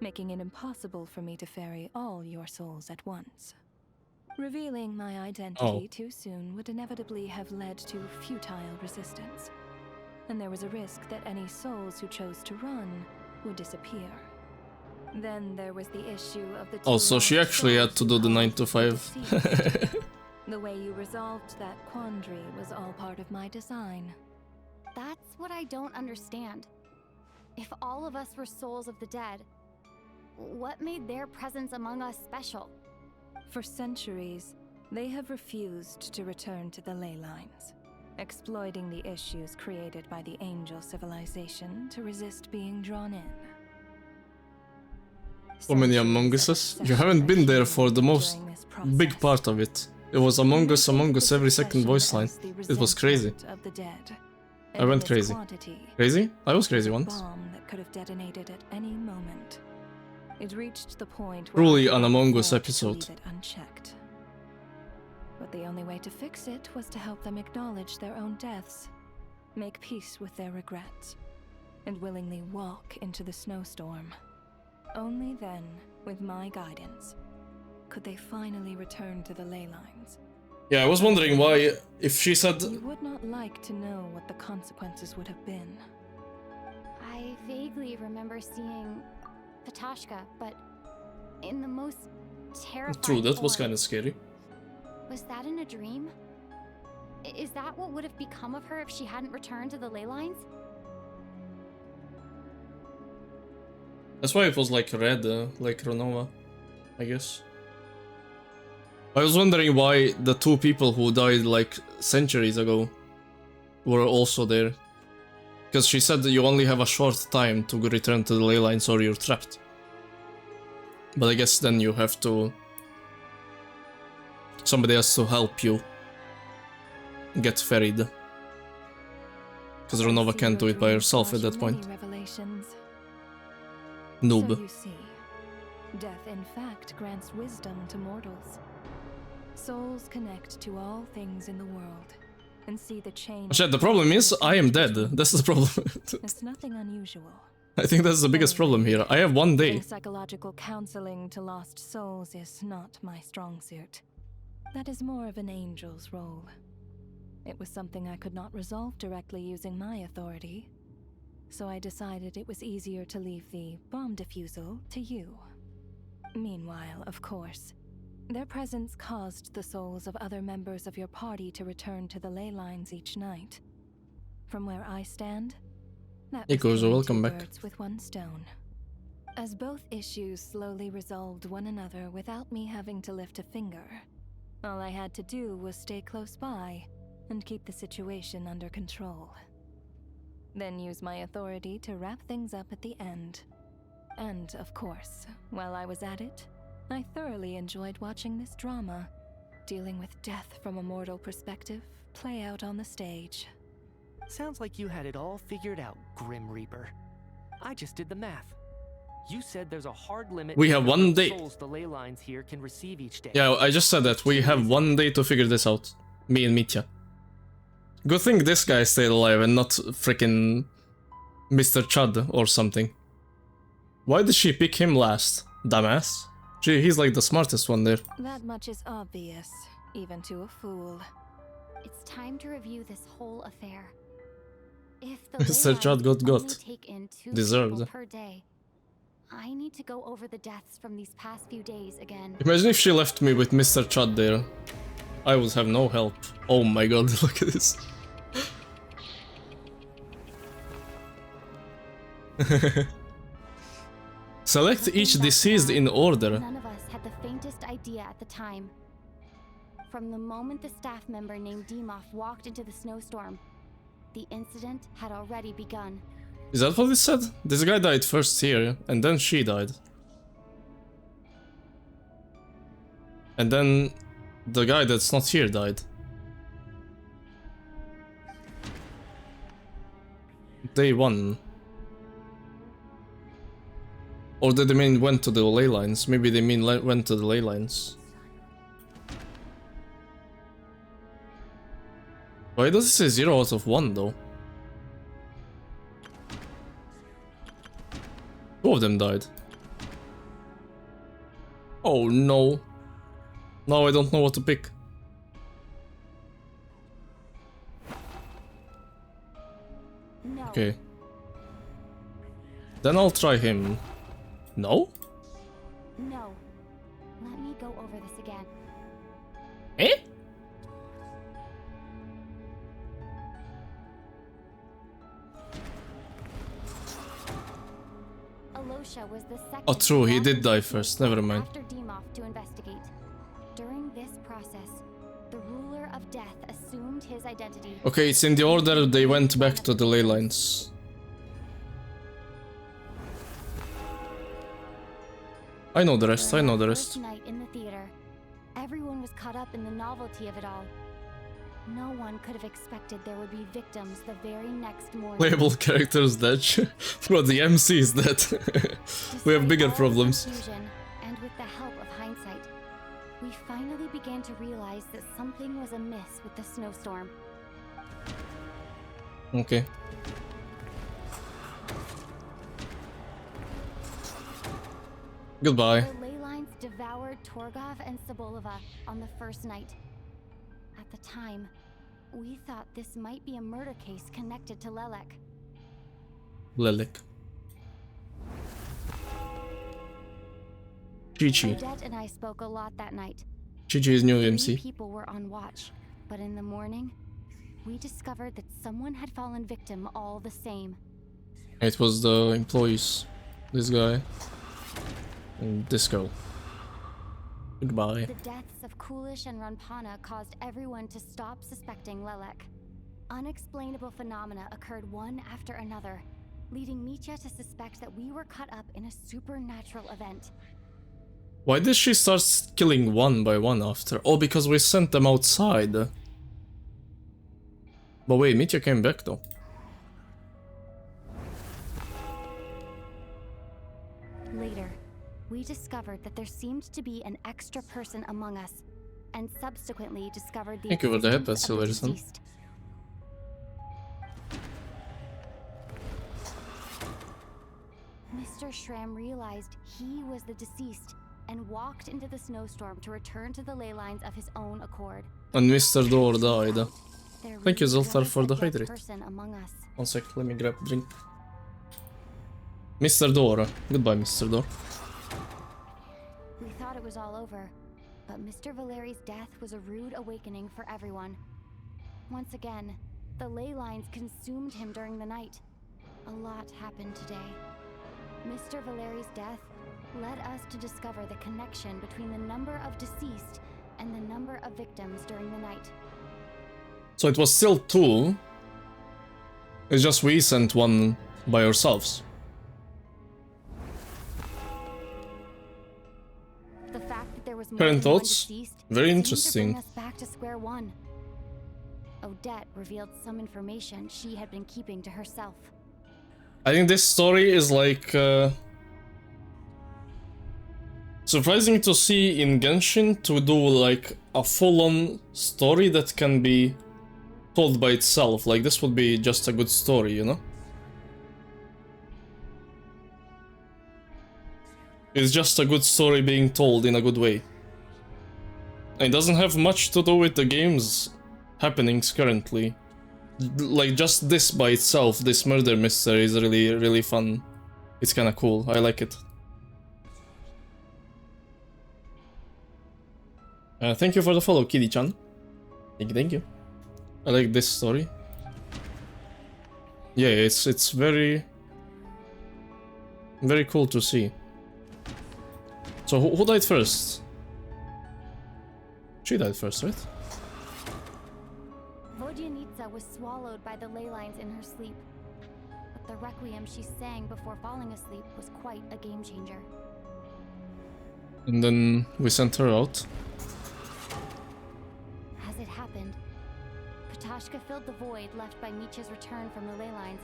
making it impossible for me to ferry all your souls at once. Revealing my identity too soon would inevitably have led to futile resistance, and there was a risk that any souls who chose to run would disappear. Then there was the issue of the Oh, so she actually had to do the 9 to 5. The way you resolved that quandary was all part of my design. That's what I don't understand. If all of us were souls of the dead, what made their presence among us special? For centuries, they have refused to return to the ley lines, exploiting the issues created by the angel civilization to resist being drawn in. So many Among Us. You haven't been there for the most big part of it. It was Among Us every second voice line. It was crazy. I went crazy. Crazy? I was crazy once. Bomb that could have detonated at any moment. It reached the point where Truly an Among Us episode. It unchecked. But the only way to fix it was to help them acknowledge their own deaths, make peace with their regrets, and willingly walk into the snowstorm. Only then, with my guidance, could they finally return to the ley lines. Yeah, I was wondering why, if she said... You would not like to know what the consequences would have been. I vaguely remember seeing Patashka, but in the most terrifying True, that was form. kind of scary. Was that in a dream? Is that what would have become of her if she hadn't returned to the ley lines? That's why it was like red, like Renova, I guess. I was wondering why the two people who died like centuries ago were also there. Because she said that you only have a short time to return to the ley lines or you're trapped. But I guess then you have to... Somebody has to help you get ferried. Because Renova can't do it by herself at that point. Noob. So you see, death in fact grants wisdom to mortals. Souls connect to all things in the world and see the change. Chat, the problem is, I am dead. That's the problem. It's nothing unusual. I think that's the biggest problem here. I have 1 day. Psychological counseling to lost souls is not my strong suit. That is more of an angel's role. It was something I could not resolve directly using my authority, so I decided it was easier to leave the bomb defusal to you. Meanwhile, of course, their presence caused the souls of other members of your party to return to the ley lines each night. From where I stand, that was killing welcome two back. birds with one stone. As both issues slowly resolved one another without me having to lift a finger, all I had to do was stay close by and keep the situation under control. Then use my authority to wrap things up at the end. And, of course, while I was at it, I thoroughly enjoyed watching this drama, dealing with death from a mortal perspective, play out on the stage. Sounds like you had it all figured out, Grim Reaper. I just did the math. You said there's a hard limit. We have 1 day. Souls the ley lines here can receive each day. Yeah, I just said that. We have 1 day to figure this out. Me and Mitya. Good thing this guy stayed alive and not freaking Mr. Chud or something. Why did she pick him last? Dumbass. Gee, he's like the smartest one there. That much is obvious, even to a fool. It's time to review this whole affair. If the Mr. Chud got only take in 2 Deserved. people per day, I need to go over the deaths from these past few days again. Imagine if she left me with Mr. Chud there. I would have no help. Oh my god, look at this. Select each deceased in order. None of us had the faintest idea at the time. From the moment the staff member named Dimov walked into the snowstorm, the incident had already begun. Is that what it said? This guy died first here, and then she died. And then the guy that's not here died. Day 1. Or did they mean went to the ley lines? Maybe they mean went to the ley lines. Why does it say 0 out of 1 though? 2 of them died. Oh no. Now I don't know what to pick. No. Okay. Then I'll try him. No? No. Let me go over this again. Eh? Alosha was the second. Oh, true, he did die longest first. snake Never mind. After Demoff to investigate. During this process, the ruler of death assumed his identity. Okay, it's in the order they went back to the ley lines. I know the rest, I know the rest. First night in the theater, everyone was caught up in the novelty of it all. No one could have expected there would be victims the very next morning. Playable characters dead. Bro, the MC is dead. We have bigger problems. And with the help of hindsight, we finally began to realize that something was amiss with the snowstorm. Okay. Goodbye. The ley lines devoured Torgov and Sobolova on the first night. At the time, we thought this might be a murder case connected to Lelek. Lelek. Chi-Chi. Odette and I spoke a lot that night. Chi-Chi is new 3 MC. people were on watch, but in the morning, we discovered that someone had fallen victim all the same. It was the employees. This guy. And this girl. Goodbye. The deaths of Kulish and Ranpana caused everyone to stop suspecting Lelek. Unexplainable phenomena occurred one after another, leading Mitya to suspect that we were caught up in a supernatural event. Why did she start killing one by one after? Oh, because we sent them outside. But wait, Mitya came back though. Later, we discovered that there seemed to be an extra person among us, and subsequently discovered the Thank you for the headband, existence of the Silverson. deceased. Mr. Schramm realized he was the deceased and walked into the snowstorm to return to the ley lines of his own accord. And Mr. Door died. There Thank you, really Zoltar, was for a the dead hydrate. person among us. One sec, let me grab a drink. Mr. Door. Goodbye, Mr. Door. We thought it was all over, but Mr. Valeri's death was a rude awakening for everyone. Once again, the ley lines consumed him during the night. A lot happened today. Mr. Valeri's death led us to discover the connection between the number of deceased and the number of victims during the night. So it was still 2. It's just we sent one by ourselves. The fact that there was more Current than one thoughts? deceased Very seemed interesting. to bring us back to square one. Odette revealed some information she had been keeping to herself. I think this story is like surprising to see in Genshin to do like a full-on story that can be told by itself. Like this would be just a good story, you know? It's just a good story being told in a good way. It doesn't have much to do with the game's happenings currently. Like just this by itself, this murder mystery is really fun. It's kinda cool, I like it. Thank you for the follow, Kitty-chan. Thank you. I like this story. Yeah, it's very cool to see. So who died first? She died first, right? Vodyanitsa was swallowed by the ley lines in her sleep. But the requiem she sang before falling asleep was quite a game changer. And then we sent her out. As it happened, Patashka filled the void left by Mitya's return from the ley lines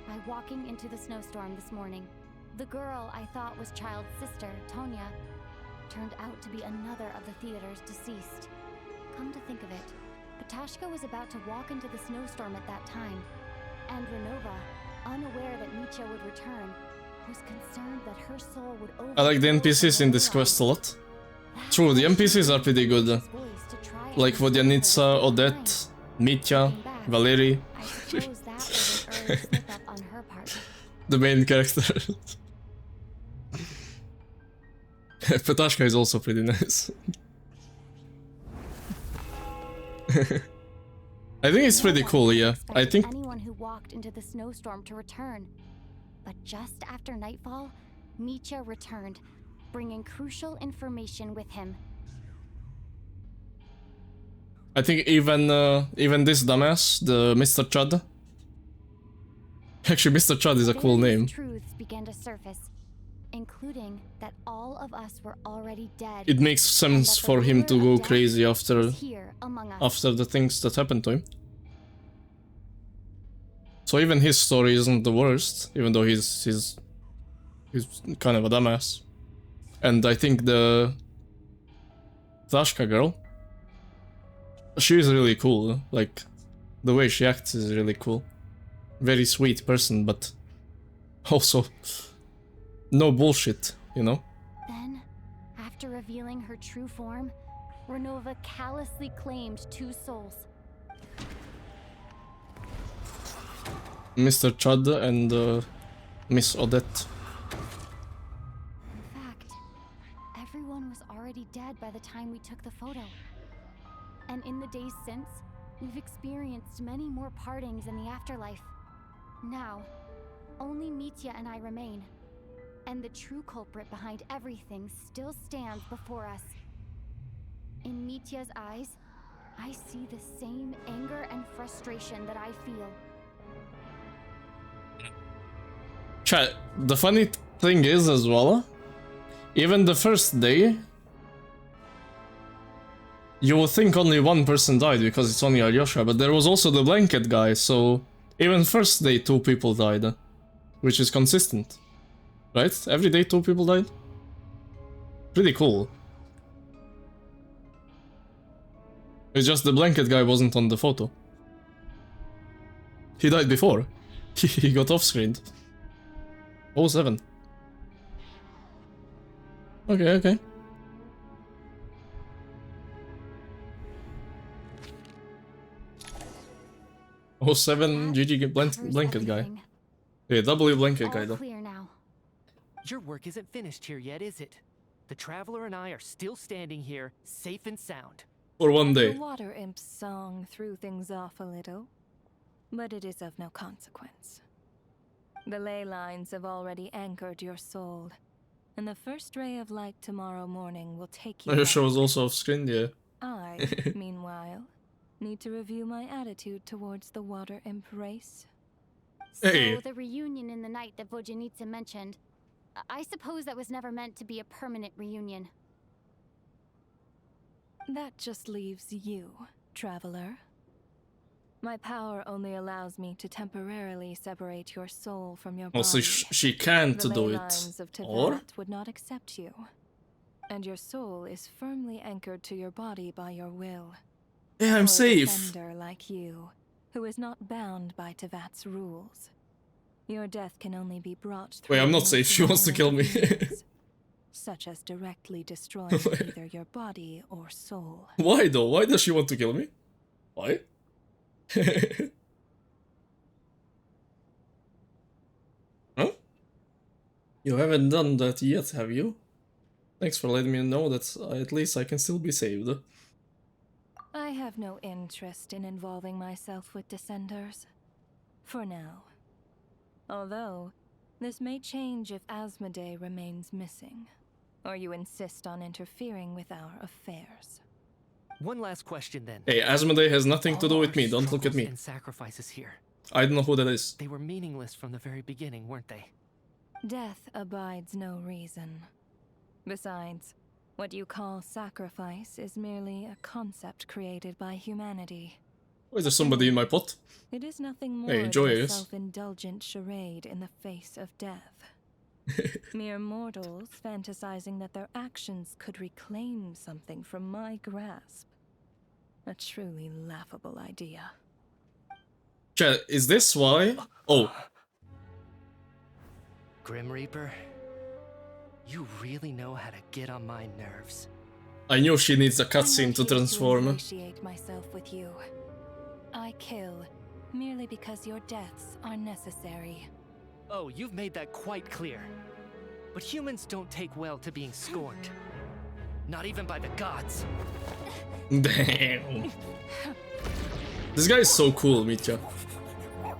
by walking into the snowstorm this morning. The girl I thought was Child's sister, Tonya, turned out to be another of the theater's deceased. Come to think of it, Patashka was about to walk into the snowstorm at that time, and Renova, unaware that Mitya would return, was concerned that her soul would I like the NPCs in this quest a lot. True, the NPCs are pretty good. Like Vodyanitsa, Odette, Mitya, Valery. The main character. Patashka is also pretty nice. I think it's pretty cool, yeah. I think anyone who walked into the snowstorm to return. But just after nightfall, Mitya returned, bringing crucial information with him. I think even this dumbass, the Mr. Chud. Actually, Mr. Chud is a cool name. Truths began to surface, including that all of us were already dead. It makes sense for him to go crazy after the things that happened to him. So even his story isn't the worst, even though he's kind of a dumbass. And I think the Tashka girl, she's really cool. Like the way she acts is really cool. Very sweet person, but also no bullshit, you know? Then, after revealing her true form, Renova callously claimed 2 souls. Mr. Chud and Miss Odette. In fact, everyone was already dead by the time we took the photo. And in the days since, we've experienced many more partings in the afterlife. Now, only Mitya and I remain. And the true culprit behind everything still stands before us. In Mitya's eyes, I see the same anger and frustration that I feel. Chat, the funny thing is as well, even the first day, you would think only one person died because it's only Alyosha, but there was also the blanket guy, so even first day 2 people died, which is consistent, right? Every day 2 people died? Pretty cool. It's just the blanket guy wasn't on the photo. He died before. He got off-screened. 07. Okay. Oh, 07 GG blanket guy. Yeah, W blanket guy though. Clear now. Your work isn't finished here yet, is it? The Traveler and I are still standing here, safe and sound. For one day. The water imp's song threw things off a little, but it is of no consequence. The ley lines have already anchored your soul, and the first ray of light tomorrow morning will take you. Alyosha was also off screen, yeah. I, meanwhile, need to review my attitude towards the water imp race. Hey. So the reunion in the night that Vodyanitsa mentioned, I suppose that was never meant to be a permanent reunion. That just leaves you, Traveler. My power only allows me to temporarily separate your soul from your body. Also, she can't the do ley it. lines of Or? Tevat would not accept you. And your soul is firmly anchored to your body by your will. Yeah, I'm For a safe. descender like you, who is not bound by Tevat's rules. Your death can only be brought through. Wait, I'm not the safe. most She wants to kill me. violent means, such as directly destroying either your body or soul. Why though? Why does she want to kill me? Why? Huh? You haven't done that yet, have you? Thanks for letting me know that at least I can still be saved. I have no interest in involving myself with Descenders. For now. Although, this may change if Asmodee remains missing. Or you insist on interfering with our affairs. One last question then. Hey, Asmodee has nothing to do All with our me, don't look at struggles me. and sacrifices here. I don't know who that is. They were meaningless from the very beginning, weren't they? Death abides no reason. Besides, what you call sacrifice is merely a concept created by humanity. Why is there somebody in my pot? It is nothing more Hey, than enjoy a this. self-indulgent charade in the face of death. Mere mortals fantasizing that their actions could reclaim something from my grasp. A truly laughable idea. Chat, is this why? Oh. Grim Reaper, you really know how to get on my nerves. I knew she needs a cutscene to I'm not here transform. to ingratiate myself with you. I kill merely because your deaths are necessary. Oh, you've made that quite clear. But humans don't take well to being scorned. Not even by the gods. Damn. This guy is so cool, Mitya.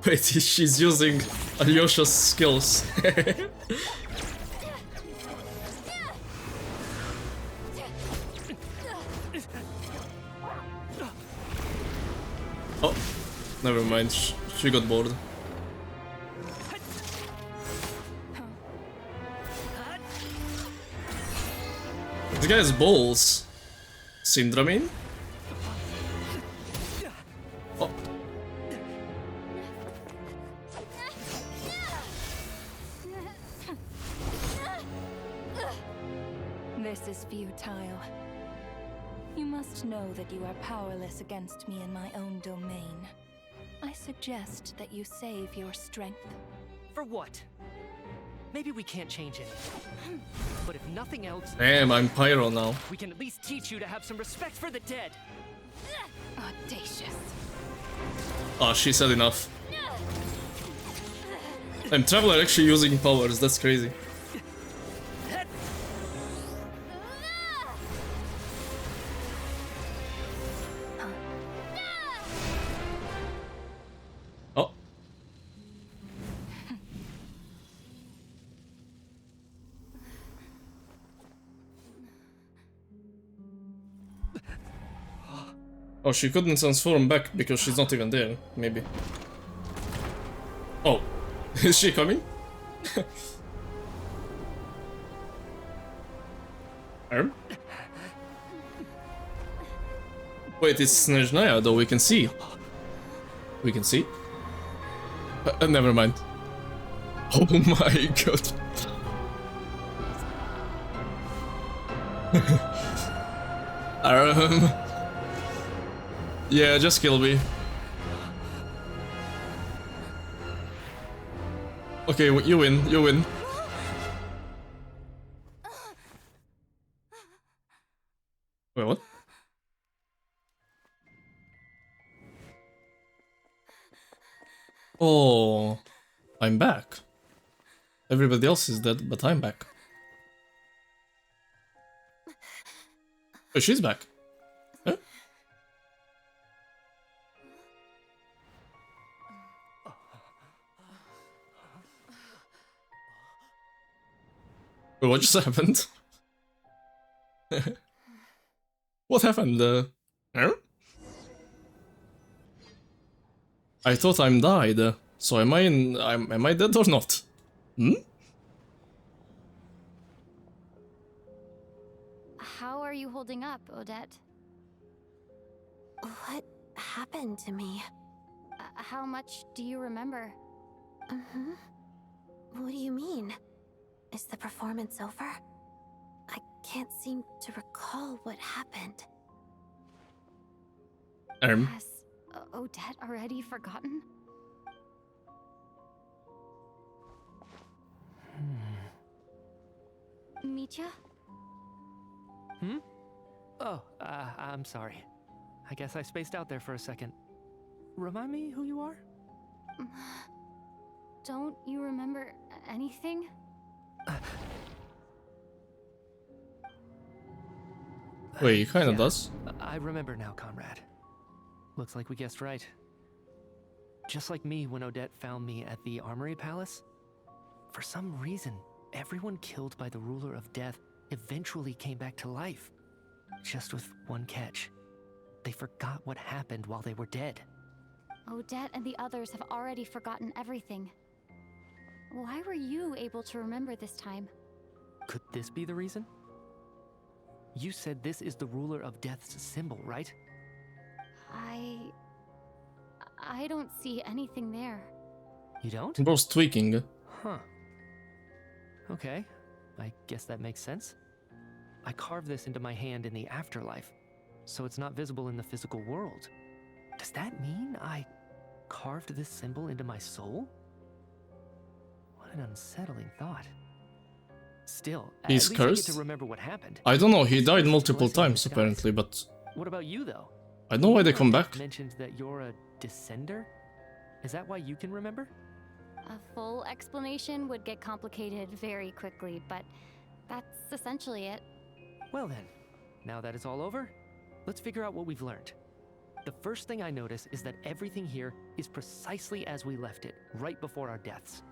Wait, she's using Alyosha's skills. Oh, never mind. She got bored. This guy has balls. Syndramine? Oh. This is futile. You must know that you are powerless against me in my own domain. I suggest that you save your strength. For what? Maybe we can't change anything. But if nothing else... Damn, I'm Pyro now. We can at least teach you to have some respect for the dead. Audacious. Oh, she said enough. I'm Traveler actually using powers, that's crazy. Oh. Oh, she couldn't transform back because she's not even there, maybe. Oh, is she coming? Wait, it's Snezhnaya though, we can see. We can see? Never mind. Oh my god. Yeah, just kill me. Okay, you win, you win. Wait, what? Oh, I'm back. Everybody else is dead, but I'm back. Oh, she's back. Huh? Wait, what just happened? What happened? Huh? I thought I'm died, so am I dead or not? Hmm? How are you holding up, Odette? What happened to me? How much do you remember? What do you mean? Is the performance over? I can't seem to recall what happened. Has Odette already forgotten? Mitya? Hmm? Oh, I'm sorry. I guess I spaced out there for a second. Remind me who you are? Don't you remember anything? Wait, he kinda does. I remember now, comrade. Looks like we guessed right. Just like me when Odette found me at the Armory Palace. For some reason, everyone killed by the Ruler of Death eventually came back to life. Just with one catch. They forgot what happened while they were dead. Odette and the others have already forgotten everything. Why were you able to remember this time? Could this be the reason? You said this is the Ruler of Death's symbol, right? I don't see anything there. You don't? Bro's tweaking. Huh. Okay. I guess that makes sense. I carved this into my hand in the afterlife. so it's not visible in the physical world. Does that mean I carved this symbol into my soul? What an unsettling thought. Still, He's at least cursed? I get to remember what happened. I don't know, he It's died just a multiple blessing in times disguise. apparently, but What about you, though? I know why they come Jeff back. mentioned that you're a descender. Is that why you can remember? A full explanation would get complicated very quickly, but that's essentially it. Well then, now that it's all over, let's figure out what we've learned. The first thing I notice is that everything here is precisely as we left it, right before our deaths.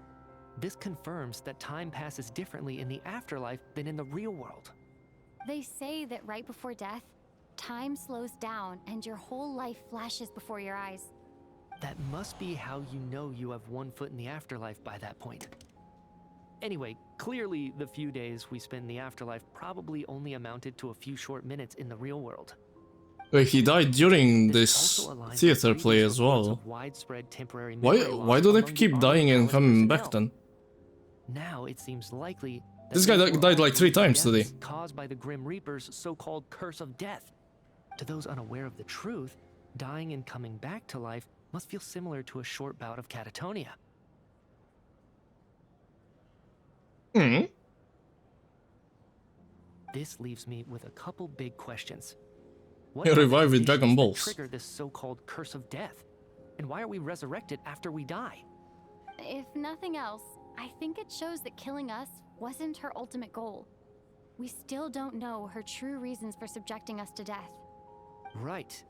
This confirms that time passes differently in the afterlife than in the real world. They say that right before death, time slows down and your whole life flashes before your eyes. That must be how you know you have one foot in the afterlife by that point. Anyway, clearly the few days we spend in the afterlife probably only amounted to a few short minutes in the real world. Wait, he died during this theater play as well. Widespread temporary Why memory loss do they among the keep Archon dying and Palace coming personnel. back then? Now it seems likely that This guy these were died all like 3 times today. deaths caused by the Grim Reaper's so-called curse of death. To those unaware of the truth, dying and coming back to life must feel similar to a short bout of catatonia. Hmm. This leaves me with a couple big questions. He revived with are the Dragon conditions that Balls. trigger this so-called curse of death? And why are we resurrected after we die? If nothing else, I think it shows that killing us wasn't her ultimate goal. We still don't know her true reasons for subjecting us to death. Right.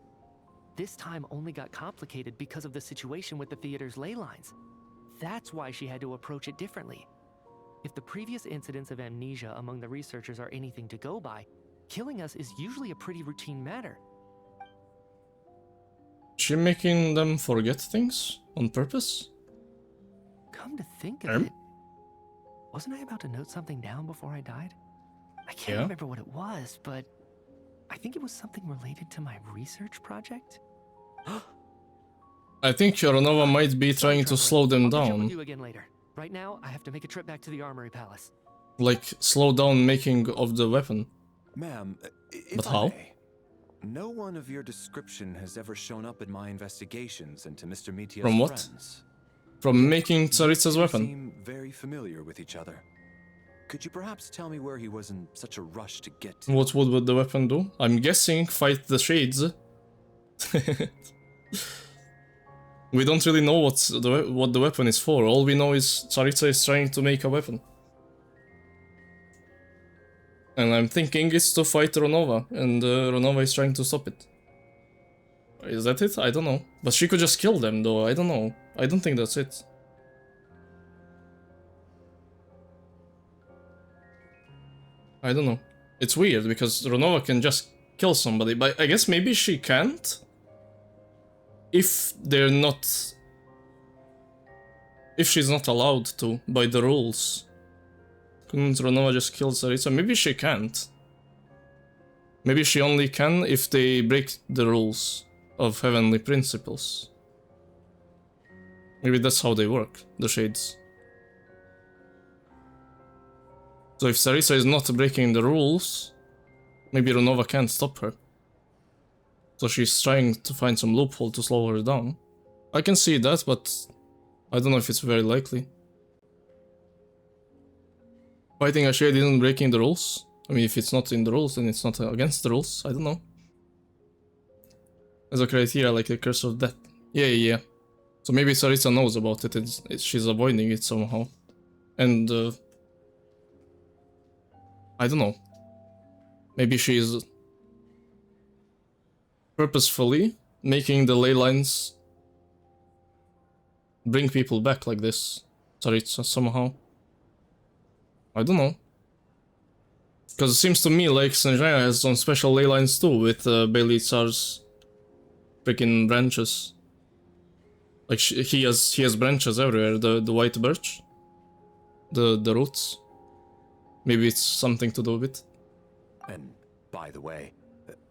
This time only got complicated because of the situation with the theater's ley lines. That's why she had to approach it differently. If the previous incidents of amnesia among the researchers are anything to go by, killing us is usually a pretty routine matter. She making them forget things on purpose? Come to think of it, wasn't I about to note something down before I died? I can't Yeah. remember what it was, but I think it was something related to my research project. I think Ronova might be trying to slow them I'll catch up with down. you again later. Right now, I have to make a trip back to the Armory Palace. Like, slow down making of the weapon. Ma'am, if But I how? may, no one of your description has ever shown up in my investigations into Mr. Mitia's From what? friends. From making Tsaritsa's You weapon. seem very familiar with each other. Could you perhaps tell me where he was in such a rush to get to? What would the weapon do? I'm guessing fight the shades. We don't really know what the weapon is for. All we know is Tsaritsa is trying to make a weapon. And I'm thinking it's to fight Ronova, and Ronova is trying to stop it. Is that it? I don't know. But she could just kill them, though. I don't know. I don't think that's it. I don't know. It's weird, because Ronova can just kill somebody, but I guess maybe she can't? If they're not... If she's not allowed to, by the rules. Couldn't Ronova just kill Tsaritsa? Maybe she can't. Maybe she only can if they break the rules of heavenly principles. Maybe that's how they work, the shades. So if Tsaritsa is not breaking the rules, maybe Ronova can't stop her. So she's trying to find some loophole to slow her down. I can see that, but I don't know if it's very likely. Fighting a shade isn't breaking the rules. I mean, if it's not in the rules, then it's not against the rules. I don't know. As a criteria, like the curse of death. Yeah. So maybe Tsaritsa knows about it, she's avoiding it somehow. And, I don't know. Maybe she's purposefully making the ley lines bring people back like this. Tsaritsa, somehow. I don't know. Because it seems to me like Sanjaya has some special ley lines too, with Bailey Tsar's freaking branches. Like he has branches everywhere. The white birch, the roots. Maybe it's something to do with it. And by the way,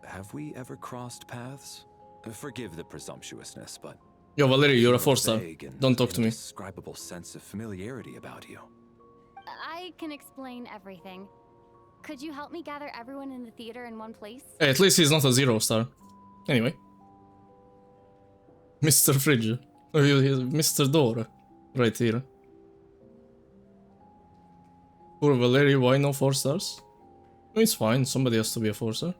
have we ever crossed paths? Forgive the presumptuousness, but Yo, Valerie, you're a there's 4-star. vague and Don't talk to me. indescribable sense of familiarity about you. I can explain everything. Could you help me gather everyone in the theater in one place? Hey, at least he's not a 0-star. Anyway. Mr. Fridge. Oh, Mr. Door. Right here. Poor Valerie, why no 4 stars? No, it's fine, somebody has to be a 4-star.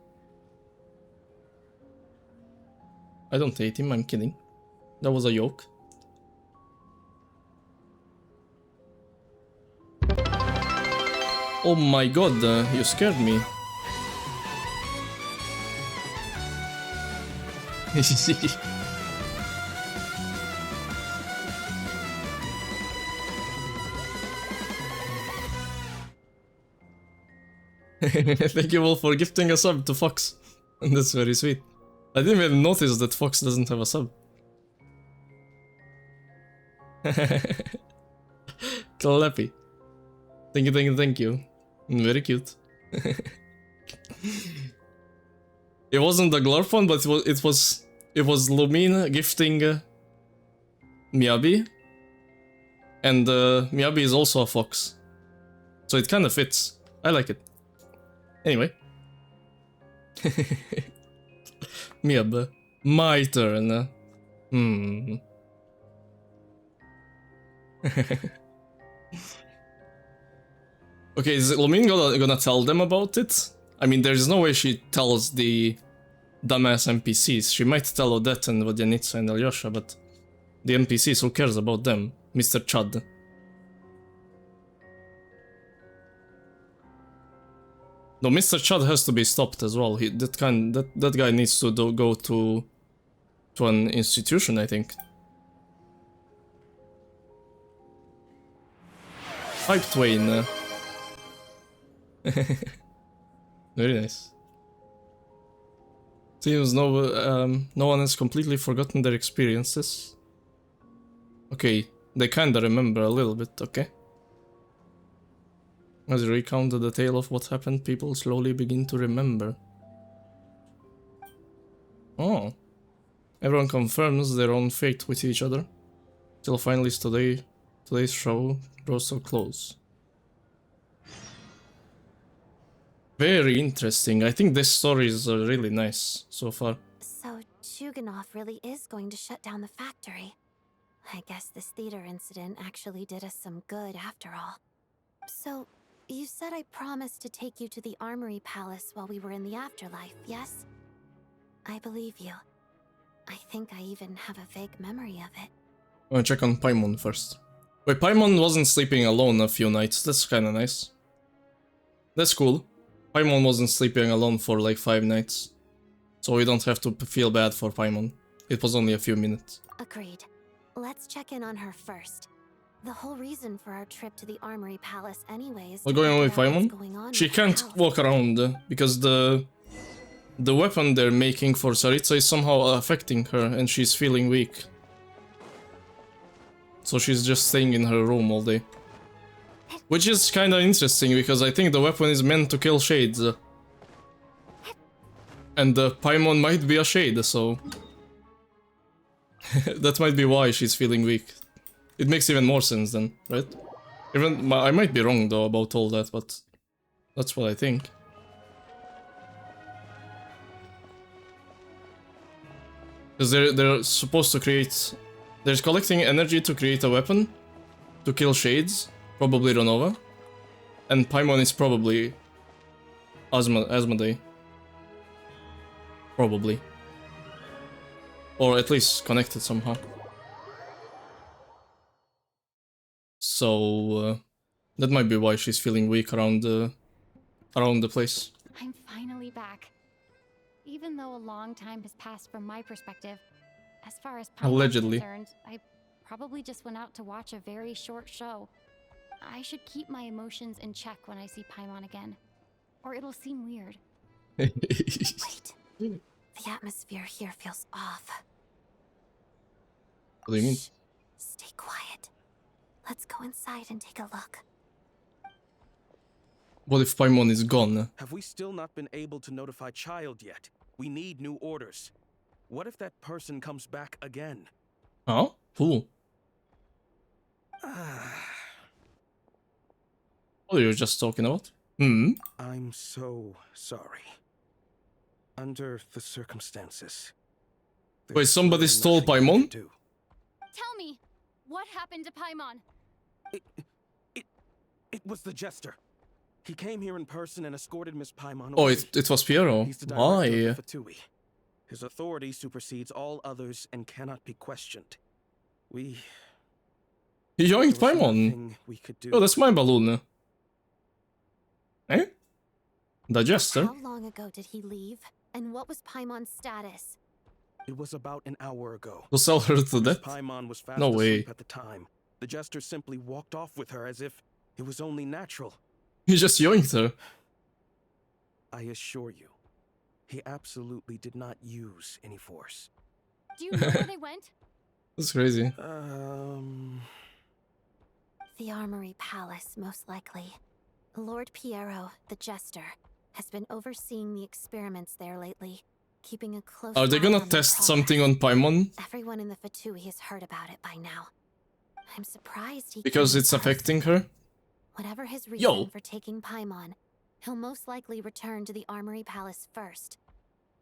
I don't hate him, I'm kidding. That was a joke. Oh my god, you scared me. Thank you all for gifting a sub to Fox. That's very sweet. I didn't even notice that Fox doesn't have a sub. Clappy. Thank you, thank you, thank you. Very cute. It wasn't the Glorf one, but it was Lumine gifting Miyabi. And Miyabi is also a fox. So it kind of fits. I like it. Anyway. Miyab. My turn. Okay, is Lumine gonna tell them about it? I mean, there's no way she tells the dumbass NPCs. She might tell Odette and Vodyanitsa and Alyosha, but the NPCs, who cares about them? Mr. Chud. No, Mr. Chud has to be stopped as well. That guy needs to go to an institution, I think. Pipe Twain. Very nice. Seems no one has completely forgotten their experiences. Okay, they kinda remember a little bit, okay? As you recount the tale of what happened, people slowly begin to remember. Oh. Everyone confirms their own fate with each other. Till finally today's show draws so close. Very interesting. I think this story is really nice so far. So Chuganov really is going to shut down the factory. I guess this theater incident actually did us some good after all. So, you said I promised to take you to the Armory Palace while we were in the afterlife, yes? I believe you. I think I even have a vague memory of it. I'm gonna check on Paimon first. Wait, Paimon wasn't sleeping alone a few nights. That's kinda nice. That's cool. Paimon wasn't sleeping alone for like 5 nights. So we don't have to feel bad for Paimon. It was only a few minutes. Agreed. Let's check in on her first. The whole reason for our trip to the Armory Palace anyways. What's going on with Paimon? She can't walk around because the weapon they're making for Saritsa is somehow affecting her and she's feeling weak. So she's just staying in her room all day. Which is kinda interesting because I think the weapon is meant to kill shades. And Paimon might be a shade, so... that might be why she's feeling weak. It makes even more sense then, right? Even I might be wrong though about all that, but that's what I think. Because they're supposed to create... They're collecting energy to create a weapon to kill shades, probably Renova. And Paimon is probably Asmodee. Probably. Or at least connected somehow. So that might be why she's feeling weak around the place. I'm finally back. Even though a long time has passed from my perspective, as far as Allegedly. concerned, I probably just went out to watch a very short show. I should keep my emotions in check when I see Paimon again, or it'll seem weird. Wait. The atmosphere here feels off. What do you mean? Shh. Stay quiet. Let's go inside and take a look. What if Paimon is gone? Have we still not been able to notify Child yet? We need new orders. What if that person comes back again? Huh? Who? What are you just talking about? Hmm. I'm so sorry. Under the circumstances. Wait, there's somebody really stole nothing we can Paimon? do. Tell me, what happened to Paimon? It was the Jester. He came here in person and escorted Miss Paimon Oh, away. it was Piero. He's the director Why? of the Fatui. His authority supersedes all others and cannot be questioned. He joined there was Paimon. nothing we could do. Oh, that's my balloon. Eh? The Jester? How long ago did he leave? And what was Paimon's status? It was about an hour ago. To sell her to Miss death? Paimon was fast No way. asleep at the time. The Jester simply walked off with her as if it was only natural. He just yoinked her. I assure you, he absolutely did not use any force. Do you know where they went? That's crazy. The Armory Palace, most likely. Lord Piero, the Jester, has been overseeing the experiments there lately, keeping a close eye Are they on gonna their test progress. something on Paimon? Everyone in the Fatui has heard about it by now. I'm surprised he Because came it's in person. affecting her? Whatever his Yo. reason for taking Paimon, he'll most likely return to the Armory Palace first,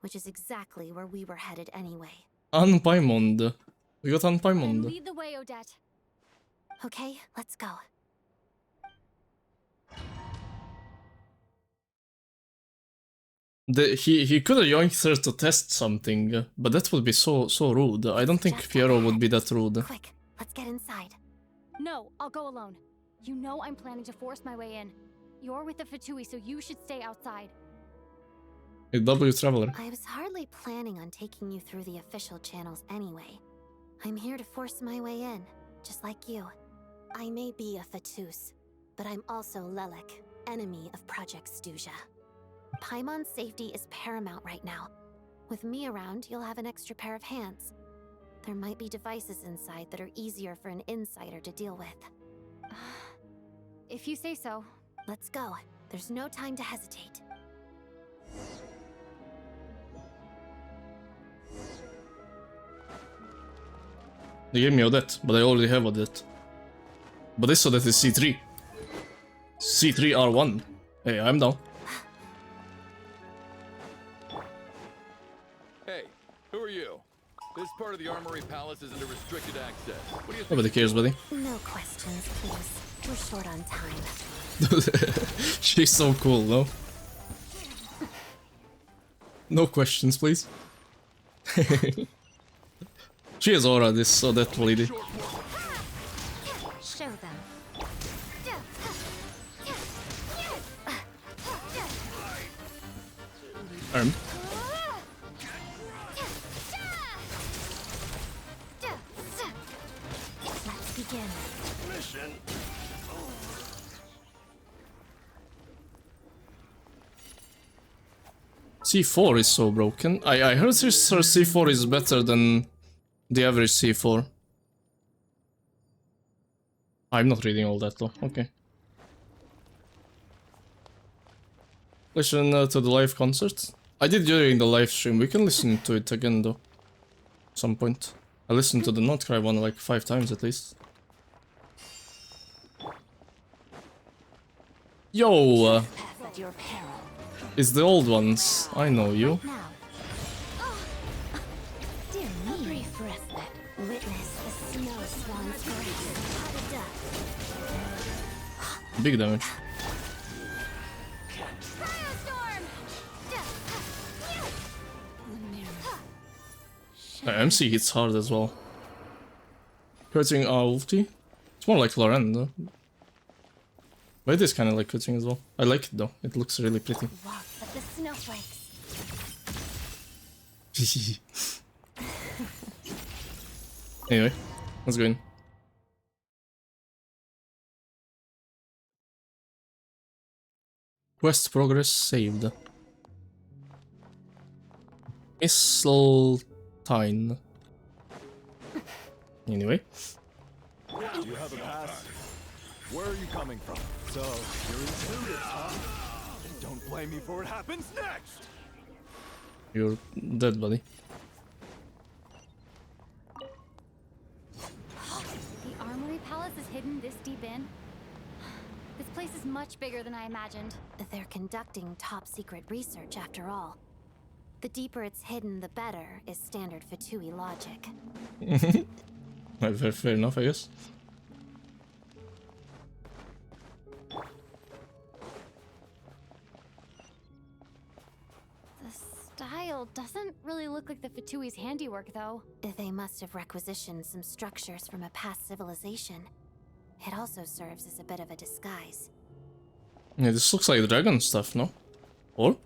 which is exactly where we were headed anyway. Unpaimond. We got Then Unpaimond. lead the way, Odette. Okay, let's go. He could have yoinked her to test something, but that would be so rude. I don't think Piero would be that rude. Quick, let's get inside. No, I'll go alone. You know I'm planning to force my way in. You're with the Fatui, so you should stay outside. A W Traveler. I was hardly planning on taking you through the official channels anyway. I'm here to force my way in, just like you. I may be a Fatus, but I'm also Lelek, enemy of Project Stuja. Paimon's safety is paramount right now. With me around, you'll have an extra pair of hands. There might be devices inside that are easier for an insider to deal with. If you say so. Let's go. There's no time to hesitate. They gave me Odette, but I already have Odette. But this Odette is C3. C3R1. Hey, I'm down. Hey, who are you? This part of the Armory Palace is under restricted access. What do you think? Nobody cares, buddy. No questions, please. We're short on time. She's so cool, no? No questions, please. She has aura, this Odette lady. Show them. Arm. Let's begin. Mission. C4 is so broken. I heard her C4 is better than the average C4. I'm not reading all that though, okay. Listen to the live concert. I did during the live stream, we can listen to it again though. Some point. I listened to the Not Cry one like 5 times at least. Yo! At your peril. It's the old ones. I know you. Now. Dear me. Brief respite. Witness the snow swan's grace. Big damage. The MC hits hard as well. Hurting our ulti. It's more like Loren though. But it is kinda like cutting as well. I like it though. It looks really pretty. Walks of the snowflakes. Anyway, let's go in. Quest progress saved. Mistletoe. Anyway. Do you have a pass? Where are you coming from? So, you're included, huh? Don't blame me for what happens next! You're dead, buddy. The Armory Palace is hidden this deep in? This place is much bigger than I imagined. They're conducting top-secret research, after all. The deeper it's hidden, the better, is standard Fatui logic. Fair enough, I guess. The style doesn't really look like the Fatui's handiwork, though. They must have requisitioned some structures from a past civilization. It also serves as a bit of a disguise. Yeah, this looks like dragon stuff, no? Or?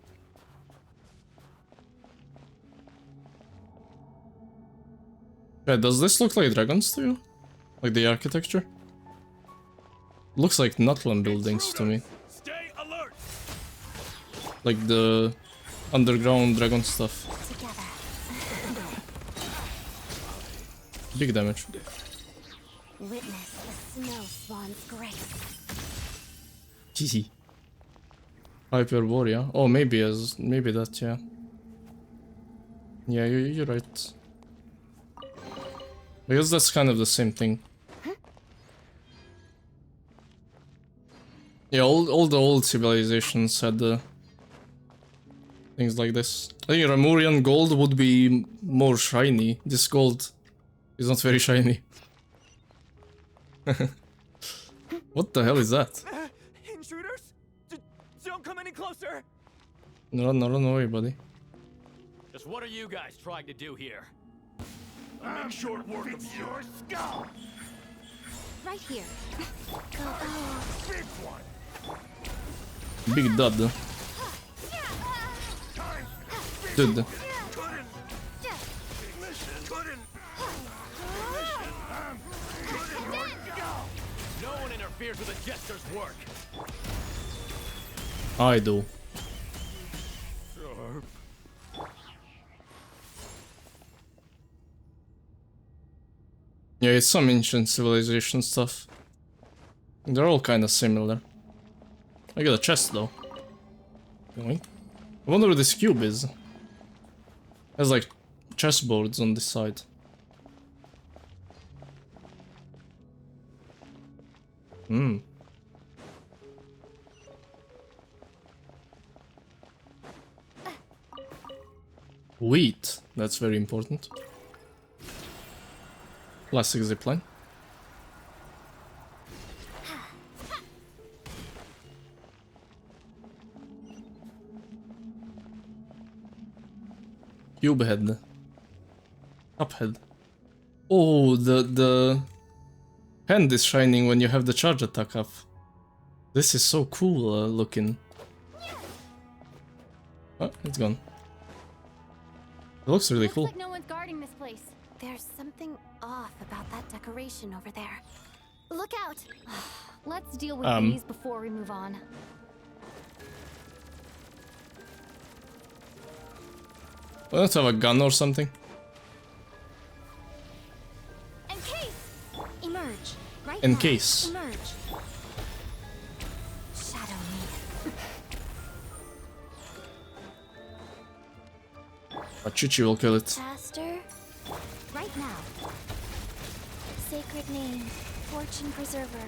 Yeah, does this look like dragons to you? Like the architecture? Looks like Nutland buildings to me. Stay alert. Like the underground dragon stuff. Big damage. Witness the snow swan's grace. Easy. Hyper warrior. Oh, maybe that, yeah. Yeah, you're right. Because that's kind of the same thing. Yeah, all the old civilizations had things like this. I think Ramurian gold would be more shiny. This gold is not very shiny. What the hell is that? Intruders? Don't come any closer! Run away, buddy. Just what are you guys trying to do here? I make short work of your skull. Right here. Big one. Big dud. Dude. No one interferes with a jester's work. I do. Yeah, it's some ancient civilization stuff. They're all kind of similar. I got a chest though. I wonder what this cube is. It has like chessboards on this side. Hmm. Wheat. That's very important. Classic zipline. Cube head. Up head. Oh, the hand is shining when you have the charge attack up. This is so cool looking. Oh, it's gone. It looks really cool. Looks like no one's guarding this place. There's something off about that decoration over there. Look out! Let's deal with these before we move on. Let's have a gun or something. Encase! Emerge. Right Encase. now. Emerge. Shadow me. A Chichi will kill it. Faster. Right now. Sacred name. Fortune preserver.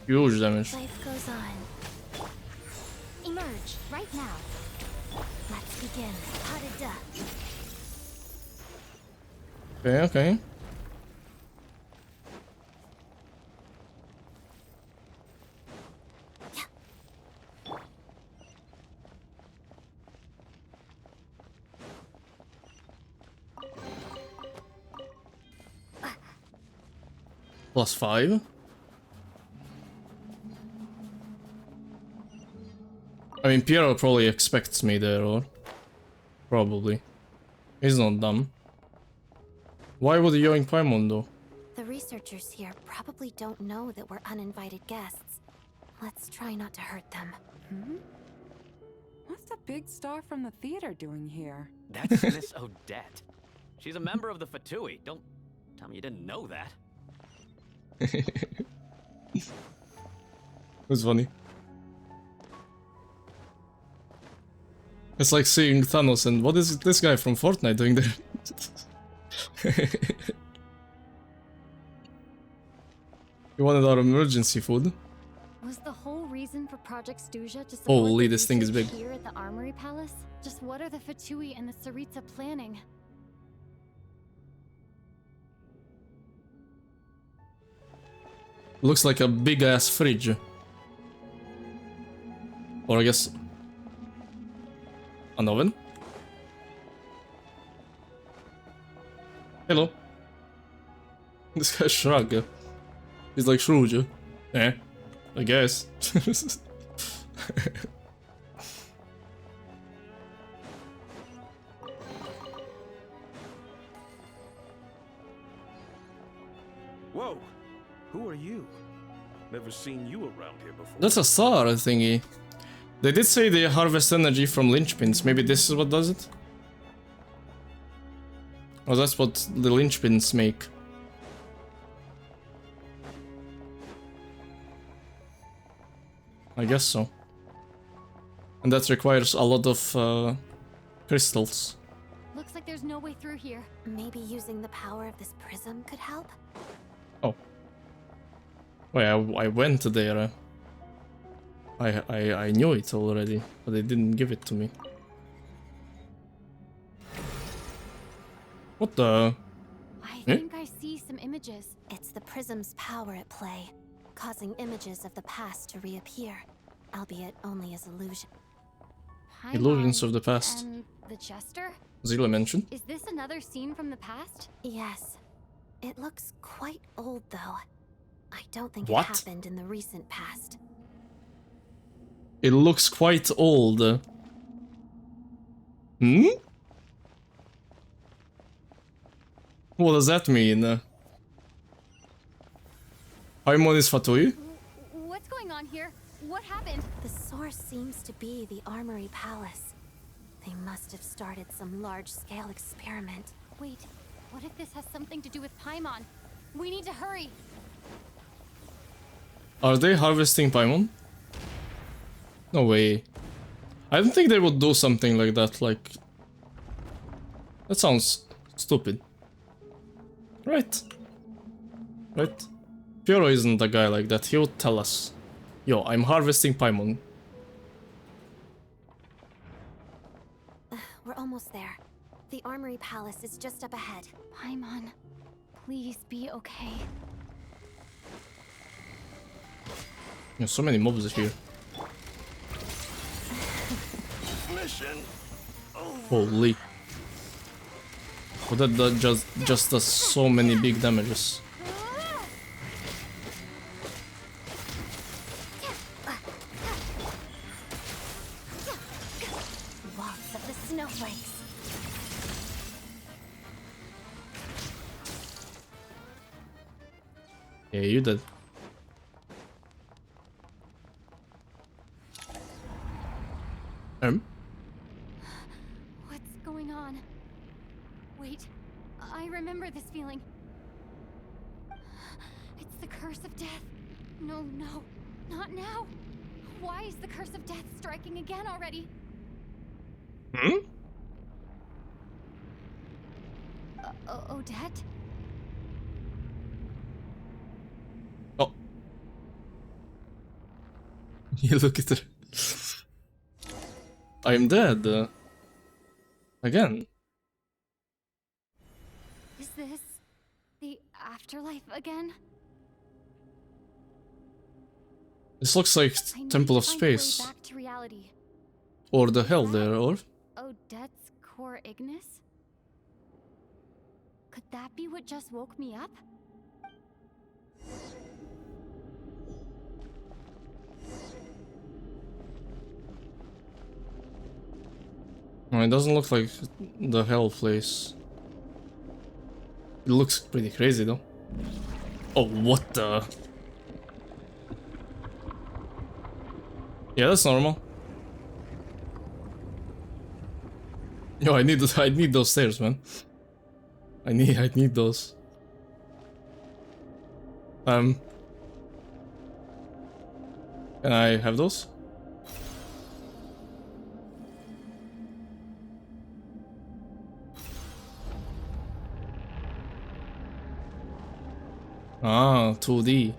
Huge damage. Life goes on. Emerge. Right now. Let's begin. Harada. Okay, okay. +5. I mean, Piero probably expects me there, or probably. He's not dumb. Why would Yoink Paimon though? The researchers here probably don't know that we're uninvited guests. Let's try not to hurt them. Hmm? What's the big star from the theater doing here? That's Miss Odette. She's a member of the Fatui. Don't tell me you didn't know that. It's funny. It's like seeing Thanos and what is this guy from Fortnite doing there? You wanted our emergency food? Was the whole reason for Project Stuja to support Holy, the this thing is research big. here at the Armory Palace? Just what are the Fatui and the Saritsa planning? Looks like a big ass fridge. Or I guess an oven. Hello. This guy shrug. He's like Scrooge. Eh, I guess. Whoa! Who are you? Never seen you around here before. That's a SAR thingy. They did say they harvest energy from linchpins. Maybe this is what does it? Or that's what the linchpins make. I guess so. And that requires a lot of crystals. Looks like there's no way through here. Maybe using the power of this prism could help? Oh. Wait, I went there. I knew it already, but they didn't give it to me. What the? I think I see some images. It's the prism's power at play, causing images of the past to reappear, albeit only as illusion. Illusions of the past. And the Jester? Zila mentioned. Is this another scene from the past? Yes. It looks quite old, though. I don't think What? it happened in the recent past. It looks quite old. Hmm? What does that mean? Paimon is Fatui? What's going on here? What happened? The source seems to be the Armory Palace. They must have started some large-scale experiment. Wait, what if this has something to do with Paimon? We need to hurry. Are they harvesting Paimon? No way. I don't think they would do something like that, like... That sounds stupid. Right. Right? Piero isn't a guy like that, he would tell us. Yo, I'm harvesting Paimon. We're almost there. The Armory Palace is just up ahead. Paimon, please be okay. There's so many mobs here. Mission. Holy. Oh, that just does so many big damages. Waltz of the snowflakes. Yeah, you did. What's going on? Wait, I remember this feeling. It's the curse of death. No, no, not now. Why is the curse of death striking again already? Hmm? Odette? Oh. You look at her. I'm dead. Again. Is this the afterlife again? This looks like I need Temple to of find a way Space. back to reality. Or the hell there, or? Odette's core Ignis? Could that be what just woke me up? No, it doesn't look like the hell place. It looks pretty crazy though. Oh, what the? Yeah, that's normal. Yo, I need those stairs, man. I need those. Can I have those? Ah, 2D.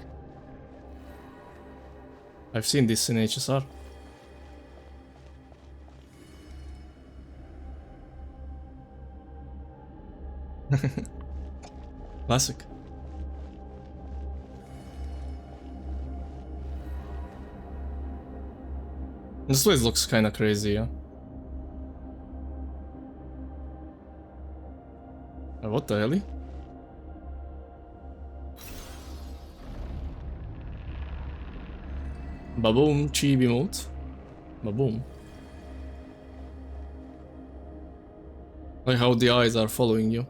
I've seen this in HSR. Classic. This place looks kinda crazy, yeah. What the hell? Baboom, chibi mode. Baboom. Like how the eyes are following you.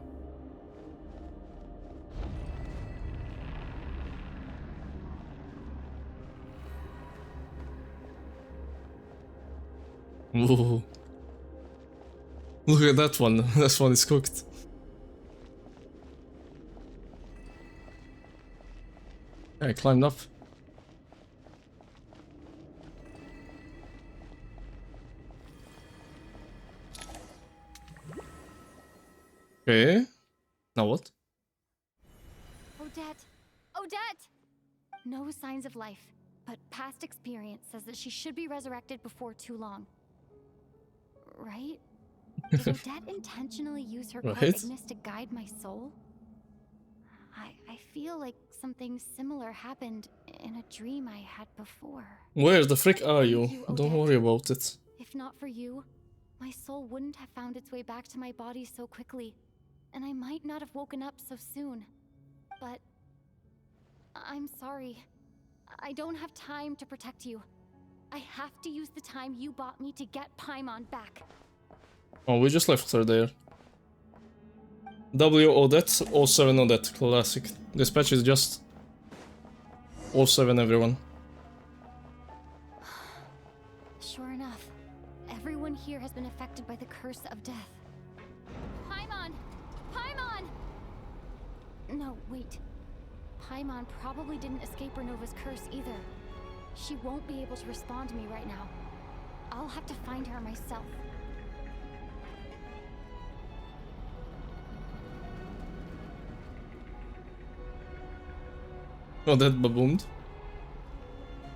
Ooh. Look at that one. That one is cooked. I climbed up. Okay. Now what? Odette! Odette! No signs of life, but past experience says that she should be resurrected before too long. Right? Did Odette intentionally use her core Right. Ignis to guide my soul? I feel like something similar happened in a dream I had before. Where the frick are you? You, Don't Odette. worry about it. If not for you, my soul wouldn't have found its way back to my body so quickly, and I might not have woken up so soon. But I'm sorry. I don't have time to protect you. I have to use the time you bought me to get Paimon back. Oh, we just left her there. W Odette, 07 Odette, classic. This patch is just 07 everyone. Sure enough, everyone here has been affected by the curse of death. Paimon! Paimon! No, wait. Paimon probably didn't escape Renova's curse either. She won't be able to respond to me right now. I'll have to find her myself. Odette baboomed.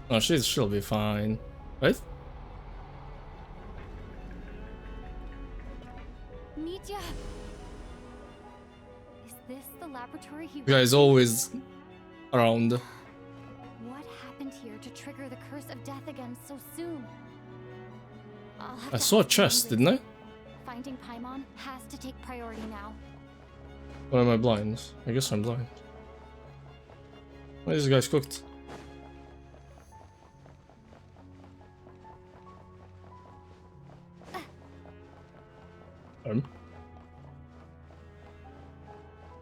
Oh, she'll be fine, right? Mitya! Is this the laboratory he You guys always around. What happened here to trigger the curse of death again so soon? I'll have I to saw a ask chest, Renova's. didn't I? Finding Paimon has to take priority now. Or am I blind? I guess I'm blind. Why is this guy's cooked?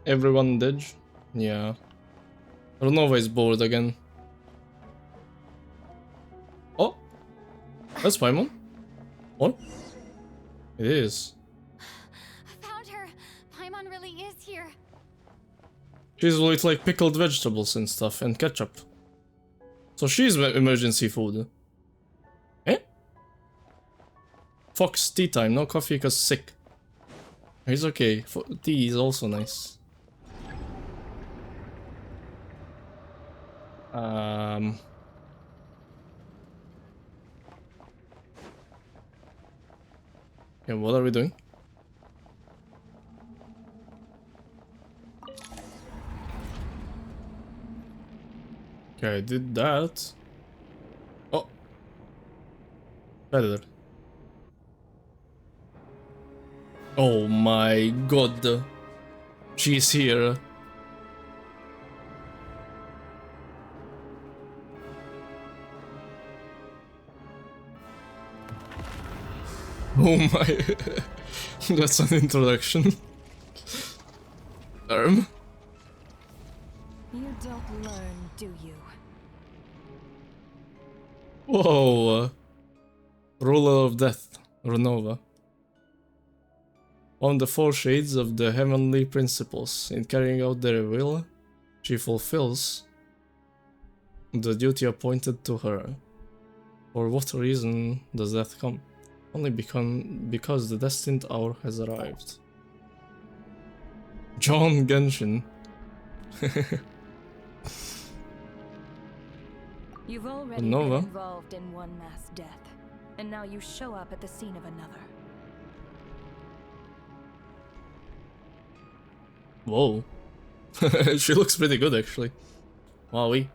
Everyone dead? Yeah. Renova is bored again. Oh! That's Paimon. What? It is. Found her! Paimon really is here! She's with like pickled vegetables and stuff and ketchup. So she's emergency food. Eh? Fox, tea time, no coffee cause sick. He's okay. Tea is also nice. Yeah, what are we doing? Okay, I did that. Oh. Better. Oh my god. She's here. Oh my. That's an introduction. You don't learn, do you? Whoa. Ruler of Death, Renova. On the four shades of the heavenly principles, in carrying out their will, she fulfills the duty appointed to her. For what reason does that come? Only because the destined hour has arrived. John Genshin. You've already Nova. been involved in one mass death, and now you show up at the scene of another. Whoa. She looks pretty good, actually. Wowie.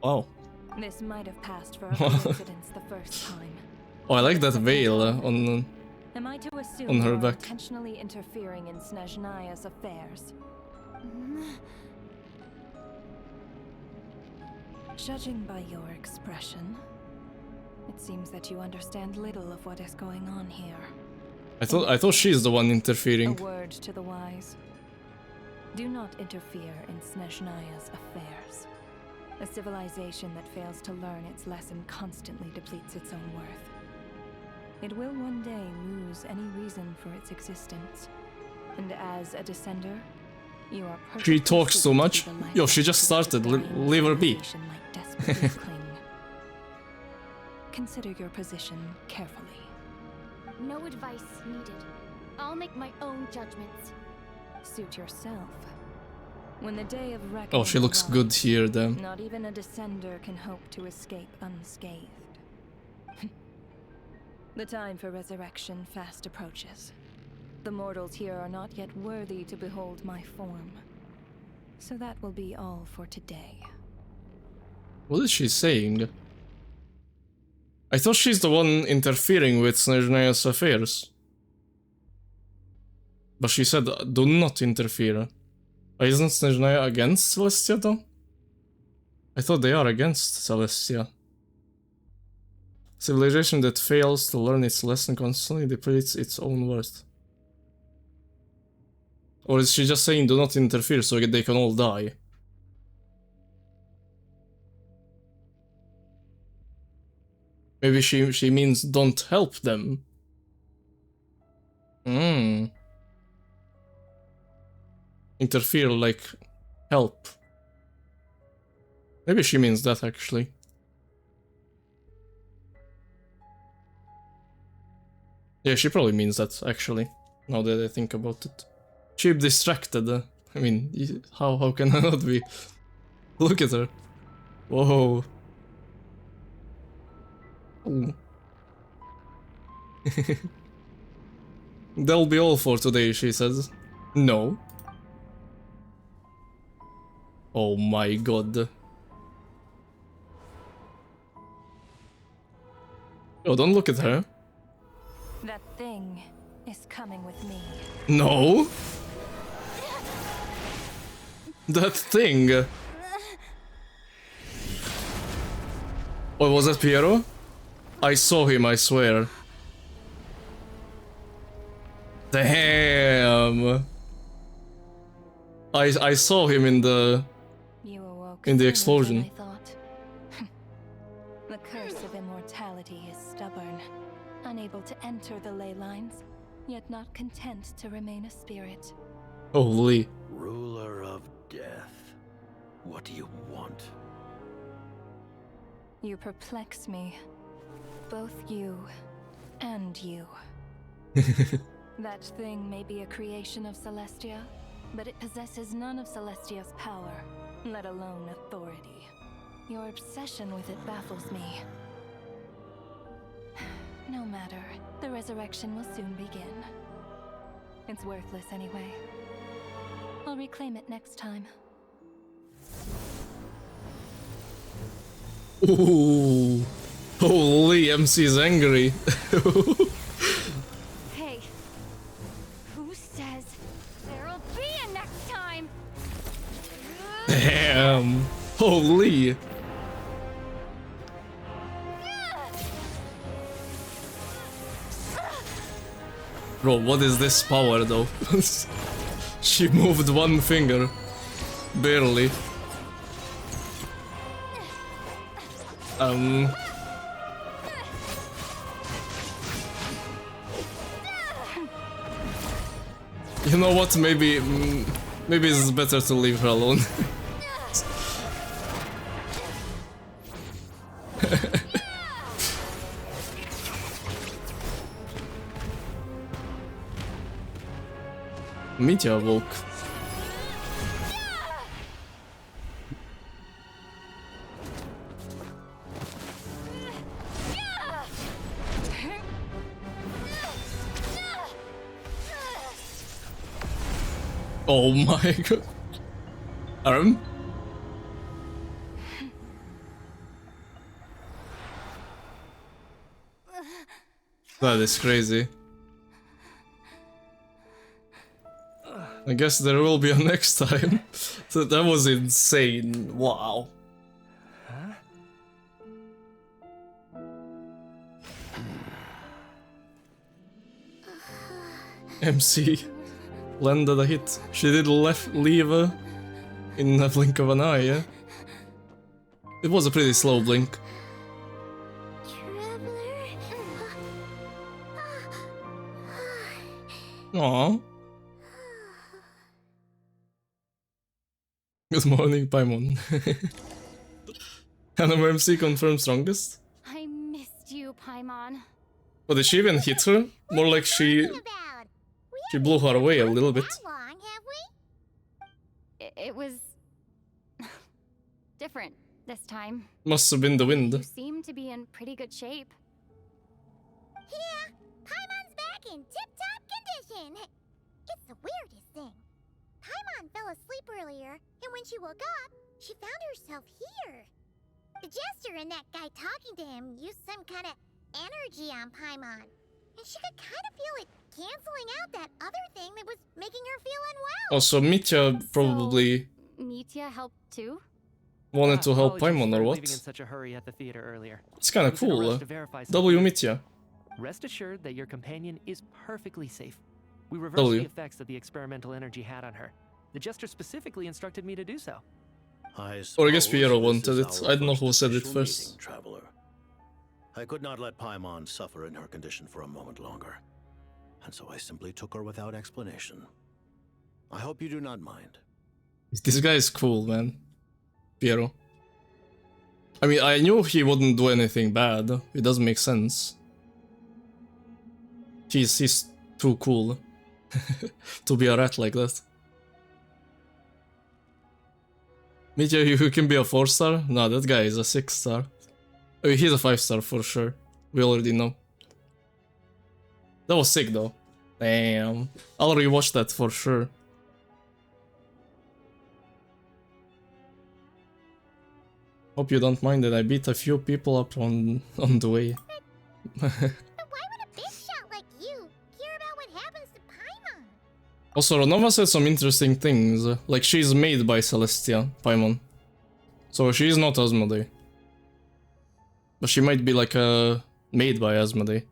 Wow. This might have passed for a coincidence the first time. Oh, I like that veil on Am I to assume on her you're back. intentionally interfering in Snezhnaya's affairs? Judging by your expression, it seems that you understand little of what is going on here. I thought she's the one interfering. A word to the wise. Do not interfere in Snezhnaya's affairs. A civilization that fails to learn its lesson constantly depletes its own worth. It will one day lose any reason for its existence. And as a descender, you are She talks too much. Yo, she just started. Leave her be. might desperately cling. Consider your position carefully. No advice needed. I'll make my own judgments. Suit yourself. When the day of reckoning Oh, she looks arrives, good here, then. Not even a descender can hope to escape unscathed. The time for resurrection fast approaches. The mortals here are not yet worthy to behold my form. So that will be all for today. What is she saying? I thought she's the one interfering with Snezhnaya's affairs. But she said, do not interfere. Isn't Snezhnaya against Celestia, though? I thought they are against Celestia. Civilization that fails to learn its lesson constantly depletes its own worth. Or is she just saying do not interfere so they can all die? Maybe she means don't help them. Interfere like help. Maybe she means that actually. Yeah, she probably means that actually, now that I think about it. Cheap distracted. I mean, how can I not be? Look at her. Whoa. Ooh. That'll be all for today, she says. No. Oh my god. Oh, don't look at her. That thing is coming with me. No. That thing. Oh, was that Piero? I saw him, I swear. Damn. I saw him in the explosion. I thought. The curse of immortality is stubborn, unable to enter the ley lines, yet not content to remain a spirit. Holy. Ruler of death, what do you want? You perplex me. Both you and you. That thing may be a creation of Celestia, but it possesses none of Celestia's power, let alone authority. Your obsession with it baffles me. No matter, the resurrection will soon begin. It's worthless anyway. I'll reclaim it next time. Ooh. Holy, MC's angry. Hey, who says there'll be a next time? Damn. Holy. Bro, what is this power though? She moved one finger. Barely. You know what? Maybe it's better to leave her alone. Mitya awoke. Oh my god. Arm? That is crazy. I guess there will be a next time. So that was insane. Wow. MC landed a hit. She did leave in a blink of an eye, yeah? It was a pretty slow blink. Aww. Good morning, Paimon. Anime MC confirmed strongest? I missed you, Paimon. But did she even hit her? More like she blew her away a little bit. It was different this time. Must have been the wind. You seem to be in pretty good shape. Yeah, Paimon's back in tip-top condition. It's the weirdest thing. Paimon fell asleep earlier, and when she woke up, she found herself here. The jester and that guy talking to him used some kind of energy on Paimon, and she could kind of feel it canceling out that other thing that was making her feel unwell. Also, Mitya probably Mitya helped too? wanted to help Apologies Paimon for or leaving in what? such a hurry at the theater earlier. It's kinda I was in a cool. rush to verify some W things. Mitya. Rest assured that your companion is perfectly safe. We reversed W. the effects that the experimental energy had on her. The jester specifically instructed me to do so. Or I guess Piero wanted it. I don't know who said it first. Traveler. I could not let Paimon suffer in her condition for a moment longer, and so I simply took her without explanation. I hope you do not mind. This guy is cool, man. Piero. I mean, I knew he wouldn't do anything bad. It doesn't make sense. He's too cool to be a rat like that. Mitya, you can be a 4-star? No, that guy is a 6-star. I mean, he's a 5-star for sure. We already know. That was sick though. Damn. I'll rewatch that for sure. Hope you don't mind that I beat a few people up on the way. Also, Ronova said some interesting things, like she's made by Celestia, Paimon. So she is not Asmodee. But she might be like made by Asmodee.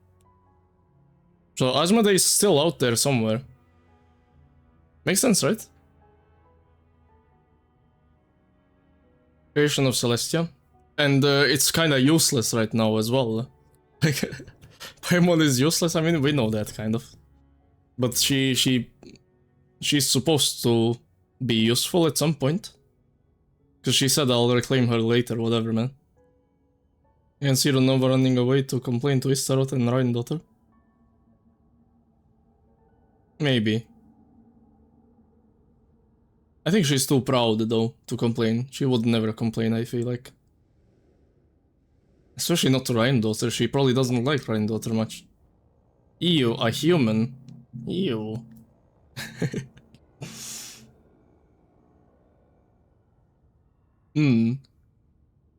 So Asmodee is still out there somewhere. Makes sense, right? Creation of Celestia. And it's kinda useless right now as well. Like, Paimon is useless, I mean, we know that kind of. But she's supposed to be useful at some point. Because she said I'll reclaim her later, whatever, man. You can see Renova running away to complain to Istarot and Ryan daughter. Maybe. I think she's too proud, though, to complain. She would never complain, I feel like. Especially not to Ryan daughter, she probably doesn't like Ryan daughter much. Ew, a human. Ew.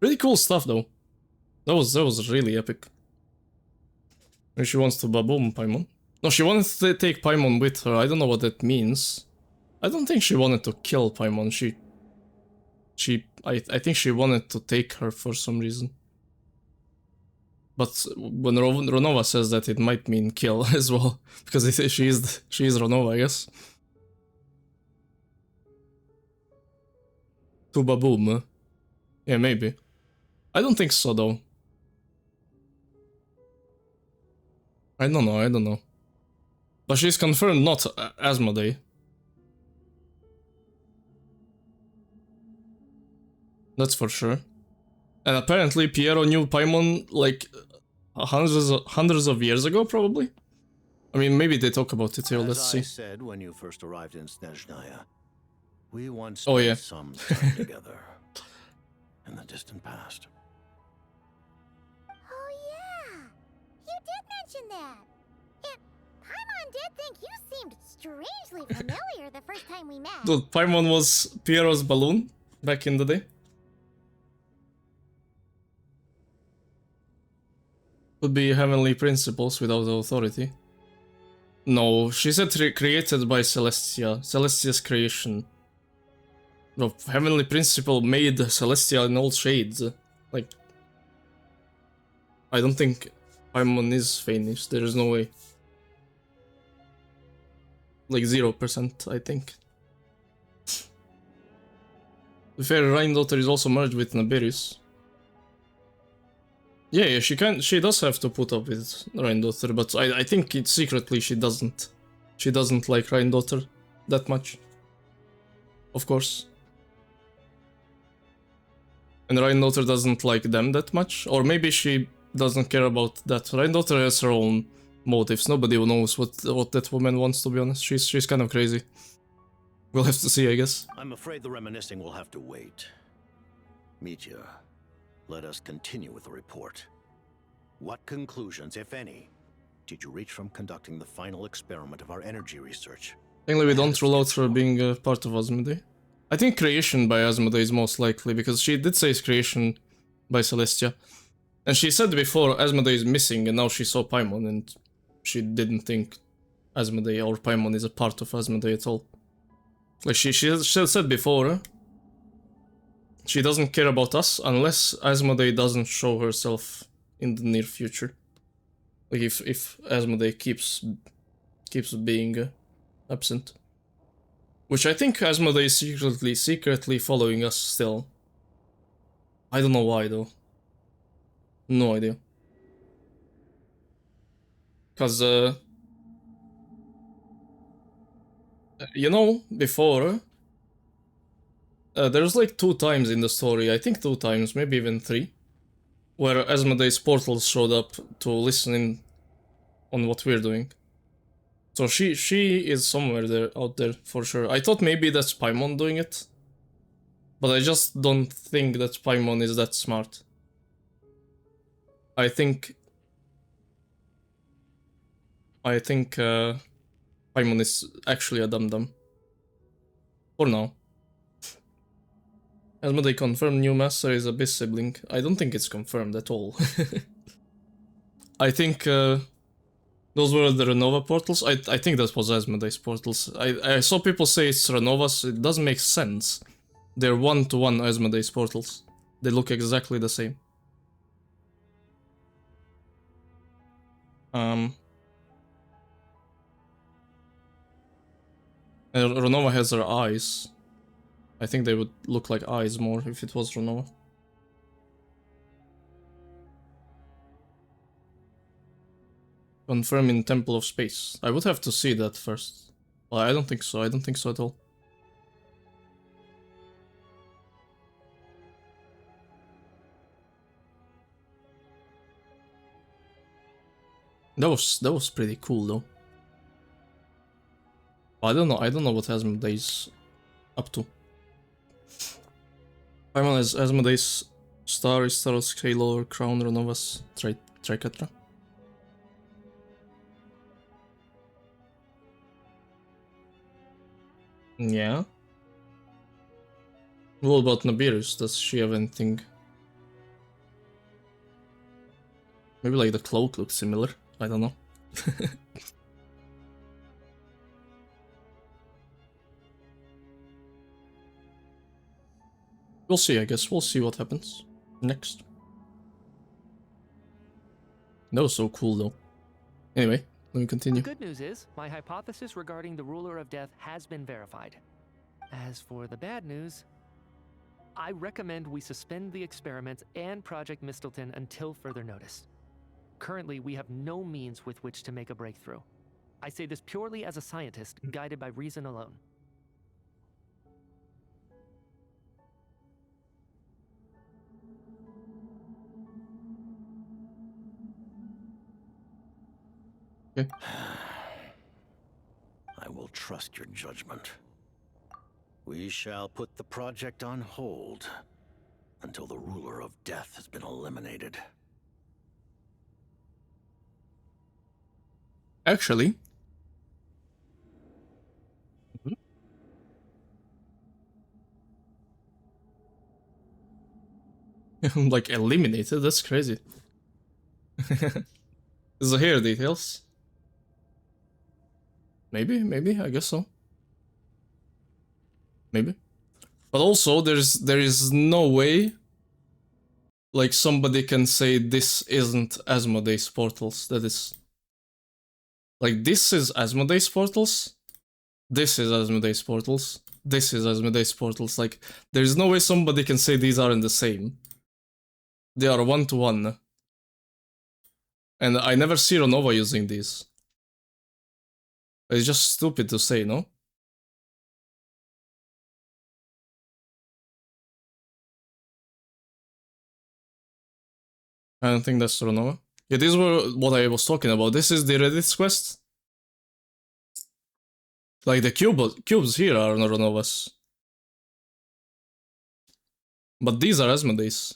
Really cool stuff though. That was really epic. And she wants to baboom Paimon. No, she wanted to take Paimon with her. I don't know what that means. I don't think she wanted to kill Paimon. I think she wanted to take her for some reason. But when Ronova says that, it might mean kill as well, because she is Ronova, I guess. To baboom. Yeah, maybe. I don't think so though. I don't know. But she's confirmed not Asmodee. That's for sure. And apparently Piero knew Paimon like hundreds of years ago, probably. I mean, maybe they talk about it here. Let's As see. I said when you first arrived in Snezhnaya, we once Oh, spent yeah. some time together in the distant past. Oh yeah, you did mention that. Paimon did think you seemed strangely familiar the first time we met. Dude, Paimon was Piero's balloon back in the day. Could be heavenly principles without authority. No, she said created by Celestia. Celestia's creation. No, heavenly principle made Celestia in all shades. Like, I don't think Paimon is Phoenix. There is no way. Like 0%, I think. To be fair, Rhine-Daughter is also merged with Naberius. Yeah, she does have to put up with Rhine-Daughter, but I think secretly she doesn't. She doesn't like Rhine-Daughter that much. Of course. And Rhine-Daughter doesn't like them that much, or maybe she doesn't care about that. Rhine-Daughter has her own motives. Nobody knows what that woman wants, to be honest. She's kind of crazy. We'll have to see, I guess. I'm afraid the reminiscing will have to wait. Mitya, let us continue with the report. What conclusions, if any, did you reach from conducting the final experiment of our energy research? Mainly we don't rule out her being a part of Asmodee. I think creation by Asmodee is most likely, because she did say it's creation by Celestia. And she said before Asmodee is missing, and now she saw Paimon, and she didn't think Asmodee or Paimon is a part of Asmodee at all. Like she said before, she doesn't care about us unless Asmodee doesn't show herself in the near future. Like if Asmodee keeps being absent. Which I think Asmodee is secretly following us still. I don't know why though. No idea. Cause you know, before there's like 2 times in the story, I think 2 times, maybe even 3, where Asmodee's portals showed up to listen in on what we're doing. So she is somewhere there, out there, for sure. I thought maybe that's Paimon doing it. But I just don't think that Paimon is that smart. I think Paimon is actually a dum-dum. For now. Asmodee confirmed new master is Abyss sibling. I don't think it's confirmed at all. I think those were the Renova portals. I think that was Asmodee's portals. I saw people say it's Renova's. It doesn't make sense. They're one-to-one Asmodee's portals. They look exactly the same. Renova has her eyes. I think they would look like eyes more if it was Renova. Confirm in Temple of Space. I would have to see that first. Well, I don't think so. I don't think so at all. That was pretty cool though. I don't know what Asmodee's up to. Paimon has Asmodee's Star, Staros, Halo, Crown, Renovas, Triquetra. Yeah. What about Naberius? Does she have anything? Maybe like the cloak looks similar. I don't know. We'll see, I guess. We'll see what happens next. That was so cool, though. Anyway, let me continue. The good news is, my hypothesis regarding the Ruler of Death has been verified. As for the bad news, I recommend we suspend the experiments and Project Mistleton until further notice. Currently, we have no means with which to make a breakthrough. I say this purely as a scientist, guided by reason alone. Okay. I will trust your judgment. We shall put the project on hold until the ruler of death has been eliminated. Actually, like eliminated, that's crazy. Is the hair details? Maybe, I guess so. Maybe. But also, there is no way, like, somebody can say this isn't Asmodee's portals. That is... Like, this is Asmodee's portals. This is Asmodee's portals. This is Asmodee's portals. Like, there's no way somebody can say these aren't the same. They are one-to-one. And I never see Renova using these. It's just stupid to say, no? I don't think that's Renova. Yeah, these were what I was talking about. This is the Reddit's quest. Like, the cubes here are not Renovas. But these are Asmodee's.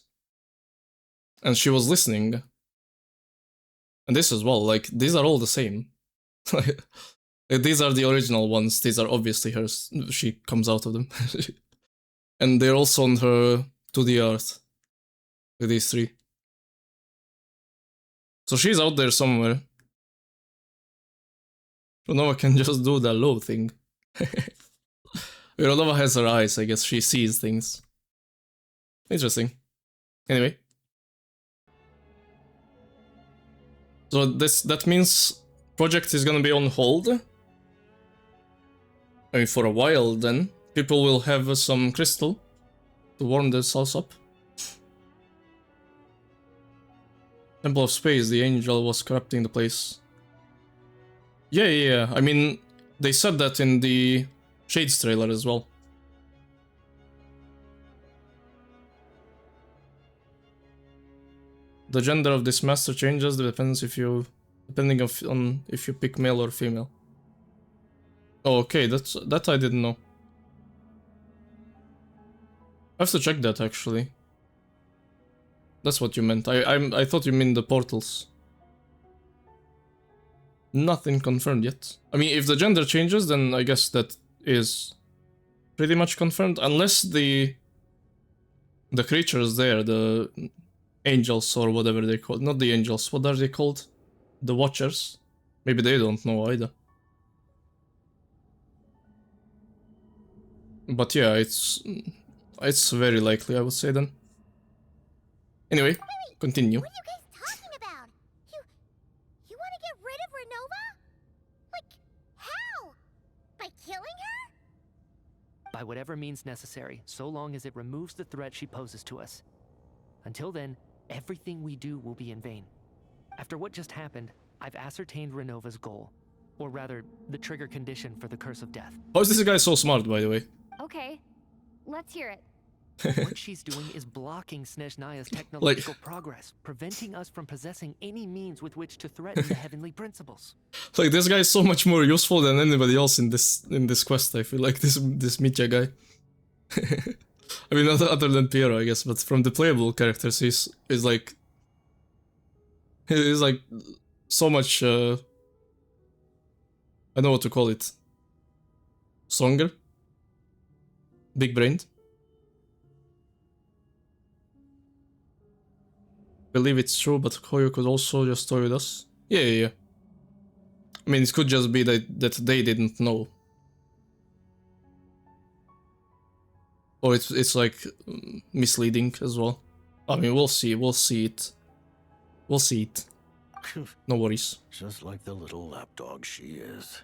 And she was listening. And this as well, like, these are all the same. These are the original ones, these are obviously hers. She comes out of them. And they're also on her 2D art. With these three. So she's out there somewhere. Renova can just do the low thing. Renova has her eyes, I guess she sees things. Interesting. Anyway. So that means project is gonna be on hold. I mean, for a while then. People will have some crystal to warm themselves up. Temple of Space, the angel was corrupting the place. Yeah. I mean, they said that in the Shades trailer as well. The gender of this master changes depending on if you pick male or female. Oh, okay, that I didn't know. I have to check that actually. That's what you meant. I thought you meant the portals. Nothing confirmed yet. I mean, if the gender changes, then I guess that is pretty much confirmed, unless the creatures there, the angels or whatever they're called. Not the angels, what are they called? The Watchers. Maybe they don't know either. But yeah, it's very likely, I would say then. Anyway, continue. What are you guys talking about? You want to get rid of Renova? Like, how? By killing her? By whatever means necessary, so long as it removes the threat she poses to us. Until then, everything we do will be in vain. After what just happened, I've ascertained Renova's goal. Or rather, the trigger condition for the Curse of Death. How is this guy so smart, by the way? Okay, let's hear it. What she's doing is blocking Snezhnaya's technological progress, preventing us from possessing any means with which to threaten the heavenly principles. Like, this guy is so much more useful than anybody else in this quest, I feel like, this Mitya guy. I mean, other than Piero, I guess, but from the playable characters, he's like so much, I don't know what to call it. Stronger? Big-brained? Believe it's true, but Koyo could also just toy with us. Yeah. I mean, it could just be that they didn't know. Or it's like misleading as well. I mean, we'll see it. No worries. Just like the little lapdog she is.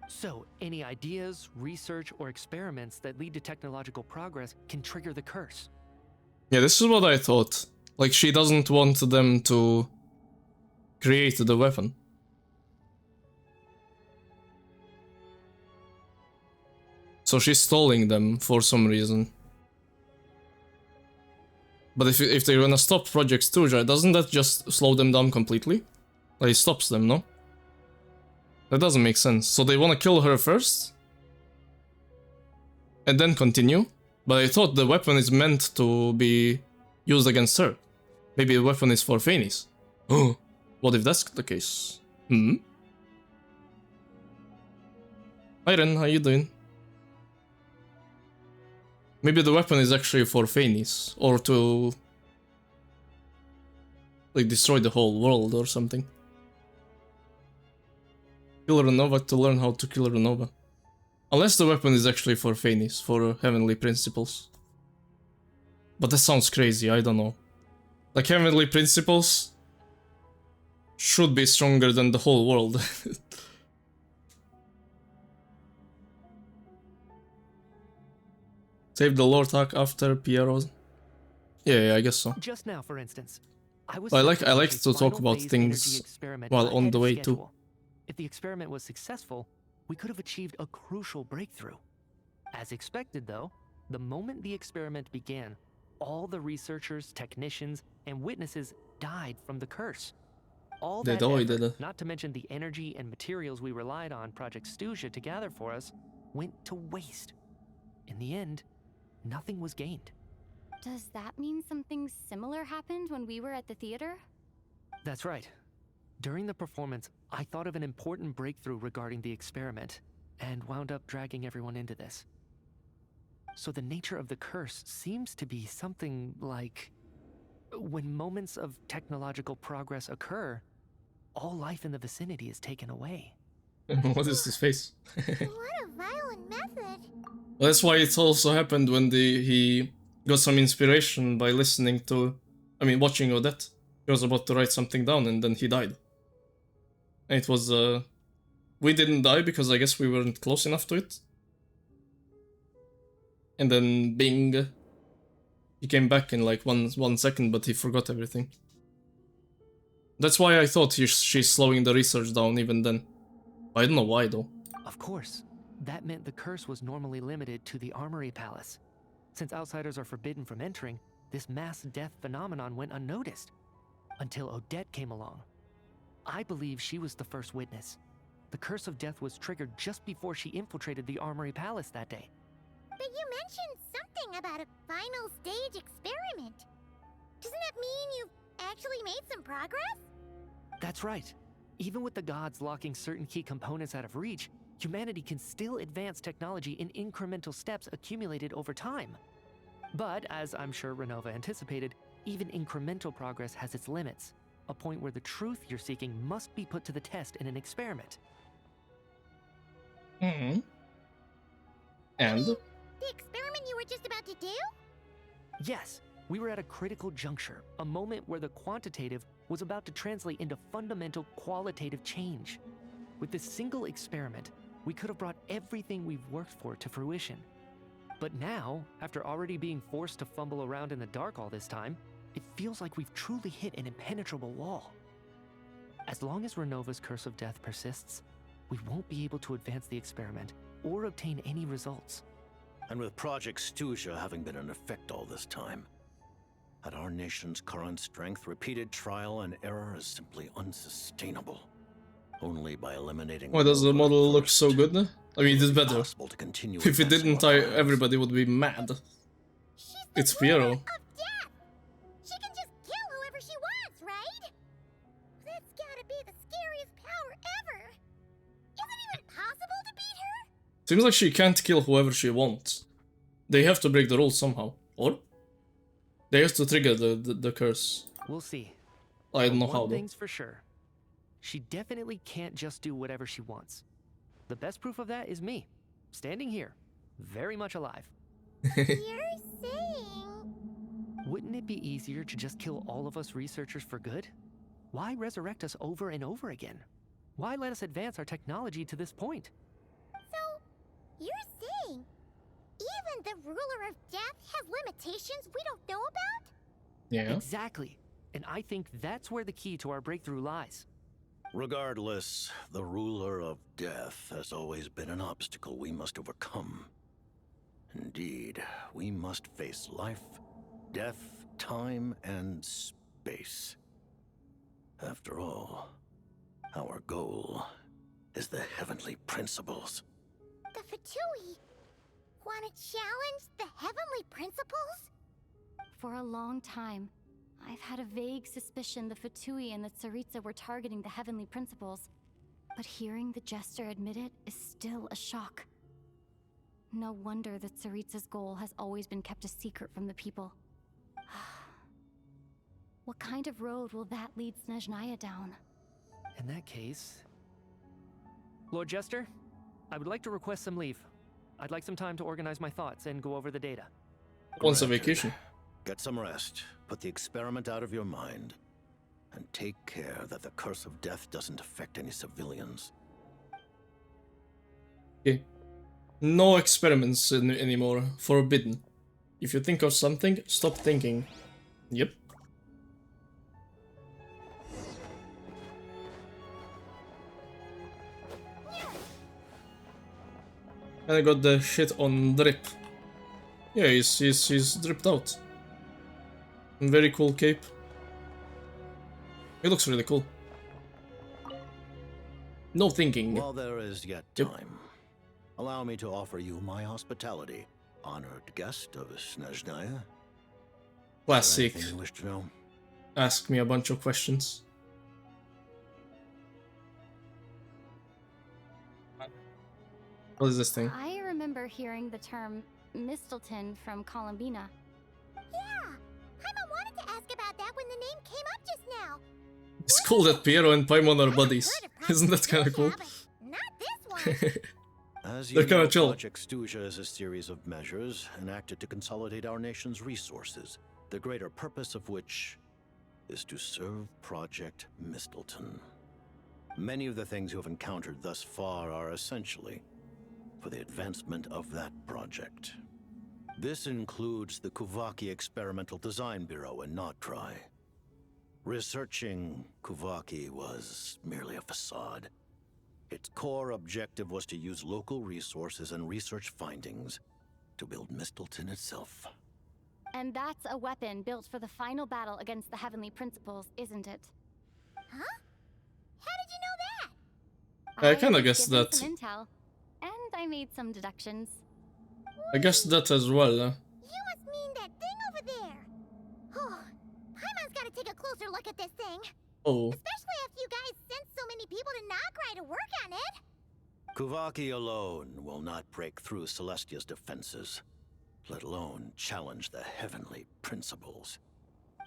So, any ideas, research, or experiments that lead to technological progress can trigger the curse. Yeah, this is what I thought. Like, she doesn't want them to create the weapon. So she's stalling them for some reason. But if they're gonna stop projects too, doesn't that just slow them down completely? Like, it stops them, no? That doesn't make sense. So they want to kill her first? And then continue? But I thought the weapon is meant to be used against her. Maybe the weapon is for Phanis. Oh, what if that's the case? Hmm? Hi Ren, how you doing? Maybe the weapon is actually for Phanis, or to like destroy the whole world or something. Kill Renova to learn how to kill Renova. Unless the weapon is actually for Phanis, for Heavenly Principles. But that sounds crazy, I don't know. Like, Heavenly Principles should be stronger than the whole world. Save the Lord Talk after Pierrot. Yeah, I guess so. Just now, for instance, I was I like set to launch a talk final about phase things energy experiment while on ahead the of way schedule. too. If the experiment was successful, we could have achieved a crucial breakthrough. As expected, though, the moment the experiment began, all the researchers, technicians, and witnesses died from the curse. All They that died, effort, not to mention the energy and materials we relied on Project Stuja to gather for us, went to waste. In the end, nothing was gained. Does that mean something similar happened when we were at the theater? That's right. During the performance, I thought of an important breakthrough regarding the experiment, and wound up dragging everyone into this. So the nature of the curse seems to be something like, when moments of technological progress occur, all life in the vicinity is taken away. What is this face? What a violent method. That's why it also happened when he got some inspiration by listening to, watching Odette. He was about to write something down and then he died. And it was, we didn't die because I guess we weren't close enough to it. And then bing, he came back in like one second, but he forgot everything. That's why I thought she's slowing the research down even then. I don't know why though. Of course, that meant the curse was normally limited to the Armory Palace. Since outsiders are forbidden from entering, this mass death phenomenon went unnoticed. Until Odette came along. I believe she was the first witness. The curse of death was triggered just before she infiltrated the Armory Palace that day. But you mentioned something about a final stage experiment. Doesn't that mean you've actually made some progress? That's right. Even with the gods locking certain key components out of reach, humanity can still advance technology in incremental steps accumulated over time. But, as I'm sure Renova anticipated, even incremental progress has its limits. A point where the truth you're seeking must be put to the test in an experiment. Mm-hmm. And? The experiment you were just about to do? Yes, we were at a critical juncture, a moment where the quantitative was about to translate into fundamental qualitative change. With this single experiment, we could have brought everything we've worked for to fruition. But now, after already being forced to fumble around in the dark all this time, it feels like we've truly hit an impenetrable wall. As long as Renova's curse of death persists, we won't be able to advance the experiment or obtain any results. And with Project Stuja having been in effect all this time, at our nation's current strength, repeated trial and error is simply unsustainable. Only by eliminating... Why does the model look so good? I mean, it's better. To continue If it didn't, everybody would be mad. It's Piero. She can just kill whoever she wants, right? That's gotta be the scariest power ever. Is it even possible to beat her? Seems like she can't kill whoever she wants. They have to break the rules somehow. Or? They have to trigger the curse. We'll see. I don't know But how one though. thing's for sure. She definitely can't just do whatever she wants. The best proof of that is me, standing here, very much alive. You're saying... Wouldn't it be easier to just kill all of us researchers for good? Why resurrect us over and over again? Why let us advance our technology to this point? So, you're saying even the ruler of death has limitations we don't know about? Yeah. Exactly. And I think that's where the key to our breakthrough lies. Regardless, the ruler of death has always been an obstacle we must overcome. Indeed, we must face life, death, time, and space. After all, our goal is the heavenly principles. The Fatui want to challenge the heavenly principles? For a long time, I've had a vague suspicion the Fatui and the Tsaritsa were targeting the heavenly principles. But hearing the Jester admit it is still a shock. No wonder that Tsaritsa's goal has always been kept a secret from the people. What kind of road will that lead Snezhnaya down? In that case... Lord Jester, I would like to request some leave. I'd like some time to organize my thoughts and go over the data. Once a vacation. Get some rest, put the experiment out of your mind, and take care that the curse of death doesn't affect any civilians. Okay. No experiments anymore. Forbidden. If you think of something, stop thinking. Yep. And I got the shit on drip. Yeah, he's dripped out. Very cool cape. It looks really cool. No thinking. While there is yet time, allow me to offer you my hospitality, honored guest of Snezhnaya. Classic. Anything you wish to know? Ask me a bunch of questions. What is this thing? I remember hearing the term Mistleton from Columbina. Yeah, Paimon wanted to ask about that when the name came up just now. It's cool that Piero and Paimon are buddies. Isn't that kind of cool? Not this one. As you They're kind know, of chill. Project Stuja is a series of measures enacted to consolidate our nation's resources, the greater purpose of which is to serve Project Mistleton. Many of the things you have encountered thus far are essentially for the advancement of that project. This includes the Kuvaki Experimental Design Bureau in Notrai. Researching Kuvaki was merely a facade. Its core objective was to use local resources and research findings to build Mistleton itself. And that's a weapon built for the final battle against the Heavenly Principles, isn't it? Huh? How did you know that? I kind of was guess given that. some intel, and I made some deductions. I guess that as well. You must mean that thing over there. Oh, Paimon's gotta take a closer look at this thing. Oh. Especially after you guys sent so many people to Nograi to work on it. Kuvaki alone will not break through Celestia's defenses, let alone challenge the heavenly principles.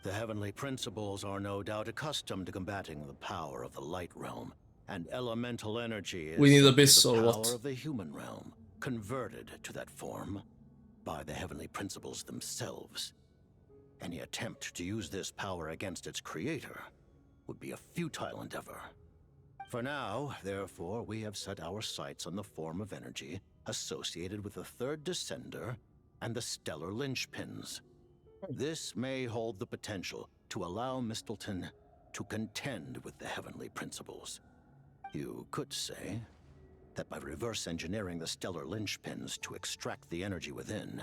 The heavenly principles are no doubt accustomed to combating the power of the light realm, and elemental energy is We need simply abyss the or power what? of the human realm, converted to that form by the heavenly principles themselves. Any attempt to use this power against its creator would be a futile endeavor. For now, therefore, we have set our sights on the form of energy associated with the third descender and the stellar linchpins. This may hold the potential to allow Mistleton to contend with the heavenly principles. You could say that by reverse engineering the stellar linchpins to extract the energy within,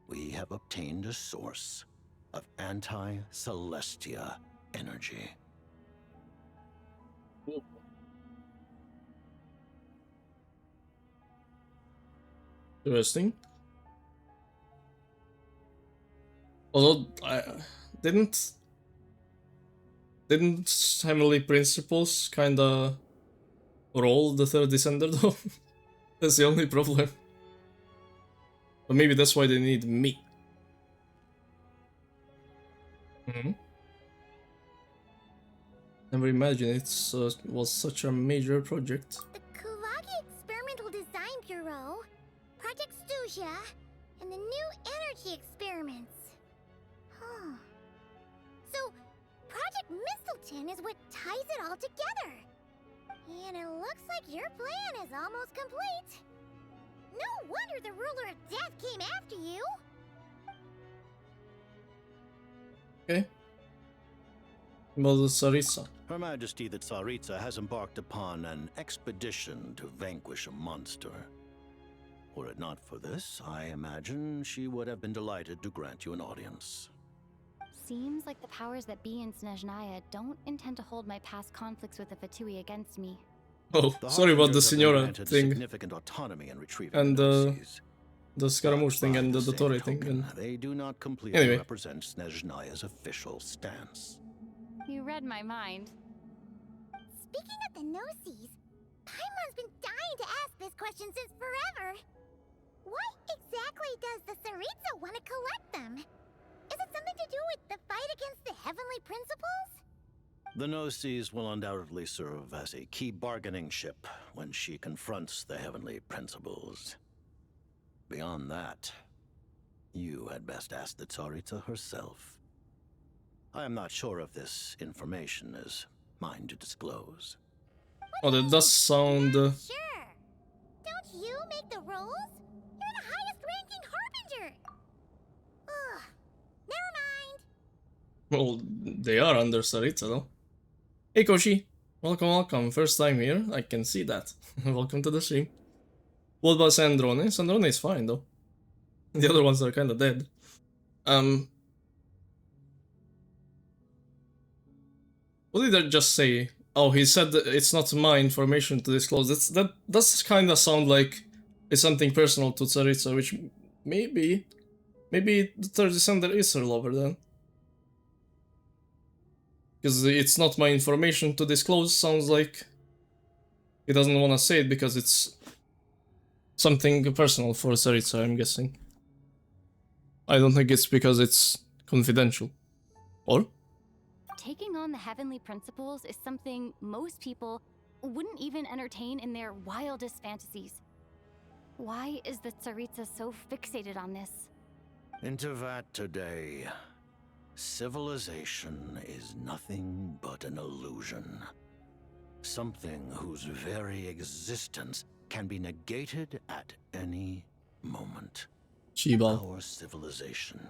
we have obtained a source of anti-Celestia energy. Interesting. Although I didn't Heavenly Principles kinda roll the third descender though? That's the only problem. But maybe that's why they need me. Never imagined it was such a major project. The Kuvaki Experimental Design Bureau, Project Stuja, and the new energy experiments. Huh. So, Project Mistleton is what ties it all together. And it looks like your plan is almost complete. No wonder the Ruler of Death came after you. Okay. Well, the Tsaritsa. Her Majesty the Tsaritsa has embarked upon an expedition to vanquish a monster. Were it not for this, I imagine she would have been delighted to grant you an audience. Seems like the powers that be in Snezhnaya don't intend to hold my past conflicts with the Fatui against me. Oh, The sorry about the Harbingers have been Signora granted thing. significant autonomy in retrieving And the the Scaramouche thing By and the same Dottore thing. token, And they do not completely anyway, represent Snezhnaya's official stance. You read my mind. Speaking of the Gnosis, Paimon's been dying to ask this question since forever. Why exactly does the Tsaritsa want to collect them? Is it something to do with the fight against the Heavenly Principles? The Gnosis will undoubtedly serve as a key bargaining chip when she confronts the Heavenly Principles. Beyond that, you had best ask the Tsaritsa herself. I am not sure if this information is mine to disclose. oh, that does sound. Sure. Don't you make the rolls? You're the highest ranking Harbinger. Ugh. Never mind. Well, they are under Saritsa though. Hey Koshi, welcome. First time here, I can see that. Welcome to the stream. What about Sandrone? Sandrone is fine though. The other ones are kinda dead. What did I just say? Oh, he said that it's not my information to disclose. That does kinda sound like it's something personal to Tsaritsa, which maybe the third descender is her lover then. Because it's not my information to disclose sounds like he doesn't want to say it because it's something personal for Tsaritsa, I'm guessing. I don't think it's because it's confidential. Or? Taking on the Heavenly Principles is something most people wouldn't even entertain in their wildest fantasies. Why is the Tsaritsa so fixated on this? In Tevat today, civilization is nothing but an illusion. Something whose very existence can be negated at any moment. Chiba. Our civilization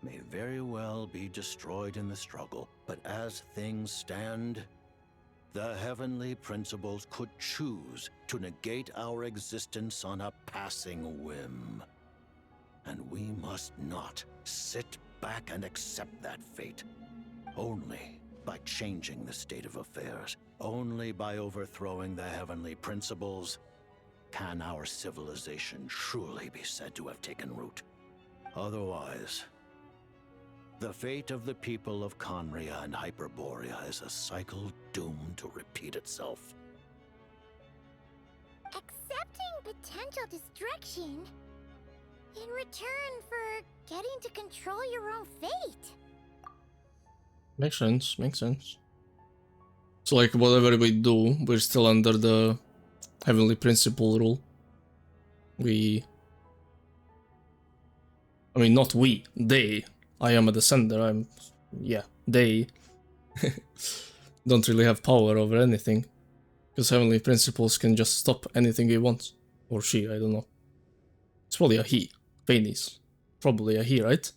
may very well be destroyed in the struggle, but as things stand, the Heavenly Principles could choose to negate our existence on a passing whim. And we must not sit back and accept that fate. Only by changing the state of affairs, only by overthrowing the Heavenly Principles, can our civilization truly be said to have taken root. Otherwise, the fate of the people of Conria and Hyperborea is a cycle doomed to repeat itself. Accepting potential destruction in return for getting to control your own fate. Makes sense. So like whatever we do, we're still under the Heavenly Principle rule. I mean, not we, they. I am a descender, they don't really have power over anything. Because Heavenly Principles can just stop anything he wants. Or she, I don't know. It's probably a he. Penis. Probably a he, right?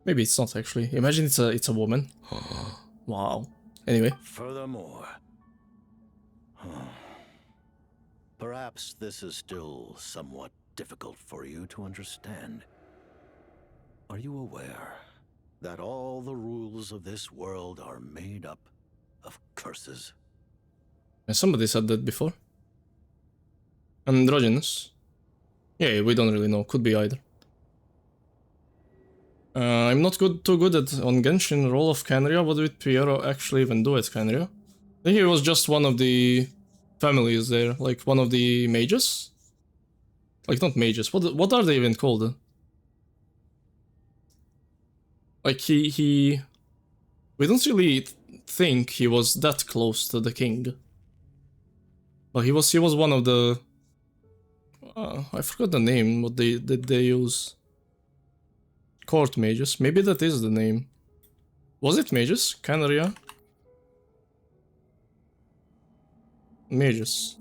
Maybe it's not actually. Imagine it's a woman. Wow. Anyway. Furthermore, perhaps this is still somewhat difficult for you to understand. Are you aware that all the rules of this world are made up of curses? And somebody said that before. Androgynous. Yeah, we don't really know. Could be either. I'm not too good on Genshin role of Canria. What did Piero actually even do at Canria? I think he was just one of the families there, like one of the mages? Like not mages, what are they even called? Like we don't really think he was that close to the king. But he was one of the I forgot the name, what they use. Court mages, maybe that is the name. Was it mages? Canaria? Mages.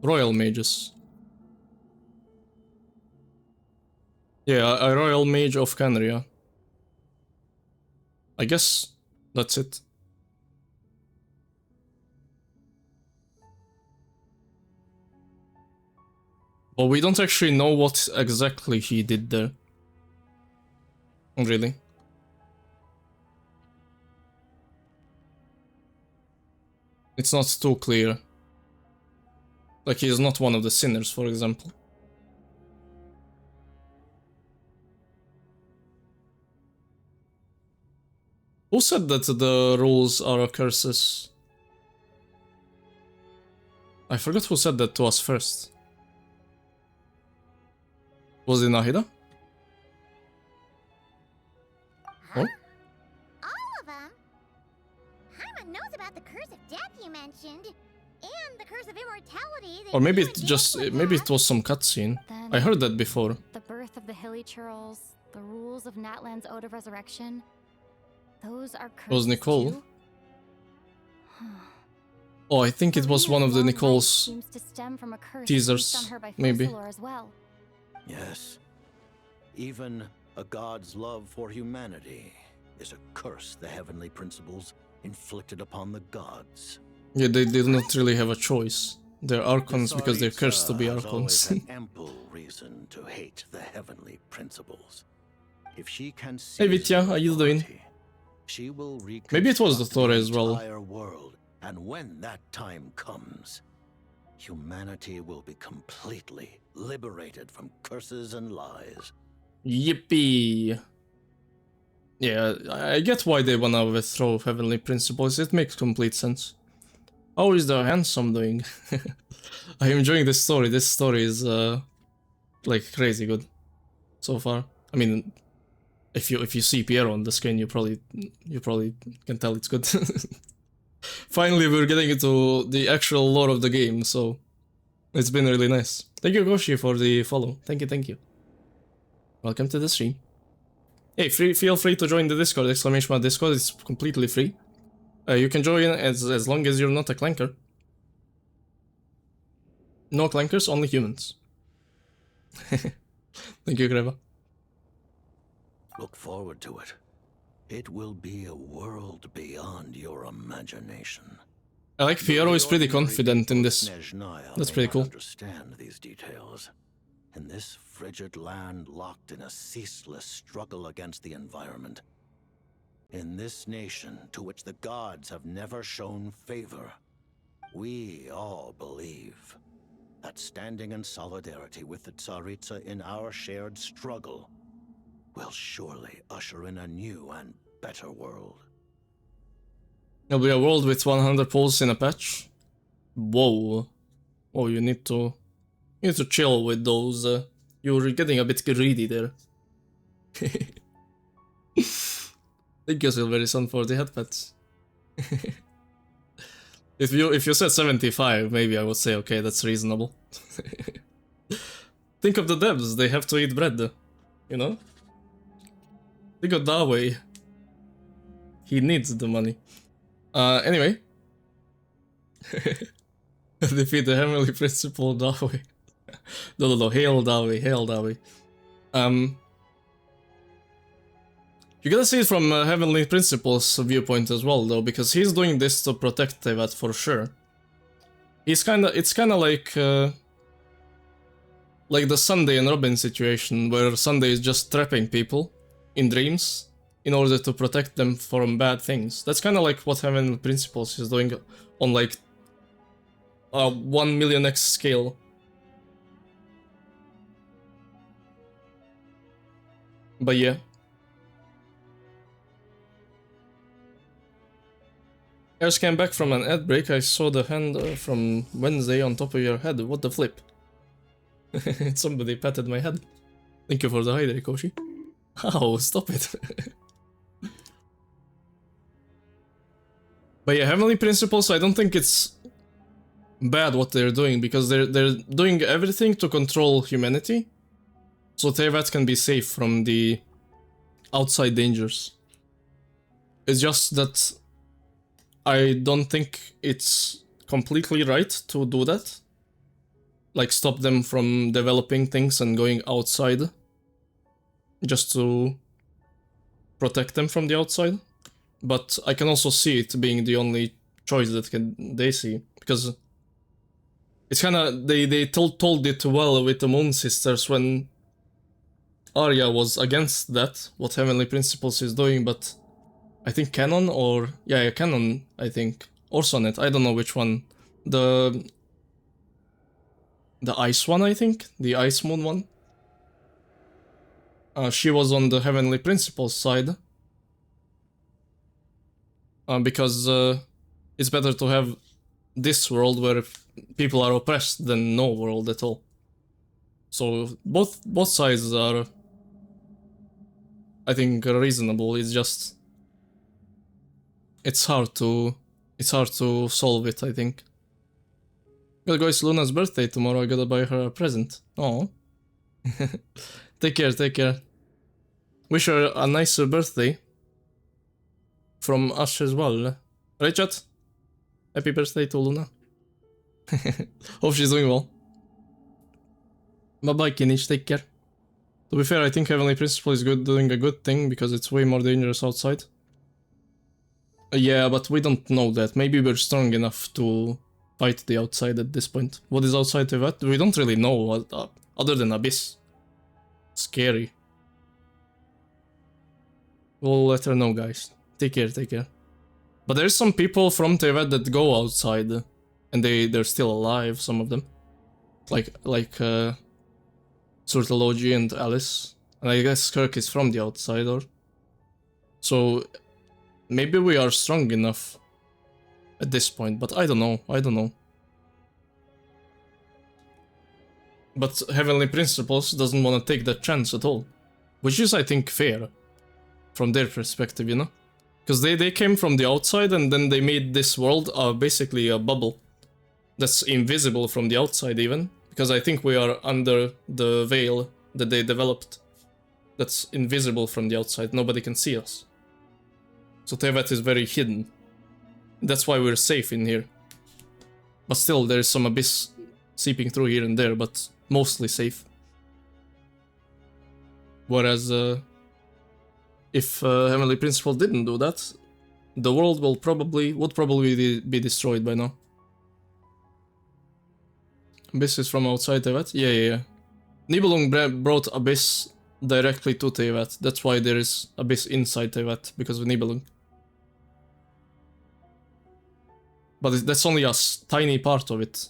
Royal mages. Yeah, a royal mage of Canaria. I guess that's it. But we don't actually know what exactly he did there. Really? It's not too clear. Like he is not one of the sinners, for example. Who said that the rules are curses? I forgot who said that to us first. Was it Nahida? Huh? All of them? Hyman knows about the curse of death you mentioned, and the curse of immortality that Or maybe you it and just Dave maybe have. it was some cutscene. Then I heard that before. The birth of the hilly churls, the rules of Natlan's Ode of Resurrection. Those are curses It was Nicole. too? Oh, I think it was one of the Serena's long life Nicole's seems to stem from a curse teasers, placed on her by maybe. Focalor as well. Yes. Even a god's love for humanity is a curse the heavenly principles inflicted upon the gods. Yeah, they did not really have a choice. They're Archons because they're Tsaritsa cursed to be has always Archons. had ample reason to hate the heavenly principles. If she can Hey seize Vitya, their how you doing? authority, she will Maybe it was the reconstruct Thor as well. entire world, and when that time comes, humanity will be completely liberated from curses and lies. Yippee! Yeah, I get why they wanna overthrow heavenly principles. It makes complete sense. How is the handsome doing? I'm enjoying this story. This story is like crazy good so far. I mean, if you see Piero on the screen, you probably can tell it's good. Finally, we're getting into the actual lore of the game, so it's been really nice. Thank you, Goshi, for the follow. Thank you. Welcome to the stream. Hey, feel free to join the Discord, !Discord, it's completely free. You can join as long as you're not a clanker. No clankers, only humans. Thank you, Greva. Look forward to it. It will be a world beyond your imagination. I like Piero is pretty confident in this. That's pretty cool. Understand these details. In this frigid land locked in a ceaseless struggle against the environment. In this nation to which the gods have never shown favor, we all believe that standing in solidarity with the Tsaritsa in our shared struggle will surely usher in a new and better world. There'll be a world with 100 poles in a patch. Whoa. Oh, you need to chill with those. You're getting a bit greedy there. Thank you, Silvery-san, for the headpats. If you said 75, maybe I would say okay, that's reasonable. Think of the devs, they have to eat bread, you know? Think of that way. He needs the money. Anyway. Defeat the heavenly principle that way. No, hail that way. You gotta see it from Heavenly Principle's viewpoint as well, though, because he's doing this to protect Tevat for sure. It's kinda like the Sunday and Robin situation, where Sunday is just trapping people in dreams in order to protect them from bad things. That's kinda like what Heavenly Principles is doing on like a 1 million X scale. But yeah. I just came back from an ad break. I saw the hand from Wednesday on top of your head. What the flip? Somebody patted my head. Thank you for the hydrate, Koshi. Oh, stop it. But yeah, Heavenly Principles, I don't think it's bad what they're doing, because they're doing everything to control humanity, so Tevat can be safe from the outside dangers. It's just that I don't think it's completely right to do that. Like, stop them from developing things and going outside just to protect them from the outside. But I can also see it being the only choice that they see, because it's kinda, they told it well with the Moon Sisters when Arya was against that, what Heavenly Principles is doing, but I think Canon or... yeah, Canon, I think. Or Sonnet, I don't know which one. The The ice one, I think? The ice moon one? She was on the Heavenly Principles side. Because it's better to have this world where people are oppressed than no world at all. So both sides are, I think, reasonable. It's just it's hard to solve it, I think. Gotta go, it's Luna's birthday tomorrow. I gotta buy her a present. Oh. Take care. Wish her a nicer birthday. From us as well. Right, chat? Happy birthday to Luna. Hope she's doing well. Bye bye, Kinich. Take care. To be fair, I think Heavenly Principle is doing a good thing because it's way more dangerous outside. Yeah, but we don't know that. Maybe we're strong enough to fight the outside at this point. What is outside of that? We don't really know what, other than Abyss. Scary. We'll let her know, guys. Take care. But there's some people from Tevat that go outside, and they're still alive, some of them. Like Surtalogy and Alice. And I guess Kirk is from the outsider. So maybe we are strong enough at this point, but I don't know. But Heavenly Principles doesn't want to take that chance at all. Which is, I think, fair. From their perspective, you know? Because they came from the outside and then they made this world basically a bubble. That's invisible from the outside even. Because I think we are under the veil that they developed. That's invisible from the outside. Nobody can see us. So Tevat is very hidden. That's why we're safe in here. But still, there is some abyss seeping through here and there, but mostly safe. Whereas, if Heavenly Principle didn't do that, the world would probably be destroyed by now. Abyss is from outside Tevat? Yeah. Nibelung brought Abyss directly to Tevat. That's why there is Abyss inside Tevat, because of Nibelung. But that's only a tiny part of it.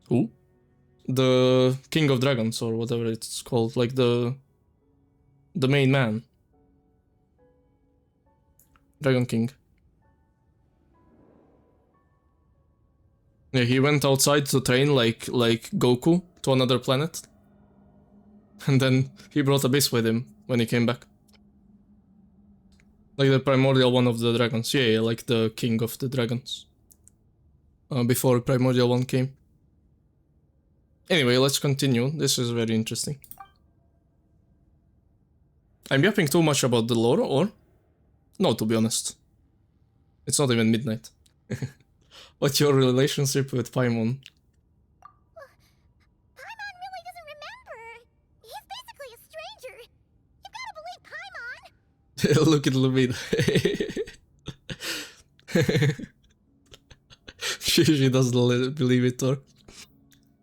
Who? The King of Dragons, or whatever it's called, like the main man. Dragon King. Yeah, he went outside to train like Goku to another planet. And then he brought Abyss with him when he came back. Like the primordial one of the dragons. Yeah, like the king of the dragons. Before primordial one came. Anyway, let's continue. This is very interesting. I'm yapping too much about the lore, or? No, to be honest. It's not even midnight. What's your relationship with Paimon? Paimon really doesn't remember. He's basically a stranger. You gotta believe Paimon. Look at Lumina. she doesn't believe it, or?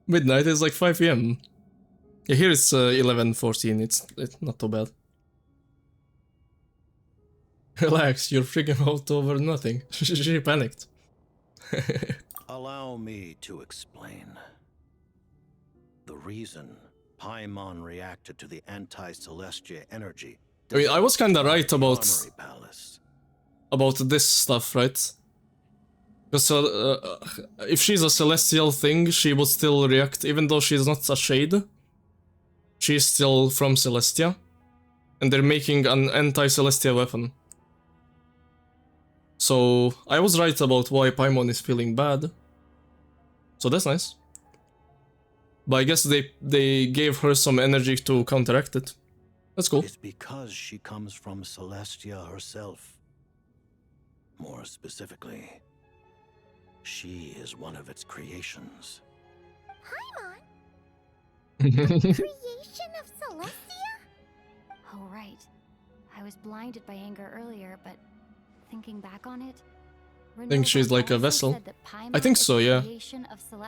Midnight is like 5 PM. Yeah, here it's 11:14. It's not too bad. Relax, you're freaking out over nothing. She panicked. Allow me to explain. The reason Paimon reacted to the anti-Celestia energy. I mean, I was kinda right about this stuff, right? Because if she's a celestial thing, she would still react, even though she's not a shade. She's still from Celestia. And they're making an anti-Celestia weapon. So, I was right about why Paimon is feeling bad. So that's nice. But I guess they gave her some energy to counteract it. That's cool. It's because she comes from Celestia herself. More specifically, she is one of its creations. Paimon? A creation of Celestia? Oh, right. I was blinded by anger earlier, but thinking back on it, I think she's like a vessel. I think so, yeah. I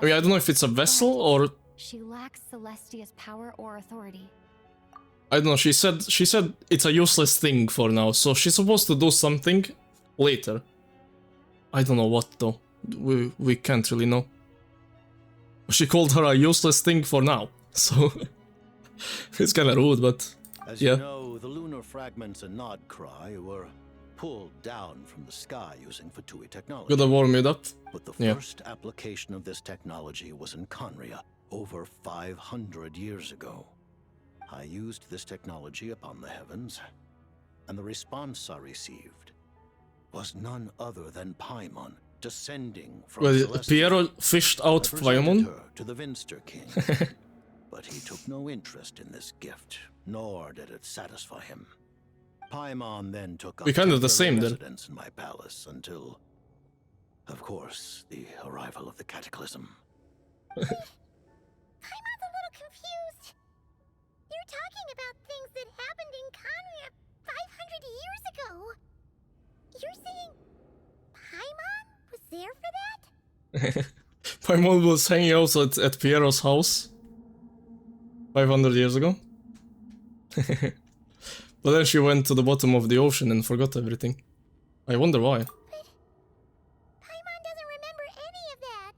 mean, I don't know if it's a vessel or... She lacks Celestia's power or authority. I don't know, she said it's a useless thing for now, so she's supposed to do something later. I don't know what though. We can't really know. She called her a useless thing for now, so it's kind of rude, but As yeah. you know, the lunar fragments in Nod Cry were pulled down from the sky using Fatui technology. Gotta warm it up. But the Yeah. first application of this technology was in Conria over 500 years ago. I used this technology upon the heavens, and the response I received was none other than Paimon descending from Well, Celestia. Piero fished out I presented Paimon? her to the Vinster King, but he took no interest in this gift, nor did it satisfy him. Paimon then took up We're kind of the temporary same then. residence in my palace until, of course, the arrival of the cataclysm. Paimon's a little confused. You're talking about things that happened in Conria 500 years ago. You're saying Paimon was there for that? Paimon was hanging out at Piero's house 500 years ago. But then she went to the bottom of the ocean and forgot everything. I wonder why. Paimon doesn't remember any of that.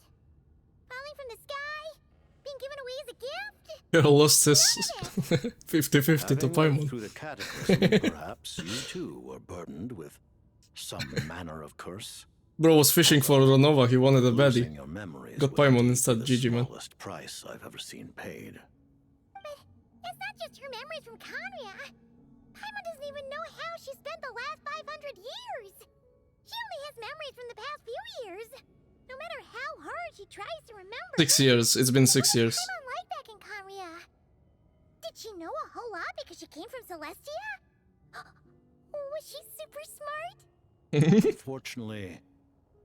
Falling from the sky, being given away as a gift. Piero lost his 50-50 to Having lived Paimon. through the cataclysm, perhaps you too were burdened with some manner of curse. Bro was fishing for Renova, he wanted a Losing baddie. your memories Got would Paimon indeed instead, be the GG man. smallest price I've ever seen paid. It's not just her memories from Conria. Paimon doesn't even know how she spent the last 500 years. She only has memories from the past few years. No matter how hard she tries to remember. 6 years, it's been 6 years. Paimon like back in Conria? Did she know a whole lot because she came from Celestia? Was she super smart? Unfortunately,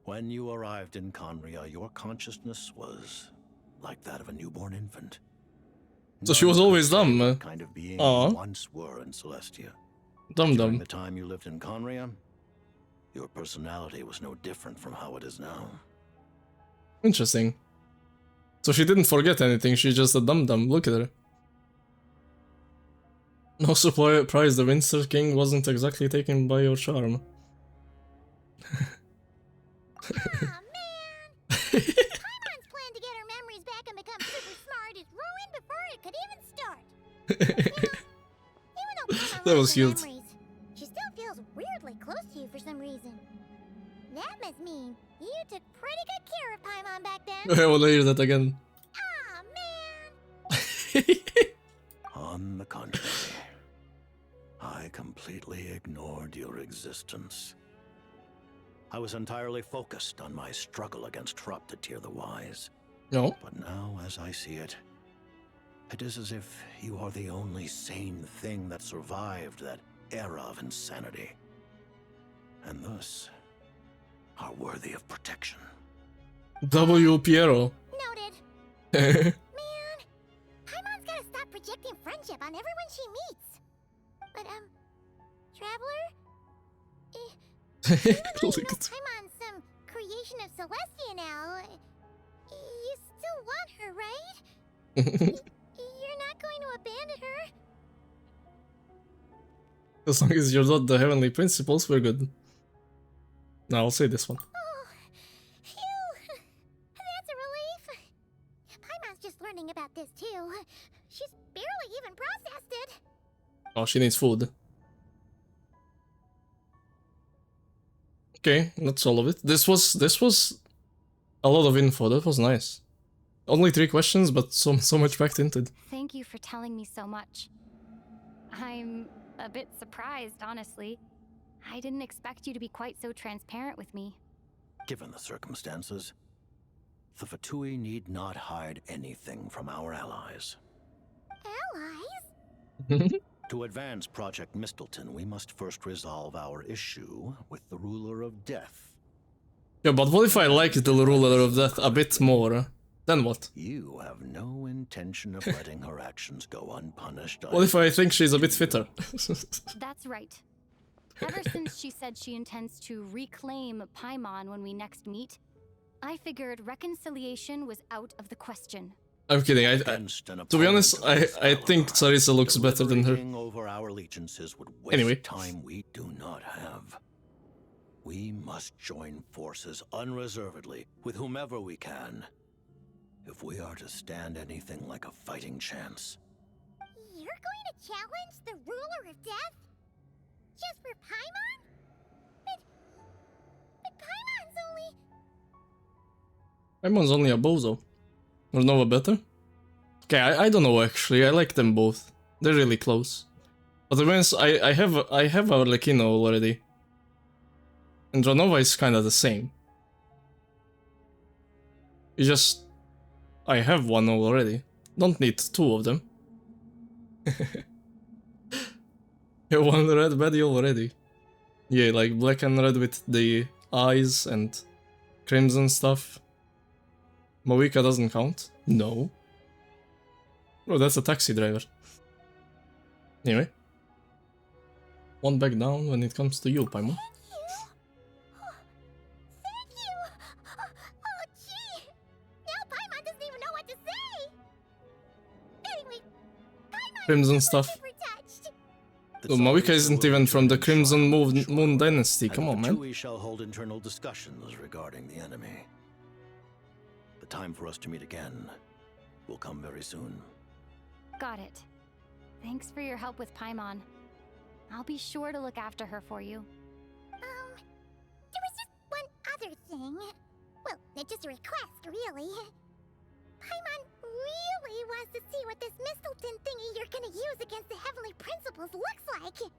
when you arrived in Conria, your consciousness was like that of a newborn infant. So she was always dumb. What kind of being Aw. you once were in Celestia. Dumb During dumb. the time you lived in Conria, your personality was no different from how it is now. Interesting. So she didn't forget anything, she's just a dumb dumb. Look at her. No surprise the Winter King wasn't exactly taken by your charm. Paimon's plan to get her memories back and become super smart is ruined before it could even start. Even though Paimon That was lost her cute. memories, she still feels weirdly close to you for some reason. That must mean you took pretty good care of Paimon back then. I wanna hear that again. On the contrary, I completely ignored your existence. I was entirely focused on my struggle against Troptatir the Wise. No. But now, as I see it, it is as if you are the only sane thing that survived that era of insanity. And thus, are worthy of protection. W. Piero. Noted. Paimon's gotta stop projecting friendship on everyone she meets. But, Traveler? Even though you know Paimon's some creation of Celestia now, you still want her, right? You're not going to abandon her? As long as you're not the heavenly principles, we're good. Now I'll say this one. Phew! That's a relief. Paimon's just learning about this too. She's barely even processed it. Oh, she needs food. Okay, that's all of it. This was a lot of info. That was nice. Only 3 questions, but so much packed into it. Thank you for telling me so much. I'm a bit surprised, honestly. I didn't expect you to be quite so transparent with me. Given the circumstances, the Fatui need not hide anything from our allies. Allies? To advance Project Mistleton, we must first resolve our issue with the Ruler of Death. Yeah, but what if I like the ruler of death a bit more? Then what? You have no intention of letting her actions go unpunished. What if I think she's a bit fitter? That's right. Ever since she said she intends to reclaim Paimon when we next meet, I figured reconciliation was out of the question. I'm kidding. To be honest, I think Sarisa looks better than her. Over our allegiances would waste Anyway. time we do not have. We must join forces unreservedly with whomever we can. if we are to stand anything like a fighting chance. You're going to challenge the ruler of death? Just for Paimon? But Paimon's only... Paimon's only a bozo. Or Nova better? Okay, I don't know actually. I like them both. They're really close. But to be honest, I have Arlecchino already. And Dranova is kinda the same. It's just... I have one already. Don't need two of them. You have one red baddie already. Yeah, like black and red with the eyes and crimson stuff. Moika doesn't count? No. Oh, that's a taxi driver. Anyway. One back down when it comes to you, Paimon. Thank you! Oh, gee! Now Paimon doesn't even know what to say! Anyway, Crimson stuff. Oh, Moika isn't even from the Crimson Moon Dynasty, come on, man. We shall hold internal discussions regarding the enemy. The time for us to meet again will come very soon. Got it. Thanks for your help with Paimon. I'll be sure to look after her for you. There was just one other thing. Well, it's just a request, really. Paimon really wants to see what this Mistletoe thingy you're gonna use against the Heavenly Principles looks like.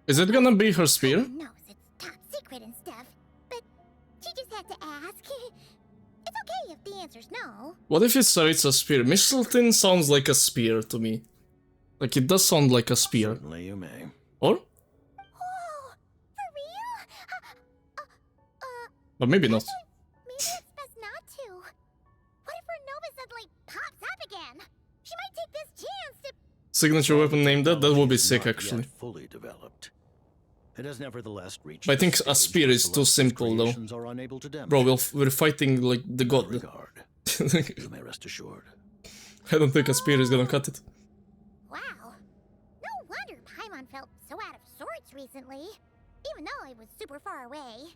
Is it gonna be her spear? Paimon knows it's top secret and stuff, but she just had to ask. It's okay if the answer's no. What if it's a spear? Mistletoe sounds like a spear to me. Like, it does sound like a spear. Certainly you may. Or? Oh, for real? But maybe not. Maybe it's best not to. What if her Nova suddenly pops up again? She might take this chance to... Signature weapon named that? That would be sick, actually. Fully developed. It has nevertheless reached. But I think a spear is too simple, though. Bro, we're fighting like the god. You may rest assured. I don't think a spear is gonna cut it. Wow. No wonder Paimon felt so out of sorts recently. Even though I was super far away.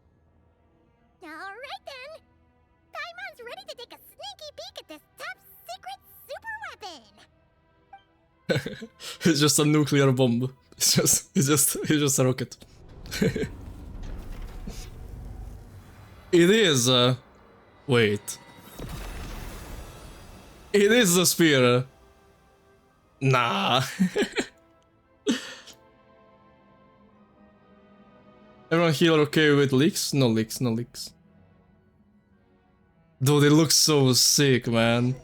Alright then. Paimon's ready to take a sneaky peek at this top secret super weapon. It's just a nuclear bomb. It's just a rocket. It is wait. It is a spear. Nah. Everyone here okay with leaks? No leaks, no leaks. Dude, it looks so sick, man.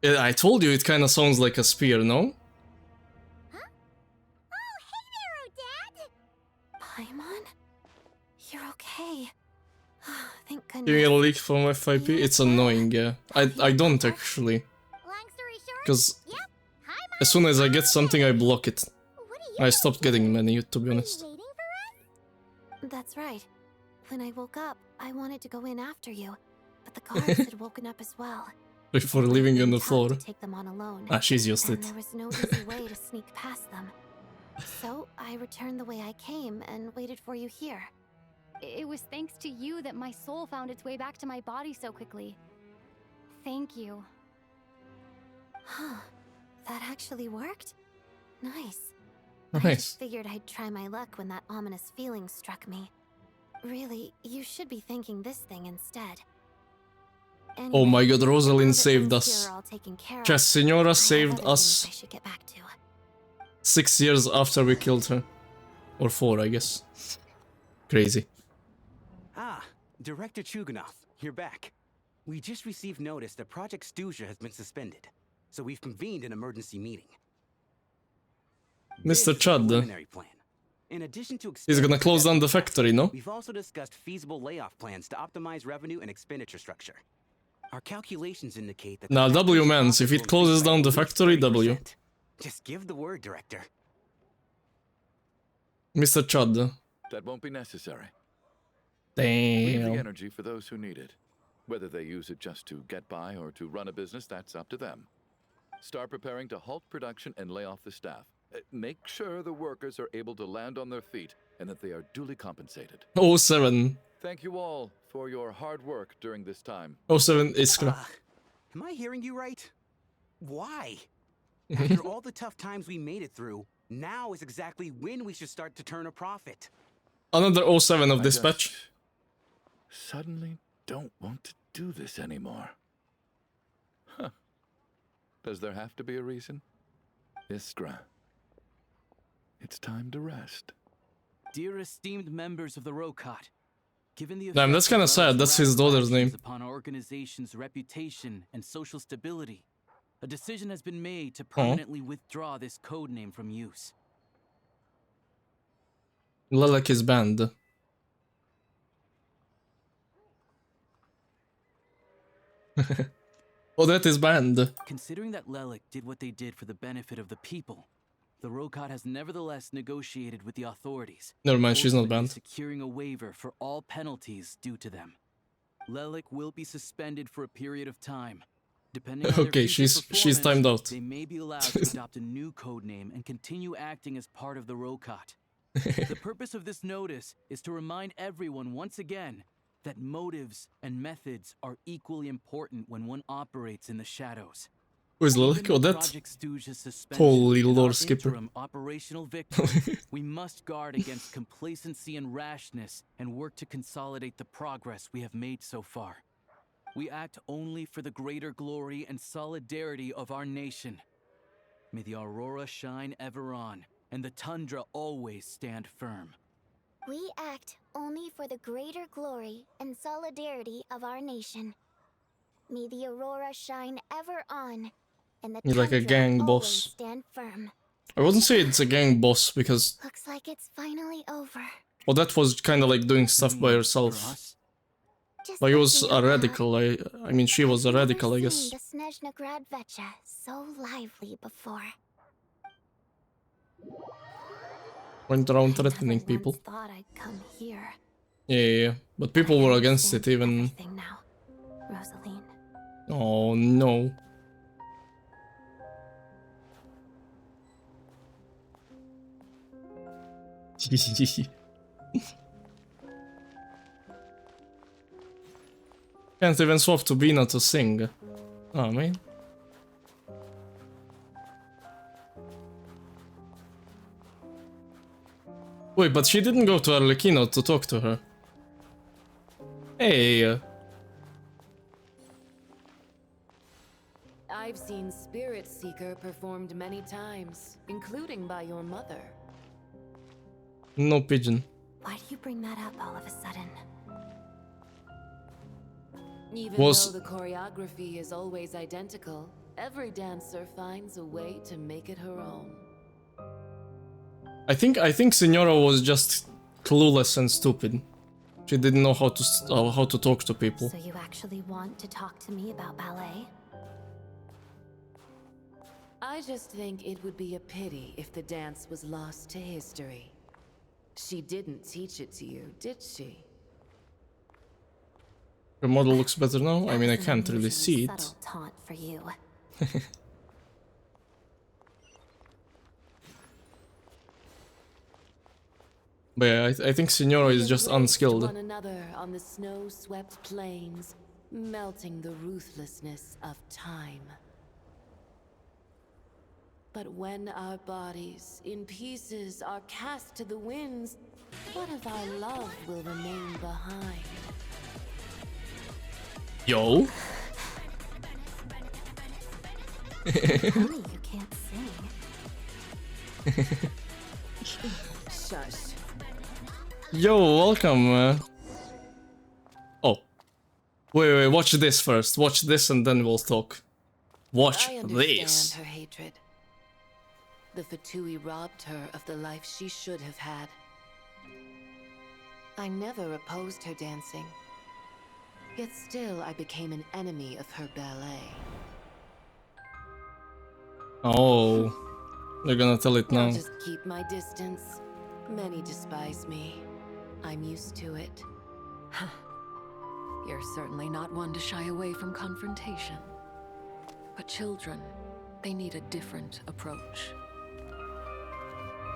Yeah, I told you it kinda sounds like a spear, no? Paimon? You're okay. Thank You goodness. get a leak from FIP? It's annoying, yeah. I don't actually. Because as soon as I get something, I block it. I stopped getting many, to be honest. That's right. When I woke up, I wanted to go in after you, but the guards had woken up as well. Before leaving on the floor. To take them on alone. Ah, she's used to and it. there was no easy way to sneak past them. So I returned the way I came and waited for you here. It was thanks to you that my soul found its way back to my body so quickly. Thank you. Huh. That actually worked? Nice. Nice. I just figured I'd try my luck when that ominous feeling struck me. Really, you should be thanking this thing instead. Anyway, Oh my god, Rosalind now that saved things us. here are all taken care of, Chess Senora I have saved other us things I should get back to. 6 years after we killed her. Or 4, I guess. Crazy. Ah, Director Chuganov, you're back. We just received notice that Project Stuja has been suspended, so we've convened an emergency meeting. Mr. Chad. In addition to He's gonna close down the factory, no? We've also discussed feasible layoff plans to optimize revenue and expenditure structure. Our calculations indicate that Nah, W mans, if it closes down the factory, W. Just give the word, Director. Mr. Chad. That won't be necessary. Leave the Damn. energy for those who need it. Whether they use it just to get by or to run a business, that's up to them. Start preparing to halt production and lay off the staff Make sure the workers are able to land on their feet and that they are duly compensated. 07. Thank you all for your hard work during this time. 07 Iskra. Am I hearing you right? Why? After all the tough times we made it through, now is exactly when we should start to turn a profit. Another 07 of I dispatch. just suddenly don't want to do this anymore. Huh. Does there have to be a reason? Iskra, it's time to rest. Dear esteemed members of the Rokot, given the Damn, that's effect kinda of sad. That's his daughter's name. upon our organization's reputation and social stability, a decision has been made to Oh. permanently withdraw this code name from use. Lilac is banned. Oh, that is banned. Considering that Lelik did what they did for the benefit of the people, the Rokot has nevertheless negotiated with the authorities. Never mind, she's not ultimately banned. Securing a waiver for all penalties due to them. Lelik will be suspended for a period of time. Depending on their Okay, future she's timed performance, out. They may be allowed to adopt a new code name and continue acting as part of the Rokot. The purpose of this notice is to remind everyone once again that motives and methods are equally important when one operates in the shadows. Who is Lilac? Oh, that? Project Stooge's suspension Holy and lore our skipper. interim operational victory, we must guard against complacency and rashness and work to consolidate the progress we have made so far. We act only for the greater glory and solidarity of our nation. May the aurora shine ever on, and the tundra always stand firm. We act only for the greater glory and solidarity of our nation. May the aurora shine ever on, and the He's like a tundra gang always boss. stand firm. I wouldn't say it's a gang boss because, Looks like it's finally over. well, that was kind of like doing stuff by herself. Like it was a radical. I mean, she was a radical, I guess. The Snezhna Grad Vecha so lively before. Went around threatening people. Thought I'd come here. Yeah. But people were against it even. Everything now, Rosaline. Oh no. Can't even swap to Bina to sing. Oh man. Wait, but she didn't go to Arlecchino to talk to her. Hey. I've seen Spirit Seeker performed many times, including by your mother. No pigeon. Why do you bring that up all of a sudden? Even Was- though the choreography is always identical, every dancer finds a way to make it her own. I think Signora was just clueless and stupid. She didn't know how to talk to people. So you actually want to talk to me about ballet? I just think it would be a pity if the dance was lost to history. She didn't teach it to you, did she? Your model looks better now? I mean, I can't really see it. Subtle taunt for you. But yeah, I think Signora is just unskilled. One another on the snow-swept plains, melting the ruthlessness of time. But when our bodies, in pieces, are cast to the winds, what of our love will remain behind? Yo. Honey, you can't sing. Shush. Yo, welcome. Oh. Wait, watch this first. Watch this and then we'll talk. Watch I understand this. her hatred. The Fatui robbed her of the life she should have had. I never opposed her dancing. Yet still I became an enemy of her ballet. Oh. They're gonna tell it I'll now. just keep my distance. Many despise me. I'm used to it. You're certainly not one to shy away from confrontation. But children, they need a different approach.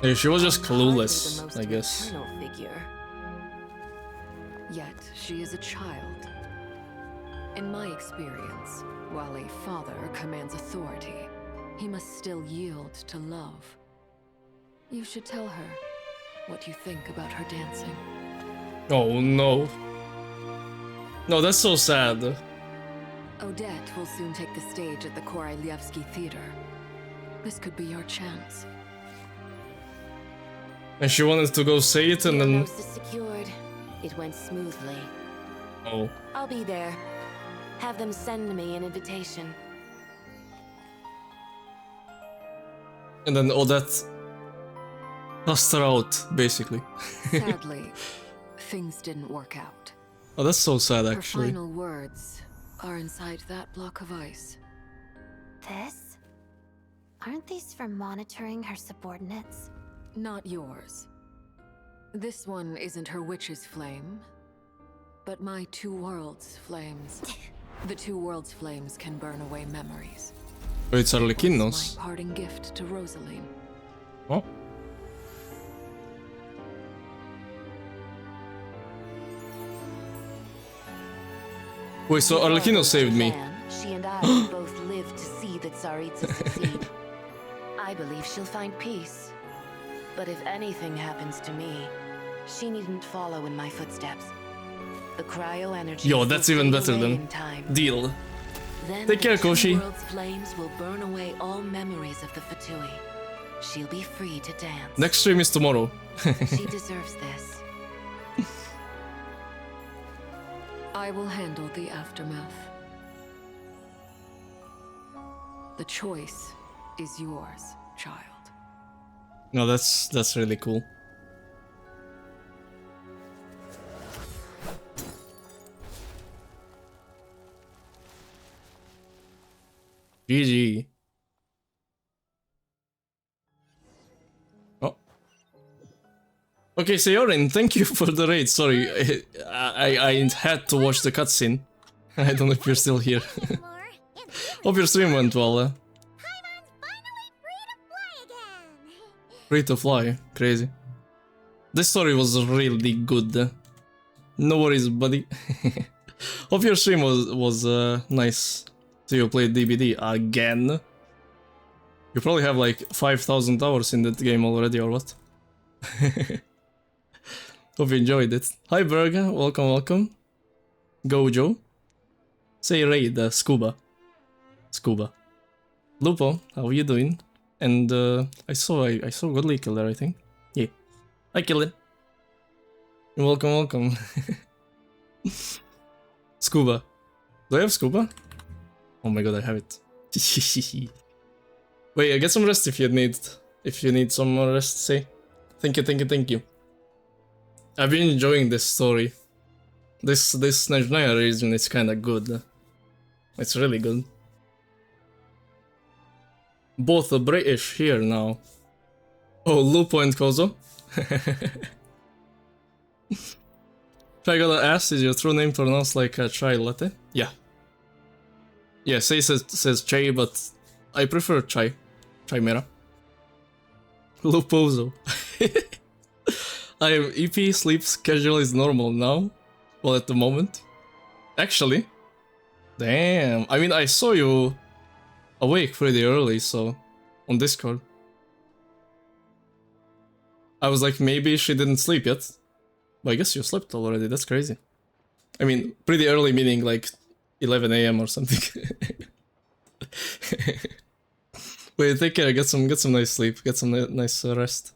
Yeah, she was just Hardly the clueless, most I guess. maternal figure. Yet she is a child. In my experience, while a father commands authority, he must still yield to love. You should tell her what you think about her dancing. Oh no. No, that's so sad. Odette will soon take the stage at the Koralyevsky Theater. This could be your chance. And she wanted to go say it and then... House is secured. It went smoothly. Oh. I'll be there. Have them send me an invitation. And then Odette cast her out, basically. Sadly, things didn't work out. Oh, that's so sad, Her actually. final words are inside that block of ice. This? Aren't these for monitoring her subordinates? Not yours. This one isn't her witch's flame, but my two worlds' flames. The two worlds' flames can burn away memories. Oh, it's Arlekinos. My parting gift to Rosaline. Oh. Wait, so Arlecchino saved me. She and I both live to see that Tsaritsa succeed. I believe she'll find peace. But if anything happens to me, she needn't follow in my footsteps. The cryo energy. Yo, that's even better than deal. Then Take care, the two Koshi. world's flames will burn away all memories of the Fatui. She'll be free to dance. Next stream is tomorrow. She deserves this. I will handle the aftermath. The choice is yours, child. No, that's really cool. GG. Oh. Okay, Seorin, thank you for the raid. Sorry, I had to watch the cutscene. I don't know if you're still here. Hope your stream went well. Free to fly, crazy. This story was really good. No worries, buddy. Hope your stream was nice. So you played DBD again. You probably have like 5,000 hours in that game already, or what? Hope you enjoyed it. Hi Berga, welcome, welcome. Gojo. Say raid, Scuba. Scuba. Lupo, how are you doing? And I saw Godly Killer, I think. Yeah. I killed it. Welcome, welcome. Scuba. Do I have Scuba? Oh my god, I have it. Wait, get some rest if you need some more rest, say. Thank you, thank you, thank you. I've been enjoying this story. This Najnaya region is kinda good. It's really good. Both are British here now. Oh, Lupo and Kozo? I gotta ask, is your true name pronounced like a chai latte? Yeah. Yeah, Say says chai, but I prefer chai. Chai mera. Lupozo. I am EP, sleeps casual is normal now. Well, at the moment. Actually. Damn. I mean, I saw you awake pretty early, so on Discord. I was like, maybe she didn't sleep yet. But I guess you slept already, that's crazy. I mean, pretty early meaning like 11 AM or something. Wait, take care, get some nice sleep, get some nice rest.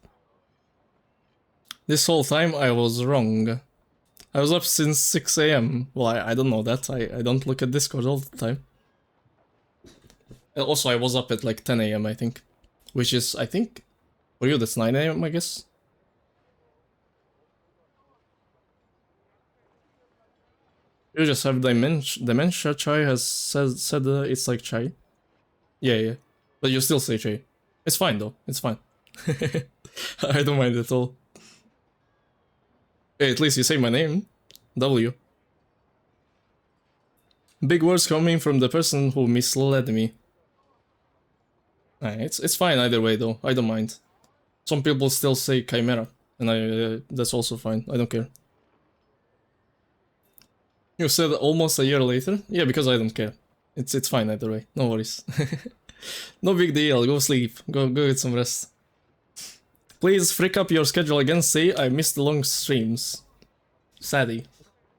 This whole time I was wrong. I was up since 6 AM. Well, I don't know that, I don't look at Discord all the time. Also, I was up at like 10 AM, I think. Which is, I think, for you that's 9 AM, I guess? You just have dementia. Chai has said it's like chai. Yeah. But you still say chai. It's fine though, it's fine. I don't mind at all. Hey, at least you say my name. W. Big words coming from the person who misled me. It's fine either way though, I don't mind. Some people still say Chimera, and that's also fine. I don't care. You said almost a year later? Yeah, because I don't care. It's fine either way. No worries. No big deal. Go sleep. Go get some rest. Please freak up your schedule again. Say I missed the long streams. Saddy.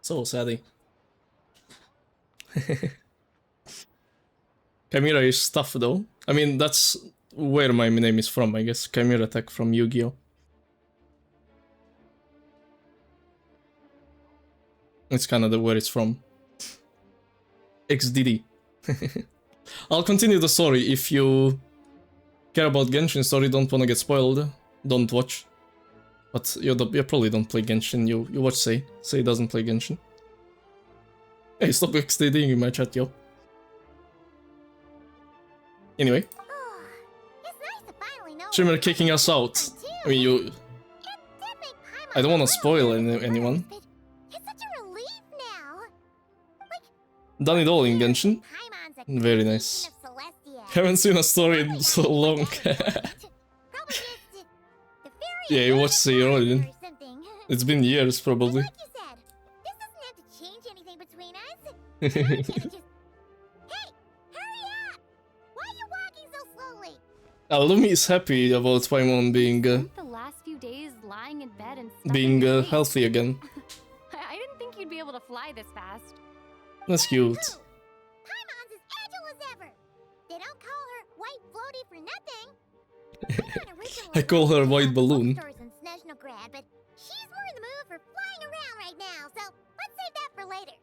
So saddy. Chimera is tough though. I mean, that's where my name is from, I guess. Chimera Tech from Yu-Gi-Oh! It's kind of where it's from. XDD. I'll continue the story. If you care about Genshin story, don't want to get spoiled, don't watch. But you probably don't play Genshin, you watch Say. Say doesn't play Genshin. Hey, stop XDDing in my chat, yo. Anyway. Shimmer kicking us out. I mean, I don't want to spoil anyone. Done it all in Genshin. Very nice. Haven't seen a story in so long. Yeah, you watched Say already. It's been years, probably. Lumi is happy about Paimon being The last few days lying in bed and being healthy again. I didn't think you'd be able to fly this fast. That's cute. Paimon's as agile as ever. They don't call her White Floaty for nothing. I call her White Balloon. Stores in Snezhnograd, but she's more in the mood for flying around right now, so let's save that for later.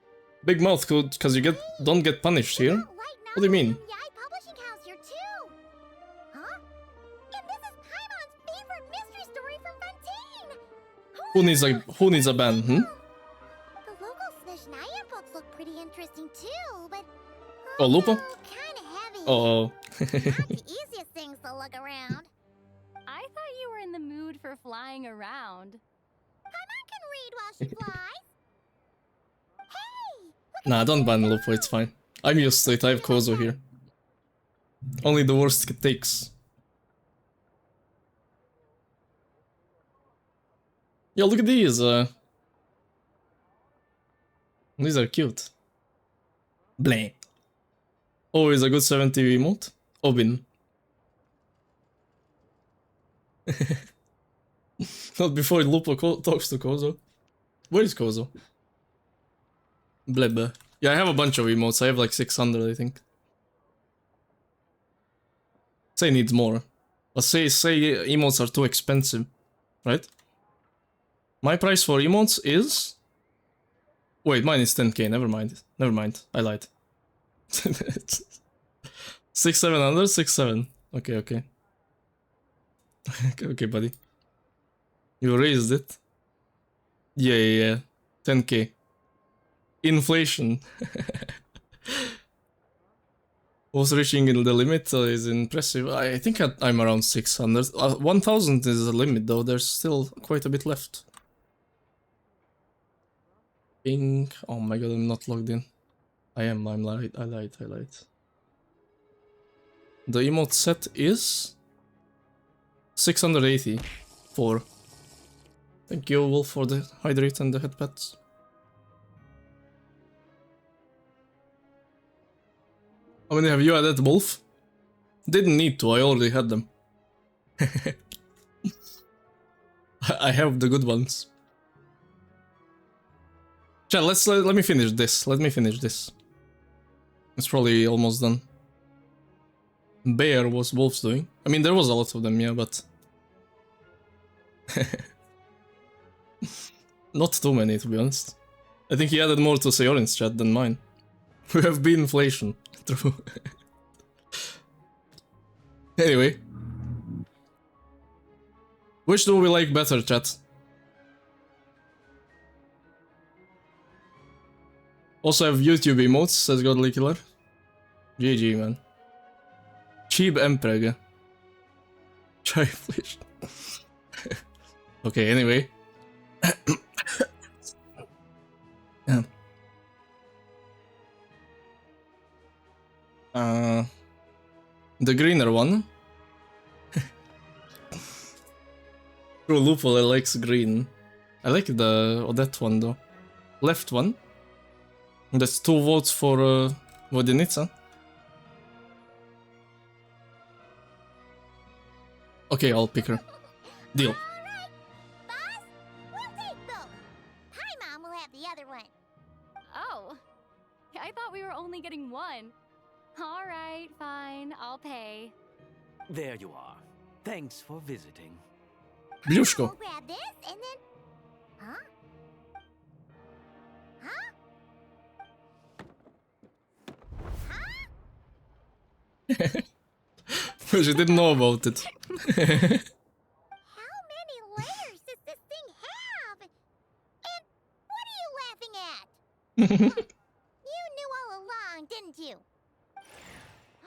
Big mouth code, cause you don't get punished here. What do you mean? Publishing house here too. Huh? And this is Paimon's favorite mystery story from Fontaine. Who needs a ban, hmm? The local Snezhnaya books look pretty interesting too, but Oh, Lupo? kinda heavy. Oh. Not the easiest things to look around. I thought you were in the mood for flying around. Paimon can read while she flies. Nah, don't ban Lupo, it's fine. I'm used to it, I have Kozo here. Only the worst it takes. Yo, look at these, these are cute. Blank. Always a good 70 emote. Obin. Not before Lupo talks to Kozo. Where is Kozo? Bleb. Yeah, I have a bunch of emotes. I have like 600, I think. Say needs more. But say emotes are too expensive, right? My price for emotes is... Wait, mine is 10k, never mind. Never mind, I lied. 6,700, 6,700. Okay, okay. Okay, buddy. You raised it. Yeah. 10k. Inflation. Was reaching the limit is impressive. I think I'm around 600. 1,000 is the limit though, there's still quite a bit left. Ping. Oh my god, I'm not logged in. I lied. The emote set is 684. Thank you, Wolf, for the hydrate and the headpads. How many have you added, Wolf? Didn't need to, I already had them. I have the good ones. Chat, let me finish this. It's probably almost done. Bear was Wolf's doing. I mean, there was a lot of them, yeah, but... Not too many, to be honest. I think he added more to Seorin's chat than mine. We have been inflation. True. Anyway. Which do we like better, chat? Also have YouTube emotes, says Godly Killer. GG, man. Cheap Empreg. Try inflation. Okay, anyway. Yeah. The greener one. True Loophole likes green. I like the Odette one though. Left one. That's 2 votes for Vodynica. Okay, I'll pick her. Deal. Paimon will have the other one. Oh, I thought we were only getting one. All right, fine, I'll pay. There you are. Thanks for visiting. Blushko. We'll grab this and then... Huh? She didn't know about it. How many layers does this thing have? And what are you laughing at? You knew all along, didn't you? A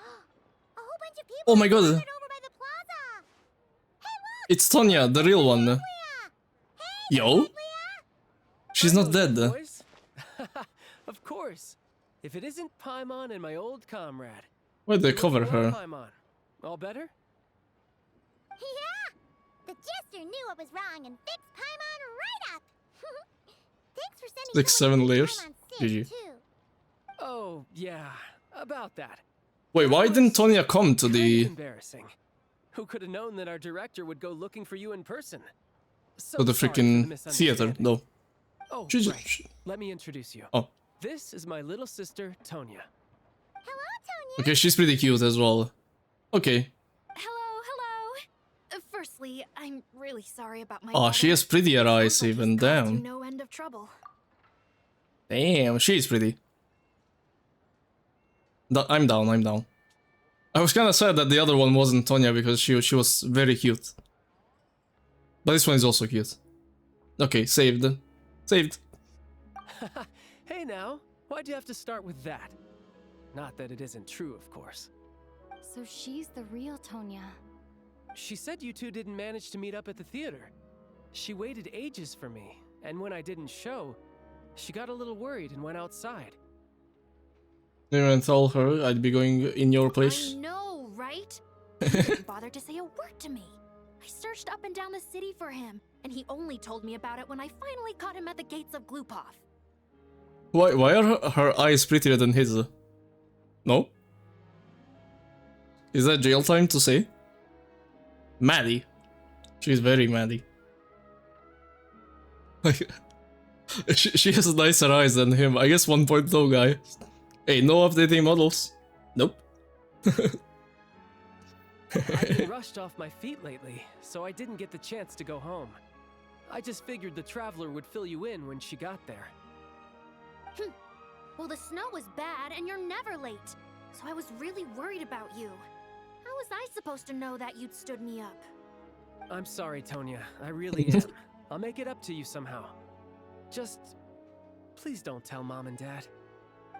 whole bunch of people Oh my god. over by the plaza. It's Tonya, the real one. Yo? She's not dead. Boys? Of course. If it isn't Paimon and my old comrade. Why'd they cover her? Paimon. All better? Yeah! The jester knew I was wrong and fixed Paimon right up. Thanks for sending 6-7 layers. GG. Oh, yeah. About that. Wait, why didn't Tonya come to the Embarrassing. Who could have known that our director would go looking for you in person? So to the sorry for freaking the theater though? Oh, She's- right. Let me introduce you. Oh. This is my little sister, Tonya. Okay, she's pretty cute as well. Okay. Hello. Firstly, I'm really sorry about my Oh, she has prettier eyes even. Damn. no end of trouble. Damn, she's pretty. I'm down. I was kind of sad that the other one wasn't Tonya because she was very cute. But this one is also cute. Okay, saved. Hey now, why'd you have to start with that? Not that it isn't true, of course. So she's the real Tonya. She said you two didn't manage to meet up at the theater. She waited ages for me, and when I didn't show, she got a little worried and went outside. Didn't even tell her I'd be going in your place. I know, right? He didn't bother to say a word to me. I searched up and down the city for him, and he only told me about it when I finally caught him at the gates of Glupov. Why are her eyes prettier than his? No? Is that jail time to say? Maddie. She's very Maddie. Like, she has nicer eyes than him. I guess 1.0 guy. Hey, no updating models. Nope. I've been rushed off my feet lately, so I didn't get the chance to go home. I just figured the Traveler would fill you in when she got there. Well, the snow was bad, and you're never late. So I was really worried about you. How was I supposed to know that you'd stood me up? I'm sorry, Tonya. I really am. I'll make it up to you somehow. Just... please don't tell Mom and Dad.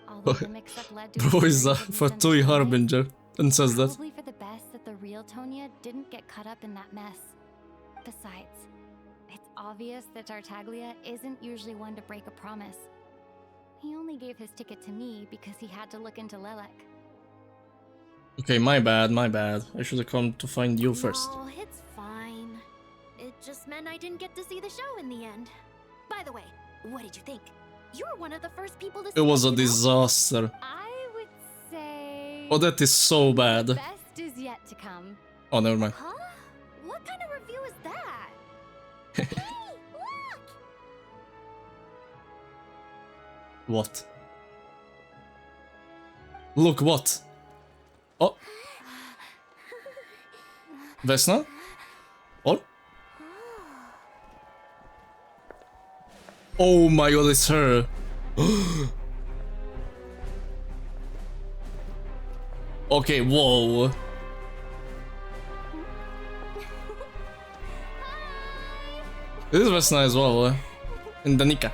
Although the mix-up led to Bro is a Fatui Harbinger and says that. Probably for the best that the real Tonya didn't get caught up in that mess. Besides, it's obvious that Tartaglia isn't usually one to break a promise. He only gave his ticket to me because he had to look into Lelek. Okay, my bad. I should have come to find you first. No, it's fine. It just meant I didn't get to see the show in the end. By the way, what did you think? You were one of the first people to see It was a you know? disaster. I would say... Oh, that is so bad. Best is yet to come. Oh, never mind. Huh? What kind of review is that? What? Look what? Oh. Vesna? Or? Oh my god, it's her. Okay, whoa. This is Vesna as well, and Danica.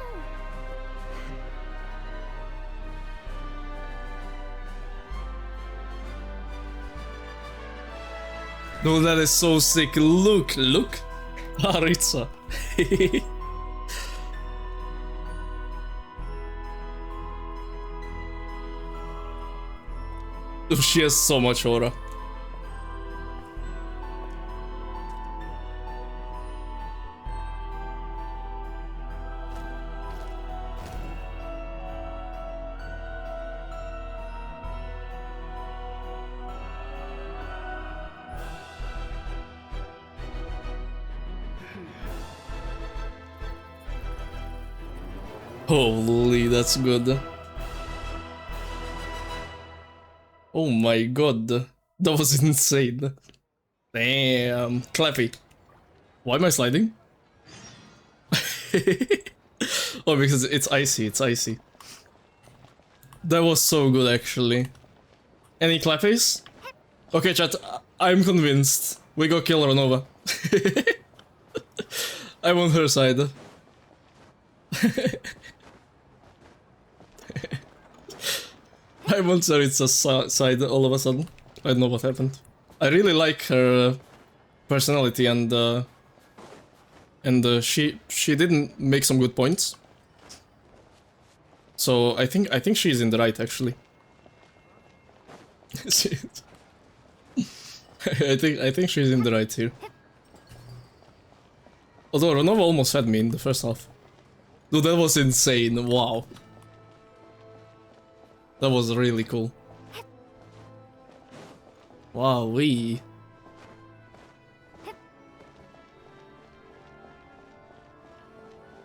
No, that is so sick. Look. Haritsa. She has so much aura. Holy, that's good. Oh my god. That was insane. Damn. Clappy. Why am I sliding? Oh, because it's icy, it's icy. That was so good, actually. Any clappies? Okay, chat, I'm convinced. We go kill Renova. I'm on her side. I'm on Saritsa's side all of a sudden. I don't know what happened. I really like her personality and she didn't make some good points. So I think she's in the right, actually. I think she's in the right here. Although Renova almost had me in the first half. Dude, that was insane. Wow. That was really cool. Wow-wee.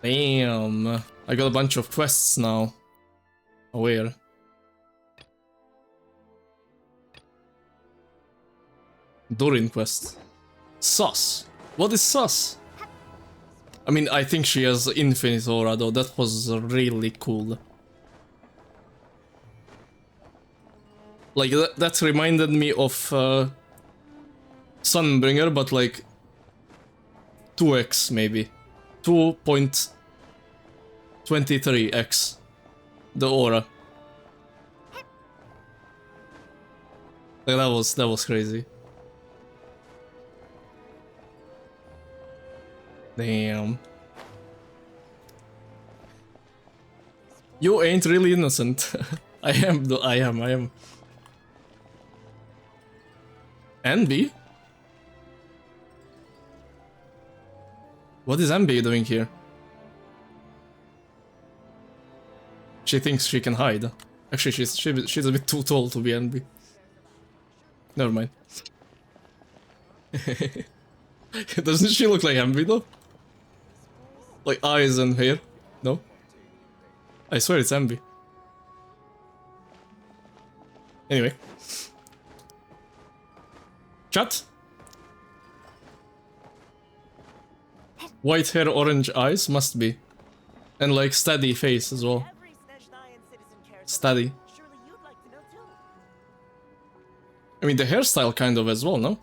Damn. I got a bunch of quests now. Where? Dorin quest. Sus. What is sus? I mean, I think she has infinite aura though. That was really cool. Like, that reminded me of Sunbringer, but like 2x maybe. 2.23x. The aura. Like, that was crazy. Damn. You ain't really innocent. I am though, I am. Envy? What is Envy doing here? She thinks she can hide. Actually, she's a bit too tall to be Envy. Never mind. Doesn't she look like Envy though? Like eyes and hair? No? I swear it's Envy. Anyway. Chat? White hair, orange eyes? Must be. And like steady face as well. Steady. I mean the hairstyle kind of as well, no?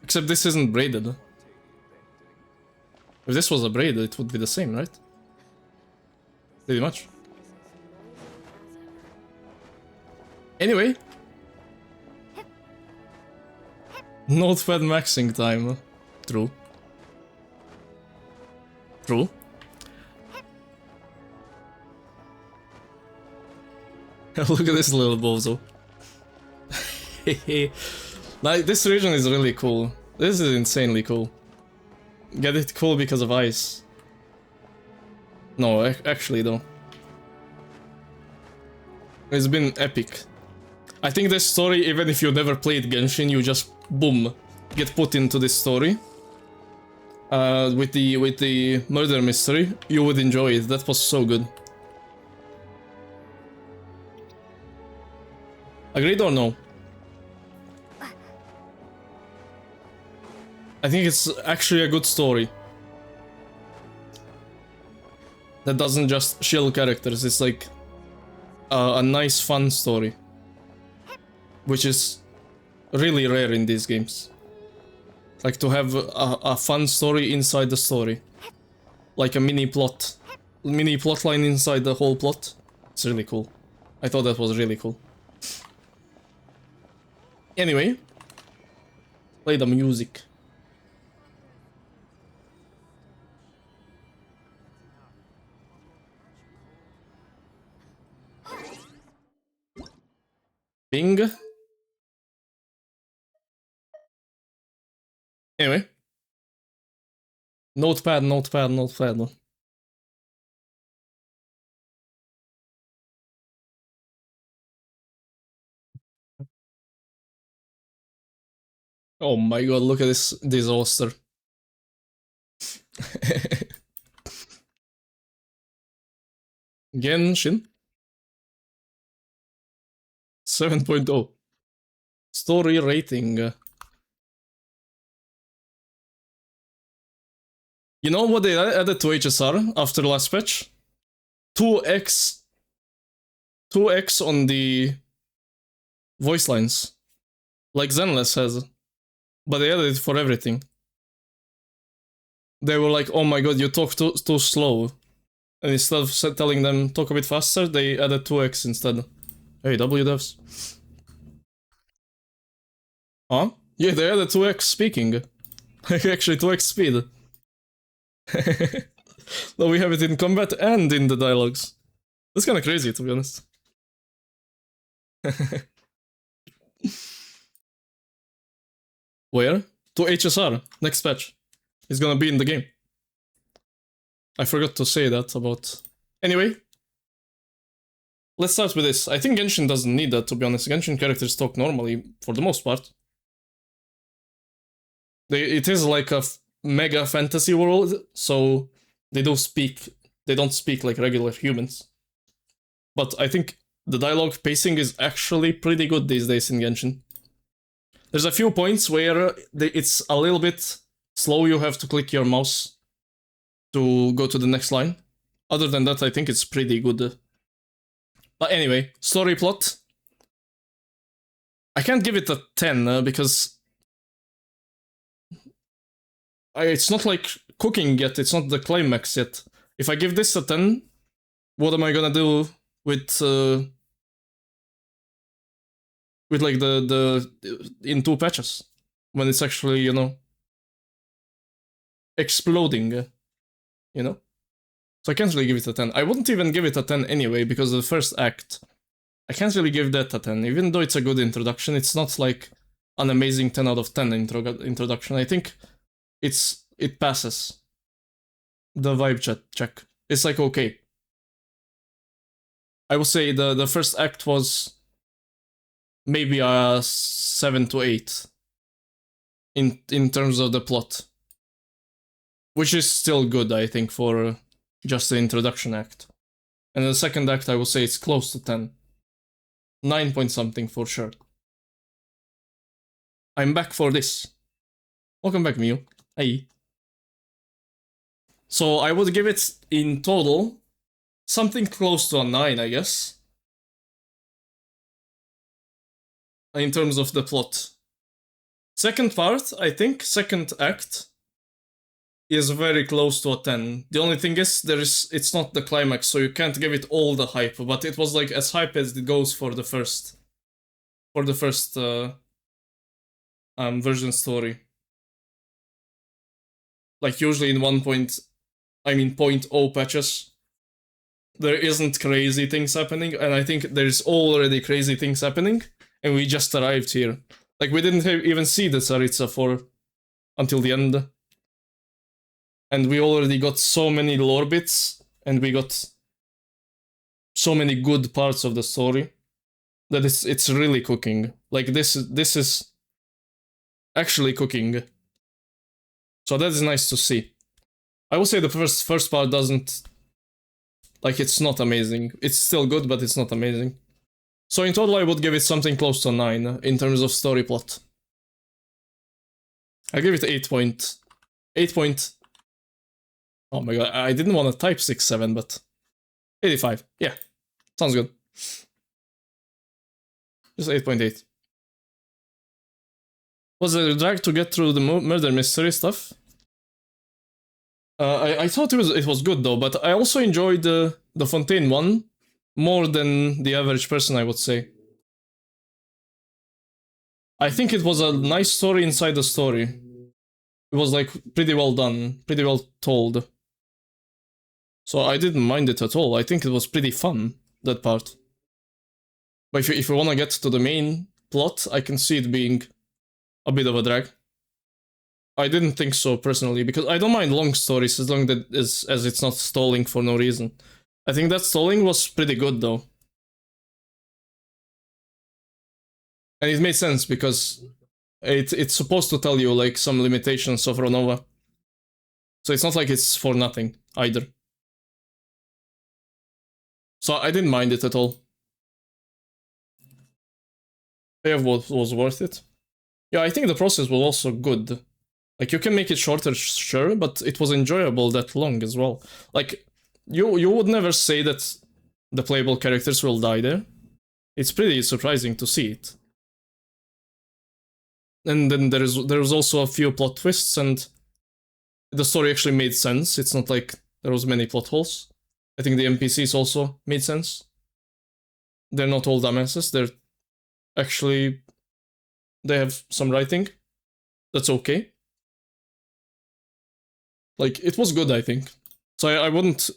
Except this isn't braided. If this was a braid, it would be the same, right? Pretty much. Anyway. Notepad maxing time. True. True. Look at this little bozo. Like, this region is really cool. This is insanely cool. Get it cool because of ice. No, actually though. It's been epic. I think this story, even if you never played Genshin, you just, boom, get put into this story. With the murder mystery, you would enjoy it. That was so good. Agreed or no? I think it's actually a good story. That doesn't just shill characters, it's like a nice fun story. Which is really rare in these games. Like to have a fun story inside the story. Like a mini plot line inside the whole plot. It's really cool. I thought that was really cool. Anyway. Play the music. Bing. Anyway. Notepad. Oh my god, look at this disaster. Genshin 7.0. Story rating. You know what they added to HSR after last patch? 2x on the voice lines, like Zenless has, but they added it for everything. They were like, oh my god, you talk too slow. And instead of telling them talk a bit faster, they added 2x instead. Hey, WDevs. Huh? Yeah, they added 2x speaking. Actually, 2x speed. No, we have it in combat and in the dialogues. That's kind of crazy, to be honest. Where? To HSR, next patch. It's gonna be in the game. I forgot to say that about... Anyway. Let's start with this. I think Genshin doesn't need that, to be honest. Genshin characters talk normally, for the most part. It is like a mega fantasy world, so they don't speak like regular humans. But I think the dialogue pacing is actually pretty good these days in Genshin. There's a few points where it's a little bit slow, you have to click your mouse to go to the next line. Other than that, I think it's pretty good. But anyway, story plot. I can't give it a 10 because it's not like cooking yet, it's not the climax yet. If I give this a 10, what am I gonna do with like the in 2 patches when it's actually, you know, exploding, you know? So I can't really give it a 10. I wouldn't even give it a 10 anyway, because the first act, I can't really give that a 10. Even though it's a good introduction, it's not like an amazing 10 out of 10 introduction. I think it passes the vibe check. It's like okay. I would say the first act was maybe a 7 to 8 in terms of the plot, which is still good, I think, for just the introduction act. And the second act, I would say it's close to 10. 9 point something for sure. I'm back for this. Welcome back, Mew. Hey. So I would give it in total something close to a 9, I guess. In terms of the plot. Second part, I think, second act, is very close to a 10. The only thing is, it's not the climax, so you can't give it all the hype, but it was like as hype as it goes for the first version story. Like usually in 0.0 patches, there isn't crazy things happening, and I think there's already crazy things happening, and we just arrived here. Like we didn't even see the Tsaritsa until the end. And we already got so many lore bits, and we got so many good parts of the story, that it's really cooking. Like this is actually cooking. So that is nice to see. I would say the first part doesn't, like, it's not amazing. It's still good, but it's not amazing. So in total, I would give it something close to 9 in terms of story plot. I give it 8 point. Oh my god, I didn't want to type 6-7, but 85. Yeah, sounds good. Just 8.8. Was it a drag to get through the murder mystery stuff? I thought it was good though, but I also enjoyed the Fontaine one more than the average person, I would say. I think it was a nice story inside the story. It was like pretty well done, pretty well told. So I didn't mind it at all. I think it was pretty fun, that part. But if you want to get to the main plot, I can see it being a bit of a drag. I didn't think so personally, because I don't mind long stories as long as it's not stalling for no reason. I think that stalling was pretty good though. And it made sense because it's supposed to tell you like some limitations of Ronova. So it's not like it's for nothing either. So I didn't mind it at all. Payoff was worth it. Yeah, I think the process was also good. Like, you can make it shorter, sure, but it was enjoyable that long as well. Like, you would never say that the playable characters will die there. It's pretty surprising to see it. And then there was also a few plot twists, and the story actually made sense. It's not like there was many plot holes. I think the NPCs also made sense. They're not all dumbasses. They're actually... they have some writing. That's okay. Like, it was good, I think. So I wouldn't...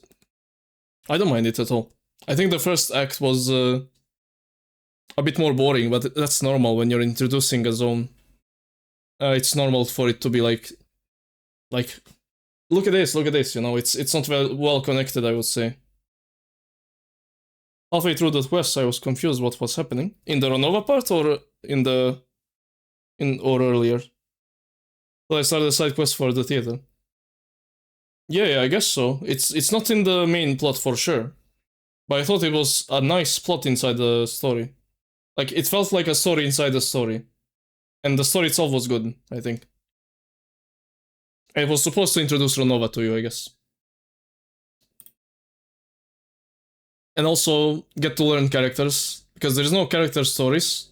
I don't mind it at all. I think the first act was a bit more boring, but that's normal when you're introducing a zone. It's normal for it to be like, look at this, you know, it's not well connected, I would say. Halfway through the quest, I was confused what was happening. In the Renova part, or or earlier? So I started a side quest for the theater. Yeah, I guess so. It's not in the main plot for sure. But I thought it was a nice plot inside the story. Like, it felt like a story inside the story. And the story itself was good, I think. It was supposed to introduce Renova to you, I guess. And also get to learn characters, because there's no character stories.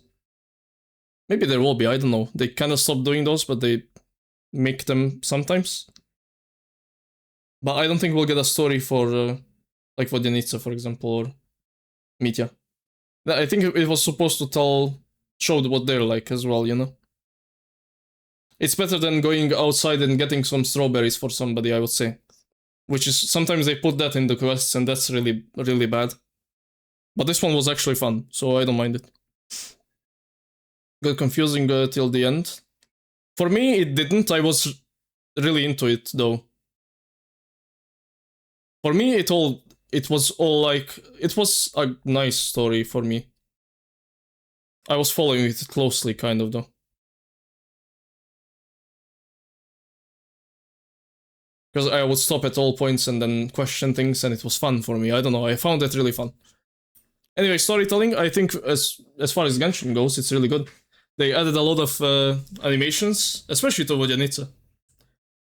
Maybe there will be, I don't know. They kind of stopped doing those, but they make them sometimes. But I don't think we'll get a story for, like Vodyanica, for example, or Mitya. I think it was supposed to show what they're like as well, you know? It's better than going outside and getting some strawberries for somebody, I would say. Which is, sometimes they put that in the quests, and that's really, really bad. But this one was actually fun, so I don't mind it. Got confusing till the end. For me, it didn't. I was really into it, though. For me, it was all like... it was a nice story for me. I was following it closely, kind of, though. Because I would stop at all points and then question things, and it was fun for me. I don't know, I found it really fun. Anyway, storytelling, I think as far as Genshin goes, it's really good. They added a lot of animations, especially to Vodyanica.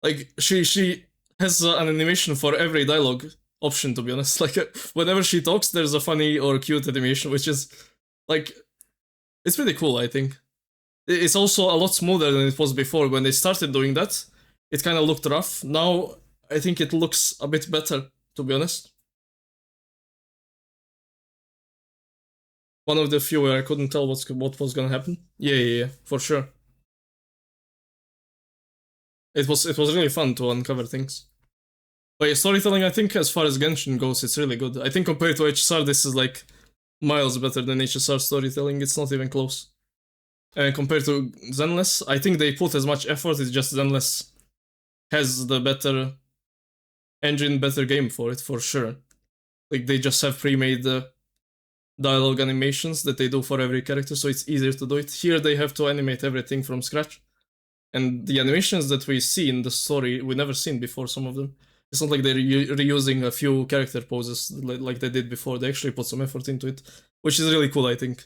Like, she has an animation for every dialogue option, to be honest. Like, whenever she talks, there's a funny or cute animation, which is, like, it's pretty cool, I think. It's also a lot smoother than it was before. When they started doing that, it kind of looked rough. Now, I think it looks a bit better, to be honest. One of the few where I couldn't tell what was gonna happen. Yeah, for sure. It was really fun to uncover things. But yeah, storytelling, I think as far as Genshin goes, it's really good. I think compared to HSR, this is like miles better than HSR storytelling. It's not even close. And compared to Zenless, I think they put as much effort. It's just Zenless has the better engine, better game for it, for sure. Like, they just have pre-made dialogue animations that they do for every character, so it's easier to do it. Here they have to animate everything from scratch. And the animations that we see in the story, we never seen before, some of them. It's not like they're reusing a few character poses like they did before. They actually put some effort into it, which is really cool, I think.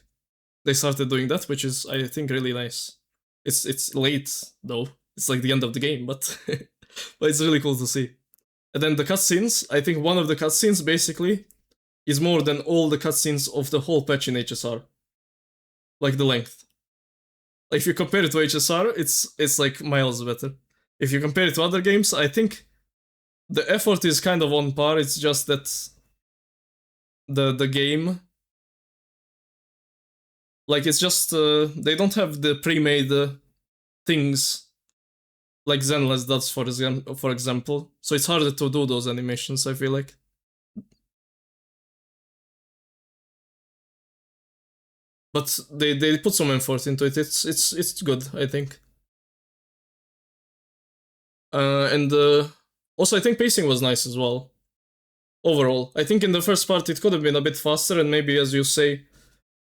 They started doing that, which is, I think, really nice. It's late, though. It's like the end of the game, but but it's really cool to see. And then the cutscenes, I think one of the cutscenes, basically, is more than all the cutscenes of the whole patch in HSR. Like, the length. Like, if you compare it to HSR, it's like miles better. If you compare it to other games, I think the effort is kind of on par. It's just that the game, like, it's just they don't have the pre-made things like Zenless does, for example. So it's harder to do those animations, I feel like. But they put some effort into it. It's good, I think. And also, I think pacing was nice as well. Overall, I think in the first part it could have been a bit faster, and maybe, as you say,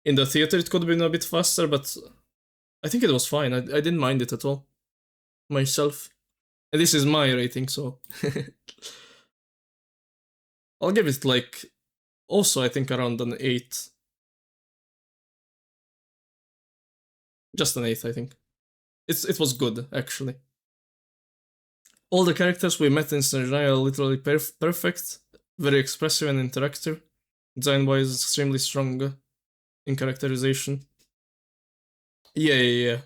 in the theater it could have been a bit faster, but I think it was fine. I didn't mind it at all, myself. And this is my rating, so... I'll give it like also I think around an 8. Just an 8, I think. It was good, actually. All the characters we met in Snezhnaya are literally perfect, very expressive and interactive. Design-wise, extremely strong in characterization. Yeah.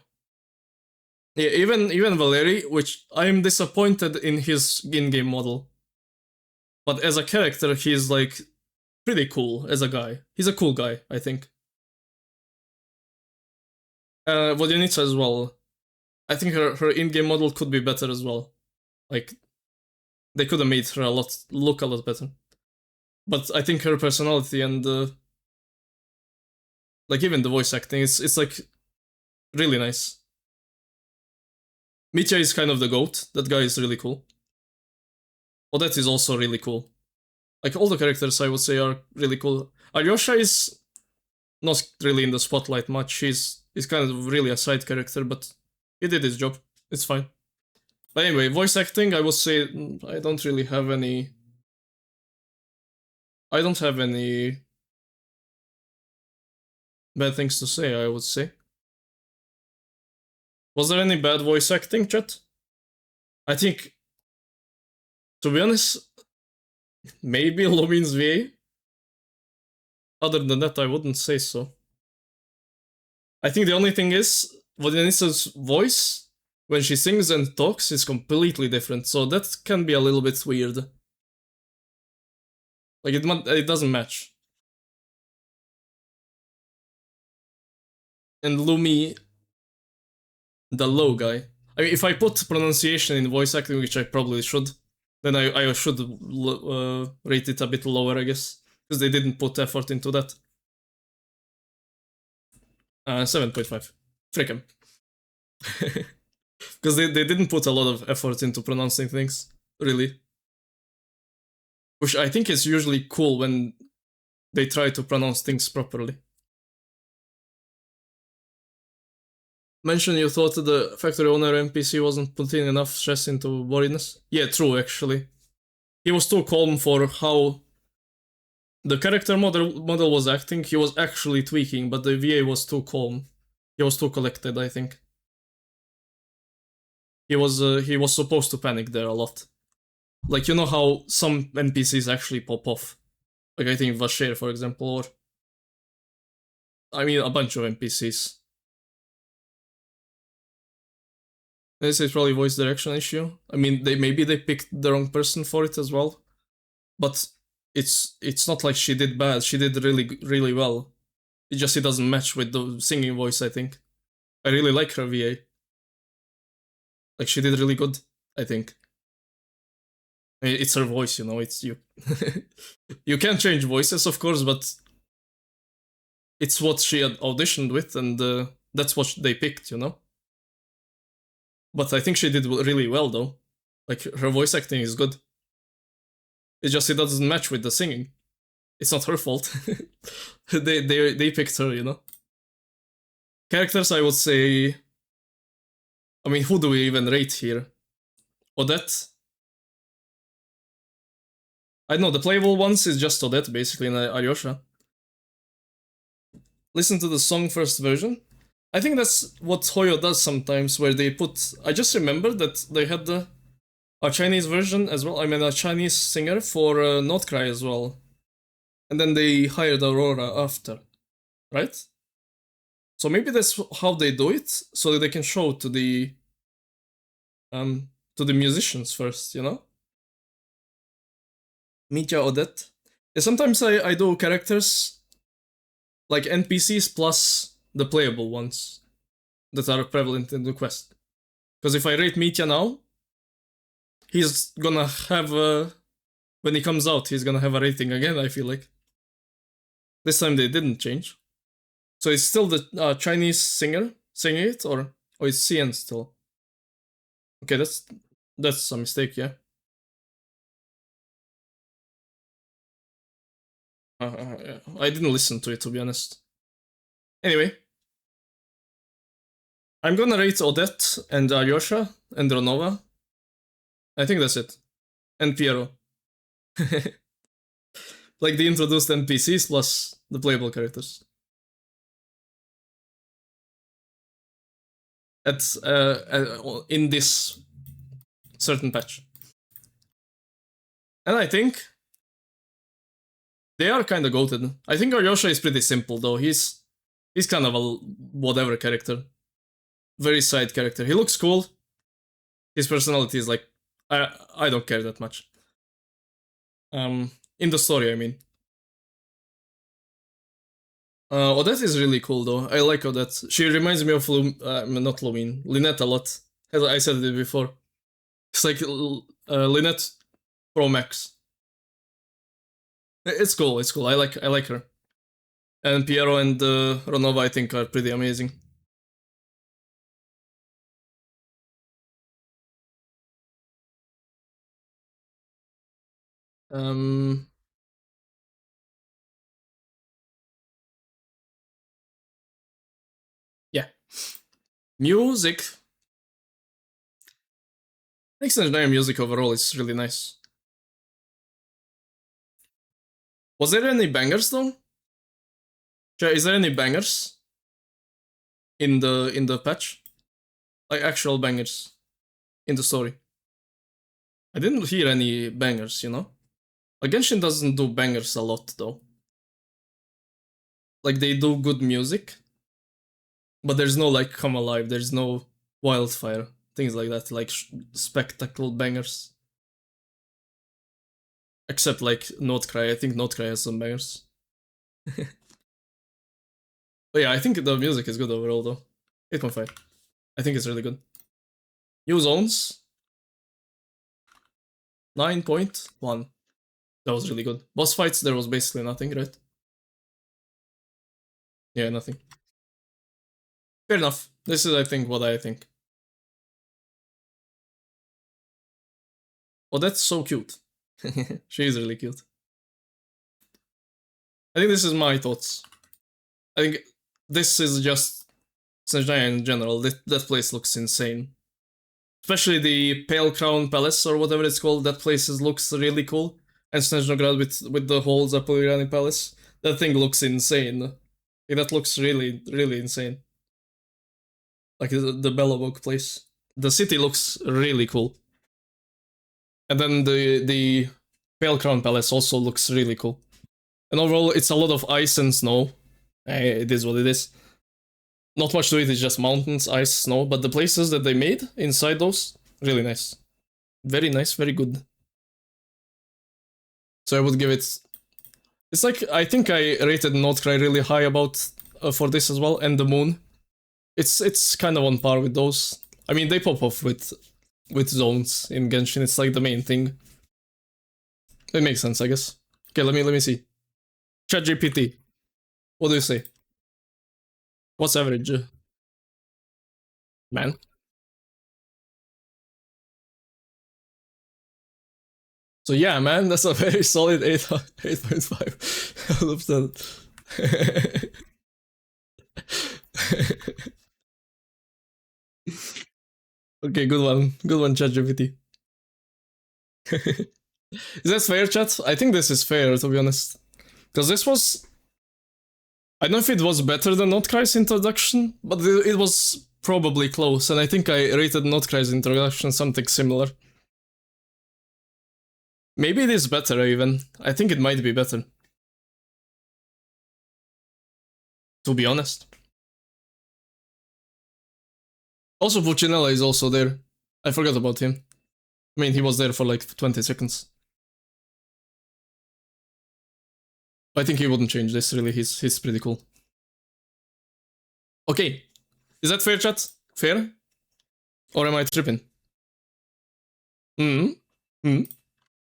Yeah, even Valeri, which I am disappointed in his in-game model. But as a character, he's like pretty cool as a guy. He's a cool guy, I think. Vodyanica as well. I think her in-game model could be better as well. Like, they could have made her look a lot better. But I think her personality and like even the voice acting, it's like really nice. Mitya is kind of the GOAT. That guy is really cool. Odette is also really cool. Like, all the characters, I would say, are really cool. Alyosha is not really in the spotlight much. He's kind of really a side character, but he did his job. It's fine. But anyway, voice acting, I would say I don't really have any... I don't have any bad things to say, I would say. Was there any bad voice acting, chat? I think, to be honest, maybe Lumin's VA. Other than that, I wouldn't say so. I think the only thing is, Vodyanic's voice, when she sings and talks, is completely different, so that can be a little bit weird. Like, it doesn't match. And Lumi, the low guy. I mean, if I put pronunciation in voice acting, which I probably should, then I should rate it a bit lower, I guess. Because they didn't put effort into that. 7.5. Frick 'em. Because they didn't put a lot of effort into pronouncing things, really. Which I think is usually cool when they try to pronounce things properly. Mention you thought the factory owner NPC wasn't putting enough stress into boringness. Yeah, true, actually. He was too calm for how the character model was acting. He was actually tweaking, but the VA was too calm. He was too collected, I think. He was supposed to panic there a lot. Like, you know how some NPCs actually pop off? Like, I think Vasher, for example, or... I mean, a bunch of NPCs. This is probably voice direction issue. I mean, maybe they picked the wrong person for it as well. But it's not like she did bad. She did really well. It doesn't match with the singing voice, I think. I really like her VA. Like, she did really good, I think. I mean, it's her voice, you know, it's you. You can change voices, of course, but it's what she had auditioned with, and that's what they picked, you know? But I think she did really well, though. Like, her voice acting is good. It doesn't match with the singing. It's not her fault. they picked her, you know? Characters, I would say... I mean, who do we even rate here? Odette? I don't know, the playable ones is just Odette, basically, and Alyosha. Listen to the song first version. I think that's what Hoyo does sometimes, where they put... I just remember that they had a Chinese version as well. I mean, a Chinese singer for Notcry as well. And then they hired Aurora after, right? So maybe that's how they do it, so that they can show to the musicians first, you know? Mitya, Odette. Yeah, sometimes I do characters like NPCs plus the playable ones that are prevalent in the quest. Because if I rate Mitya now, he's gonna have when he comes out, he's gonna have a rating again, I feel like. This time they didn't change. So it's still the Chinese singer singing it, or it's CN still? Okay, that's a mistake, yeah. I didn't listen to it, to be honest. Anyway. I'm gonna rate Odette and Alyosha and Ronova. I think that's it. And Piero. Like the introduced NPCs plus the playable characters. That's in this certain patch. And I think they are kind of goated. I think Alyosha is pretty simple though. He's kind of a whatever character. Very side character. He looks cool. His personality is like, I don't care that much. In the story, I mean. Odette is really cool though. I like Odette. She reminds me of not Lumine, Lynette a lot. As I said it before. It's like Lynette Pro Max. It's cool. It's cool. I like her. And Piero and Ronova, I think, are pretty amazing. Yeah. Music. I think Snatch music overall is really nice. Was there any bangers though? Is there any bangers in the patch? Like actual bangers in the story? I didn't hear any bangers, you know? Like Genshin doesn't do bangers a lot though. Like they do good music, but there's no like Come Alive, there's no Wildfire, things like that, like spectacle bangers. Except like Notecry, I think Notecry has some bangers. But yeah, I think the music is good overall though. 8.5. I think it's really good. New zones. 9.1. That was really good. Boss fights, there was basically nothing, right? Yeah, nothing. Fair enough. This is, I think, what I think. Oh, that's so cute. She is really cute. I think this is my thoughts. I think this is just Snezhnaya in general. That place looks insane. Especially the Pale Crown Palace or whatever it's called. That place looks really cool. And Snezhnograd with the whole Zapolyriani Palace. That thing looks insane. Yeah, that looks really, really insane. Like the Belobog place. The city looks really cool. And then the Pale Crown Palace also looks really cool. And overall, it's a lot of ice and snow. It is what it is. Not much to it, it's just mountains, ice, snow. But the places that they made inside those, really nice. Very nice, very good. So I would give it... It's like, I think I rated Notecry really high about for this as well, and the Moon. It's kind of on par with those. I mean, they pop off with zones in Genshin. It's like the main thing. It makes sense, I guess. Okay, let me see. ChatGPT. What do you say? What's average? Man. So yeah, man, that's a very solid 8.5 out of 10. Okay, good one, ChatGPT. Is that fair, chat? I think this is fair, to be honest. Because this was... I don't know if it was better than Notecry's introduction, but it was probably close, and I think I rated Notecry's introduction something similar. Maybe it is better, even. I think it might be better. To be honest. Also, Puccinella is also there. I forgot about him. I mean, he was there for like 20 seconds. I think he wouldn't change this, really. He's pretty cool. Okay. Is that fair, chat? Fair? Or am I tripping?